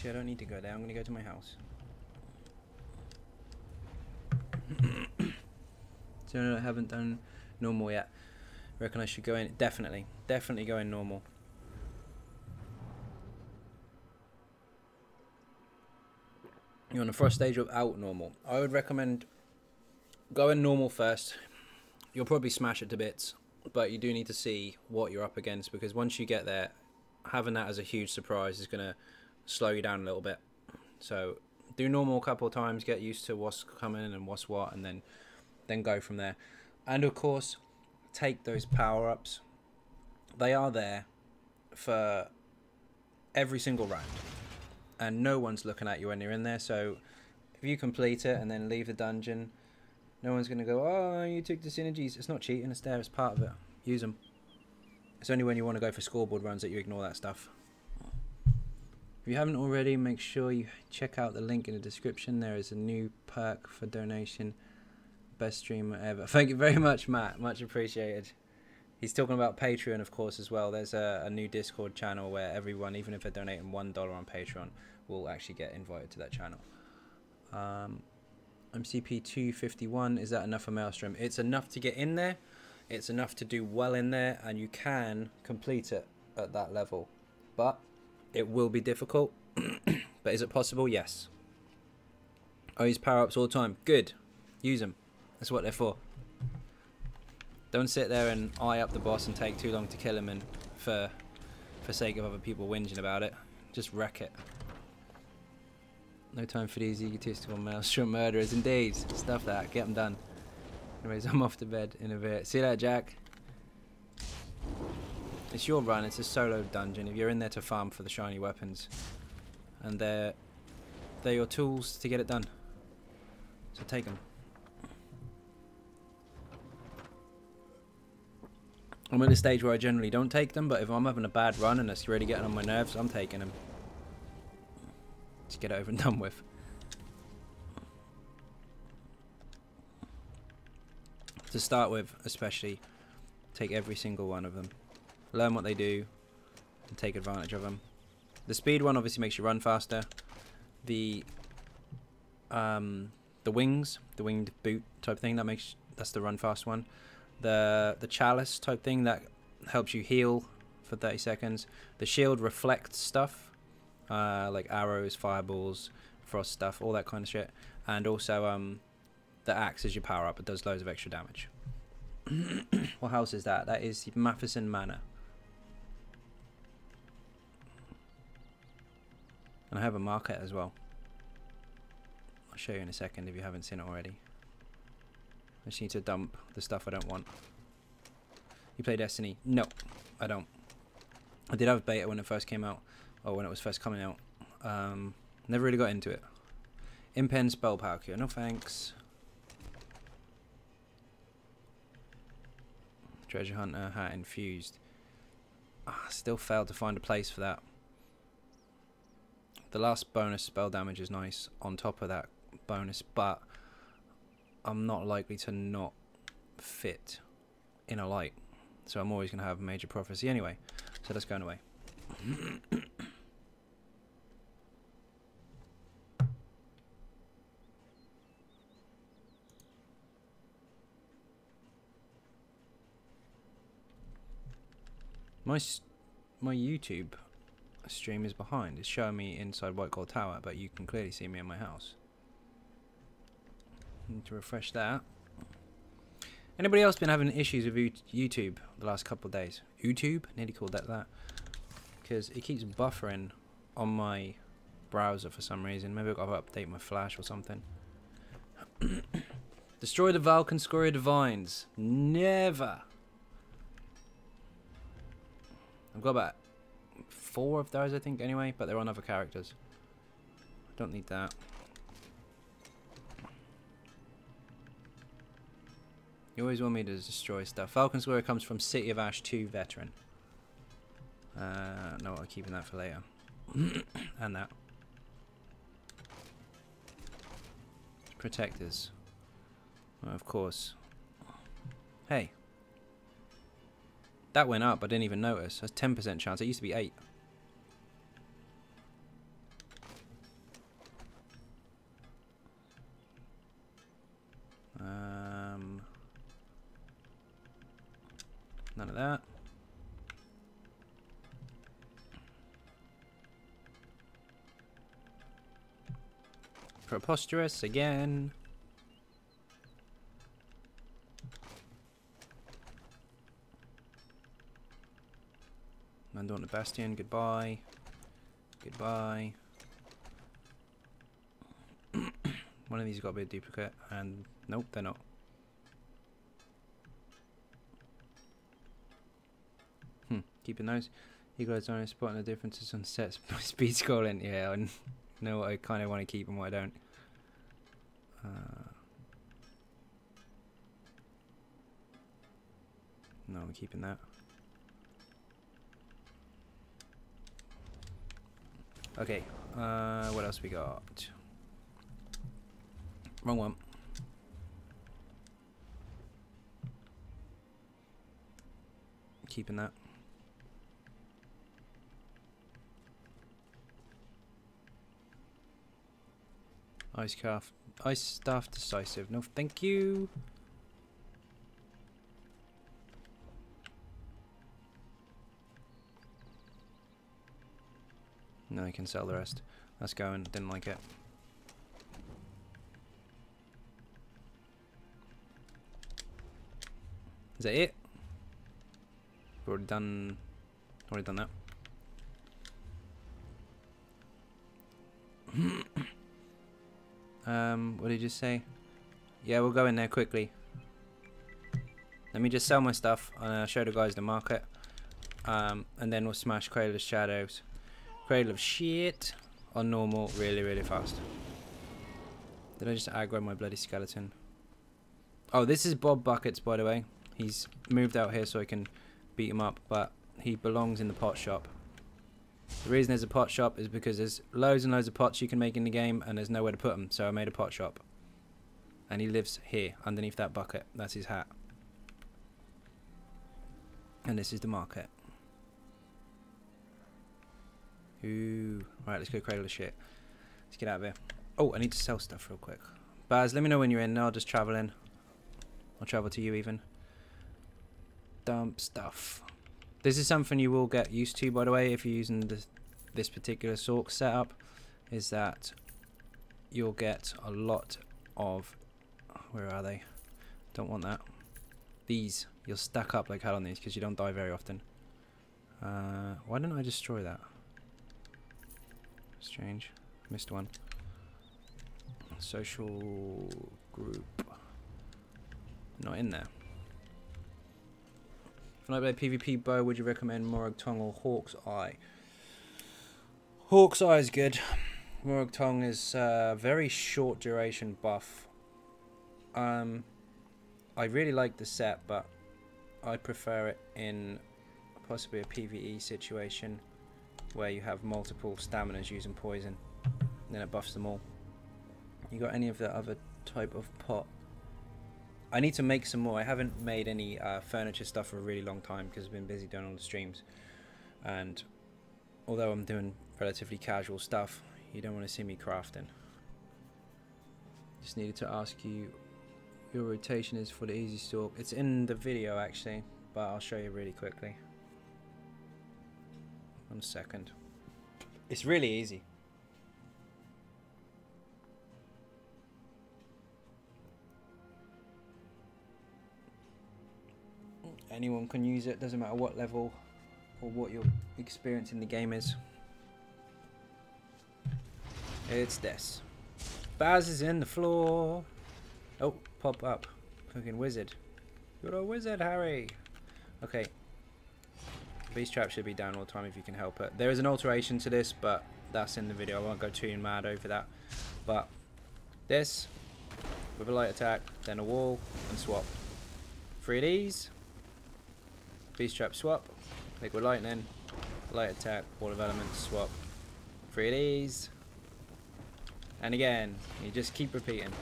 I don't need to go there. I'm going to go to my house. So no, I haven't done normal yet. I reckon I should go in. Definitely go in normal. You're on the first stage without normal. I would recommend going normal first. You'll probably smash it to bits, but you do need to see what you're up against, because once you get there, having that as a huge surprise is going to slow you down a little bit. So do normal a couple of times, get used to what's coming and what's what, and then go from there. And of course, take those power-ups. They are there for every single round, and no one's looking at you when you're in there. So if you complete it and then leave the dungeon, no one's going to go, oh, you took the synergies. It's not cheating, it's there, it's part of it. Use them. It's only when you want to go for scoreboard runs that you ignore that stuff. If you haven't already, make sure you check out the link in the description. There is a new perk for donation. Best streamer ever. Thank you very much, Matt. Much appreciated. He's talking about Patreon, of course, as well. There's a new Discord channel where everyone, even if they're donating $1 on Patreon, will actually get invited to that channel. MCP 251, is that enough for Maelstrom? It's enough to get in there. It's enough to do well in there, and you can complete it at that level. But it will be difficult. But is it possible? Yes. I use power-ups all the time. Good. Use them. That's what they're for. Don't sit there and eye up the boss and take too long to kill him and for sake of other people whinging about it. Just wreck it. No time for these egotistical maelstrom murderers. Indeed. Stuff that. Get them done. Anyways, I'm off to bed in a bit. See you later, Jack. It's your run. It's a solo dungeon. If you're in there to farm for the shiny weapons. And they're your tools to get it done. So take them. I'm at a stage where I generally don't take them, but if I'm having a bad run and it's really getting on my nerves, I'm taking them. Just get it over and done with. To start with, especially, take every single one of them. Learn what they do and take advantage of them. The speed one obviously makes you run faster. The wings, the winged boot type thing, that's the run fast one. The chalice type thing that helps you heal for 30 seconds. The shield reflects stuff like arrows, fireballs, frost stuff, all that kind of shit. And also the axe is your power up. It does loads of extra damage. What house is that? That is Matheson Manor. And I have a market as well. I'll show you in a second if you haven't seen it already. I just need to dump the stuff I don't want. You play Destiny? No, I don't. I did have a beta when it first came out. Or when it was first coming out. Never really got into it. Impen spell power cure. No thanks. Treasure hunter hat infused. Still failed to find a place for that. The last bonus spell damage is nice on top of that bonus, but I'm not likely to not fit in a light, so I'm always going to have major prophecy anyway, so that's going away. My YouTube stream is behind. It's showing me inside White Gold Tower, but you can clearly see me in my house. Need to refresh that. Anybody else been having issues with YouTube the last couple of days? YouTube? Nearly called that. Because it keeps buffering on my browser for some reason. Maybe I've got to update my flash or something. Destroy the Valkynscoria Divines. Never. I've got about 4 of those, I think, anyway, but they're on other characters. I don't need that. You always want me to destroy stuff. Valkynscoria comes from City of Ash 2 veteran. No, I'm keeping that for later. And that. Protectors. Well, of course. Hey. That went up, I didn't even notice. That's 10% chance. It used to be 8. None of that. Preposterous again. Mandorna Bastion, goodbye. Goodbye. One of these has got to be a duplicate, and nope, they're not. Keeping those. You guys are spotting the differences on set speed scrolling. Yeah, I know what I kind of want to keep and what I don't. No, I'm keeping that. Okay, what else we got? Wrong one. Keeping that. Ice staff decisive. No, thank you. No, you can sell the rest. Let's go, and didn't like it. Is that it? Already done that. What did you say? Yeah, we'll go in there quickly. Let me just sell my stuff and show the guys the market. And then we'll smash Cradle of Shadows. Cradle of Shit on normal really, really fast. Did I just aggro my bloody skeleton? Oh, this is Bob Buckets, by the way. He's moved out here so I can beat him up, but he belongs in the pot shop. The reason there's a pot shop is because there's loads and loads of pots you can make in the game and there's nowhere to put them, so I made a pot shop. And he lives here, underneath that bucket. That's his hat. And this is the market. Ooh. Right, let's go Cradle of Shit. Let's get out of here. Oh, I need to sell stuff real quick. Baz, let me know when you're in. I'll just travel in. I'll travel to you even. Dump stuff. This is something you will get used to, by the way, if you're using this particular Sork setup, is that you'll get a lot of... Where are they? Don't want that. These. You'll stack up like hell on these because you don't die very often. Why didn't I destroy that? Strange. Missed one. Social group. Not in there. If I play PvP bow, would you recommend Morag Tongue or Hawk's Eye? Hawk's Eye is good. Morag Tongue is very short duration buff. I really like the set, but I prefer it in possibly a PvE situation where you have multiple staminas using poison, and then it buffs them all. You got any of the other type of pot? I need to make some more. I haven't made any furniture stuff for a really long time because I've been busy doing all the streams, and although I'm doing relatively casual stuff, you don't want to see me crafting. Just needed to ask you, your rotation is for the easy stalk. It's in the video actually, but I'll show you really quickly. 1 second. It's really easy. Anyone can use it, doesn't matter what level or what your experience in the game is. It's this. Baz is in the floor. Oh, pop up. Fucking wizard. You're a wizard, Harry. Okay. Beast trap should be down all the time if you can help it. There is an alteration to this, but that's in the video. I won't go too mad over that. But this, with a light attack, then a wall, and swap. 3 of these. Beast trap swap. Liquid lightning. Light attack. Wall of elements swap. 3 of these. And again, you just keep repeating.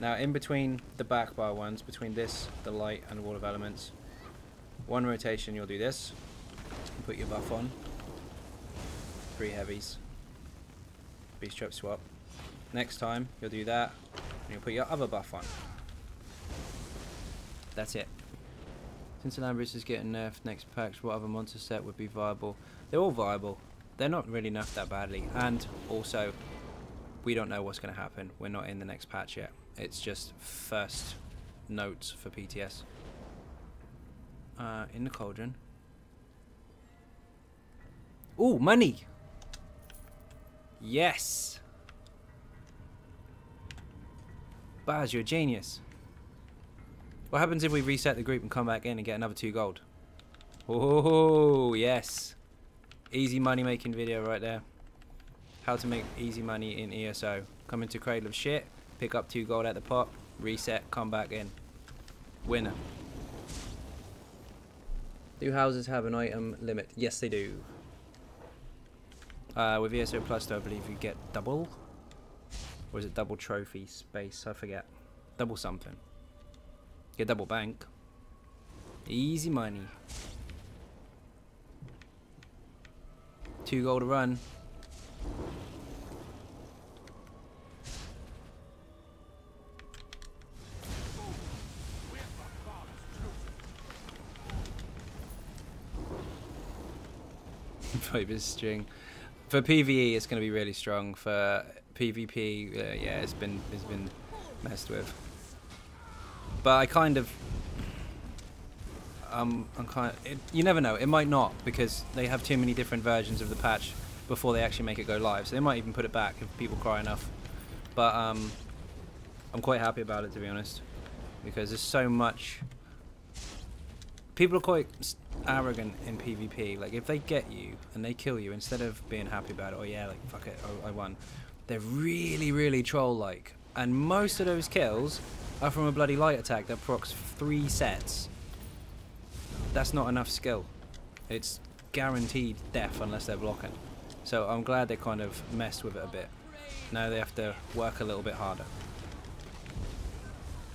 Now in between the back bar ones, between this, the light, and the wall of elements, 1 rotation you'll do this. Put your buff on. 3 heavies. Beast trap swap. Next time you'll do that, and you'll put your other buff on. That's it. Since Alambris is getting nerfed next packs, what other monster set would be viable? They're all viable. They're not really nerfed that badly, and also we don't know what's going to happen. We're not in the next patch yet. It's just first notes for PTS. In the cauldron. Ooh, money! Yes! Baz, you're a genius. What happens if we reset the group and come back in and get another 2 gold? Oh, yes. Easy money making video right there. How to make easy money in ESO. Come into Cradle of Shit, pick up 2 gold at the pot, reset, come back in. Winner. Do houses have an item limit? Yes, they do. With ESO Plus, though, I believe you get double. Or is it double trophy space? I forget. Double something. Get double bank. Easy money. 2 gold to run. Viper's string. For PvE, it's going to be really strong. For PvP, yeah, it's been messed with. But I kind of, you never know. It might not, because they have too many different versions of the patch before they actually make it go live. So they might even put it back if people cry enough. But I'm quite happy about it, to be honest, because there's so much. People are quite arrogant in PvP. Like, if they get you and they kill you, instead of being happy about it, oh yeah, like fuck it, I won, they're really troll-like. And most of those kills are from a bloody light attack that procs 3 sets. That's not enough skill. It's guaranteed death unless they're blocking. So I'm glad they kind of messed with it a bit. Now they have to work a little bit harder.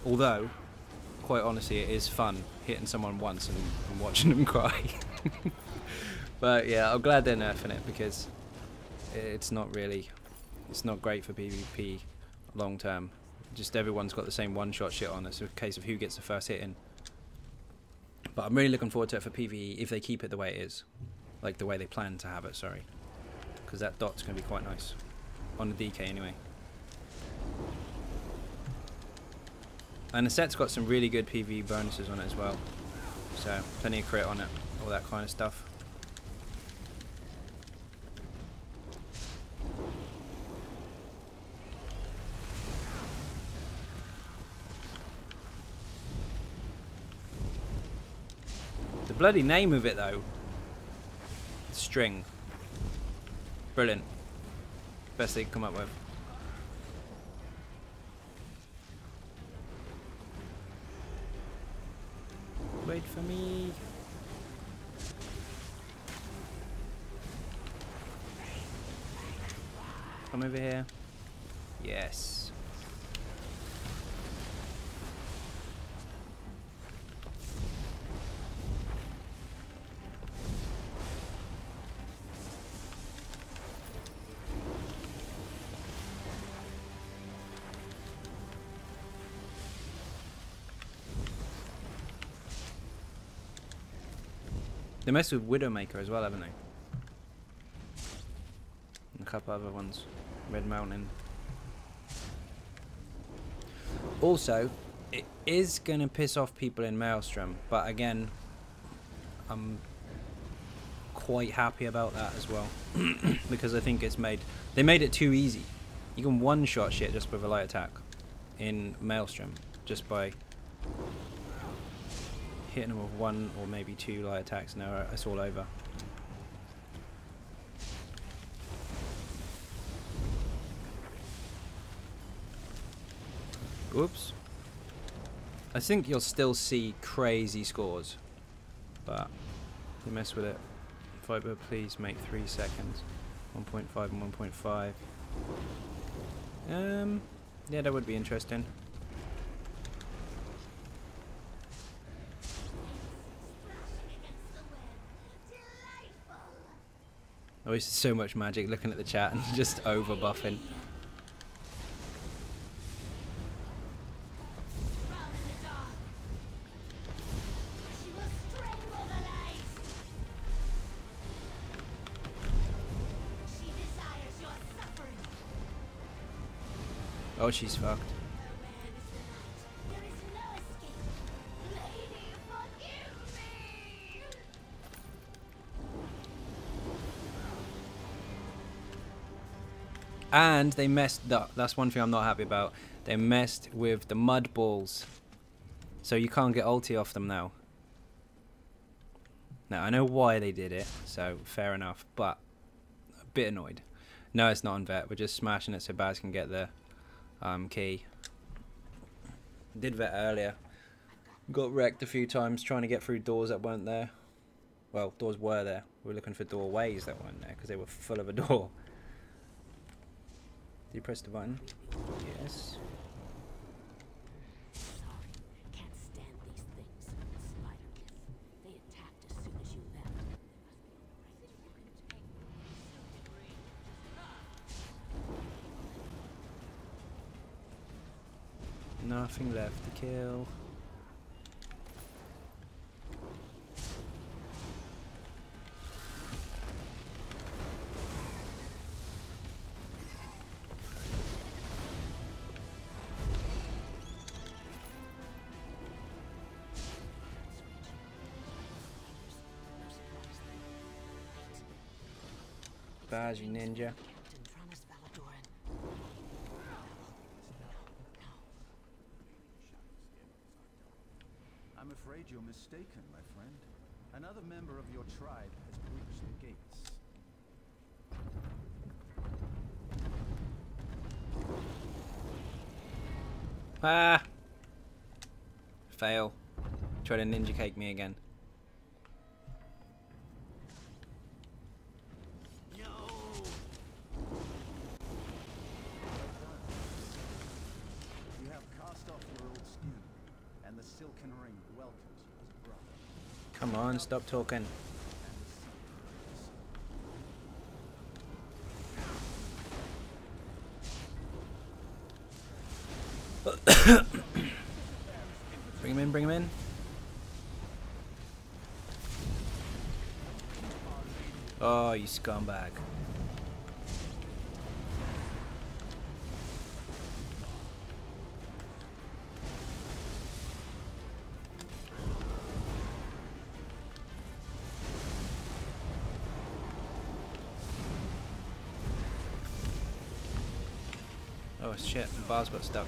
Although, quite honestly, it is fun hitting someone once and watching them cry. But yeah, I'm glad they're nerfing it, because it's not great for PvP long term. Just everyone's got the same one-shot shit on. It's a case of who gets the first hit in. But I'm really looking forward to it for PvE if they keep it the way it is. Like the way they plan to have it, sorry. Because that dot's going to be quite nice. On the DK anyway. And the set's got some really good PvE bonuses on it as well. So, plenty of crit on it. All that kind of stuff. The bloody name of it though. String. Brilliant. Best they can come up with. Wait for me. Come over here. Yes. They messed with Widowmaker as well, haven't they? And a couple other ones. Red Mountain. Also, it is going to piss off people in Maelstrom, but again, I'm quite happy about that as well. Because I think they made it too easy. You can one-shot shit just with a light attack in Maelstrom, just by hitting them with 1 or maybe 2 light attacks. Now it's all over. Oops. I think you'll still see crazy scores, but you mess with it. Viper, please make 3 seconds. 1.5 and 1.5. Yeah, that would be interesting. I wasted so much magic looking at the chat and just over buffing. Oh, she's fucked. And they messed up. That's one thing I'm not happy about. They messed with the mud balls. So you can't get ulti off them now. Now, I know why they did it, so fair enough, but a bit annoyed. No, it's not on vet. We're just smashing it so Baz can get the key. Did vet earlier. Got wrecked a few times trying to get through doors that weren't there. Well, doors were there We were looking for doorways that weren't there because they were full of a door. Did you press the button? Yes. Sorry, can't stand these things. Spider-Myth. They attacked as soon as you left. Nothing left to kill. Baz, you ninja. I'm afraid you're mistaken, my friend. Another member of your tribe has breached the gates. Ah! Fail. Try to ninja cake me again. You have cast off your old skin, and the silken ring welcomes you as a brother. Come on, stop talking. Bring him in, bring him in. Oh, you scumbag. Oh shit, the bars got stuck.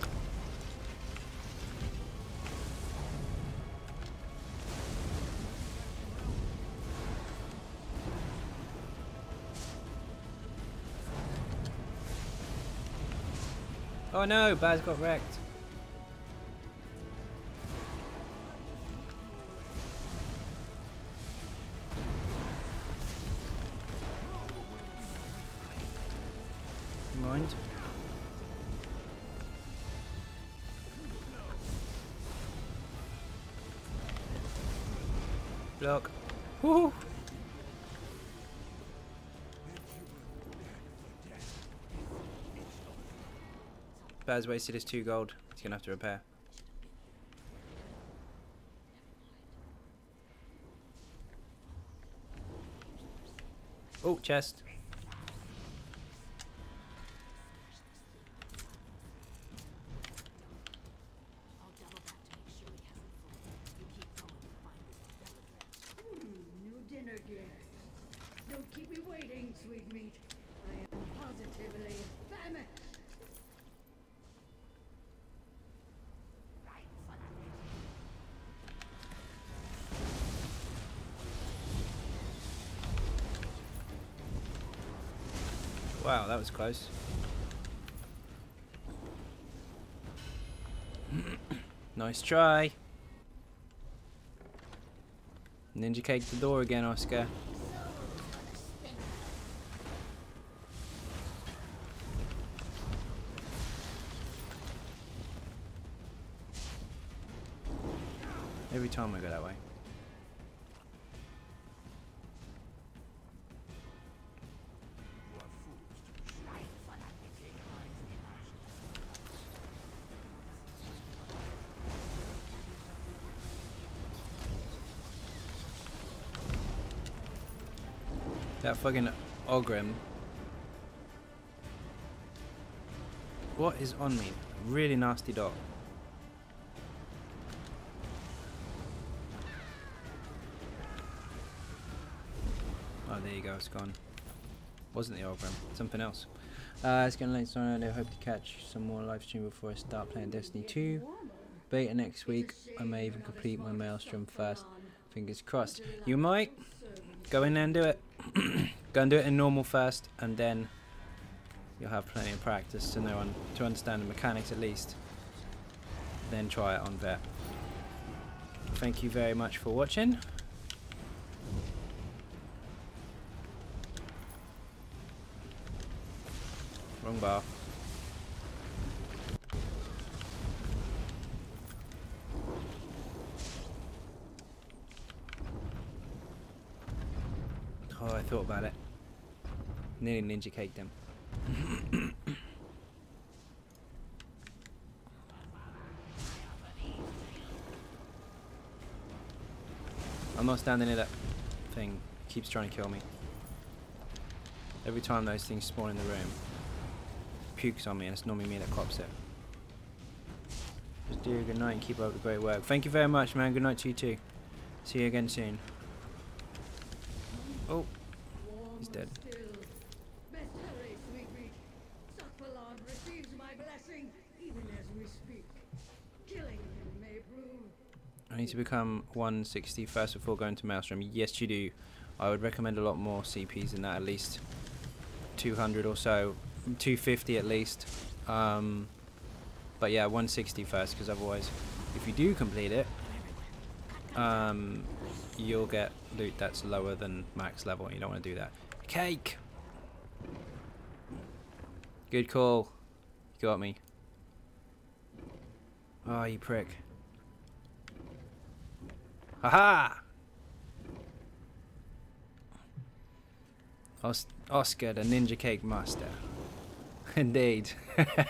Oh no, Baz got wrecked. Mind. Block. Woo! Baz wasted his 2 gold. He's gonna have to repair. Oh, chest. New dinner guest. Don't keep me waiting, sweet meat. I am positively famished. Wow, that was close. Nice try. Ninja cake the door again, Oscar. Every time I go that way. That fucking Ogrim. What is on me? Really nasty dot. Oh, there you go, it's gone. Wasn't the Ogrim, something else. It's getting late, so I hope to catch some more live stream before I start playing Destiny 2. Beta next week. I may even complete my Maelstrom first. Fingers crossed. You might. Go in there and do it. Go and do it in normal first, and then you'll have plenty of practice to know to understand the mechanics at least. Then try it on Vet. Thank you very much for watching. Wrong bar. Oh, I thought about it. Nearly ninja caked him. I'm not standing near that thing. It keeps trying to kill me. Every time those things spawn in the room, pukes on me, and it's normally me that cops it. Just do good night and keep up the great work. Thank you very much, man. Good night to you too. See you again soon. Oh, he's dead. Best hurry, sweet meat. Sakvalan receives my blessing even as we speak. Killing him may prove. I need to become 160 first before going to Maelstrom. Yes, you do. I would recommend a lot more CPs than that, at least 200 or so, 250 at least. But yeah, 160 first, because otherwise, if you do complete it, you'll get loot that's lower than max level, and you don't want to do that. Cake! Good call. You got me. Oh, you prick. Haha! Oscar, the Ninja Cake Master. Indeed.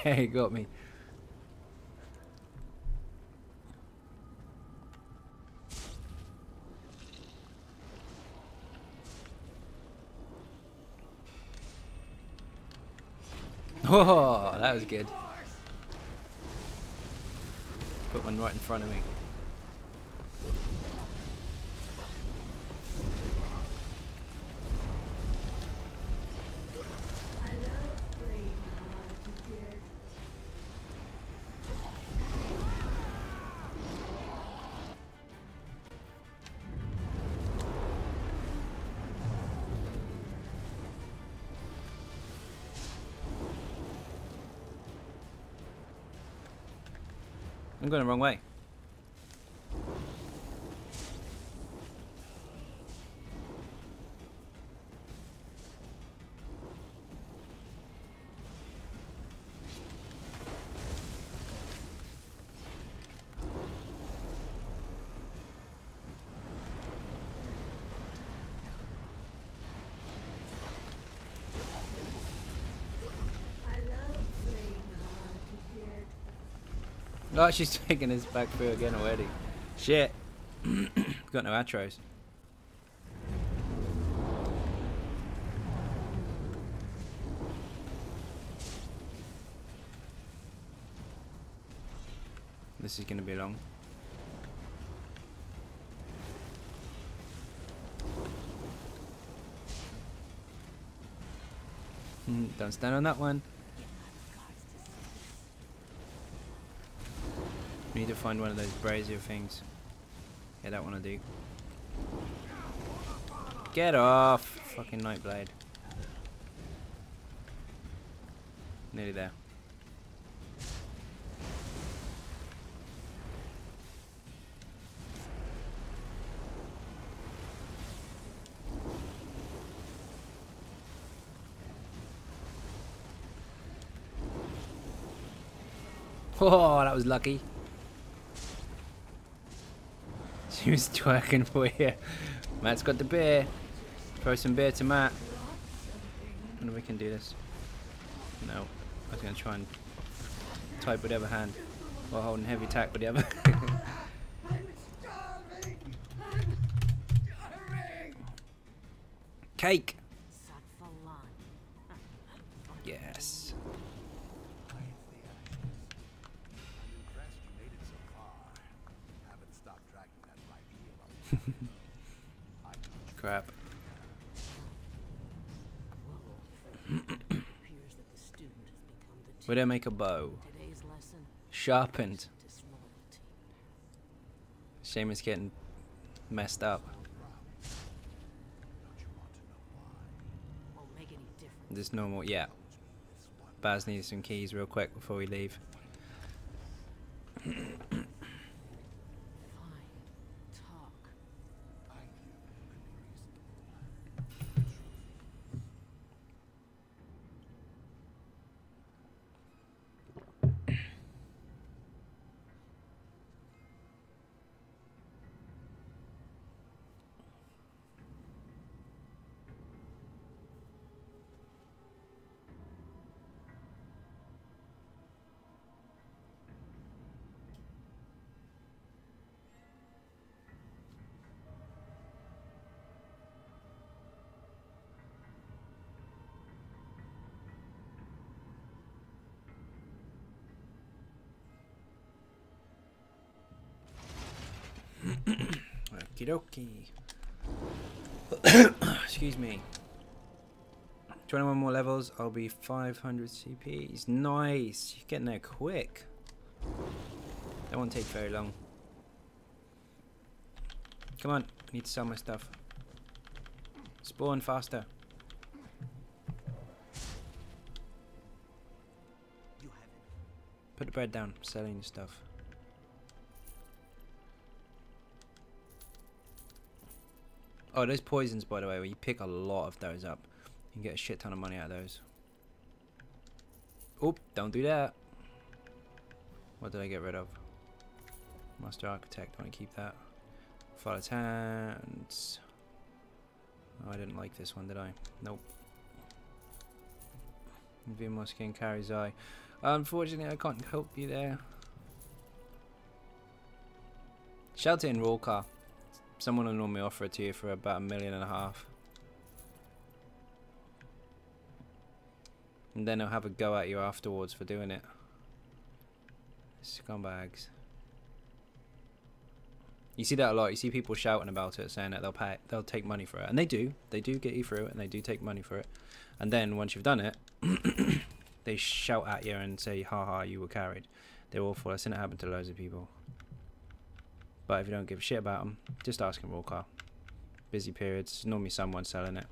He got me. Oh, that was good. Put one right in front of me. I'm going the wrong way. Oh, she's taking us back through again already. Shit. Got no atros. This is gonna be long. Don't stand on that one. We need to find one of those brazier things. Yeah, that one I do. Get off! Fucking Nightblade. Nearly there. Oh, that was lucky. She was twerking for you. Matt's got the beer. Throw some beer to Matt. I wonder if we can do this. No. I was going to try and type with the other hand while holding heavy attack with the other. Cake! Yes. Crap. Where'd I make a bow? Sharpened. Shame it's getting messed up. Just normal, yeah. Baz needs some keys real quick before we leave. Okie dokie. Excuse me. 21 more levels, I'll be 500 CPs. Nice. You're getting there quick. That won't take very long. Come on, I need to sell my stuff. Spawn faster. Put the bread down, selling your stuff. Oh, those poisons, by the way, where you pick a lot of those up. You can get a shit ton of money out of those. Oop, don't do that. What did I get rid of? Master Architect, I want to keep that. Father's Hands. Oh, I didn't like this one, did I? Nope. Vimor Skin carries eye. Unfortunately, I can't help you there. Shout it in Raw Car. Someone will normally offer it to you for about $1.5 million. And then they'll have a go at you afterwards for doing it. Scumbags. You see that a lot. You see people shouting about it, saying that they'll take money for it, and they do. They do get you through it, and they do take money for it. And then once you've done it, they shout at you and say, "Ha, you were carried." They're awful. I've seen it happen to loads of people. But if you don't give a shit about them, just ask in Raw Car. Busy periods, normally someone selling it.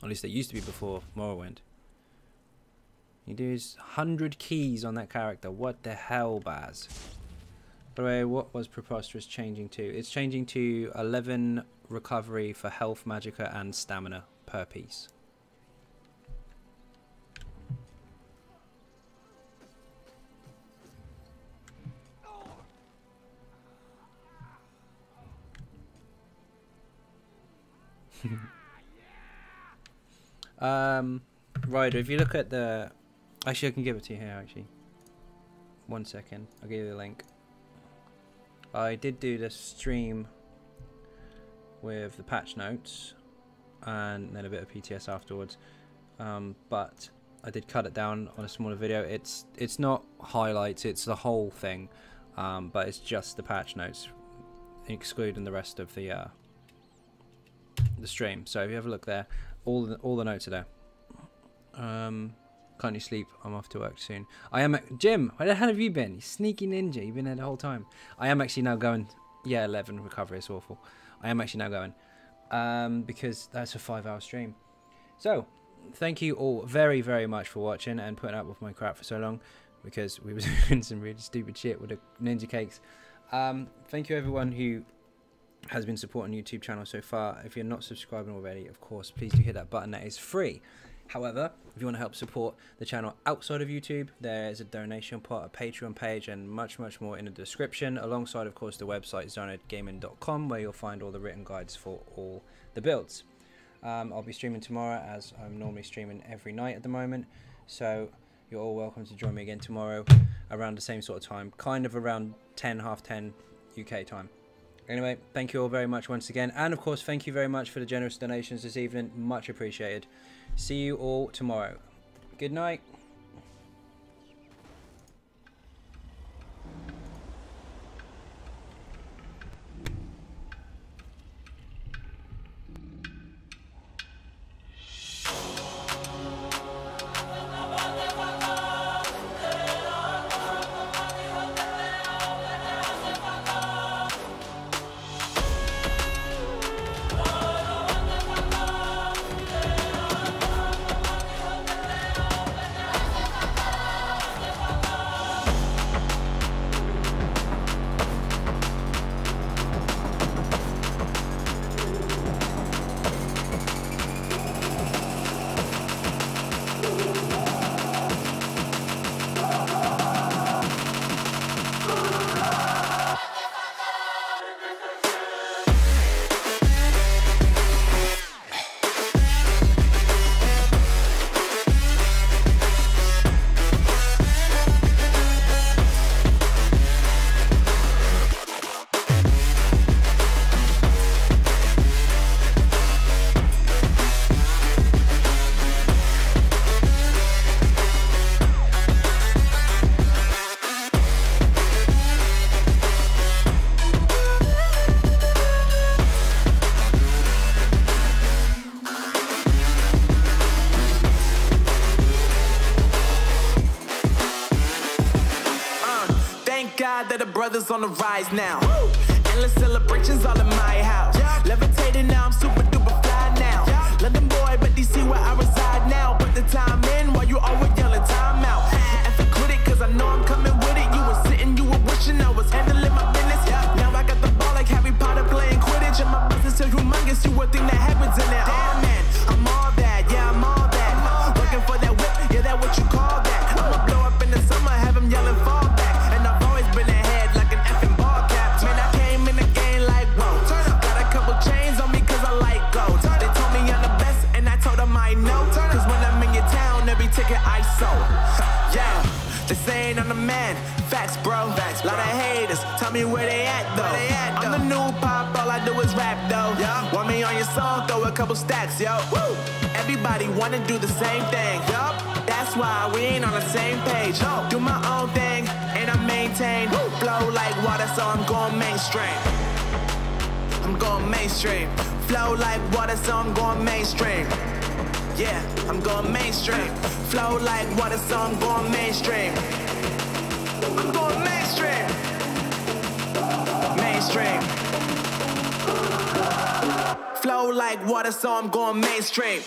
At least they used to be before Morrowind. You do 100 keys on that character. What the hell, Baz? By the way, what was Preposterous changing to? It's changing to 11 recovery for health, magicka, and stamina per piece. Right, if you look at the... Actually, I can give it to you here, actually. 1 second. I'll give you the link. I did do the stream with the patch notes and then a bit of PTS afterwards, but I did cut it down on a smaller video. It's not highlights, it's the whole thing, but it's just the patch notes, excluding the rest of the stream. So if you have a look there, all the notes are there. Can't you sleep? I'm off to work soon. I am Jim. Where the hell have you been? You sneaky ninja. You've been there the whole time. I am actually now going. Yeah, 11 recovery. It's awful. I am actually now going because that's a 5-hour stream. So thank you all very, very much for watching and putting up with my crap for so long, because we were doing some really stupid shit with the ninja cakes. Thank you everyone who has been supporting YouTube channel so far. If you're not subscribing already, of course, please do hit that button. That is free. However, if you want to help support the channel outside of YouTube, there's a donation pot, a Patreon page, and much, much more in the description, alongside, of course, the website XynodeGaming.com, where you'll find all the written guides for all the builds. I'll be streaming tomorrow, as I'm normally streaming every night at the moment, so you're all welcome to join me again tomorrow around the same sort of time, kind of around 10, half 10 UK time. Anyway, thank you all very much once again, and of course, thank you very much for the generous donations this evening. Much appreciated. See you all tomorrow. Good night. proud that the brothers on the rise now. Endless celebrations all in my house. Levitating now, I'm super duper fly now. London boy, but DC where I reside now. Put the time in while you always yelling time out. And for quit it, cause I know I'm coming with it. You were sitting, you were wishing I was handling my business. Now I got the ball like Harry Potter playing Quidditch. And my business so humongous, you would think that happens in there. Oh man, I'm all that, yeah, I'm all that. Looking for that whip, yeah, that what you call that. I'ma blow up in the summer, have them yelling fall back. And I've always been ahead like an effing ball cap. Man, I came in the game like, whoa. Got a couple chains on me cause I like gold. They told me I'm the best and I told them I know. Cause when I'm in your town, every ticket I sold. Yeah, they saying I'm the man. Facts, bro. Lot of haters, tell me where they at though. I'm the new pop, all I do is rap though. Want me on your song, throw a couple stacks, yo. Woo! Everybody wanna do the same thing. That's why we ain't on the same page. Do my own thing, and I maintain. Flow like water, so I'm going mainstream. I'm going mainstream. Flow like water, so I'm going mainstream. Yeah, I'm going mainstream. Flow like water, so I'm going mainstream. I'm going mainstream. Mainstream. Flow like water, so I'm going mainstream.